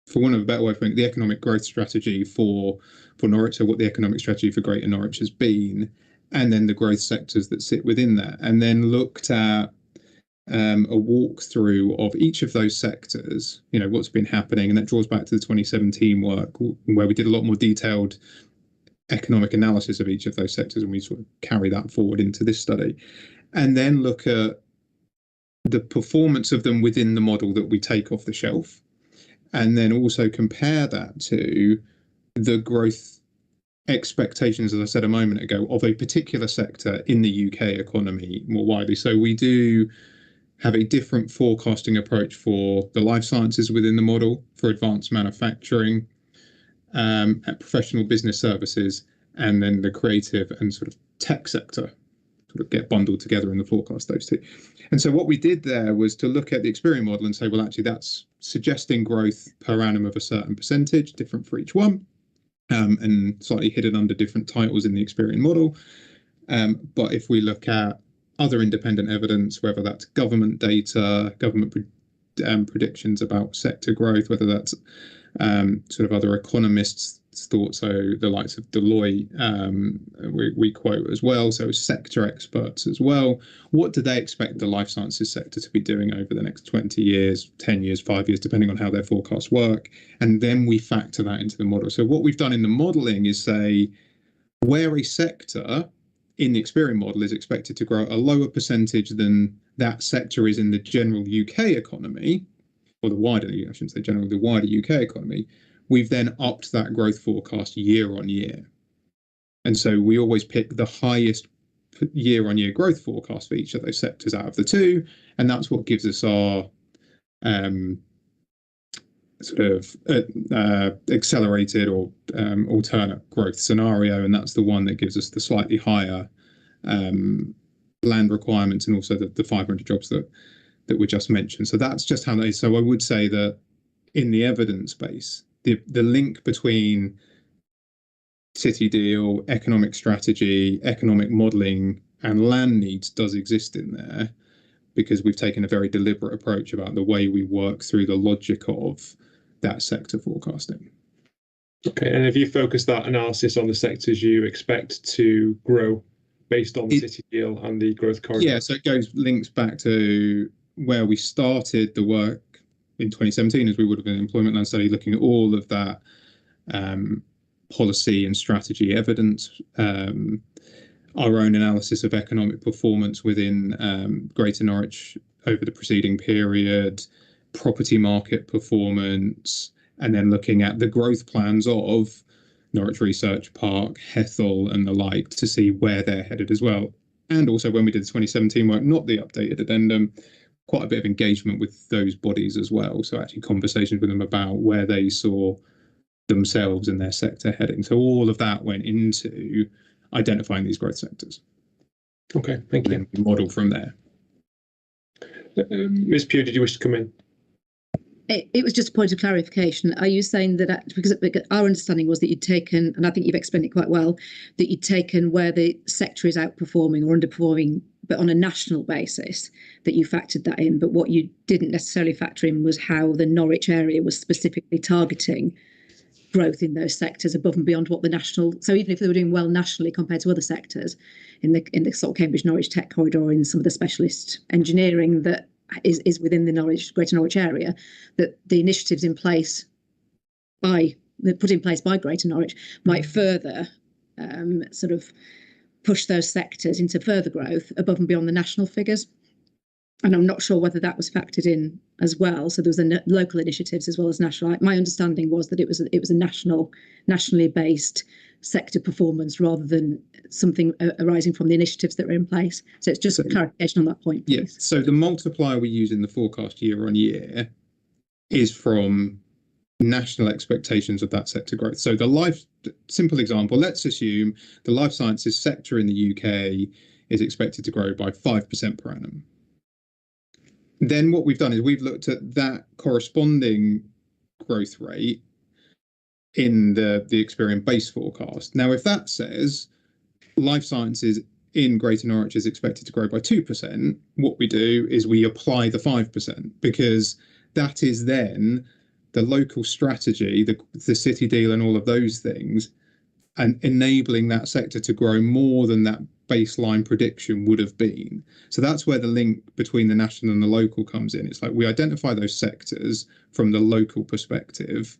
for want of a better way of putting it, the economic growth strategy for Norwich, so what the economic strategy for Greater Norwich has been, and then the growth sectors that sit within that, and then looked at a walkthrough of each of those sectors, you know, what's been happening, and that draws back to the 2017 work where we did a lot more detailed economic analysis of each of those sectors, and we sort of carry that forward into this study, and then look at the performance of them within the model that we take off the shelf, and then also compare that to the growth expectations, as I said a moment ago, of a particular sector in the UK economy more widely. So we do have a different forecasting approach for the life sciences within the model, for advanced manufacturing, professional business services, and then the creative and sort of tech sector sort of get bundled together in the forecast, those two. And so what we did there was to look at the Experian model and say, well, actually, that's suggesting growth per annum of a certain percentage, different for each one, and slightly hidden under different titles in the Experian model. But if we look at other independent evidence, whether that's government data, government predictions about sector growth, whether that's sort of other economists' thoughts, so the likes of Deloitte, we quote as well, so sector experts as well. What do they expect the life sciences sector to be doing over the next 20 years, 10 years, 5 years, depending on how their forecasts work? And then we factor that into the model. So what we've done in the modelling is say where a sector in the Experian model is expected to grow a lower percentage than that sector is in the general UK economy, or the wider, I shouldn't say general, the wider UK economy, we've then upped that growth forecast year on year. And so we always pick the highest year on year growth forecast for each of those sectors out of the two. And that's what gives us our sort of accelerated or alternate growth scenario. And that's the one that gives us the slightly higher land requirements and also the 500 jobs that we just mentioned. So that's just how they, so I would say that in the evidence base, the link between city deal, economic strategy, economic modelling and land needs does exist in there, because we've taken a very deliberate approach about the way we work through the logic of that sector forecasting. Okay, and have you focused that analysis on the sectors you expect to grow based on the city deal and the growth corridor? Yeah, so it links back to where we started the work in 2017, as we would have been an employment land study, looking at all of that policy and strategy evidence, our own analysis of economic performance within Greater Norwich over the preceding period, property market performance, and then looking at the growth plans of Norwich Research Park, Hethel and the like to see where they're headed as well. And also when we did the 2017 work, not the updated addendum, quite a bit of engagement with those bodies as well. So actually conversations with them about where they saw themselves and their sector heading. So all of that went into identifying these growth sectors. Okay, thank you. And then model from there. Ms. Pugh, did you wish to come in? It was just a point of clarification. Are you saying that, because our understanding was that you'd taken, and I think you've explained it quite well, that you'd taken where the sector is outperforming or underperforming, but on a national basis, that you factored that in, but what you didn't necessarily factor in was how the Norwich area was specifically targeting growth in those sectors above and beyond what the national, so even if they were doing well nationally compared to other sectors in the sort of Cambridge Norwich tech corridor, in some of the specialist engineering that is within the Greater Norwich area, that the initiatives in place put in place by Greater Norwich might further sort of push those sectors into further growth above and beyond the national figures. And I'm not sure whether that was factored in as well. So there was the local initiatives as well as national. My understanding was that it was a nationally based sector performance rather than something arising from the initiatives that were in place. So it's just a clarification on that point, please. Yes. So the multiplier we use in the forecast year on year is from national expectations of that sector growth. So simple example, let's assume the life sciences sector in the UK is expected to grow by 5% per annum. Then what we've done is we've looked at that corresponding growth rate in the Experian base forecast. Now, if that says life sciences in Greater Norwich is expected to grow by 2%, what we do is we apply the 5%, because that is then the local strategy, the city deal and all of those things, and enabling that sector to grow more than that baseline prediction would have been. So that's where the link between the national and the local comes in. It's like we identify those sectors from the local perspective.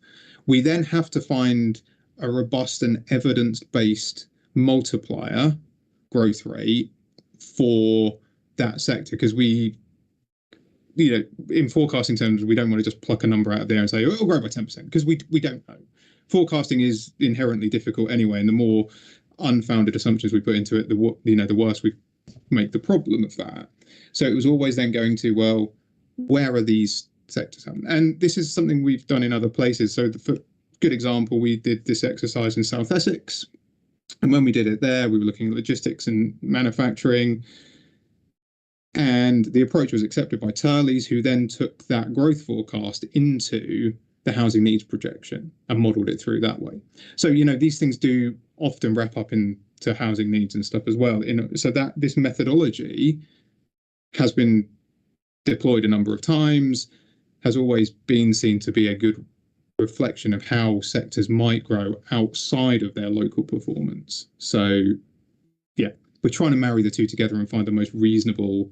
We then have to find a robust and evidence-based multiplier growth rate for that sector, because in forecasting terms, we don't want to just pluck a number out of there and say, oh, it'll grow by 10%, because we don't know. Forecasting is inherently difficult anyway, and the more unfounded assumptions we put into it, the worse we make the problem of that. So it was always then going to, well, where are these sectors happening? And this is something we've done in other places. So for good example, we did this exercise in South Essex, and when we did it there, we were looking at logistics and manufacturing. And the approach was accepted by Turley's, who then took that growth forecast into the housing needs projection and modelled it through that way. So, these things do often wrap up into housing needs and stuff as well. So that this methodology has been deployed a number of times, has always been seen to be a good reflection of how sectors might grow outside of their local performance. So, yeah, we're trying to marry the two together and find the most reasonable,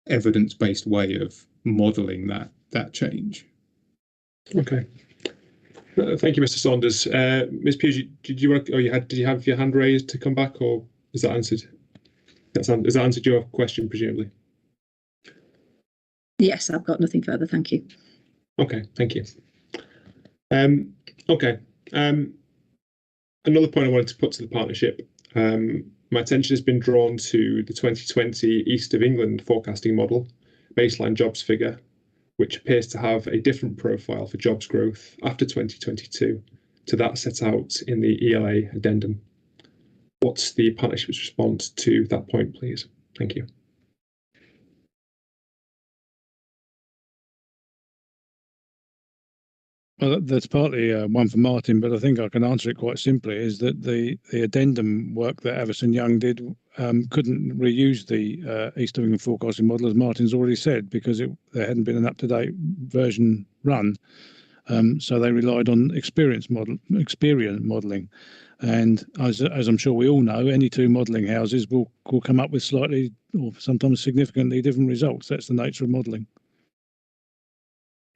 evidence-based way of modelling that change. Okay. Thank you, Mr. Saunders. Ms. Pugh, did you have your hand raised to come back, or is that answered? Has that answered your question, presumably? Yes, I've got nothing further. Thank you. Okay, thank you. Okay. Another point I wanted to put to the partnership. My attention has been drawn to the 2020 East of England forecasting model, baseline jobs figure, which appears to have a different profile for jobs growth after 2022 to that set out in the ELA addendum. What's the partnership's response to that point, please? Thank you. Well, that's partly one for Martin, but I think I can answer it quite simply, is that the addendum work that Avison Young did couldn't reuse the East of England forecasting model, as Martin's already said, because there hadn't been an up-to-date version run. So they relied on Experian modelling. And as I'm sure we all know, any two modelling houses will come up with slightly or sometimes significantly different results. That's the nature of modelling.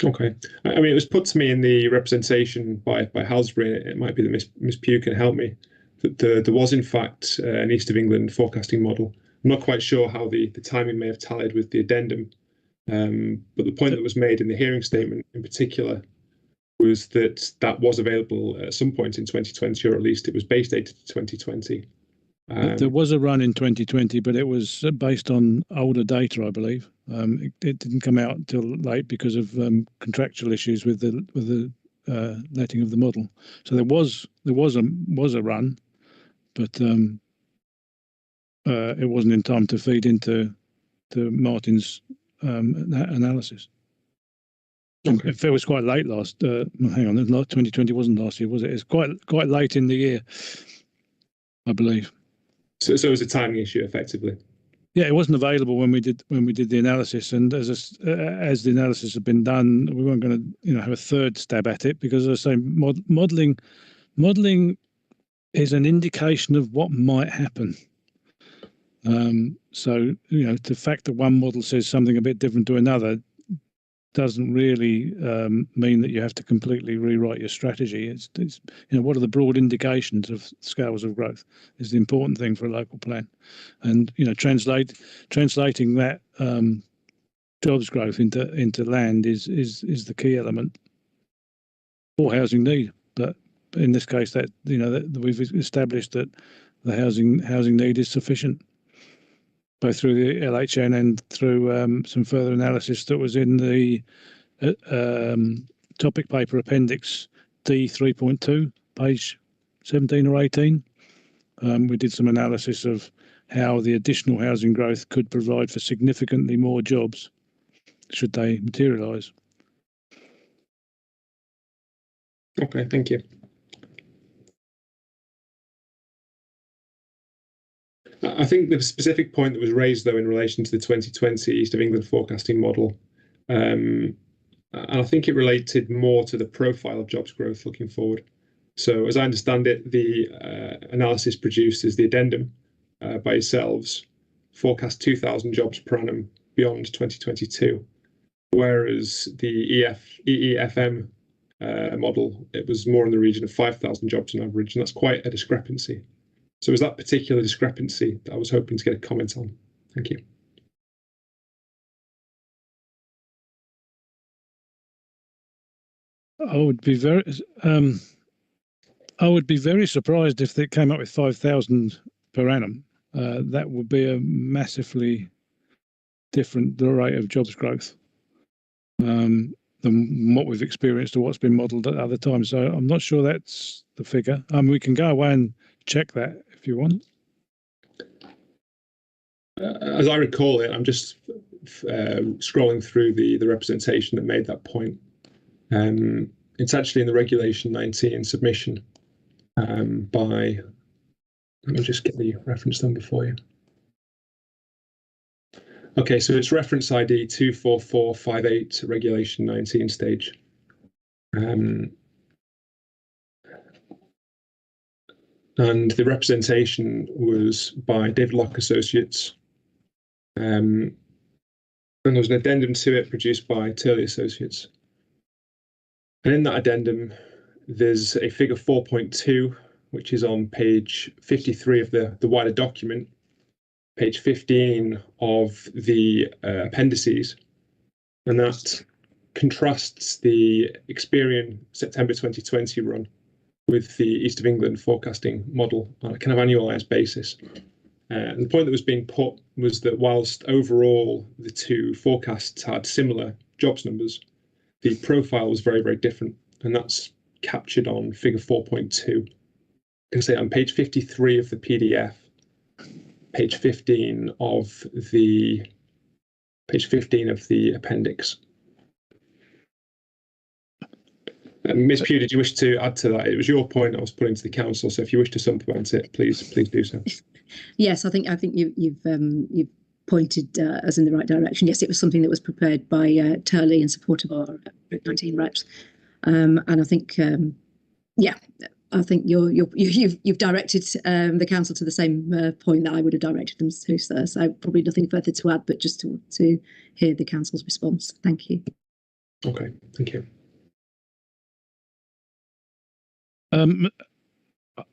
Okay. I mean, it was put to me in the representation by Halsbury, it might be that Miss Pugh can help me, that there was in fact an East of England forecasting model. I'm not quite sure how the timing may have tallied with the addendum, but the point that was made in the hearing statement in particular was that was available at some point in 2020, or at least it was base dated to 2020. There was a run in 2020, but it was based on older data, I believe. It didn't come out until late because of contractual issues with the letting of the model. So there was a run, but it wasn't in time to feed into Martin's analysis. Okay. It was quite late last. Hang on, 2020 wasn't last year, was it? It's quite late in the year, I believe. So it was a timing issue, effectively. Yeah, it wasn't available when we did the analysis, and as the analysis had been done, we weren't going to have a third stab at it, because as I say, modelling is an indication of what might happen. So the fact that one model says something a bit different to another doesn't really mean that you have to completely rewrite your strategy. It's what are the broad indications of scales of growth is the important thing for a local plan, and translating that jobs growth into land is the key element for housing need. But in this case, that we've established that the housing need is sufficient, both through the LHN and through some further analysis that was in the topic paper appendix D 3.2, page 17 or 18. We did some analysis of how the additional housing growth could provide for significantly more jobs should they materialise. Okay, thank you. I think the specific point that was raised, though, in relation to the 2020 East of England forecasting model, and I think it related more to the profile of jobs growth looking forward. So as I understand it, the analysis produced is the addendum by yourselves forecast 2,000 jobs per annum beyond 2022, whereas the EEFM model, it was more in the region of 5,000 jobs on average, and that's quite a discrepancy. So is that particular discrepancy that I was hoping to get a comment on? Thank you. I would be very surprised if they came up with 5,000 per annum. That would be a massively different rate of jobs growth than what we've experienced or what's been modelled at other times. So I'm not sure that's the figure. We can go away and check that if you want. As I recall it, I'm just scrolling through the representation that made that point. It's actually in the Regulation 19 submission by, let me just get the reference number for you. Okay, so it's reference ID 24458, Regulation 19 stage. And the representation was by David Locke Associates. And there was an addendum to it produced by Turley Associates. And in that addendum, there's a figure 4.2, which is on page 53 of the wider document, page 15 of the appendices, and that contrasts the Experian September 2020 run with the East of England forecasting model on a kind of annualised basis. And the point that was being put was that whilst overall the two forecasts had similar jobs numbers, the profile was very, very different, and that's captured on figure 4.2. You can say on page 53 of the PDF, page 15 of the appendix. Ms. Pugh, did you wish to add to that? It was your point I was putting to the council, so if you wish to supplement it, please do so. Yes, I think you've pointed us in the right direction. Yes, it was something that was prepared by Turley in support of our 19 reps, and I think I think you've directed the council to the same point that I would have directed them to, sir. So probably nothing further to add, but just to hear the council's response. Thank you. Okay, thank you.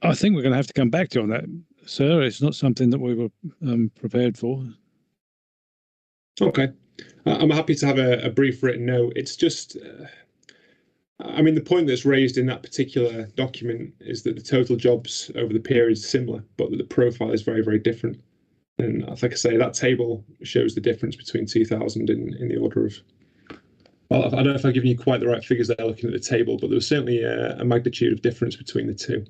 I think we're going to have to come back to you on that, sir. It's not something that we were prepared for. Okay, I'm happy to have a brief written note. It's just, I mean, the point that's raised in that particular document is that the total jobs over the period is similar, but that the profile is very, very different. And like I say, that table shows the difference between 2000 in the order of, well, I don't know if I've given you quite the right figures there looking at the table, but there was certainly a magnitude of difference between the two.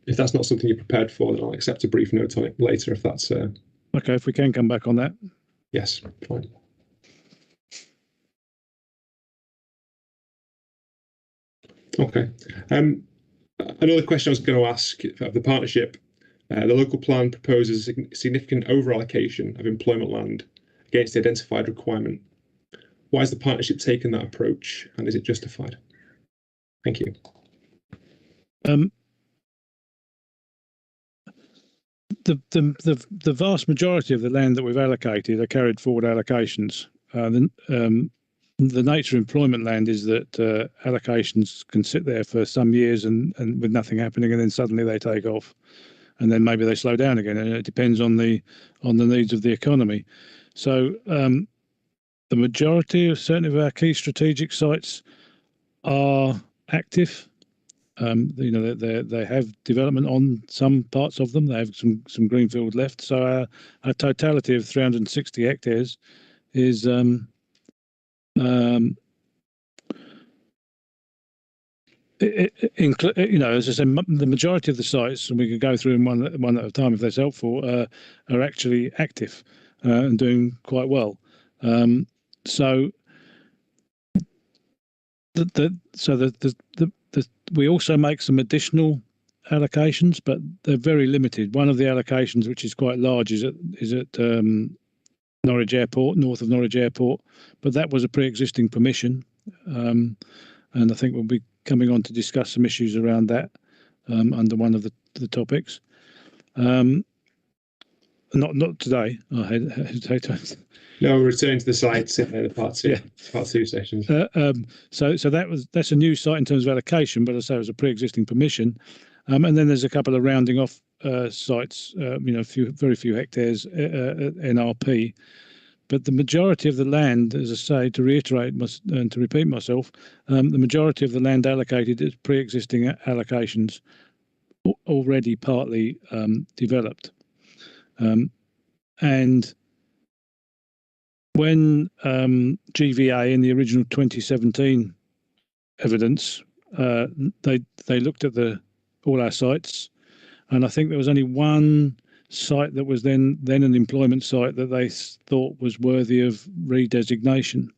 If that's not something you're prepared for, then I'll accept a brief note on it later if that's... Okay, if we can come back on that. Yes, fine. Okay. Another question I was going to ask of the partnership, the local plan proposes a significant over-allocation of employment land against the identified requirement. Why has the partnership taken that approach, and is it justified? Thank you. The vast majority of the land that we've allocated are carried forward allocations. The nature of employment land is that allocations can sit there for some years and with nothing happening, and then suddenly they take off, and then maybe they slow down again, and it depends on the needs of the economy. So the majority of certainly of our key strategic sites are active. You know, they have development on some parts of them. They have some greenfield left. So our totality of 360 hectares is as I said, the majority of the sites, and we could go through them one at a time if that's helpful, are actually active and doing quite well. So we also make some additional allocations, but they're very limited. One of the allocations, which is quite large, is at Norwich Airport, north of Norwich Airport, but that was a pre-existing permission, and I think we'll be coming on to discuss some issues around that under one of the topics. Not today. I hesitate to. No, we'll return to the sites in the part two sessions. So that's a new site in terms of allocation, but as I say, it was a pre-existing permission, and then there's a couple of rounding off sites, very few hectares at NRP. But the majority of the land, as I say, to reiterate and to repeat myself, the majority of the land allocated is pre-existing allocations already partly developed. And when GVA in the original 2017 evidence, they looked at all our sites, and I think there was only one site that was then an employment site that they thought was worthy of redesignation,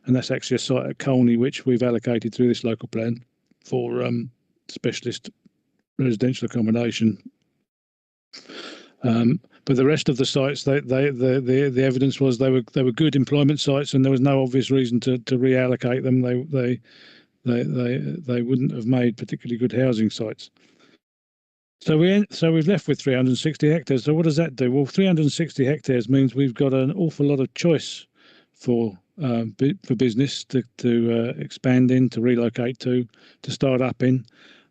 and that's actually a site at Colney which we've allocated through this local plan for specialist residential accommodation. But the rest of the sites, the evidence was they were good employment sites, and there was no obvious reason to reallocate them. They wouldn't have made particularly good housing sites. So we've left with 360 hectares. So what does that do? Well, 360 hectares means we've got an awful lot of choice for business to expand in, to relocate to start up in,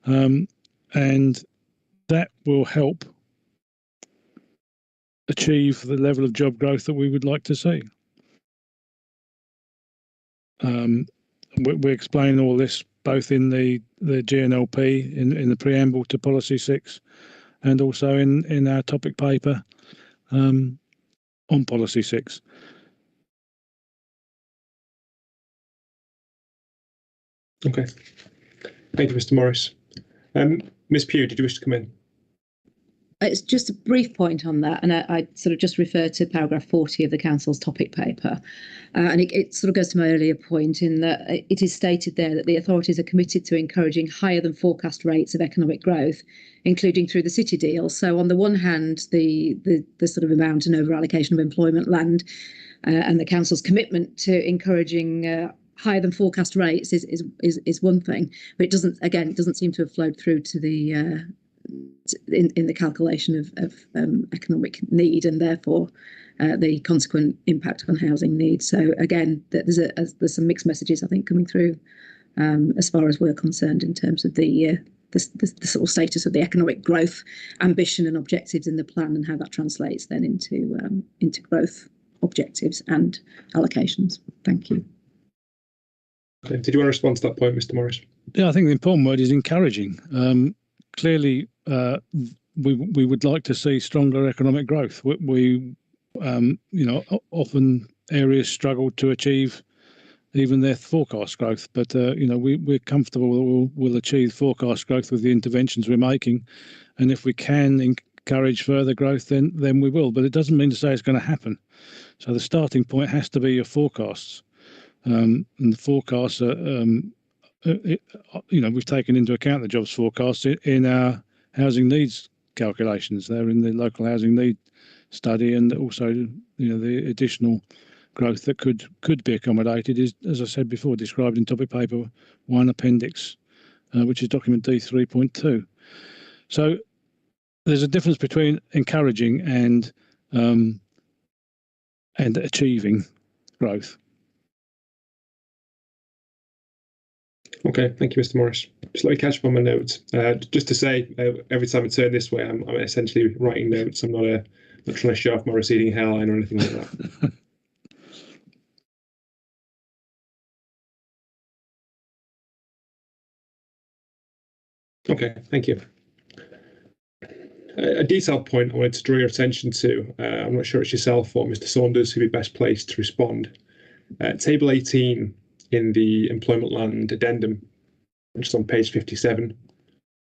and that will help achieve the level of job growth that we would like to see. We explain all this both in the GNLP, in the preamble to Policy 6, and also in our topic paper on Policy 6. Okay. Thank you, Mr. Morris. Ms. Pugh, did you wish to come in? It's just a brief point on that, and I sort of just refer to paragraph 40 of the Council's topic paper. And it sort of goes to my earlier point in that it is stated there that the authorities are committed to encouraging higher than forecast rates of economic growth, including through the city deal. So on the one hand, the sort of amount and over allocation of employment land and the Council's commitment to encouraging higher than forecast rates is one thing, but it doesn't seem to have flowed through to the in the calculation of economic need, and therefore the consequent impact on housing needs. So again, there's some mixed messages I think coming through as far as we're concerned in terms of the sort of status of the economic growth ambition and objectives in the plan, and how that translates then into growth objectives and allocations. Thank you. Okay. Did you want to respond to that point, Mr. Morris? Yeah, I think the important word is encouraging. Clearly, we would like to see stronger economic growth. Often areas struggle to achieve even their forecast growth, but we're comfortable that we'll achieve forecast growth with the interventions we're making, and if we can encourage further growth, then we will. But it doesn't mean to say it's going to happen. So the starting point has to be your forecasts, and the forecasts are. We've taken into account the jobs forecasts in our housing needs calculations. They're in the local housing need study, and also the additional growth that could be accommodated is, as I said before, described in topic paper 1 appendix, which is document D3.2. So there's a difference between encouraging and achieving growth. Okay, thank you, Mr. Morris. Just let me catch up on my notes. Just to say, every time I turn this way, I'm essentially writing notes. I'm not trying to show off my receding hairline or anything like that. Okay, thank you. A detailed point I wanted to draw your attention to. I'm not sure it's yourself or Mr. Saunders who'd be best placed to respond. Table 18 in the employment land addendum, which is on page 57.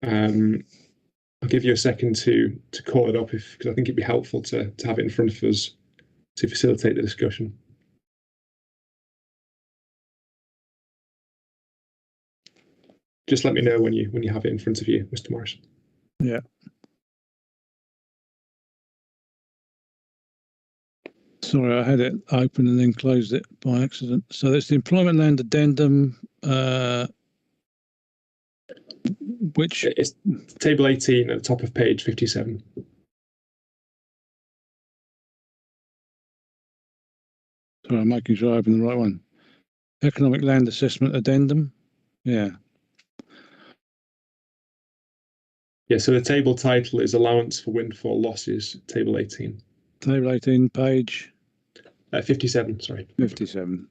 I'll give you a second to call it up because I think it'd be helpful to have it in front of us to facilitate the discussion. Just let me know when you have it in front of you, Mr. Morris. Yeah. Sorry, I had it open and then closed it by accident. So that's the employment land addendum, which is table 18 at the top of page 57. Sorry, I'm making sure I open the right one. Economic land assessment addendum. Yeah. Yeah, so the table title is allowance for windfall losses, table 18. Table 18, page 57, sorry. 57.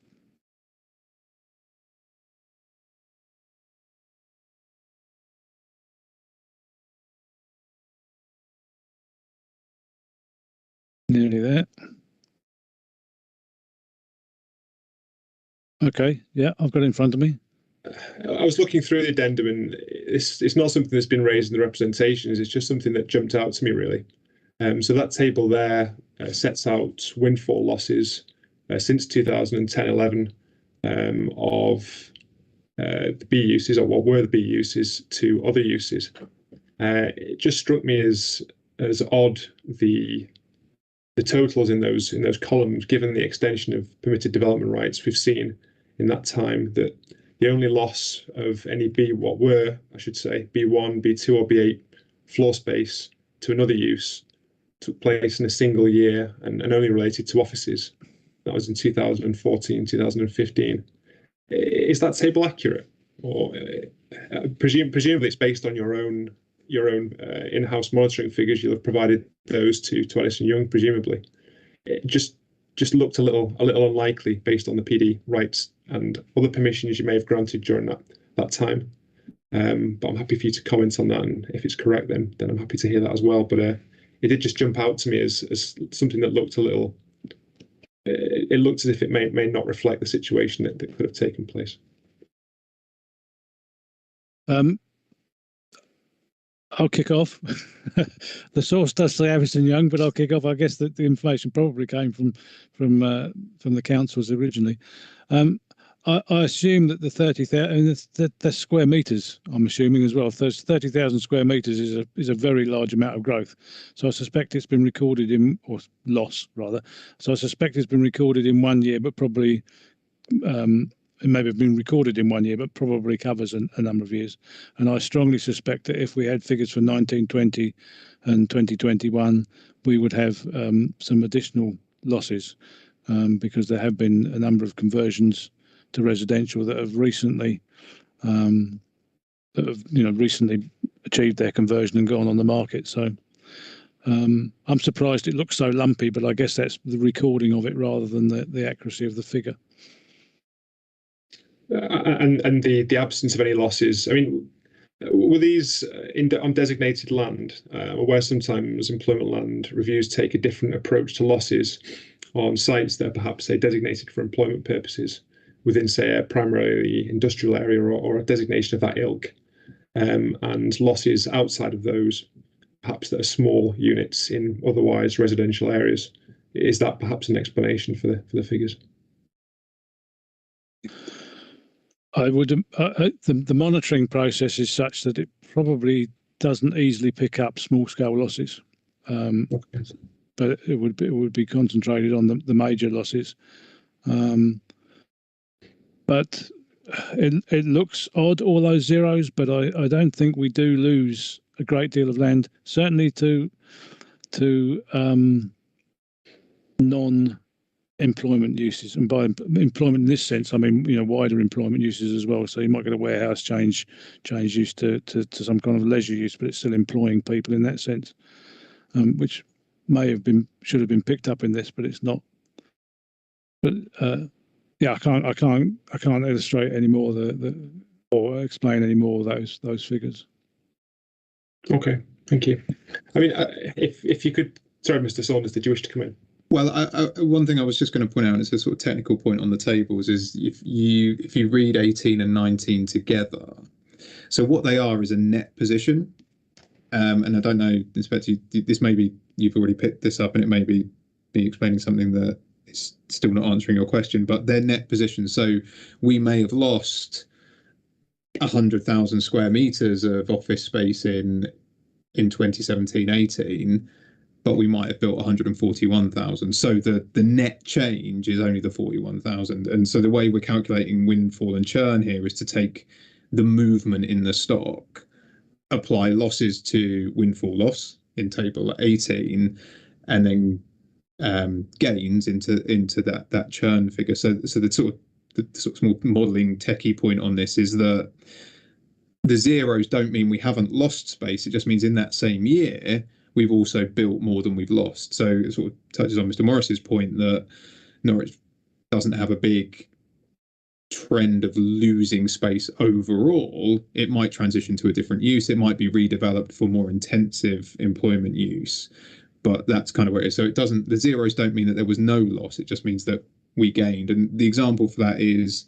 Nearly there. Okay, yeah, I've got it in front of me. I was looking through the addendum, and it's not something that's been raised in the representations. It's just something that jumped out to me, really. So that table there sets out windfall losses since 2010-11 of the B uses, or what were the B uses, to other uses. It just struck me as odd the totals in those columns, given the extension of permitted development rights we've seen in that time, that the only loss of any B1, B2, or B8 floor space to another use took place in a single year and only related to offices. That was in 2014, 2015. Is that table accurate? Or presumably it's based on your own in-house monitoring figures. You'll have provided those to Ellis & Young, presumably. It just looked a little unlikely based on the PD rights and other permissions you may have granted during that time. But I'm happy for you to comment on that, and if it's correct, then I'm happy to hear that as well. But it did just jump out to me as something that looked a little. It looked as if it may not reflect the situation that could have taken place. I'll kick off. The source does say Ellis & Young, but I'll kick off. I guess that the information probably came from the councils originally. I assume that the 30,000, the square meters, I'm assuming as well. If there's 30,000 square meters is a very large amount of growth. So I suspect it's been recorded in, or loss rather. So I suspect it's been recorded in 1 year, but probably it may have been recorded in 1 year, but probably covers a number of years. And I strongly suspect that if we had figures for 1920 and 2021, we would have some additional losses because there have been a number of conversions to residential that have recently recently achieved their conversion and gone on the market. So I'm surprised it looks so lumpy, but I guess that's the recording of it rather than the accuracy of the figure. And the absence of any losses. I mean, were these on designated land, or where sometimes employment land reviews take a different approach to losses on sites that are perhaps, say, designated for employment purposes within, say, a primarily industrial area or a designation of that ilk, and losses outside of those, perhaps that are small units in otherwise residential areas? Is that perhaps an explanation for the figures? I would. The monitoring process is such that it probably doesn't easily pick up small-scale losses, but it would be concentrated on the major losses. But it looks odd, all those zeros, but I don't think we do lose a great deal of land. Certainly to non-employment uses, and by employment in this sense, I mean wider employment uses as well. So you might get a warehouse change use to some kind of leisure use, but it's still employing people in that sense, which should have been picked up in this, but it's not. But yeah, I can't illustrate any more or explain any more of those figures. Okay, thank you. I mean, if you could, sorry, Mr. Saunders, did you wish to come in? Well, one thing I was just going to point out, it's a sort of technical point on the tables, is if you read 18 and 19 together, so what they are is a net position. And I don't know, Inspector, this may be you've already picked this up, and it may be explaining something that is still not answering your question, but they're net positions. So we may have lost 100,000 square meters of office space in 2017-18, but we might have built 141,000. So the net change is only the 41,000. And so the way we're calculating windfall and churn here is to take the movement in the stock, apply losses to windfall loss in table 18, and then gains into that churn figure. So the sort of small modelling techie point on this is that the zeros don't mean we haven't lost space. It just means in that same year we've also built more than we've lost. So it sort of touches on Mr. Morris's point that Norwich doesn't have a big trend of losing space overall. It might transition to a different use. It might be redeveloped for more intensive employment use, but that's kind of where it is. So the zeros don't mean that there was no loss. It just means that we gained. And the example for that is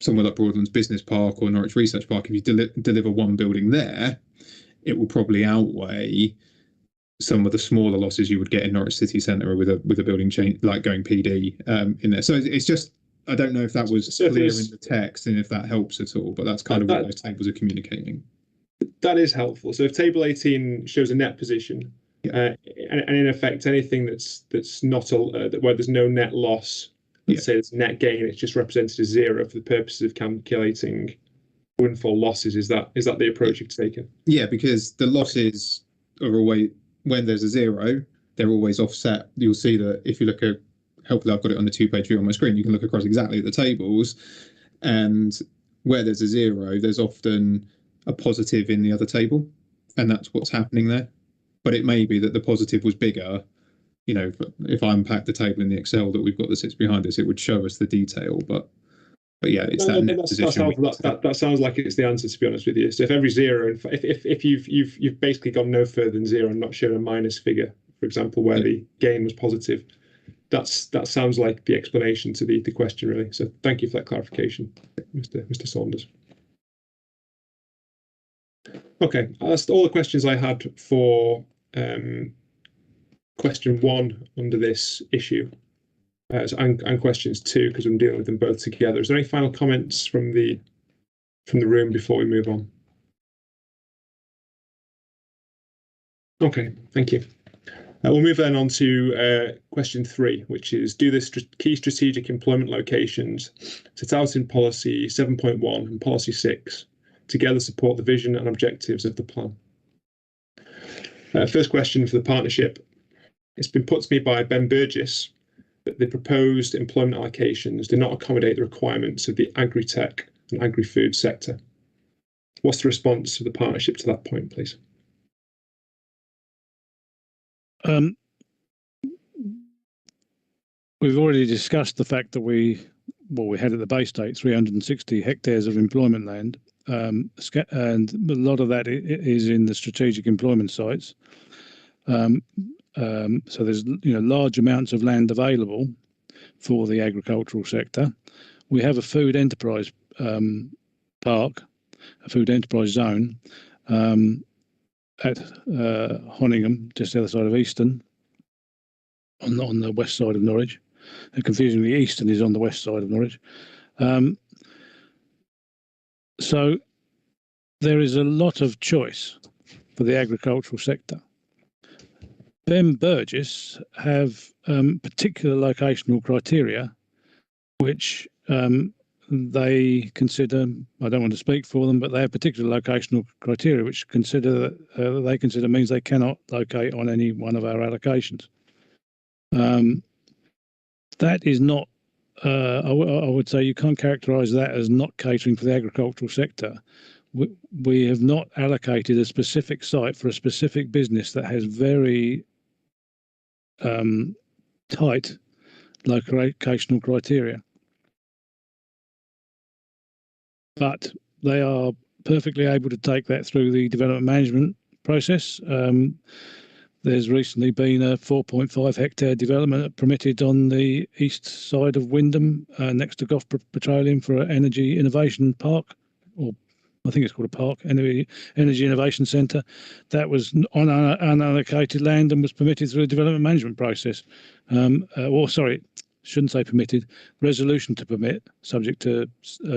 somewhere like Broadlands Business Park or Norwich Research Park. If you deliver one building there, it will probably outweigh some of the smaller losses you would get in Norwich City Centre with a building change, like going PD in there. So it's just, I don't know if that was clear in the text and if that helps at all, but that's kind of what those tables are communicating. That is helpful. So if table 18 shows a net position, and in effect anything that's not where there's no net loss, let's say it's net gain, it's just represented as zero for the purposes of calculating windfall losses. Is that the approach you've taken? Yeah, because the losses are always, when there's a zero, they're always offset. You'll see that if you look at, hopefully I've got it on the 2-page view on my screen, you can look across exactly at the tables, and where there's a zero, there's often a positive in the other table, and that's what's happening there. But it may be that the positive was bigger. You know, if I unpack the table in the Excel that we've got that sits behind us, it would show us the detail, but yeah, it's net position. That sounds like it's the answer, to be honest with you. So if every zero, if you've basically gone no further than zero and not shown a minus figure, for example, where the gain was positive, that sounds like the explanation to the question, really. So thank you for that clarification, Mr. Saunders. Okay, that's all the questions I had for question 1 under this issue. And questions 2, because I'm dealing with them both together. Is there any final comments from the room before we move on? Okay, thank you. We'll move then on to question 3, which is, do the key strategic employment locations set out in policy 7.1 and policy 6 together support the vision and objectives of the plan? First question for the partnership. It's been put to me by Ben Burgess that the proposed employment allocations do not accommodate the requirements of the agri-tech and agri-food sector. What's the response of the partnership to that point, please? We've already discussed the fact that we had at the base date 360 hectares of employment land, and a lot of that is in the strategic employment sites. So there's large amounts of land available for the agricultural sector. We have a food enterprise park, a food enterprise zone at Honingham, just the other side of Easton, on the west side of Norwich. And confusingly, Easton is on the west side of Norwich. So there is a lot of choice for the agricultural sector. Ben Burgess have particular locational criteria, which they consider, I don't want to speak for them, but they have particular locational criteria which they consider means they cannot locate on any one of our allocations. That is not, I would say you can't characterise that as not catering for the agricultural sector. We have not allocated a specific site for a specific business that has very tight locational criteria. But they are perfectly able to take that through the development management process. there's recently been a 4.5 hectare development permitted on the east side of Wyndham, next to Gough Petroleum, for an energy innovation park, or I think it's called a park, energy innovation centre. That was on unallocated land and was permitted through a development management process. Shouldn't say permitted, resolution to permit, subject to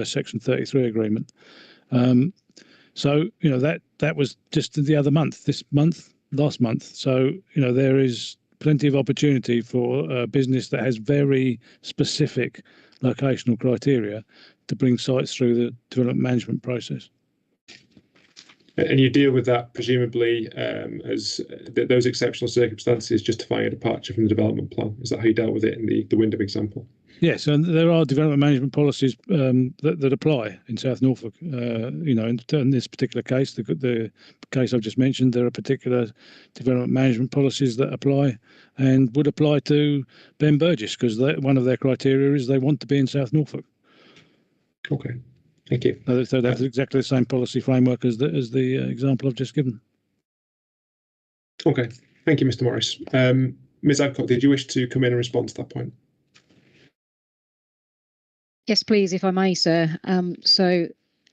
Section 33 agreement. So, you know, that was just the other month, last month. So, you know, there is plenty of opportunity for a business that has very specific locational criteria to bring sites through the development management process. And you deal with that presumably as those exceptional circumstances justifying a departure from the development plan. Is that how you dealt with it in the Wyndham example? Yes, and there are development management policies that apply in South Norfolk. You know, in this particular case, the case I've just mentioned, there are particular development management policies that apply and would apply to Ben Burgess, because one of their criteria is they want to be in South Norfolk. Okay. Thank you. So that's exactly the same policy framework as the example I've just given. Okay. Thank you, Mr. Morris. Ms. Adcock, did you wish to come in and respond to that point? Yes, please, if I may, sir. So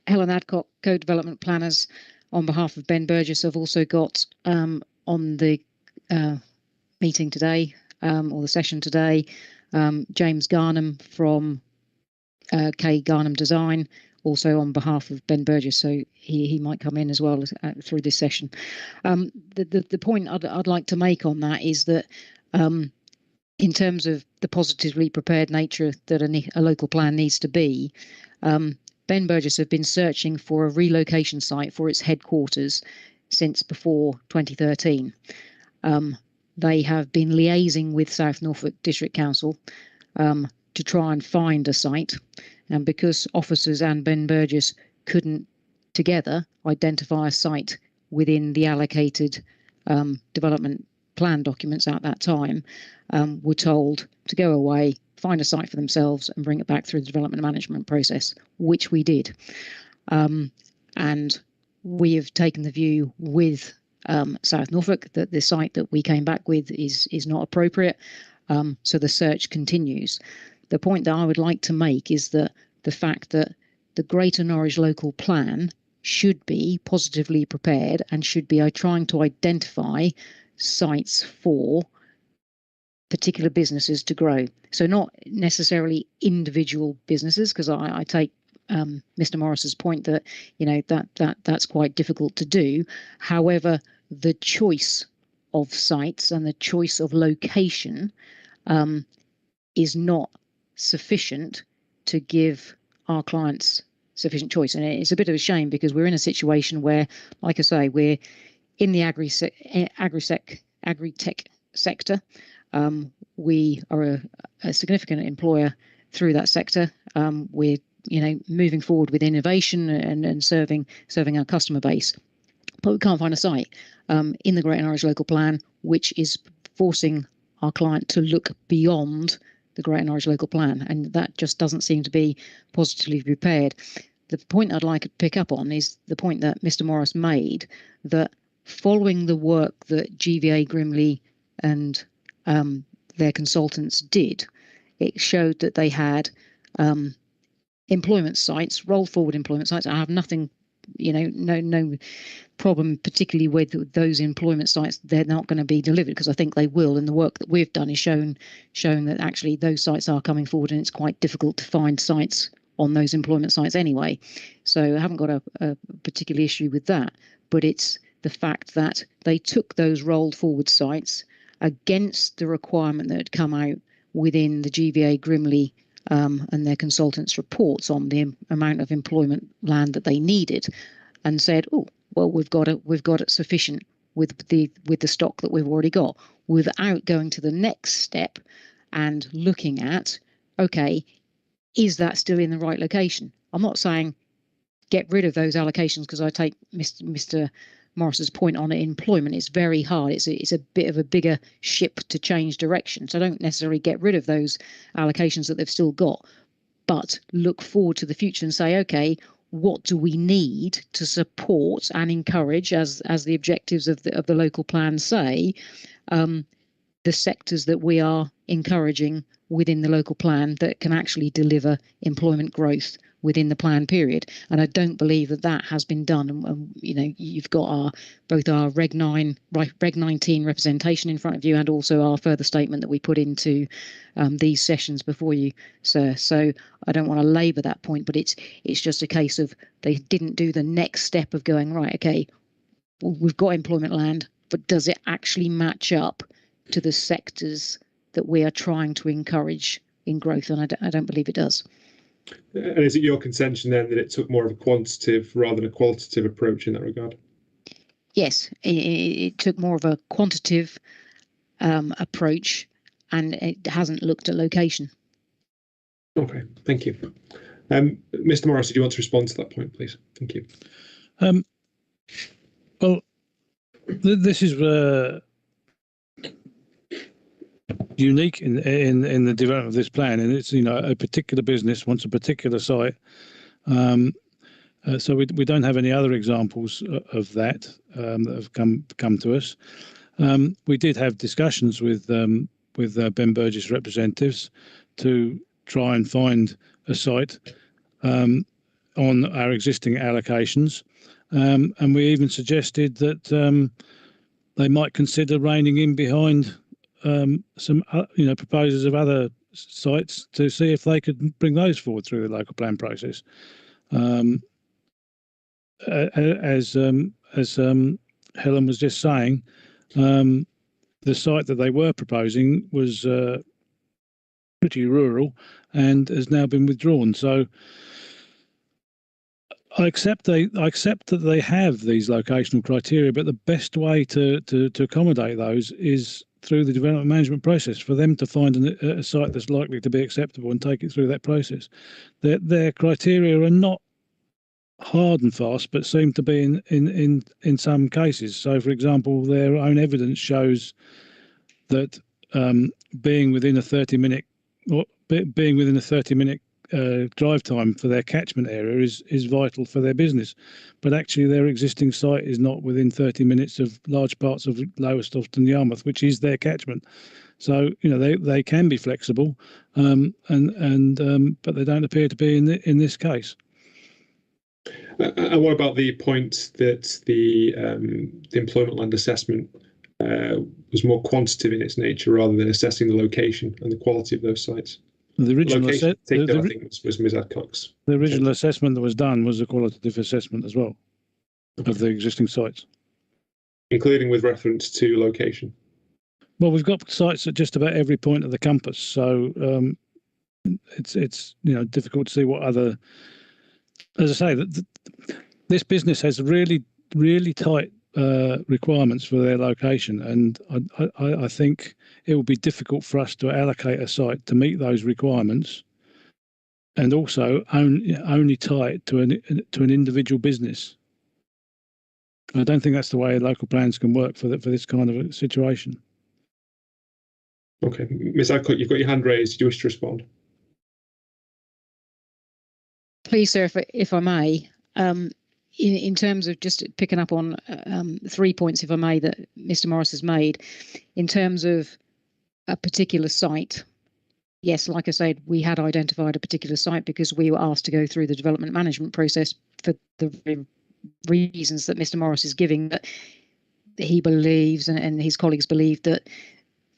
Helen Adcock, co-development planners, on behalf of Ben Burgess, have also got on the meeting today, or the session today, James Garnham from K Garnham Design, also on behalf of Ben Burgess, so he might come in as well through this session. The point I'd like to make on that is that in terms of the positively prepared nature that a local plan needs to be, Ben Burgess have been searching for a relocation site for its headquarters since before 2013. They have been liaising with South Norfolk District Council to try and find a site, and because officers and Ben Burgess couldn't together identify a site within the allocated development plan documents at that time, were told to go away, find a site for themselves and bring it back through the development management process, which we did. And we have taken the view with South Norfolk that the site that we came back with is not appropriate, so the search continues. The point that I would like to make is that the fact that the Greater Norwich local plan should be positively prepared and should be trying to identify sites for particular businesses to grow. So not necessarily individual businesses, because I take Mr. Morris's point that, you know, that's quite difficult to do. However, the choice of sites and the choice of location is not sufficient to give our clients sufficient choice. And it's a bit of a shame, because we're in a situation where, like I say, we're in the agri-tech sector. We are a significant employer through that sector. We're, you know, moving forward with innovation and serving our customer base, but we can't find a site in the Greater Norwich local plan, which is forcing our client to look beyond the Greater Norwich local plan, and that just doesn't seem to be positively prepared. The point I'd like to pick up on is the point that Mr. Morris made, that following the work that GVA Grimley and their consultants did, it showed that they had employment sites, roll forward employment sites. I have nothing, you know, no problem particularly with those employment sites. They're not going to be delivered, because I think they will, and the work that we've done is shown that actually those sites are coming forward, and it's quite difficult to find sites on those employment sites anyway. So I haven't got a particular issue with that, but it's the fact that they took those rolled forward sites against the requirement that had come out within the GVA Grimley and their consultants' reports on the amount of employment land that they needed, and said, "Oh, well, we've got it sufficient with the stock that we've already got," without going to the next step and looking at, okay, is that still in the right location? I'm not saying get rid of those allocations, because I take Mr. Morris's point on employment. It's very hard. It's a bit of a bigger ship to change direction. So don't necessarily get rid of those allocations that they've still got, but look forward to the future and say, okay, what do we need to support and encourage, as the objectives of the local plan say, the sectors that we are encouraging within the local plan that can actually deliver employment growth within the plan period. And I don't believe that has been done. And you know, you've got both our Reg 19 representation in front of you, and also our further statement that we put into these sessions before you, sir. So I don't want to labour that point, but it's just a case of they didn't do the next step of going, right, okay, we've got employment land, but does it actually match up to the sectors that we are trying to encourage in growth? And I don't believe it does. And is it your contention then that it took more of a quantitative rather than a qualitative approach in that regard? Yes, it took more of a quantitative approach, and it hasn't looked at location. Okay, thank you. Mr. Morris, do you want to respond to that point, please? Thank you. Well, this is unique in the development of this plan, and it's, you know, a particular business wants a particular site. So we don't have any other examples of that that have come to us. We did have discussions with Ben Burgess representatives to try and find a site on our existing allocations, and we even suggested that they might consider reining in behind some proposals of other sites to see if they could bring those forward through the local plan process. As Helen was just saying, the site that they were proposing was pretty rural and has now been withdrawn. So I accept that they have these locational criteria, but the best way to accommodate those is through the development management process, for them to find a site that's likely to be acceptable and take it through that process. Their criteria are not hard and fast, but seem to be in some cases. So, for example, their own evidence shows that being within a 30-minute drive time for their catchment area is vital for their business, but actually their existing site is not within 30 minutes of large parts of Lowestoft and Yarmouth, which is their catchment. So, you know, they can be flexible, but they don't appear to be in this case. And what about the point that the employment land assessment was more quantitative in its nature rather than assessing the location and the quality of those sites? The original I think was Ms. Adcock's. The original assessment that was done was a qualitative assessment as well of the existing sites, including with reference to location. Well, we've got sites at just about every point of the compass, so it's difficult to see what other. As I say, this business has really tight requirements for their location, and I think it will be difficult for us to allocate a site to meet those requirements, and also only tie it to an individual business. I don't think that's the way local plans can work for this kind of a situation. Okay, Ms. Adcock, you've got your hand raised. Do you wish to respond? Please, sir, if I may. In terms of just picking up on 3 points, if I may, that Mr. Morris has made, in terms of a particular site, yes, like I said, we had identified a particular site because we were asked to go through the development management process for the reasons that Mr. Morris is giving, that he believes and his colleagues believe that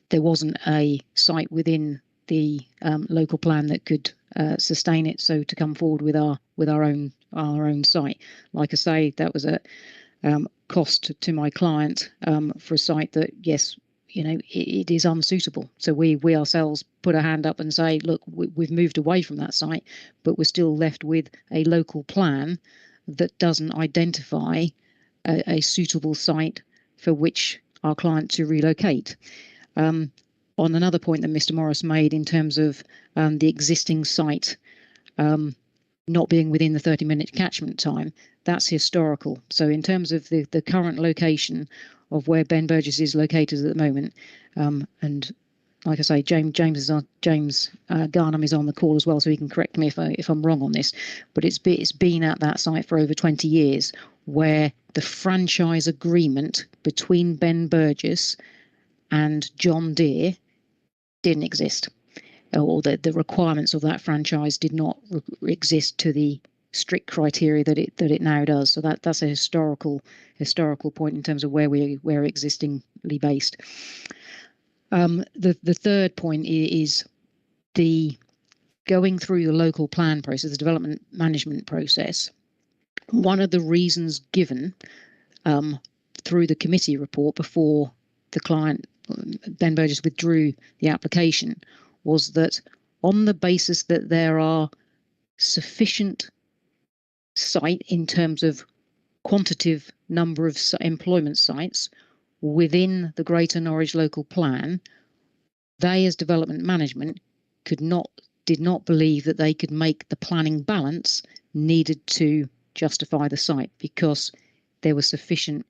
there wasn't a site within the local plan that could sustain it. So to come forward with our own site, like I say, that was a cost to my client for a site that, yes, it is unsuitable. So we ourselves put a hand up and say, look, we've moved away from that site, but we're still left with a local plan that doesn't identify a suitable site for which our client to relocate. On another point that Mr. Morris made in terms of the existing site not being within the 30-minute catchment time, that's historical. So in terms of the current location of where Ben Burgess is located at the moment, and like I say, James Garnham is on the call as well, so he can correct me if I'm wrong on this. But it's been at that site for over 20 years, where the franchise agreement between Ben Burgess and John Deere didn't exist, or the requirements of that franchise did not exist to the strict criteria that it now does. So that's a historical point in terms of where we're existingly based. The third point is the going through the local plan process, the development management process. One of the reasons given through the committee report before the client, Ben Burgess, withdrew the application was that on the basis that there are sufficient site in terms of quantitative number of employment sites within the Greater Norwich local plan, they as development management did not believe that they could make the planning balance needed to justify the site, because there was sufficient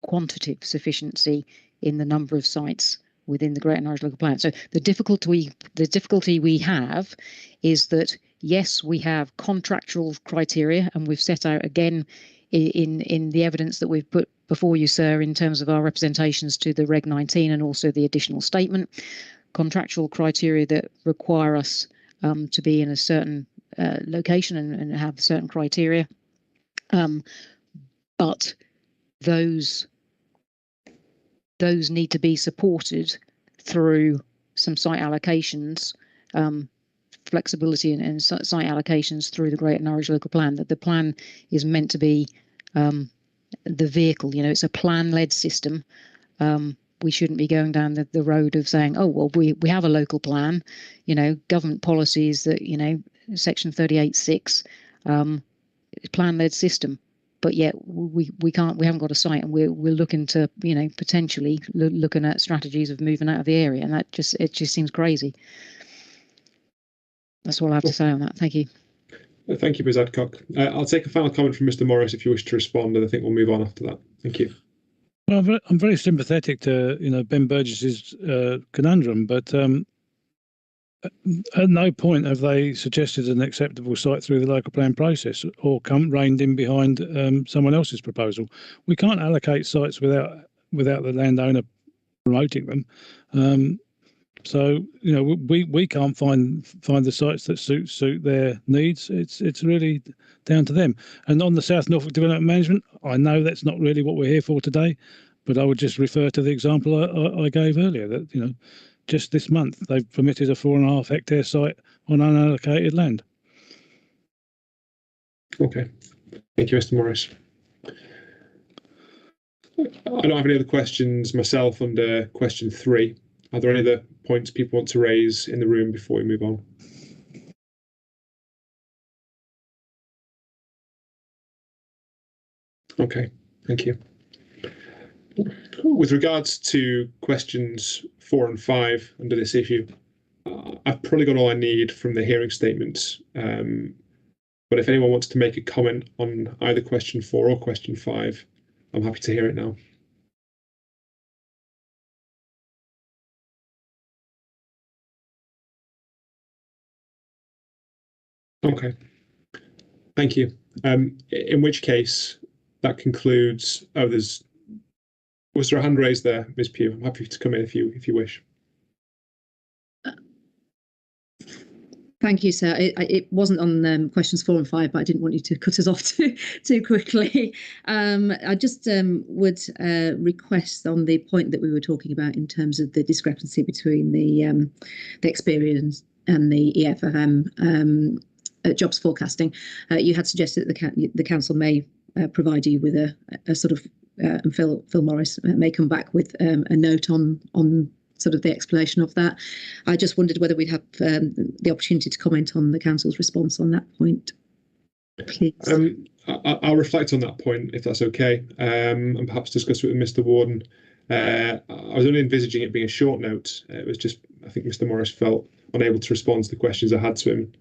quantitative sufficiency in the number of sites within the Greater Norwich local plan. So the difficulty we have is that, yes, we have contractual criteria, and we've set out again in the evidence that we've put before you, sir, in terms of our representations to the Reg 19 and also the additional statement, contractual criteria that require us to be in a certain location and have certain criteria. But those need to be supported through some site allocations, flexibility and site allocations through the Greater Norwich local plan. That the plan is meant to be the vehicle. It's a plan-led system. We shouldn't be going down the road of saying, oh, well, we have a local plan, government policies that, Section 38(6), plan-led system. But yet we haven't got a site, and we're looking to, potentially looking at strategies of moving out of the area, and it just seems crazy. That's all I have to say on that. Thank you. Thank you, Ms. Adcock. I'll take a final comment from Mr. Morris if you wish to respond, and I think we'll move on after that. Thank you. Well, I'm very sympathetic to Ben Burgess's conundrum, but at no point have they suggested an acceptable site through the local plan process or reined in behind someone else's proposal. We can't allocate sites without the landowner promoting them. So we can't find the sites that suit their needs. It's really down to them. And on the South Norfolk Development Management, I know that's not really what we're here for today, but I would just refer to the example I gave earlier that just this month they've permitted a 4.5 hectare site on unallocated land. Okay, thank you, Mr. Morris. I don't have any other questions myself under question 3. Are there any other points people want to raise in the room before we move on? Okay, thank you. With regards to questions 4 and 5 under this issue, I've probably got all I need from the hearing statements. But if anyone wants to make a comment on either question 4 or question 5, I'm happy to hear it now. Okay, thank you. In which case, that concludes. Oh, was there a hand raised there, Ms. Pugh? I'm happy to come in if you wish. Thank you, sir. It wasn't on questions 4 and 5, but I didn't want you to cut us off too quickly. I just would request on the point that we were talking about in terms of the discrepancy between the experience and the EFFM jobs forecasting. You had suggested that the council may provide you with a sort of, and Phil Morris may come back with a note on sort of the explanation of that. I just wondered whether we'd have the opportunity to comment on the council's response on that point, please. I'll reflect on that point if that's okay, and perhaps discuss it with Mr. Warden. I was only envisaging it being a short note. It was just, I think Mr. Morris felt unable to respond to the questions I had to him,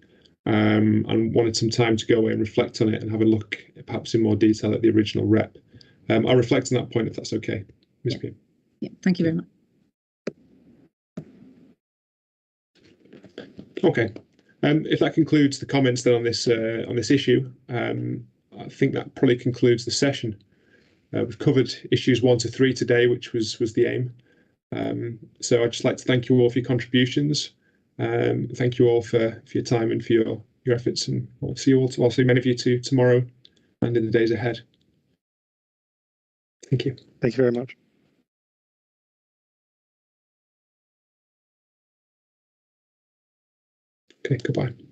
and wanted some time to go away and reflect on it and have a look perhaps in more detail at the original rep. I'll reflect on that point if that's okay, Ms. Pugh. Yeah, thank you very much. Okay. If that concludes the comments then on this issue, I think that probably concludes the session. We've covered issues 1 to 3 today, which was the aim. So I'd just like to thank you all for your contributions. Thank you all for your time and for your efforts, and I'll see many of you tomorrow and in the days ahead. Thank you. Thank you very much. Okay, goodbye.